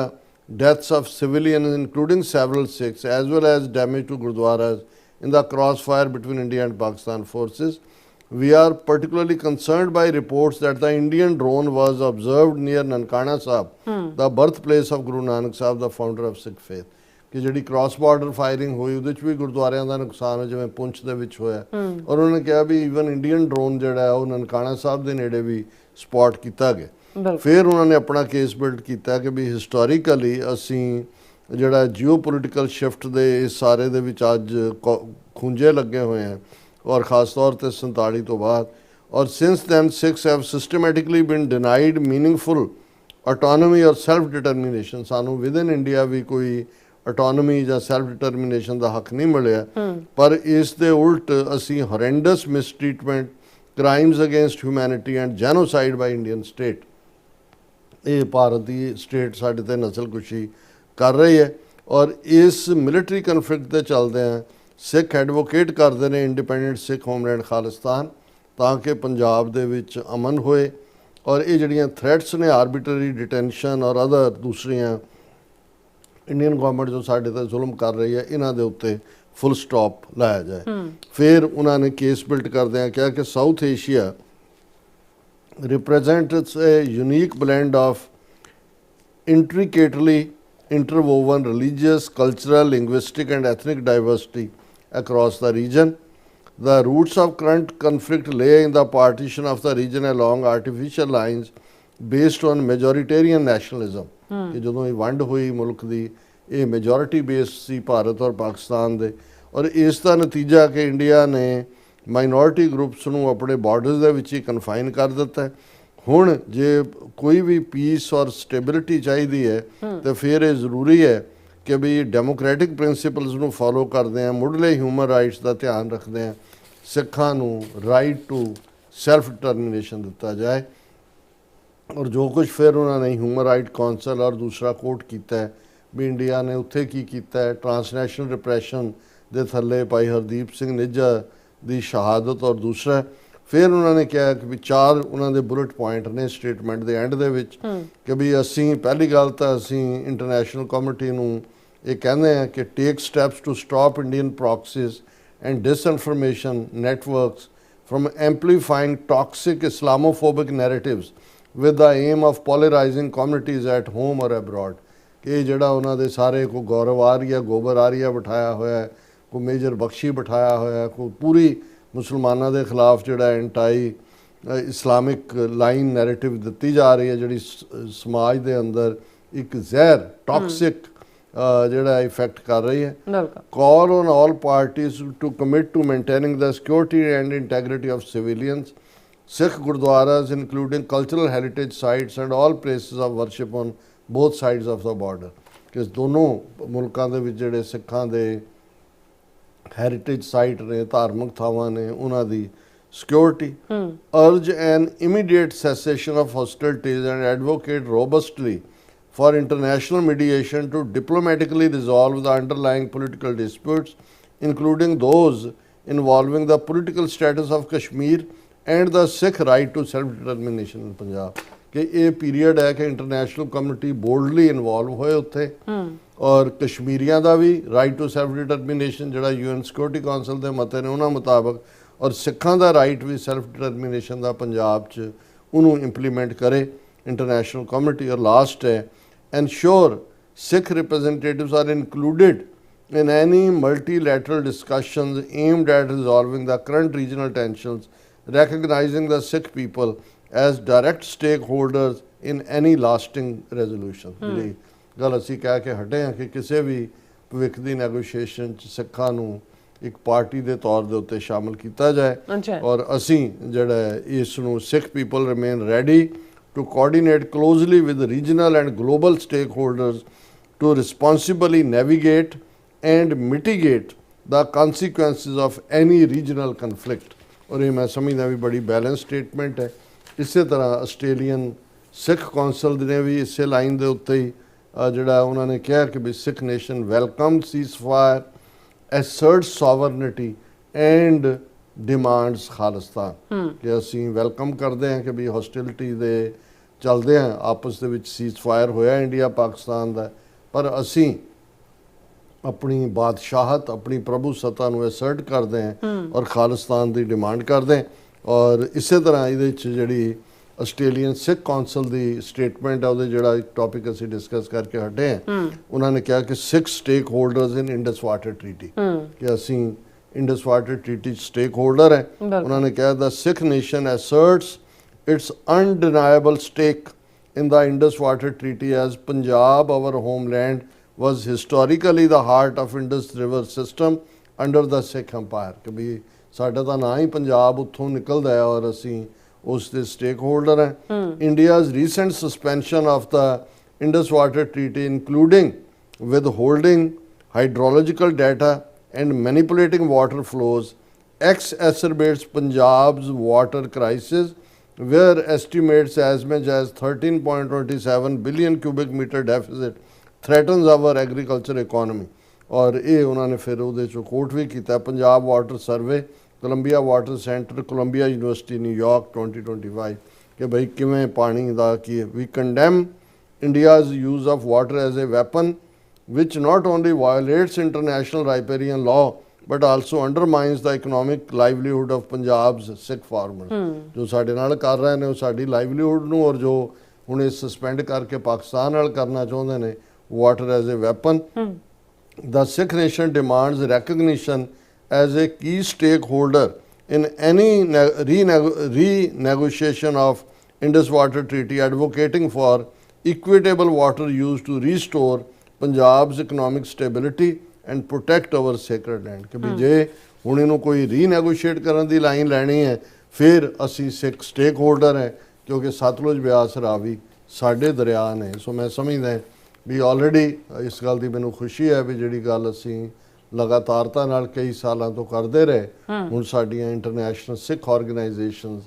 deaths of civilians including several Sikhs as well as damage to gurdwaras in the crossfire between India and Pakistan forces. We are particularly concerned by reports that the Indian drone was observed near Nankana Sahib, the birthplace of Guru Nanak Sahib, the founder of Sikh faith. कि ਜਿਹੜੀ cross border firing ਹੋਈ ਉਹਦੇ 'ਚ ਵੀ ਗੁਰਦੁਆਰਿਆਂ ਦਾ ਨੁਕਸਾਨ ਹੈ, ਜਿਵੇਂ ਪੁੰਛ ਦੇ ਵਿੱਚ ਹੋਇਆ। ਔਰ ਉਹਨਾਂ ਨੇ ਕਿਹਾ ਵੀ ਈਵਨ ਇੰਡੀਅਨ ਡਰੋਨ ਜਿਹੜਾ ਉਹ ਨਨਕਾਣਾ ਸਾਹਿਬ ਦੇ ਨੇੜੇ ਵੀ ਸਪੌਟ ਕੀਤਾ ਗਿਆ। ਫਿਰ ਉਹਨਾਂ ਨੇ ਆਪਣਾ ਕੇਸ ਬਿਲਡ ਕੀਤਾ ਕਿ ਵੀ ਹਿਸਟੋਰੀਕਲੀ ਅਸੀਂ ਜਿਹੜਾ ਜੀਓ ਪੋਲੀਟੀਕਲ ਸ਼ਿਫਟ ਦੇ ਇਸ ਸਾਰੇ ਦੇ ਵਿੱਚ ਅੱਜ ਖੁੰਝੇ ਲੱਗੇ ਹੋਏ हैं और ख़ास तौर पर 47 तो बाद। और since then Sikhs have systematically been denied meaningful autonomy और self determination। सानू within India भी कोई autonomy ਜਾਂ self determination ਦਾ ਹੱਕ ਨਹੀਂ ਮਿਲਿਆ, ਪਰ ਇਸ ਦੇ ਉਲਟ ਅਸੀਂ horrendous mistreatment, crimes against humanity and genocide by Indian state, ਇਹ ਭਾਰਤ ਦੀ ਸਟੇਟ ਸਾਡੇ ਤੇ ਨਸਲਕੁਸ਼ੀ ਕਰ ਰਹੀ ਹੈ। ਔਰ ਇਸ ਮਿਲਟਰੀ ਕਨਫਲਿਕਟ ਦੇ ਚੱਲਦਿਆਂ ਸਿੱਖ ਐਡਵੋਕੇਟ ਕਰਦੇ ਨੇ ਇੰਡੀਪੈਂਡੈਂਟ ਸਿੱਖ ਹੋਮਲੈਂਡ ਖਾਲਿਸਤਾਨ, ਤਾਂ ਕਿ ਪੰਜਾਬ ਦੇ ਵਿੱਚ ਅਮਨ ਹੋਏ। ਔਰ ਇਹ ਜਿਹੜੀਆਂ ਥ੍ਰੈਟਸ ਨੇ ਆਰਬਿਟਰੀ ਡਿਟੈਂਸ਼ਨ ਔਰ ਅਦਰ ਦੂਸਰੀਆਂ ਇੰਡੀਅਨ ਗਵਰਨਮੈਂਟ ਜੋ ਸਾਡੇ ਤੇ ਜ਼ੁਲਮ ਕਰ ਰਹੀ ਹੈ, ਇਹਨਾਂ ਦੇ ਉੱਤੇ ਫੁੱਲ ਸਟਾਪ ਲਾਇਆ ਜਾਏ। ਫਿਰ ਉਹਨਾਂ ਨੇ ਕੇਸ ਬਿਲਡ ਕਰਦਿਆਂ ਕਿਹਾ ਕਿ south Asia represents a unique blend of intricately interwoven religious, cultural, linguistic and ethnic diversity across the region. The roots of current conflict lay in the partition of the region along artificial lines based on majoritarian nationalism. कि ਜਦੋਂ ਇਹ ਵੰਡ ਹੋਈ ਮੁਲਕ ਦੀ, ਇਹ majority base ਸੀ ਭਾਰਤ ਔਰ ਪਾਕਿਸਤਾਨ ਦੇ। ਔਰ ਇਸ ਦਾ ਨਤੀਜਾ ਕਿ ਇੰਡੀਆ ਨੇ ਮਾਈਨੋਰਿਟੀ ਗਰੁੱਪਸ ਨੂੰ ਆਪਣੇ ਬਾਰਡਰਸ ਦੇ ਵਿੱਚ ਹੀ ਕਨਫਾਈਨ ਕਰ ਦਿੱਤਾ। ਹੁਣ ਜੇ ਕੋਈ ਵੀ ਪੀਸ ਔਰ ਸਟੇਬਿਲਿਟੀ ਚਾਹੀਦੀ ਹੈ ਤਾਂ ਫਿਰ ਇਹ ਜ਼ਰੂਰੀ ਹੈ ਕਿ ਵੀ ਡੈਮੋਕ੍ਰੈਟਿਕ ਪ੍ਰਿੰਸੀਪਲਸ ਨੂੰ ਫੋਲੋ ਕਰਦੇ ਹਾਂ, ਮੁੱਢਲੇ ਹਿਊਮਨ ਰਾਈਟਸ ਦਾ ਧਿਆਨ ਰੱਖਦੇ ਹਾਂ, ਸਿੱਖਾਂ ਨੂੰ ਰਾਈਟ ਟੂ ਸੈਲਫ ਡਿਟਰਮੀਨੇਸ਼ਨ ਦਿੱਤਾ ਜਾਏ। ਔਰ ਜੋ ਕੁਝ ਫਿਰ ਉਹਨਾਂ ਨੇ ਹਿਊਮਨ ਰਾਈਟ ਕੌਂਸਲ ਔਰ ਦੂਸਰਾ ਕੋਟ ਕੀਤਾ ਹੈ ਵੀ ਇੰਡੀਆ ਨੇ ਉੱਥੇ ਕੀ ਕੀਤਾ ਹੈ, ਟਰਾਂਸਨੈਸ਼ਨਲ ਰਿਪਰੈਸ਼ਨ ਦੇ ਥੱਲੇ ਭਾਈ ਹਰਦੀਪ ਸਿੰਘ ਨਿੱਜਰ ਦੀ ਸ਼ਹਾਦਤ। ਔਰ ਦੂਸਰਾ ਫਿਰ ਉਹਨਾਂ ਨੇ ਕਿਹਾ ਕਿ ਵੀ 4 ਉਹਨਾਂ ਦੇ ਬੁਲਟ ਪੁਆਇੰਟ ਨੇ ਸਟੇਟਮੈਂਟ ਦੇ ਐਂਡ ਦੇ ਵਿੱਚ ਕਿ ਵੀ ਅਸੀਂ ਪਹਿਲੀ ਗੱਲ ਤਾਂ ਅਸੀਂ ਇੰਟਰਨੈਸ਼ਨਲ ਕਮਿਊਨਿਟੀ ਨੂੰ ਇਹ ਕਹਿੰਦੇ ਹਾਂ ਕਿ take steps to stop Indian proxies and disinformation networks from amplifying toxic Islamophobic narratives with the aim of polarizing communities at home or abroad। कि ਜਿਹੜਾ ਉਹਨਾਂ ਦੇ ਸਾਰੇ को गौरव आर्य गोबर आर्य ਬਿਠਾਇਆ ਹੋਇਆ, को मेजर बख्शी ਬਿਠਾਇਆ ਹੋਇਆ, को पूरी ਮੁਸਲਮਾਨਾਂ ਦੇ ਖਿਲਾਫ ਜਿਹੜਾ ਐਂਟਾਈ ਇਸਲਾਮਿਕ ਲਾਈਨ ਨੈਰੇਟਿਵ ਦਿੱਤੀ ਜਾ ਰਹੀ ਹੈ, ਜਿਹੜੀ ਸਮਾਜ ਦੇ ਅੰਦਰ ਇੱਕ ਜ਼ਹਿਰ ਟੌਕਸਿਕ ਜਿਹੜਾ ਇਫੈਕਟ ਕਰ ਰਹੀ ਹੈ। ਬਿਲਕੁਲ। Call on all parties to commit to maintaining the security and integrity of civilians, Sikh gurdwaras including cultural heritage sites and all places of worship on both sides of the border। ਕਿ ਦੋਨੋਂ ਮੁਲਕਾਂ ਦੇ ਵਿੱਚ ਜਿਹੜੇ ਸਿੱਖਾਂ ਦੇ heritage site ਨੇ, ਧਾਰਮਿਕ ਥਾਵਾਂ ਨੇ, ਉਹਨਾਂ ਦੀ security. urge an immediate cessation of hostilities and advocate robustly for international mediation to diplomatically resolve the underlying political disputes, including those involving the political status of Kashmir and the Sikh right to self-determination in Punjab। कि ये period है कि international community boldly involve होए उत्थे और कश्मीरियां दा भी right to self determination जिहड़ा यूएन सिक्योरिटी काउंसिल दे मते ने उन्हां मुताबक और सिखां दा राइट भी सैल्फ डिटरमिनेशन दा पंजाब च उन्होंने इंप्लीमेंट करे इंटरनेशनल कम्युनिटी। और लास्ट है ensure Sikh representatives are included in any multilateral discussions aimed at resolving the current regional tensions, recognizing the Sikh people as direct stakeholders in any lasting resolution। ਜਿਹੜੀ ਗੱਲ ਅਸੀਂ ਕਹਿ ਕੇ ਹਟੇ ਹਾਂ ਕਿ ਕਿਸੇ ਵੀ ਭਵਿੱਖ ਦੀ ਨੈਗੋਸ਼ੀਏਸ਼ਨ 'ਚ ਸਿੱਖਾਂ ਨੂੰ ਇੱਕ ਪਾਰਟੀ ਦੇ ਤੌਰ ਦੇ ਉੱਤੇ ਸ਼ਾਮਲ ਕੀਤਾ ਜਾਏ ਔਰ ਅਸੀਂ ਜਿਹੜਾ ਇਸ ਨੂੰ Sikh people remain ready to coordinate closely with regional and global stakeholders to responsibly navigate and mitigate the consequences of any regional conflict। और ये मैं समझदा भी बड़ी बैलेंस स्टेटमेंट है। इस तरह आस्ट्रेलियन सिख कौंसल ने भी इस लाइन के उत्ते ही जिहड़ा उन्होंने कहा कि भी Sikh nation welcome cease fire, एसर्ट sovereignty and demands Khalistan. कि असीं वेलकम करते हैं कि भी हॉस्टिलिटी दे चलते हैं आपस दे विच सीज फायर होया इंडिया पाकिस्तान दा, पर असीं अपनी बादशाहत अपनी प्रभु सत्ता ਨੂੰ ਐਸਰਟ ਕਰਦੇ हैं और खालिस्तान की डिमांड करते हैं। और इस तरह ये जी ਆਸਟ੍ਰੇਲੀਅਨ सिख कौंसल की स्टेटमेंट है वो जो टॉपिक असी डिस्कस करके हटे हैं उन्होंने कहा कि 6 stakeholders in Indus water treaty कि असी Indus water treaty stakeholder हैं। उन्होंने कहा the Sikh nation asserts its undeniable stake in the Indus water treaty as Punjab, our homeland, was historically the heart of Indus river system under the Sikh empire। कि भी साडा दा ना ही पंजाब उत्थों निकलदा है और असी उस दे स्टेक होल्डर हैं। India's recent suspension of the Indus water treaty, including withholding hydrological data and manipulating water flows, exacerbates Punjab's water crisis, where estimates as much as 13.27 billion cubic meter deficit threatens our agriculture economy। और ये उन्होंने फिर उहदे चों quote भी किया Punjab water survey, Columbia water center, Columbia university New York 2025 कि भाई किवें पानी दा की we condemn India's use of water as a weapon which not only violates international riparian law but also undermines the economic livelihood of Punjab's Sikh farmers. जो साडे नाल कर रहे हैं साडी लाइवलीहुड नूं और जो हुण इह सस्पेंड करके पाकिस्तान नाल करना चाहुंदे ने water as a weapon। The Sikh nation demands recognition as a key stakeholder in any renegotiation of Indus water treaty, advocating for equitable water use to restore Punjab's economic stability and protect our sacred land। कि भी जे हुण इहनूं कोई रीनैगोशिएट करन दी line लैनी है फिर असी Sikh stake holder हैं क्योंकि सतलुज ब्यास रावी साडे दरिया ने। सो मैं समझदा भी ऑलरेडी इस गल की मैनूं खुशी है भी जिहड़ी गल असीं लगातारता नाल कई सालों तो करते रहे हुण साडीआं international Sikh organisations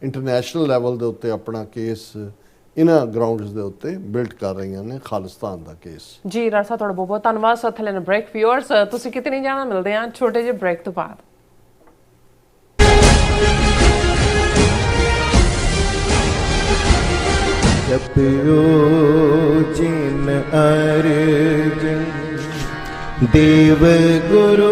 international level के उत्ते अपना केस इन्हां ग्राउंड्स के उत्ते बिल्ड कर रही ने खालिस्तान का केस। जी राज साहब तुहाडा बहुत बहुत धन्नवाद। सो इत्थे लैन ब्रेक व्यूअर्स तुसीं किते नहीं जाना, मिलते हैं छोटे ਜਿਹੇ ब्रेक तो बाद। जपियो जिन अर्जन देव गुरु।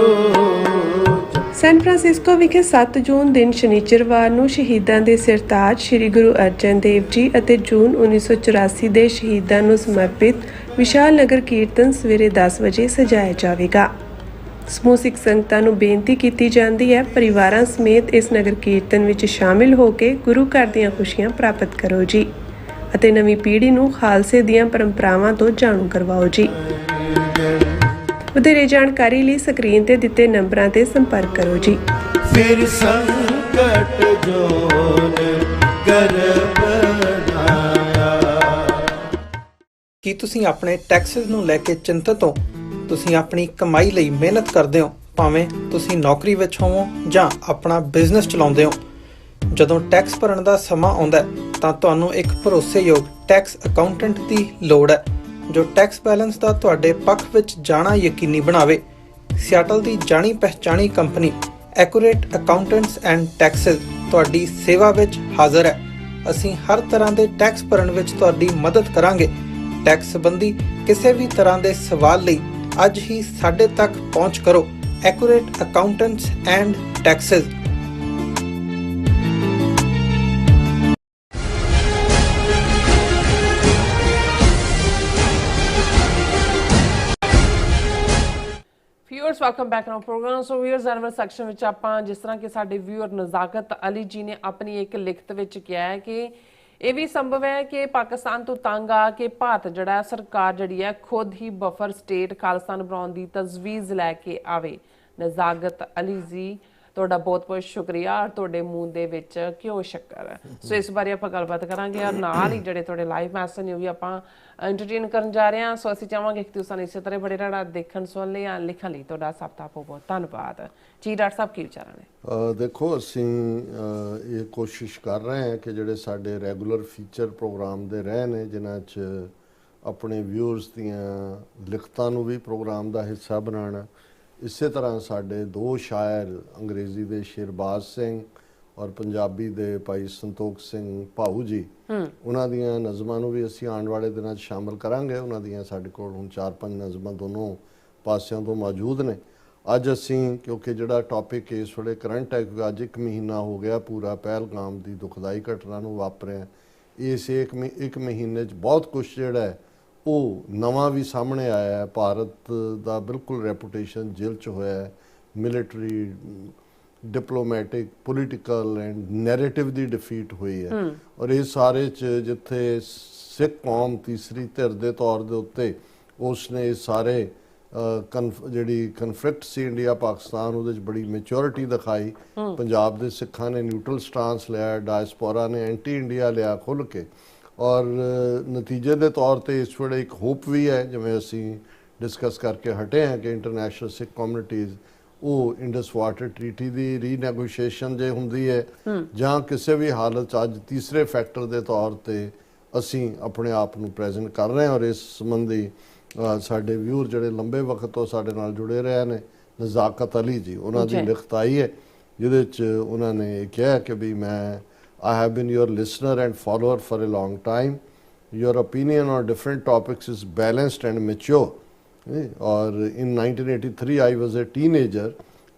ਸੈਨ ਫਰਾਂਸਿਸਕੋ ਵਿਖੇ 7 ਜੂਨ ਦਿਨ ਸ਼ਨੀਚਰਵਾਰ ਨੂੰ ਸ਼ਹੀਦਾਂ ਦੇ ਸਿਰਤਾਜ ਸ੍ਰੀ ਗੁਰੂ ਅਰਜਨ ਦੇਵ ਜੀ ਅਤੇ ਜੂਨ 1984 ਦੇ ਸ਼ਹੀਦਾਂ ਨੂੰ ਸਮਰਪਿਤ ਵਿਸ਼ਾਲ ਨਗਰ ਕੀਰਤਨ ਸਵੇਰੇ 10 ਵਜੇ ਸਜਾਇਆ ਜਾਵੇਗਾ। ਸਮੂਹ ਸਿੱਖ ਸੰਗਤਾਂ ਨੂੰ ਬੇਨਤੀ ਕੀਤੀ ਜਾਂਦੀ ਹੈ ਪਰਿਵਾਰਾਂ ਸਮੇਤ ਇਸ ਨਗਰ ਕੀਰਤਨ ਵਿੱਚ ਸ਼ਾਮਿਲ ਹੋ ਕੇ ਗੁਰੂ ਘਰ ਦੀਆਂ ਖੁਸ਼ੀਆਂ ਪ੍ਰਾਪਤ ਕਰੋ ਜੀ। ਅਤੇ ਨਵੀਂ ਪੀੜ੍ਹੀ ਨੂੰ ਖਾਲਸੇ ਦੀਆਂ ਪਰੰਪਰਾਵਾਂ ਤੋਂ ਜਾਣੂ ਕਰਵਾਓ ਜੀ। ਵਧੇਰੇ ਜਾਣਕਾਰੀ ਲਈ ਸਕਰੀਨ ਤੇ ਦਿੱਤੇ ਨੰਬਰਾਂ ਤੇ ਸੰਪਰਕ ਕਰੋ ਜੀ। ਫਿਰ ਸੰਕਟ ਜੋਨ ਗਰਭ ਕੀ ਤੁਸੀਂ ਆਪਣੇ ਟੈਕਸਸ ਨੂੰ ਲੈ ਕੇ ਚਿੰਤਤ ਹੋ? ਤੁਸੀਂ ਆਪਣੀ ਕਮਾਈ ਲਈ ਮਿਹਨਤ ਕਰਦੇ ਹੋ, ਭਾਵੇਂ ਤੁਸੀਂ ਨੌਕਰੀ ਵਿੱਚ ਹੋਵੋ ਜਾਂ ਆਪਣਾ ਬਿਜ਼ਨਸ ਚਲਾਉਂਦੇ ਹੋ। ਜਦੋਂ ਟੈਕਸ ਭਰਨ ਦਾ ਸਮਾਂ ਆਉਂਦਾ ਤਾਂ ਤੁਹਾਨੂੰ ਇੱਕ ਭਰੋਸੇਯੋਗ ਟੈਕਸ ਅਕਾਊਂਟੈਂਟ ਦੀ ਲੋੜ ਹੈ ਜੋ ਟੈਕਸ ਬੈਲੈਂਸ ਦਾ ਤੁਹਾਡੇ ਪੱਖ ਵਿੱਚ ਜਾਣਾ ਯਕੀਨੀ ਬਣਾਵੇ। ਸਿਆਟਲ ਦੀ ਜਾਣੀ ਪਹਿਚਾਣੀ company Accurate Accountants and Taxes ਤੁਹਾਡੀ ਸੇਵਾ ਵਿੱਚ ਹਾਜ਼ਰ ਹੈ। ਅਸੀਂ ਹਰ ਤਰ੍ਹਾਂ ਦੇ ਟੈਕਸ ਭਰਨ ਵਿੱਚ ਤੁਹਾਡੀ ਮਦਦ ਕਰਾਂਗੇ। ਟੈਕਸ ਸੰਬੰਧੀ ਕਿਸੇ ਵੀ ਤਰ੍ਹਾਂ ਦੇ ਸਵਾਲ ਲਈ ਅੱਜ ਹੀ ਸਾਡੇ ਤੱਕ ਪਹੁੰਚ ਕਰੋ। Accurate Accountants and Taxes. Viewers welcome back to program. So viewers ਐਨਵਰ ਸੈਕਸ਼ਨ ਵਿੱਚ ਆਪਾਂ ਜਿਸ ਤਰ੍ਹਾਂ ਕਿ ਸਾਡੇ ਵਿਊਅਰ ਨਜ਼ਾਕਤ ਅਲੀ ਜੀ ਨੇ ਆਪਣੀ ਇੱਕ ਲਿਖਤ ਵਿੱਚ ਕਿਹਾ ਹੈ ਕਿ ਇਹ ਵੀ ਸੰਭਵ ਹੈ ਕਿ ਪਾਕਿਸਤਾਨ ਤੋਂ ਤੰਗ ਆ ਕੇ ਭਾਰਤ ਜਿਹੜਾ ਸਰਕਾਰ ਜਿਹੜੀ ਹੈ ਖੁਦ ਹੀ ਬਫਰ ਸਟੇਟ ਖਾਲਿਸਤਾਨ ਬਣਾਉਣ ਦੀ ਤਜਵੀਜ਼ ਲੈ ਕੇ ਆਵੇ। ਨਜ਼ਾਕਤ ਅਲੀ ਜੀ ਤੁਹਾਡਾ ਬਹੁਤ ਬਹੁਤ ਸ਼ੁਕਰੀਆ ਔਰ ਤੁਹਾਡੇ ਮੂੰਹ ਦੇ ਵਿੱਚ ਘਿਓ ਸ਼ੱਕਰ ਹੈ। ਸੋ ਇਸ ਬਾਰੇ ਆਪਾਂ ਗੱਲਬਾਤ ਕਰਾਂਗੇ ਔਰ ਨਾਲ ਹੀ ਜਿਹੜੇ ਤੁਹਾਡੇ ਲਾਈਵ ਮੈਸੇਜ ਨੇ ਉਹ ਵੀ ਆਪਾਂ ਐਂਟਰਟੇਨ ਕਰਨ ਜਾ ਰਹੇ ਹਾਂ। ਸੋ ਅਸੀਂ ਚਾਹਾਂਗੇ ਕਿ ਤੁਸੀਂ ਇਸੇ ਤਰ੍ਹਾਂ ਬੜੇ ਰਹਿਣਾ ਦੇਖਣ ਸੁਣਨ ਲਈ ਲਿਖਣ ਲਈ ਤੁਹਾਡਾ ਸਭ ਦਾ ਬਹੁਤ ਧੰਨਵਾਦ ਜੀ। ਡਾਕਟਰ ਸਾਹਿਬ ਕੀ ਵਿਚਾਰਾਂ ਨੇ? ਦੇਖੋ ਅਸੀਂ ਇਹ ਕੋਸ਼ਿਸ਼ ਕਰ ਰਹੇ ਹਾਂ ਕਿ ਜਿਹੜੇ ਸਾਡੇ ਰੈਗੂਲਰ ਫੀਚਰ ਪ੍ਰੋਗਰਾਮ ਦੇ ਰਹੇ ਨੇ ਜਿਨ੍ਹਾਂ 'ਚ ਆਪਣੇ ਵਿਊਅਰਸ ਦੀਆਂ ਲਿਖਤਾਂ ਨੂੰ ਵੀ ਪ੍ਰੋਗਰਾਮ ਦਾ ਹਿੱਸਾ ਬਣਾਉਣਾ। ਇਸੇ ਤਰ੍ਹਾਂ ਸਾਡੇ ਦੋ ਸ਼ਾਇਰ ਅੰਗਰੇਜ਼ੀ ਦੇ ਸ਼ੇਰਬਾਜ਼ ਸਿੰਘ ਔਰ ਪੰਜਾਬੀ ਦੇ ਭਾਈ ਸੰਤੋਖ ਸਿੰਘ ਭਾਊ ਜੀ, ਉਹਨਾਂ ਦੀਆਂ ਨਜ਼ਮਾਂ ਨੂੰ ਵੀ ਅਸੀਂ ਆਉਣ ਵਾਲੇ ਦਿਨਾਂ 'ਚ ਸ਼ਾਮਲ ਕਰਾਂਗੇ। ਉਹਨਾਂ ਦੀਆਂ ਸਾਡੇ ਕੋਲ ਹੁਣ 4-5 ਨਜ਼ਮਾਂ ਦੋਨੋਂ ਪਾਸਿਆਂ ਤੋਂ ਮੌਜੂਦ ਨੇ। ਅੱਜ ਅਸੀਂ ਕਿਉਂਕਿ ਜਿਹੜਾ ਟੌਪਿਕ ਇਸ ਵੇਲੇ ਕਰੰਟ ਹੈ, ਕਿਉਂਕਿ ਅੱਜ 1 ਮਹੀਨਾ ਹੋ ਗਿਆ ਪੂਰਾ ਪਹਿਲਗਾਮ ਦੀ ਦੁਖਦਾਈ ਘਟਨਾ ਨੂੰ ਵਾਪਰਿਆ। ਇਸ ਇੱਕ ਮਹੀਨੇ 'ਚ ਬਹੁਤ ਕੁਛ ਜਿਹੜਾ ਹੈ ਉਹ ਨਵਾਂ ਵੀ ਸਾਹਮਣੇ ਆਇਆ ਹੈ। ਭਾਰਤ ਦਾ ਬਿਲਕੁਲ ਰੈਪੂਟੇਸ਼ਨ ਜੇਲ੍ਹ 'ਚ ਹੋਇਆ ਹੈ। Military, diplomatic, political and narrative the defeat ਹੋਈ ਹੈ। ਔਰ ਇਹ ਸਾਰੇ 'ਚ ਜਿੱਥੇ ਸਿੱਖ ਕੌਮ ਤੀਸਰੀ ਧਿਰ ਦੇ ਤੌਰ ਦੇ ਉੱਤੇ ਉਸਨੇ ਸਾਰੇ ਜਿਹੜੀ ਕਨਫਲਿਕਟ ਸੀ ਇੰਡੀਆ ਪਾਕਿਸਤਾਨ ਉਹਦੇ 'ਚ ਬੜੀ ਮੈਚੋਰਿਟੀ ਦਿਖਾਈ। ਪੰਜਾਬ ਦੇ ਸਿੱਖਾਂ ਨੇ ਨਿਊਟਰਲ ਸਟਾਂਸ ਲਿਆ, ਡਾਇਸਪੋਰਾ ਨੇ ਐਂਟੀ ਇੰਡੀਆ ਲਿਆ ਖੁੱਲ੍ਹ ਕੇ। ਔਰ ਨਤੀਜੇ ਦੇ ਤੌਰ 'ਤੇ ਇਸ ਵੇਲੇ ਇੱਕ ਹੋਪ ਵੀ ਹੈ, ਜਿਵੇਂ ਅਸੀਂ ਡਿਸਕਸ ਕਰਕੇ ਹਟੇ ਹਾਂ ਕਿ ਇੰਟਰਨੈਸ਼ਨਲ ਸਿੱਖ ਕਮਿਊਨਿਟੀਜ਼ ਉਹ ਇੰਡਸ ਵਾਟਰ ਟਰੀਟੀ ਦੀ ਰੀਨੈਗੋਸ਼ੀਏਸ਼ਨ ਜੇ ਹੁੰਦੀ ਹੈ ਜਾਂ ਕਿਸੇ ਵੀ ਹਾਲਤ 'ਚ ਅੱਜ ਤੀਸਰੇ ਫੈਕਟਰ ਦੇ ਤੌਰ 'ਤੇ ਅਸੀਂ ਆਪਣੇ ਆਪ ਨੂੰ ਪ੍ਰੈਜ਼ੈਂਟ ਕਰ ਰਹੇ ਹਾਂ। ਔਰ ਇਸ ਸੰਬੰਧੀ ਸਾਡੇ ਵਿਊਅਰ ਜਿਹੜੇ ਲੰਬੇ ਵਕਤ ਤੋਂ ਸਾਡੇ ਨਾਲ ਜੁੜੇ ਰਹੇ ਨੇ, ਨਜ਼ਾਕਤ ਅਲੀ ਜੀ, ਉਹਨਾਂ ਦੀ ਲਿਖਤ ਆਈ ਹੈ ਜਿਹਦੇ 'ਚ ਉਹਨਾਂ ਨੇ ਕਿਹਾ ਕਿ ਵੀ ਮੈਂ I have been your listener and follower for a long time. Your opinion on different topics is balanced and mature. Or in 1983, I was a teenager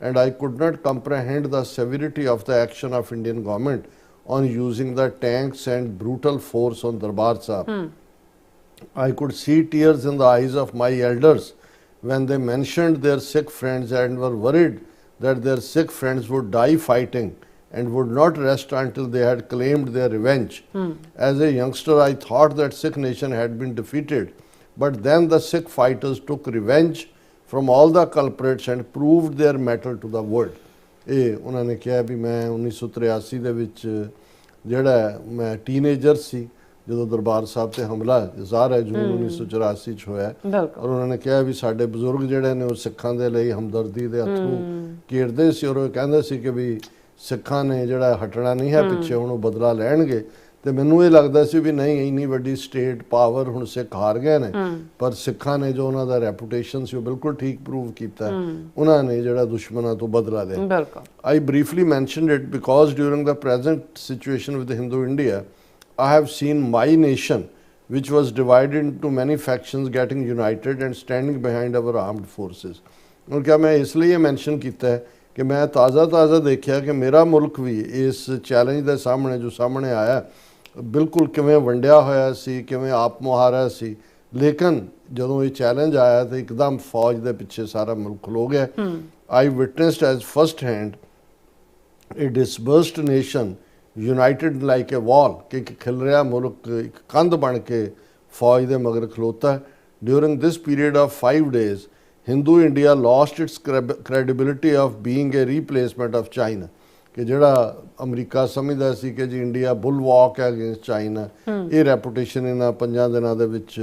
and I could not comprehend the severity of the action of Indian government on using the tanks and brutal force on Darbar Sahib. I could see tears in the eyes of my elders when they mentioned their Sikh friends and were worried that their Sikh friends would die fighting and would not rest until they had claimed their revenge. As a youngster, I thought that Sikh nation had been defeated, but then the Sikh fighters took revenge from all the culprits and proved their mettle to the world. ਇਹ ਉਹਨਾਂ ਨੇ ਕਿਹਾ ਵੀ ਮੈਂ 1983 ਦੇ ਵਿੱਚ ਜਿਹੜਾ ਮੈਂ teenager ਸੀ ਜਦੋਂ ਦਰਬਾਰ ਸਾਹਿਬ ਤੇ ਹਮਲਾ ਜ਼ਾਹਰ ਹੈ ਜੂਨ 1984 ਚ ਹੋਇਆ। ਔਰ ਉਹਨਾਂ ਨੇ ਕਿਹਾ ਵੀ ਸਾਡੇ ਬਜ਼ੁਰਗ ਜਿਹੜੇ ਨੇ ਉਹ ਸਿੱਖਾਂ ਦੇ ਲਈ ਹਮਦਰਦੀ ਦੇ ਅਥਰੂ ਕੀਰਦੇ ਸੀ ਔਰ ਉਹ ਕਹਿੰਦੇ ਸੀ ਕਿ ਵੀ ਸਿੱਖਾਂ ਨੇ ਜਿਹੜਾ ਹਟਣਾ ਨਹੀਂ ਹੈ ਪਿੱਛੇ, ਹੁਣ ਉਹ ਬਦਲਾ ਲੈਣਗੇ। ਤੇ ਮੈਨੂੰ ਇਹ ਲੱਗਦਾ ਸੀ ਵੀ ਨਹੀਂ, ਇੰਨੀ ਵੱਡੀ ਸਟੇਟ ਪਾਵਰ ਹੁਣ ਸਿੱਖ ਹਾਰ ਗਏ ਨੇ, ਪਰ ਸਿੱਖਾਂ ਨੇ ਜੋ ਉਹਨਾਂ ਦਾ ਰੈਪੂਟੇਸ਼ਨ ਸੀ ਉਹ ਬਿਲਕੁਲ ਠੀਕ ਪ੍ਰੂਵ ਕੀਤਾ। ਉਹਨਾਂ ਨੇ ਜਿਹੜਾ ਦੁਸ਼ਮਣਾਂ ਤੋਂ ਬਦਲਾ ਲਿਆ। I briefly mentioned it because during the present situation with the Hindu India, I have seen my nation, which was divided into many factions, getting united and standing behind our armed forces. और क्या मैं इसलिए mention किया है कि मैं ताज़ा देखा कि मेरा मुल्क भी इस चैलेंज के सामने जो सामने आया बिल्कुल किवें वंडिया होया सी, किवें आप मुहारा सी, लेकिन जदों ये चैलेंज आया तो एकदम फौज के पिछे सारा मुल्क खलो गया। I witnessed as first hand a dispersed nation united like a wall ਕਿ ਇੱਕ ਖਿਲ ਰਿਹਾ ਮੁਲਕ ਇੱਕ ਕੰਧ ਬਣ ਕੇ ਫੌਜ ਦੇ ਮਗਰ ਖਲੋਤਾ। During this period of 5 days Hindu India lost it's credibility of being A replacement of China, ਕਿ ਜਿਹੜਾ ਅਮਰੀਕਾ ਸਮਝਦਾ ਸੀ ਕਿ ਜੀ ਇੰਡੀਆ ਬੁਲ ਵਾਕ ਹੈ ਅਗੇਂਸਟ ਚਾਈਨਾ, ਇਹ ਰੈਪੂਟੇਸ਼ਨ ਇਹਨਾਂ 5 ਦਿਨਾਂ ਦੇ ਵਿੱਚ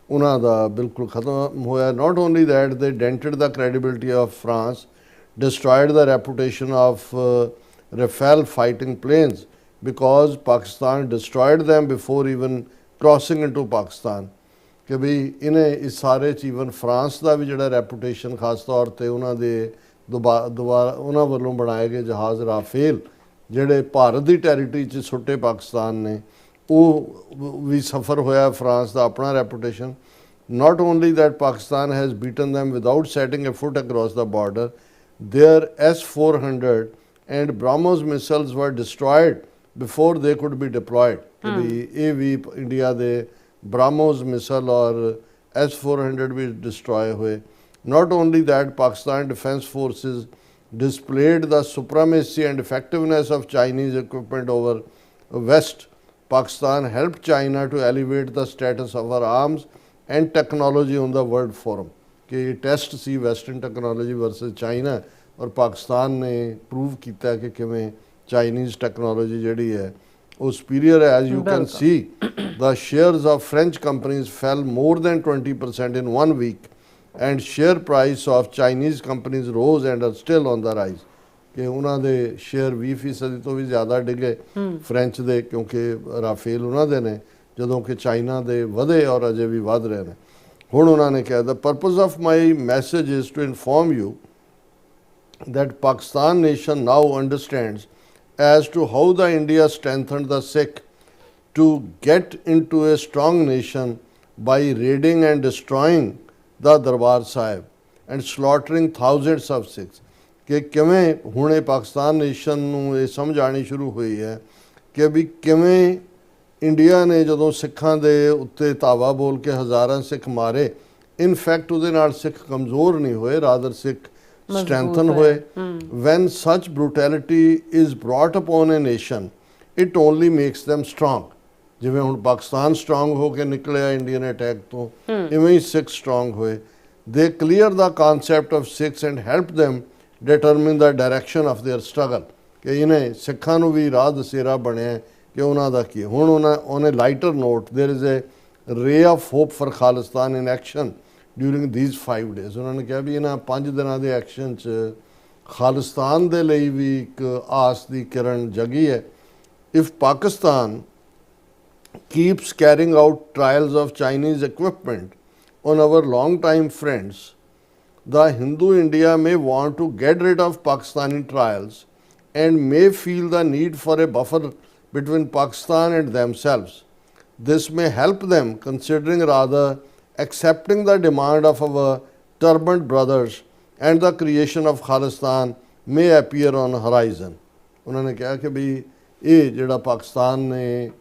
ਉਹਨਾਂ ਦਾ ਬਿਲਕੁਲ ਖਤਮ ਹੋਇਆ। ਨਾਟ only that they dented the credibility of France, destroyed the reputation of Rafale fighting planes because Pakistan destroyed them before even crossing into Pakistan। ਕਿ ਵੀ ਇਹਨੇ ਇਸ ਸਾਰੇ 'ਚ ਈਵਨ ਫਰਾਂਸ ਦਾ ਵੀ ਜਿਹੜਾ ਰੈਪੂਟੇਸ਼ਨ ਖਾਸ ਤੌਰ 'ਤੇ ਉਹਨਾਂ ਦੇ ਦੁਬਾਰਾ ਉਹਨਾਂ ਵੱਲੋਂ ਬਣਾਏ ਗਏ ਜਹਾਜ਼ ਰਾਫੇਲ ਜਿਹੜੇ ਭਾਰਤ ਦੀ ਟੈਰੀਟਰੀ 'ਚ ਸੁੱਟੇ ਪਾਕਿਸਤਾਨ ਨੇ, ਉਹ ਵੀ ਸਫਰ ਹੋਇਆ ਫਰਾਂਸ ਦਾ ਆਪਣਾ reputation. Not only that Pakistan has beaten them without setting a foot across the border, their S-400 and BrahMos missiles were destroyed before they could be deployed। ਕਿ ਵੀ ਇਹ ਵੀ ਇੰਡੀਆ ਦੇ BrahMos missile ਔਰ S-400 ਵੀ destroy ਹੋਏ। Not only that, Pakistan Defence Forces displayed the supremacy and effectiveness of Chinese equipment over West. Pakistan helped China to elevate the status of our arms and technology on the World Forum। ਕਿ test ਸੀ western technology versus China, ਔਰ ਪਾਕਿਸਤਾਨ ਨੇ prove ਕੀਤਾ ਕਿ ਕਿਵੇਂ Chinese technology ਜਿਹੜੀ ਹੈ ਉਹ superior ਹੈ। As you can see, the shares of French companies fell more than 20% in 1 week and share price of Chinese companies rose and are still on the rise। ਕਿ ਉਹਨਾਂ ਦੇ ਸ਼ੇਅਰ 20% ਤੋਂ ਵੀ ਜ਼ਿਆਦਾ ਡਿੱਗੇ ਫ੍ਰੈਂਚ ਦੇ, ਕਿਉਂਕਿ ਰਾਫੇਲ ਉਹਨਾਂ ਦੇ ਨੇ, ਜਦੋਂ ਕਿ ਚਾਈਨਾ ਦੇ ਵਧੇ ਔਰ ਅਜੇ ਵੀ ਵਧ ਰਹੇ ਨੇ। ਹੁਣ ਉਹਨਾਂ ਨੇ ਕਿਹਾ the purpose of my message is to inform you that Pakistan nation now understands as to how the India strengthened the Sikh to get into a strong nation by raiding and destroying the Darbar Sahib and slaughtering thousands of Sikhs। ਕਿ ਕਿਵੇਂ ਹੁਣ ਇਹ Pakistan nation ਨੂੰ ਇਹ ਸਮਝ ਆਉਣੀ ਸ਼ੁਰੂ ਹੋਈ ਹੈ ਕਿ ਵੀ ਕਿਵੇਂ ਇੰਡੀਆ ਨੇ ਜਦੋਂ ਸਿੱਖਾਂ ਦੇ ਉੱਤੇ ਧਾਵਾ ਬੋਲ ਕੇ ਹਜ਼ਾਰਾਂ ਸਿੱਖ ਮਾਰੇ, ਇਨਫੈਕਟ ਉਹਦੇ ਨਾਲ ਸਿੱਖ ਕਮਜ਼ੋਰ ਨਹੀਂ ਹੋਏ, ਰਾਦਰ ਸਿੱਖ strengthen ਹੋਏ। when such brutality is brought upon a nation, it only makes them strong। ਜਿਵੇਂ ਹੁਣ ਪਾਕਿਸਤਾਨ ਸਟਰੋਂਗ ਹੋ ਕੇ ਨਿਕਲਿਆ ਇੰਡੀਅਨ ਅਟੈਕ ਤੋਂ, ਇਵੇਂ ਹੀ ਸਿੱਖ ਸਟਰੋਂਗ ਹੋਏ। they clear the concept of Sikhs and help them determine the direction of their struggle। ਕਿ ਇਹਨੇ ਸਿੱਖਾਂ ਨੂੰ ਵੀ ਰਾਹ ਦਸੇਰਾ ਬਣਿਆ ਕਿ ਉਹਨਾਂ ਦਾ ਕੀ। ਹੁਣ ਉਹਨੇ lighter note there is a ray of hope for Khalistan in action during these 5 days। ਉਹਨਾਂ ਨੇ ਕਿਹਾ ਵੀ ਇਹਨਾਂ 5 ਦਿਨਾਂ ਦੇ ਐਕਸ਼ਨ 'ਚ ਖਾਲਿਸਤਾਨ ਦੇ ਲਈ ਵੀ ਇੱਕ ਆਸ ਦੀ ਕਿਰਨ ਜਗੀ ਹੈ। if Pakistan keeps carrying out trials of Chinese equipment on our long-time friends, the Hindu India may want to get rid of Pakistani trials and may feel the need for a buffer between Pakistan and themselves. This may help them considering rather accepting the demand of our turbaned brothers and the creation of Khalistan may appear on horizon। ਉਹਨਾਂ ਨੇ ਕਿਹਾ ਕਿ ਵੀ ਇਹ ਜਿਹੜਾ ਪਾਕਿਸਤਾਨ ਨੇ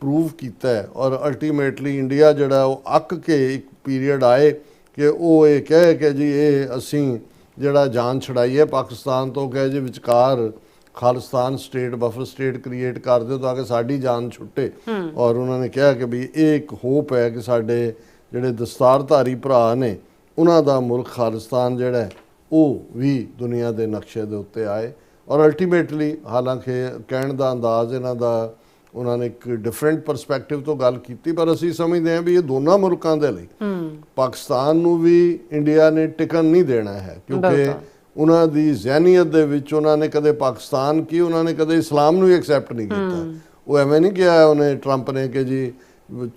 prove ਕੀਤਾ ਹੈ ਔਰ ਅਲਟੀਮੇਟਲੀ ਇੰਡੀਆ ਜਿਹੜਾ ਉਹ ਅੱਕ ਕੇ ਇੱਕ ਪੀਰੀਅਡ ਆਏ ਕਿ ਉਹ ਇਹ ਕਹੇ ਕਿ ਜੀ ਇਹ ਅਸੀਂ ਜਿਹੜਾ ਜਾਨ ਛੁਡਾਈ ਹੈ ਪਾਕਿਸਤਾਨ ਤੋਂ, ਕਹੇ ਜੀ ਵਿਚਕਾਰ Khalistan state buffer state create ਕਰ ਦਿਓ ਤਾਂ ਕਿ ਸਾਡੀ ਜਾਨ ਛੁੱਟੇ। ਔਰ ਉਹਨਾਂ ਨੇ ਕਿਹਾ ਕਿ ਵੀ ਇਹ ਇੱਕ ਹੋਪ ਹੈ ਕਿ ਸਾਡੇ ਜਿਹੜੇ ਦਸਤਾਰਧਾਰੀ ਭਰਾ ਨੇ ਉਹਨਾਂ ਦਾ ਮੁਲਕ ਖਾਲਿਸਤਾਨ ਜਿਹੜਾ ਉਹ ਵੀ ਦੁਨੀਆ ਦੇ ਨਕਸ਼ੇ ਦੇ ਉੱਤੇ ਆਏ। ਔਰ ਅਲਟੀਮੇਟਲੀ ਹਾਲਾਂਕਿ ਕਹਿਣ ਦਾ ਅੰਦਾਜ਼ ਇਹਨਾਂ ਦਾ, ਉਹਨਾਂ ਨੇ ਇੱਕ ਡਿਫਰੈਂਟ ਪਰਸਪੈਕਟਿਵ ਤੋਂ ਗੱਲ ਕੀਤੀ, ਪਰ ਅਸੀਂ ਸਮਝਦੇ ਹਾਂ ਵੀ ਇਹ ਦੋਨਾਂ ਮੁਲਕਾਂ ਦੇ ਲਈ ਪਾਕਿਸਤਾਨ ਨੂੰ ਵੀ ਇੰਡੀਆ ਨੇ ਟਿਕਣ ਨਹੀਂ ਦੇਣਾ ਹੈ, ਕਿਉਂਕਿ ਉਹਨਾਂ ਦੀ ਜ਼ਹਿਨੀਅਤ ਦੇ ਵਿੱਚ ਉਹਨਾਂ ਨੇ ਕਦੇ ਪਾਕਿਸਤਾਨ ਕੀ, ਉਹਨਾਂ ਨੇ ਕਦੇ ਇਸਲਾਮ ਨੂੰ ਹੀ ਐਕਸੈਪਟ ਨਹੀਂ ਕੀਤਾ। ਉਹ ਐਵੇਂ ਨਹੀਂ ਕਿਹਾ ਉਹਨੇ ਟਰੰਪ ਨੇ ਕਿ ਜੀ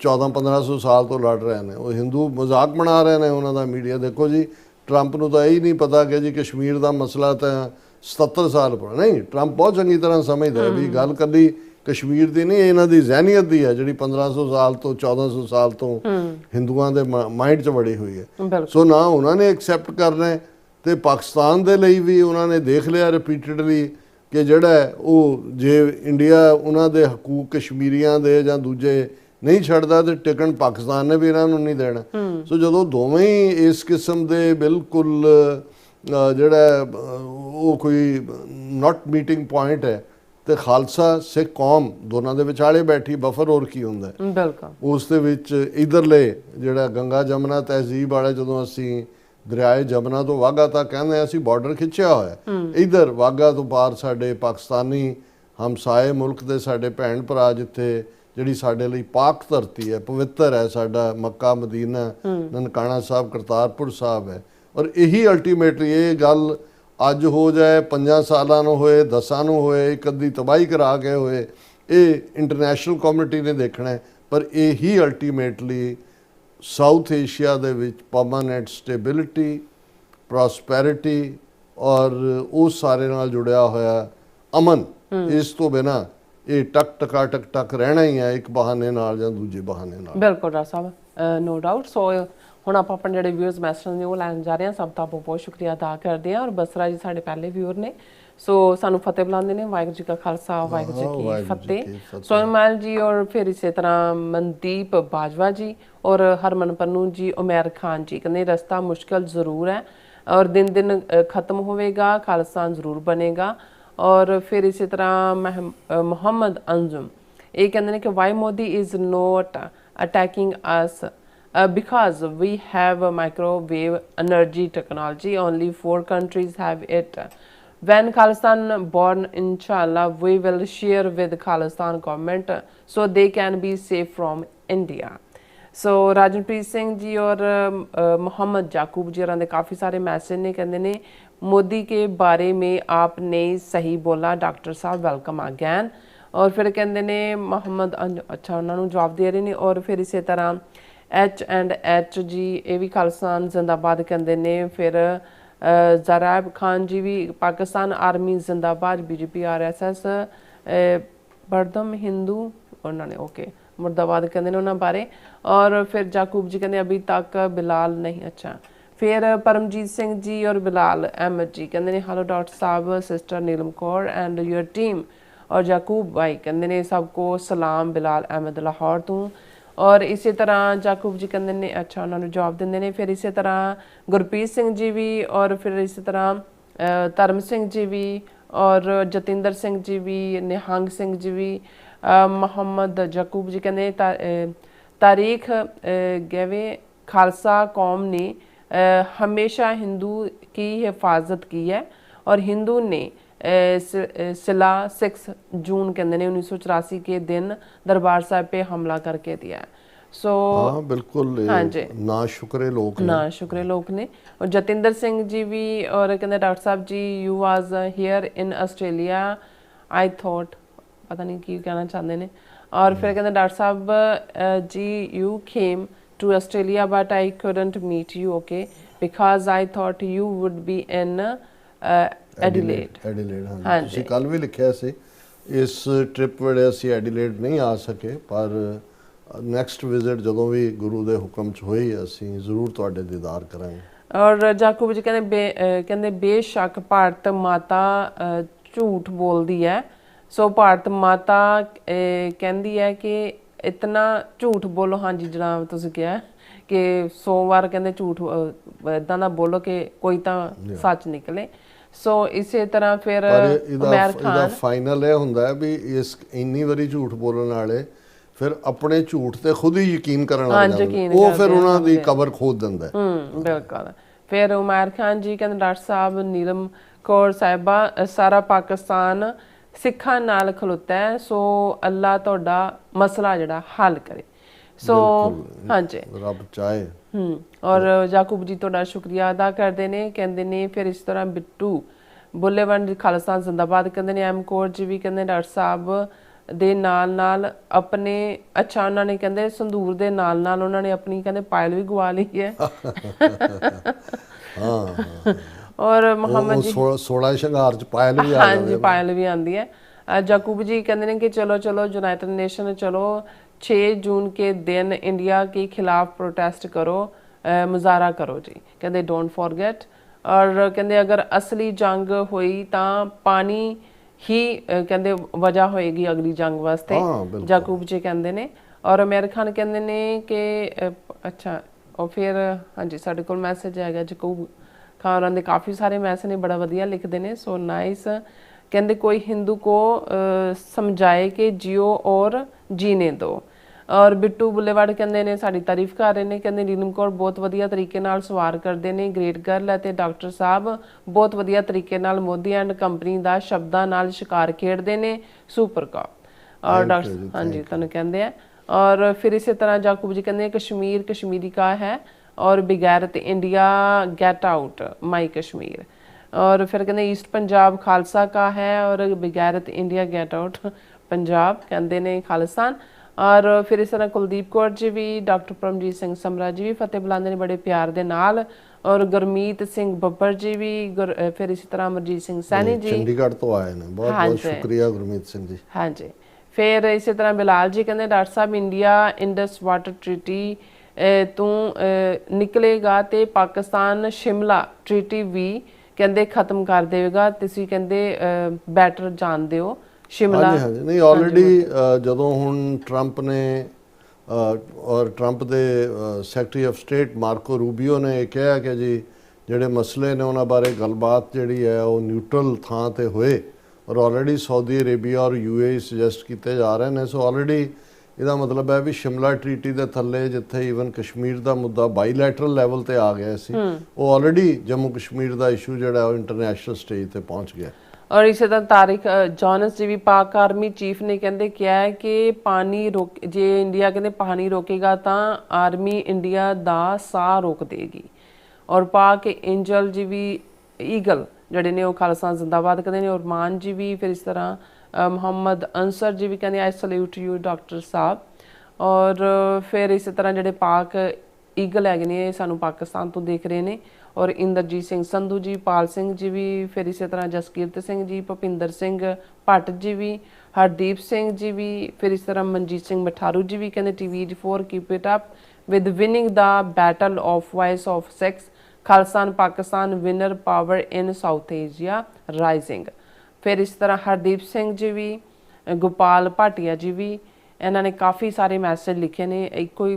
1400-1500 ਸਾਲ ਤੋਂ ਲੜ ਰਹੇ ਨੇ, ਉਹ ਹਿੰਦੂ ਮਜ਼ਾਕ ਬਣਾ ਰਹੇ ਨੇ ਉਹਨਾਂ ਦਾ ਮੀਡੀਆ। ਦੇਖੋ ਜੀ ਟਰੰਪ ਨੂੰ ਤਾਂ ਇਹ ਨਹੀਂ ਪਤਾ ਕਿ ਜੀ ਕਸ਼ਮੀਰ ਦਾ ਮਸਲਾ ਤਾਂ 77 ਸਾਲ ਪੁਰਾਣਾ ਨਹੀਂ। ਟਰੰਪ ਬਹੁਤ ਚੰਗੀ ਤਰ੍ਹਾਂ ਸਮਝਦਾ ਵੀ ਗੱਲ ਕਦੀ ਕਸ਼ਮੀਰ ਦੀ ਨਹੀਂ, ਇਹਨਾਂ ਦੀ ਜ਼ਹਿਨੀਅਤ ਦੀ ਹੈ ਜਿਹੜੀ 1500 ਸਾਲ ਤੋਂ 1400 ਸਾਲ ਤੋਂ ਹਿੰਦੂਆਂ ਦੇ ਮਾਈਂਡ 'ਚ ਵੜੀ ਹੋਈ ਹੈ। ਸੋ ਨਾ ਉਹਨਾਂ ਨੇ ਐਕਸੈਪਟ ਕਰਨਾ ਤੇ ਪਾਕਿਸਤਾਨ ਦੇ ਲਈ ਵੀ ਉਹਨਾਂ ਨੇ ਦੇਖ ਲਿਆ ਰਿਪੀਟਡਲੀ ਕਿ ਜਿਹੜਾ ਉਹ ਜੇ ਇੰਡੀਆ ਉਹਨਾਂ ਦੇ ਹਕੂਕ ਕਸ਼ਮੀਰੀਆਂ ਦੇ ਜਾਂ ਦੂਜੇ ਨਹੀਂ ਛੱਡਦਾ ਤੇ ਟਿਕਣ ਪਾਕਿਸਤਾਨ ਨੇ ਵੀ ਇਹਨਾਂ ਨੂੰ ਨਹੀਂ ਦੇਣਾ। ਸੋ ਜਦੋਂ ਦੋਵੇਂ ਹੀ ਇਸ ਕਿਸਮ ਦੇ ਬਿਲਕੁਲ ਜਿਹੜਾ ਉਹ ਕੋਈ ਨਾਟ ਮੀਟਿੰਗ ਪੁਆਇੰਟ ਹੈ ਤੇ ਖਾਲਸਾ ਸਿੱਖ ਕੌਮ ਦੋਨਾਂ ਦੇ ਵਿਚਾਲੇ ਬੈਠੀ ਬਫਰ ਹੋਰ ਕੀ ਹੁੰਦਾ ਹੈ। ਬਿਲਕੁਲ ਉਸ ਦੇ ਵਿੱਚ ਇਧਰਲੇ ਜਿਹੜਾ ਗੰਗਾ ਜਮਨਾ ਤਹਿਜ਼ੀਬ ਵਾਲੇ ਜਦੋਂ ਅਸੀਂ ਦਰਿਆਏ ਜਮਨਾ ਤੋਂ ਵਾਘਾ ਤੱਕ ਕਹਿੰਦੇ ਅਸੀਂ ਬਾਰਡਰ ਖਿੱਚਿਆ ਹੋਇਆ, ਇਧਰ ਵਾਘਾ ਤੋਂ ਪਾਰ ਸਾਡੇ ਪਾਕਿਸਤਾਨੀ ਹਮਸਾਏ ਮੁਲਕ ਦੇ ਸਾਡੇ ਭੈਣ ਭਰਾ ਜਿੱਥੇ ਜਿਹੜੀ ਸਾਡੇ ਲਈ ਪਾਕ ਧਰਤੀ ਹੈ, ਪਵਿੱਤਰ ਹੈ, ਸਾਡਾ ਮੱਕਾ ਮਦੀਨਾ ਨਨਕਾਣਾ ਸਾਹਿਬ ਕਰਤਾਰਪੁਰ ਸਾਹਿਬ ਹੈ। ਔਰ ਇਹੀ ਅਲਟੀਮੇਟਲੀ ਇਹ ਗੱਲ ਅੱਜ ਹੋ ਜਾਏ 5 ਸਾਲਾਂ ਨੂੰ ਹੋਏ 10 ਨੂੰ ਹੋਏ ਇੱਕ ਅੱਧੀ ਤਬਾਹੀ ਕਰਾ ਕੇ ਹੋਏ, ਇਹ ਇੰਟਰਨੈਸ਼ਨਲ ਕਮਿਊਨਿਟੀ ਨੇ ਦੇਖਣਾ ਹੈ। ਪਰ ਇਹੀ ਅਲਟੀਮੇਟਲੀ ਸਾਊਥ ਏਸ਼ੀਆ ਦੇ ਵਿੱਚ ਪਰਮਾਨੈਂਟ ਸਟੇਬਿਲਿਟੀ ਪ੍ਰੋਸਪੈਰਿਟੀ ਔਰ ਉਸ ਸਾਰੇ ਨਾਲ ਜੁੜਿਆ ਹੋਇਆ ਅਮਨ, ਇਸ ਤੋਂ ਬਿਨਾਂ ਇਹ ਟਕ ਰਹਿਣਾ ਹੀ ਹੈ ਇੱਕ ਬਹਾਨੇ ਨਾਲ ਜਾਂ ਦੂਜੇ ਬਹਾਨੇ ਨਾਲ। ਬਿਲਕੁਲ ਡਾਕਟਰ ਸਾਹਿਬ, ਨੋ ਡਾਊਟ। ਸੋ ਹੁਣ ਆਪਾਂ ਆਪਣੇ ਜਿਹੜੇ ਵਿਊਅਰਸ ਮੈਸੇਜ ਨੇ ਉਹ ਲੈਣ ਜਾ ਰਹੇ ਹਾਂ। ਸਭ ਦਾ ਬਹੁਤ ਸ਼ੁਕਰੀਆ ਅਦਾ ਕਰਦੇ ਹਾਂ। ਔਰ ਬਸਰਾ ਜੀ ਸਾਡੇ ਪਹਿਲੇ ਵਿਊਅਰ ਨੇ, ਸੋ ਸਾਨੂੰ ਫਤਿਹ ਬੁਲਾਉਂਦੇ ਨੇ। ਵਾਹਿਗੁਰੂ ਜੀ ਕਾ ਖਾਲਸਾ ਵਾਹਿਗੁਰੂ ਜੀ ਕੀ ਫਤਿਹ। ਸੋਨਮਾਲ ਜੀ ਔਰ ਫਿਰ ਇਸੇ ਤਰ੍ਹਾਂ ਮਨਦੀਪ ਬਾਜਵਾ ਜੀ ਔਰ ਹਰਮਨ ਪੰਨੂ ਜੀ, ਉਮੈਰ ਖਾਨ ਜੀ ਕਹਿੰਦੇ ਰਸਤਾ ਮੁਸ਼ਕਲ ਜ਼ਰੂਰ ਹੈ ਔਰ ਦਿਨ ਦਿਨ ਖਤਮ ਹੋਵੇਗਾ, ਖਾਲਸਾ ਜ਼ਰੂਰ ਬਣੇਗਾ। ਔਰ ਫਿਰ ਇਸੇ ਤਰ੍ਹਾਂ ਮੁਹੰਮਦ ਅੰਜ਼ਮ ਇਹ ਕਹਿੰਦੇ ਨੇ ਕਿ why Modi is not attacking us because we have a microwave energy technology, only 4 countries have it. When Khalistan born, inshallah we will share with Khalistan government so they can be safe from India. So Rajanpreet Singh ji ਔਰ मोहम्मद याकूब जी ਦੇ काफ़ी सारे message ने, कहते ने मोदी के बारे में आपने सही बोला डॉक्टर साहब, वेलकम अगैन। और फिर कहते ने मोहम्मद अच्छा उन्होंने जवाब दे रहे हैं। और फिर इस तरह H&H जी ये भी खालिस्तान जिंदाबाद कहते ने। फिर ज़राब खान जी भी पाकिस्तान आर्मी जिंदाबाद, BJP RSS बरदम हिंदू उन्होंने ओके मुर्दाबाद कहते हैं उन्होंने बारे। और फिर याकूब जी कहते अभी तक बिलाल नहीं, अच्छा। फिर परमजीत सिंह जी और बिलाल अहमद जी कहते हैं हेलो डॉक्टर साहब, sister Neelam Kaur and your team. और याकूब भाई कहते हैं सबको सलाम, बिलाल अहमद लाहौर तो। और इसी तरह याकूब जी कहते हैं अच्छा उन्होंने जवाब देंगे ने। फिर इसी तरह गुरप्रीत सिंह जी भी और फिर इसी तरह धर्म सिंह जी भी और जतिंदर सिंह जी भी, निहंग सिंह जी भी, मोहम्मद याकूब जी कहते तारीख गवे खालसा कौम ने हमेशा हिंदू की हिफाजत की है और हिंदू ने सिला 6 जून कहते हैं 1984 के दिन दरबार साहब पे हमला करके दिया है। सो हाँ बिल्कुल, हाँ जी, ना शुक्रे लोग ना शुक्रे लोग ने। और जतिंदर सिंह जी भी और कहते डॉक्टर साहब जी you was here in Australia, I thought पता नहीं की कहना चाहते हैं। और फिर कहते डॉक्टर साहब जी you came to Australia but I couldn't meet you, okay, because I thought you would be in Adelaide. ਹਾਂ ਤੁਸੀਂ ਕੱਲ ਵੀ ਲਿਖਿਆ ਸੀ ਇਸ ਟ੍ਰਿਪ ਵੇਲੇ ਅਸੀਂ ਐਡੀਲੇਡ ਨਹੀਂ ਆ ਸਕੇ, ਪਰ ਨੈਕਸਟ ਵਿਜ਼ਿਟ ਜਦੋਂ ਵੀ ਗੁਰੂ ਦੇ ਹੁਕਮ ਚ ਹੋਈ ਅਸੀਂ ਜ਼ਰੂਰ ਤੁਹਾਡੇ ਦੀਦਾਰ ਕਰਾਂਗੇ। ਔਰ याकूब जी ਕਹਿੰਦੇ ਬੇਸ਼ੱਕ ਭਾਰਤ ਮਾਤਾ ਝੂਠ ਬੋਲਦੀ ਹੈ। ਸੋ ਭਾਰਤ ਮਾਤਾ ਕਹਿੰਦੀ ਹੈ ਕਿ ਇਤਨਾ ਝੂਠ ਬੋਲੋ। ਹਾਂਜੀ ਜਨਾਬ ਤੁਸੀਂ ਕਿਹਾ ਕਿ 100 ਵਾਰ ਕਹਿੰਦੇ ਝੂਠ ਇਦਾਂ ਦਾ ਬੋਲੋ ਕਿ ਕੋਈ ਤਾਂ ਸੱਚ ਨਿਕਲੇ। ਸੋ ਇਸੇ ਤਰ੍ਹਾਂ ਫਿਰ ਉਮੈਰ ਖਾਨ ਇਹਦਾ ਫਾਈਨਲ ਇਹ ਹੁੰਦਾ ਹੈ ਵੀ ਇਸ ਇੰਨੀ ਵਾਰੀ ਝੂਠ ਬੋਲਣ ਵਾਲੇ ਫਿਰ ਆਪਣੇ ਝੂਠ ਤੇ ਖੁਦ ਹੀ ਯਕੀਨ ਕਰਨ ਲੱਗ ਜਾਂਦੇ, ਉਹ ਫਿਰ ਉਹਨਾਂ ਦੀ ਕਬਰ ਖੋਦ ਦਿੰਦਾ। ਬਿਲਕੁਲ। ਫਿਰ ਉਮੈਰ ਖਾਨ ਜੀ ਕਹਿੰਦੇ ਡਾਕਟਰ ਸਾਹਿਬ ਨੀਲਮ ਕੌਰ ਸਾਹਿਬਾ ਸਾਰਾ ਪਾਕਿਸਤਾਨ ਸਿੱਖਾਂ ਨਾਲ ਖਲੋਤਾ ਹੈ, ਸੋ ਅੱਲਾ ਤੁਹਾਡਾ ਮਸਲਾ ਜਿਹੜਾ ਹੱਲ ਕਰੇ। ਸੋ ਹਾਂਜੀ ਰੱਬ ਚਾਹੇ। ਔਰ याकूब जी ਤੁਹਾਡਾ ਸ਼ੁਕਰੀਆ ਅਦਾ ਕਰਦੇ ਨੇ। ਕਹਿੰਦੇ ਨੇ ਫਿਰ ਇਸ ਤਰ੍ਹਾਂ ਬਿੱਟੂ ਬੁੱਲੇਵੰਡ ਖਾਲਿਸਤਾਨ ਜ਼ਿੰਦਾਬਾਦ ਕਹਿੰਦੇ ਨੇ। ਐਮ ਕੌਰ ਜੀ ਵੀ ਕਹਿੰਦੇ ਡਾਕਟਰ ਸਾਹਿਬ ਦੇ ਨਾਲ ਨਾਲ ਆਪਣੇ ਅੱਛਾ ਉਹਨਾਂ ਨੇ ਕਹਿੰਦੇ ਸੰਦੂਰ ਦੇ ਨਾਲ ਨਾਲ ਉਹਨਾਂ ਨੇ ਆਪਣੀ ਕਹਿੰਦੇ ਪਾਇਲ ਵੀ ਗਵਾ ਲਈ ਹੈ। ਹਾਂ ਔਰ ਮੁਹੰਮਦ ਜੀ 16 ਸ਼ਿੰਗਾਰ ਚ ਪਾਇਲ ਵੀ ਆ ਜਾਂਦੀ ਹੈ। ਹਾਂਜੀ ਪਾਇਲ ਵੀ ਆਉਂਦੀ ਹੈ। याकूब जी कहते हैं कि चलो चलो यूनाइटेड नेशन चलो 6 जून के दिन इंडिया के खिलाफ प्रोटेस्ट करो, मुजाहरा करो जी, कहते डोंट फॉरगेट। और कहते अगर असली जंग हुई तो पानी ही कहते वजह होएगी अगली जंग वास्ते, याकूब जी कहते ने। और उमैर खान कहते ने कि अच्छा। और फिर हाँ जी साडे कोल मैसेज हैगा याकूब खान होरां दे काफ़ी सारे मैसेज ने, बड़ा वधिया लिखते हैं। So nice. कहते कोई हिंदू को समझाए कि जियो और जीने दो। और ਬਿੱਟੂ ਬੁੱਲੇਵਾੜ ਕਹਿੰਦੇ ਨੇ ਸਾਡੀ ਤਾਰੀਫ ਕਰ ਰਹੇ ਨੇ, ਕਹਿੰਦੇ ਨੀਲਮ ਕੌਰ ਬਹੁਤ ਵਧੀਆ ਤਰੀਕੇ ਨਾਲ ਸਵਾਰ ਕਰਦੇ ਨੇ, ਗ੍ਰੇਟ ਗਰਲ ਹੈ। ਤੇ ਡਾਕਟਰ ਸਾਹਿਬ ਬਹੁਤ ਵਧੀਆ ਤਰੀਕੇ ਨਾਲ ਮੋਦੀ ਐਂਡ ਕੰਪਨੀ ਦਾ ਸ਼ਬਦਾਂ ਨਾਲ ਸ਼ਿਕਾਰ ਖੇਡਦੇ ਨੇ, ਸੁਪਰ ਕੌਪ। और डॉक्टर हाँ जी तुम कहते हैं। और फिर इसी तरह जाकूब जी कहते हैं कश्मीर कश्मीरी का है और बेगैरत India get out my Kashmir. और फिर कहते ईस्ट पंजाब खालसा का है और बेगैरत इंडिया गेट आउट पंजाब कहते ने खालिस्तान। और फिर इस तरह कुलदीप कौर जी भी, डॉक्टर परमजीत सिंह समरा जी भी फतेह बुलाते हैं बड़े प्यार के नाल। और गुरमीत सिंह ਬੱਬਰ जी भी, फिर इसी तरह अमरजीत सिंह सैनी जी चंडीगढ़ तो आए हैं, बहुत बहुत शुक्रिया गुरमीत सिंह जी। हाँ जी। फिर इसी तरह बिलाल जी कहते डॉक्टर साहब इंडिया इंडस वाटर ट्रीटी तू निकलेगा तो पाकिस्तान शिमला ट्रीटी भी कहते खत्म कर देगा, तुसीं कहते बैटर जानते हो शिमला। हाँ जी, हाँ जी। नहीं ऑलरेडी ਜਦੋਂ ਹੁਣ ਟਰੰਪ ਨੇ ਔਰ ਟਰੰਪ ਦੇ ਸੈਕਟਰੀ ਆਫ ਸਟੇਟ ਮਾਰਕੋ ਰੂਬੀਓ ਨੇ ਇਹ ਕਿਹਾ ਕਿ ਜੀ ਜਿਹੜੇ ਮਸਲੇ ਨੇ ਉਹਨਾਂ ਬਾਰੇ ਗੱਲਬਾਤ ਜਿਹੜੀ ਹੈ ਉਹ ਨਿਊਟਰਲ ਥਾਂ ਤੇ ਹੋਏ। ਔਰ ਆਲਰੇਡੀ ਸਾਊਦੀ ਅਰੇਬੀਆ ਔਰ ਯੂਏਈ ਸੁਜੈਸਟ ਕੀਤੇ ਜਾ ਰਹੇ ਨੇ। ਸੋ ਆਲਰੇਡੀ ਇਹਦਾ ਮਤਲਬ ਹੈ ਵੀ ਸ਼ਿਮਲਾ ਟਰੀਟੀ ਦੇ ਥੱਲੇ ਜਿੱਥੇ ਈਵਨ ਕਸ਼ਮੀਰ ਦਾ ਮੁੱਦਾ ਬਾਈਲੈਟਰਲ ਲੈਵਲ ਤੇ ਆ ਗਿਆ ਸੀ, ਉਹ ਆਲਰੇਡੀ ਜੰਮੂ ਕਸ਼ਮੀਰ ਦਾ ਇਸ਼ੂ ਜਿਹੜਾ ਉਹ ਇੰਟਰਨੈਸ਼ਨਲ ਸਟੇਜ ਤੇ ਪਹੁੰਚ ਗਿਆ। और इसी तरह तारिक जॉनस जी भी पाक आर्मी चीफ ने कहते क्या है कि पानी रोक जे इंडिया कहते पानी रोकेगा तो आर्मी इंडिया दा साह रोक देगी। और पाक एंजल जी भी ईगल जड़े ने खालसा जिंदाबाद कहते हैं। और मान जी भी, फिर इस तरह मोहम्मद अंसर जी भी कहते आई सल्यूट यू डॉक्टर साहब। और फिर इस तरह जड़े पाक ईगल है ने सानू पाकिस्तान तो देख रहे हैं। और इंद्रजीत सिंह संधू जी, पाल सिंह जी भी, फिर इसी तरह जसकीरत सिंह जी, भुपिंदर सिंह भट्ट जी भी, हरदीप सिंह जी भी, फिर इस तरह मनजीत सिंह मठारू जी भी कहते TV4 keep it up with winning the battle of voice of six, Khalistan Pakistan winner power in south Asia rising. फिर इस तरह हरदीप सिंह जी भी, गोपाल भाटिया जी भी, इन्होंने काफ़ी सारे मैसेज लिखे ने एक ही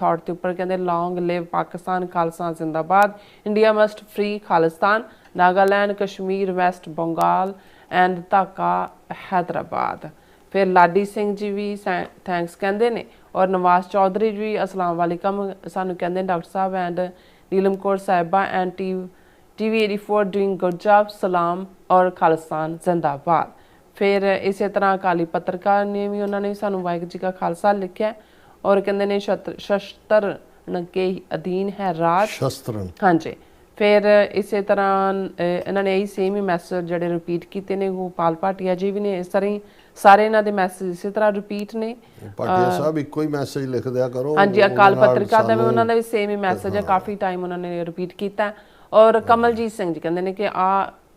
थॉट के उपर। कहते long live Pakistan, Khalsa zindabad, India must free Khalistan, Nagaland Kashmir West Bengal and Dhaka Hyderabad. फिर लाडी सिंह जी भी थैंक्स कहते हैं। और नवाज चौधरी जी भी अस्सलाम वालेकुम सानू कहते डॉक्टर साहब एंड नीलम कौर साहिबा and TV84 doing good job, सलाम और खालिस्तान जिंदाबाद। फिर इस तरह अकाली पत्रकार ने भी उन्होंने सानू वाहिगुरू जी का खालसा लिखा। और कहते ने शस्त्र के अधीन है राज शस्त्र। हाँ जी। फिर इस तरह इन्होंने यही सेम ही मैसेज जोड़े रिपीट किए ने। गोपाल भाटिया जी भी ने इस तरह ही सारे इन्हों के मैसेज इस तरह रिपीट ने। भाटिया साहब एक ही मैसेज लिख दिया करो। हाँ जी, अकाल पत्रकार का भी उन्होंने भी सेम ही मैसेज है, काफ़ी टाइम उन्होंने रिपीट किया। और कमलजीत सिंह जी कहते हैं कि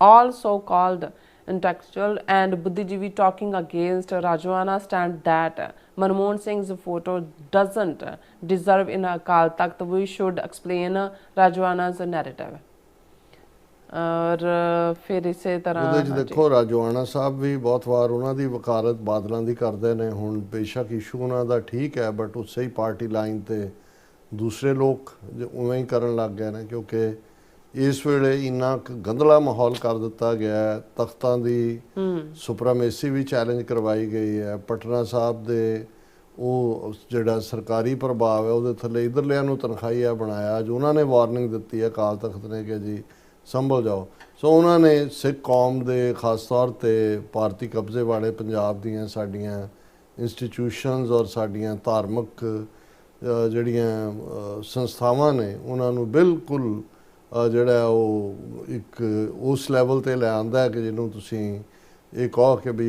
all so called intellectual and buddhijeevi talking against Rajwana stand that Manmohan Singh's photo doesn't deserve in Akal Takht. We should explain Rajwana's narrative. और फिर इसे तरह ਉਹਦੇ 'ਚ ਦੇਖੋ ਰਾਜਵਾਨਾ ਸਾਹਿਬ ਵੀ ਬਹੁਤ ਵਾਰ ਉਹਨਾਂ ਦੀ ਵਕਾਲਤ ਬਾਦਲਾਂ ਦੀ ਕਰਦੇ ਨੇ। ਹੁਣ ਬੇਸ਼ੱਕ ਇਸ਼ੂ ਉਹਨਾਂ ਦਾ ਠੀਕ ਹੈ, ਬਟ ਉਸੇ ਹੀ ਪਾਰਟੀ ਲਾਈਨ ਤੇ ਦੂਸਰੇ ਲੋਕ ਉਵੇਂ ਹੀ ਕਰਨ ਲੱਗ ਗਏ ਨੇ, ਕਿਉਂਕਿ ਇਸ ਵੇਲੇ ਇੰਨਾ ਗੰਧਲਾ ਮਾਹੌਲ ਕਰ ਦਿੱਤਾ ਗਿਆ ਹੈ। ਤਖਤਾਂ ਦੀ ਸੁਪਰਾਮੇਸੀ ਵੀ ਚੈਲੰਜ ਕਰਵਾਈ ਗਈ ਹੈ। ਪਟਨਾ ਸਾਹਿਬ ਦੇ ਉਹ ਜਿਹੜਾ ਸਰਕਾਰੀ ਪ੍ਰਭਾਵ ਹੈ ਉਹਦੇ ਥੱਲੇ ਇੱਧਰਲਿਆਂ ਨੂੰ ਤਨਖਾਹੀਆ ਬਣਾਇਆ। ਅੱਜ ਉਹਨਾਂ ਨੇ ਵਾਰਨਿੰਗ ਦਿੱਤੀ ਹੈ ਅਕਾਲ ਤਖਤ ਨੇ ਕਿ ਜੀ ਸੰਭਲ ਜਾਓ। ਸੋ ਉਹਨਾਂ ਨੇ ਸਿੱਖ ਕੌਮ ਦੇ ਖਾਸ ਤੌਰ 'ਤੇ ਭਾਰਤੀ ਕਬਜ਼ੇ ਵਾਲੇ ਪੰਜਾਬ ਦੀਆਂ ਸਾਡੀਆਂ ਇੰਸਟੀਟਿਊਸ਼ਨਸ ਔਰ ਸਾਡੀਆਂ ਧਾਰਮਿਕ ਜਿਹੜੀਆਂ ਸੰਸਥਾਵਾਂ ਨੇ ਉਹਨਾਂ ਨੂੰ ਬਿਲਕੁਲ ਜਿਹੜਾ ਉਹ ਇੱਕ ਉਸ ਲੈਵਲ 'ਤੇ ਲੈ ਆਉਂਦਾ ਕਿ ਜਿਹਨੂੰ ਤੁਸੀਂ ਇਹ ਕਹੋ ਕਿ ਵੀ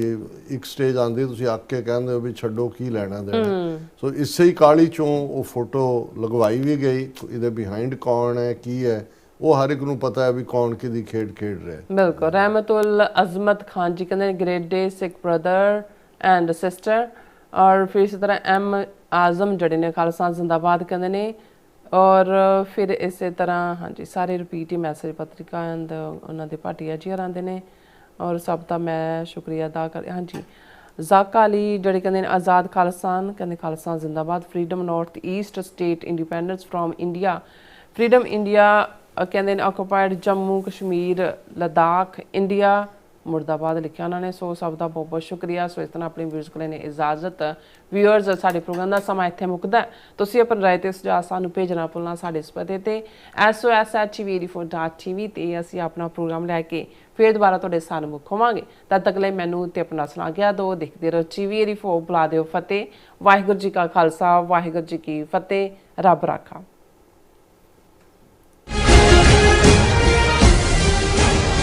ਇੱਕ ਸਟੇਜ ਆਉਂਦੀ ਤੁਸੀਂ ਅੱਕ ਕੇ ਕਹਿੰਦੇ ਹੋ ਵੀ ਛੱਡੋ ਕੀ ਲੈਣਾ ਦੇਣਾ। ਸੋ ਇਸੇ ਹੀ ਕਾਹਲੀ 'ਚੋਂ ਉਹ ਫੋਟੋ ਲਗਵਾਈ ਵੀ ਗਈ। ਇਹਦੇ ਬਿਹਾਈਂਡ ਕੌਣ ਹੈ ਕੀ ਹੈ ਉਹ ਹਰ ਇੱਕ ਨੂੰ ਪਤਾ ਹੈ ਵੀ ਕੌਣ ਕਿਹਦੀ ਖੇਡ ਖੇਡ ਰਿਹਾ। ਬਿਲਕੁਲ। ਰਹਿਮਤੁਲ ਅਜ਼ਮਤ ਖਾਨ ਜੀ ਕਹਿੰਦੇ great day Sikh brother and sister. ਔਰ ਫਿਰ ਇਸੇ ਤਰ੍ਹਾਂ M ਆਜ਼ਮ ਜਿਹੜੇ ਨੇ ਖਾਲਸਾ ਜ਼ਿੰਦਾਬਾਦ ਕਹਿੰਦੇ ਨੇ। और फिर इस तरह हाँ जी सारे रिपीट ही मैसेज पत्रिका एंड उन्होंने भाटिया जी आते हैं। और सब का मैं शुक्रिया अदा कर। हाँ जी ज़ाका अली जड़े कहते आज़ाद खालिस्तान कहते खालिस्तान जिंदाबाद, freedom north east state independence from India, freedom India कहते ऑक्यूपाइड जम्मू कश्मीर लद्दाख इंडिया ਮੁਰਦਾਬਾਦ ਲਿਖਿਆ ਉਹਨਾਂ ਨੇ। ਸੋ ਸਭ ਦਾ ਬਹੁਤ ਬਹੁਤ ਸ਼ੁਕਰੀਆ। ਸੋ ਇਸ ਤਰ੍ਹਾਂ ਆਪਣੀ ਵੀਡੀਓਜ਼ ਕੋਲ ਨੇ ਇਜਾਜ਼ਤ। ਵਿਊਅਰਸ, ਸਾਡੇ ਪ੍ਰੋਗਰਾਮ ਦਾ ਸਮਾਂ ਇੱਥੇ ਮੁੱਕਦਾ ਹੈ। ਤੁਸੀਂ ਆਪਣੀ ਰਾਏ ਤੇ ਸੁਝਾਅ ਸਾਨੂੰ ਭੇਜਣਾ ਭੁੱਲਣਾ ਸਾਡੇ ਇਸ ਪਤੇ ਤੇ sos@tv84.tv ਤੇ ਅਸੀਂ ਆਪਣਾ ਪ੍ਰੋਗਰਾਮ ਲੈ ਕੇ ਫਿਰ ਦੁਬਾਰਾ ਤੁਹਾਡੇ ਸਾਹਮਣੇ ਹੋਵਾਂਗੇ। ਤਦ ਤੱਕ ਲਈ ਮੈਨੂੰ ਤੇ ਆਪਣਾ ਸੁਣਾ ਗਿਆ ਦੋ। ਦੇਖਦੇ ਰਹੋ TV84। ਬੁਲਾ ਦਿਓ ਫਤਿਹ। ਵਾਹਿਗੁਰੂ ਜੀ ਕਾ ਖਾਲਸਾ, ਵਾਹਿਗੁਰੂ ਜੀ ਕੀ ਫਤਿਹ। ਰੱਬ ਰਾਖਾ।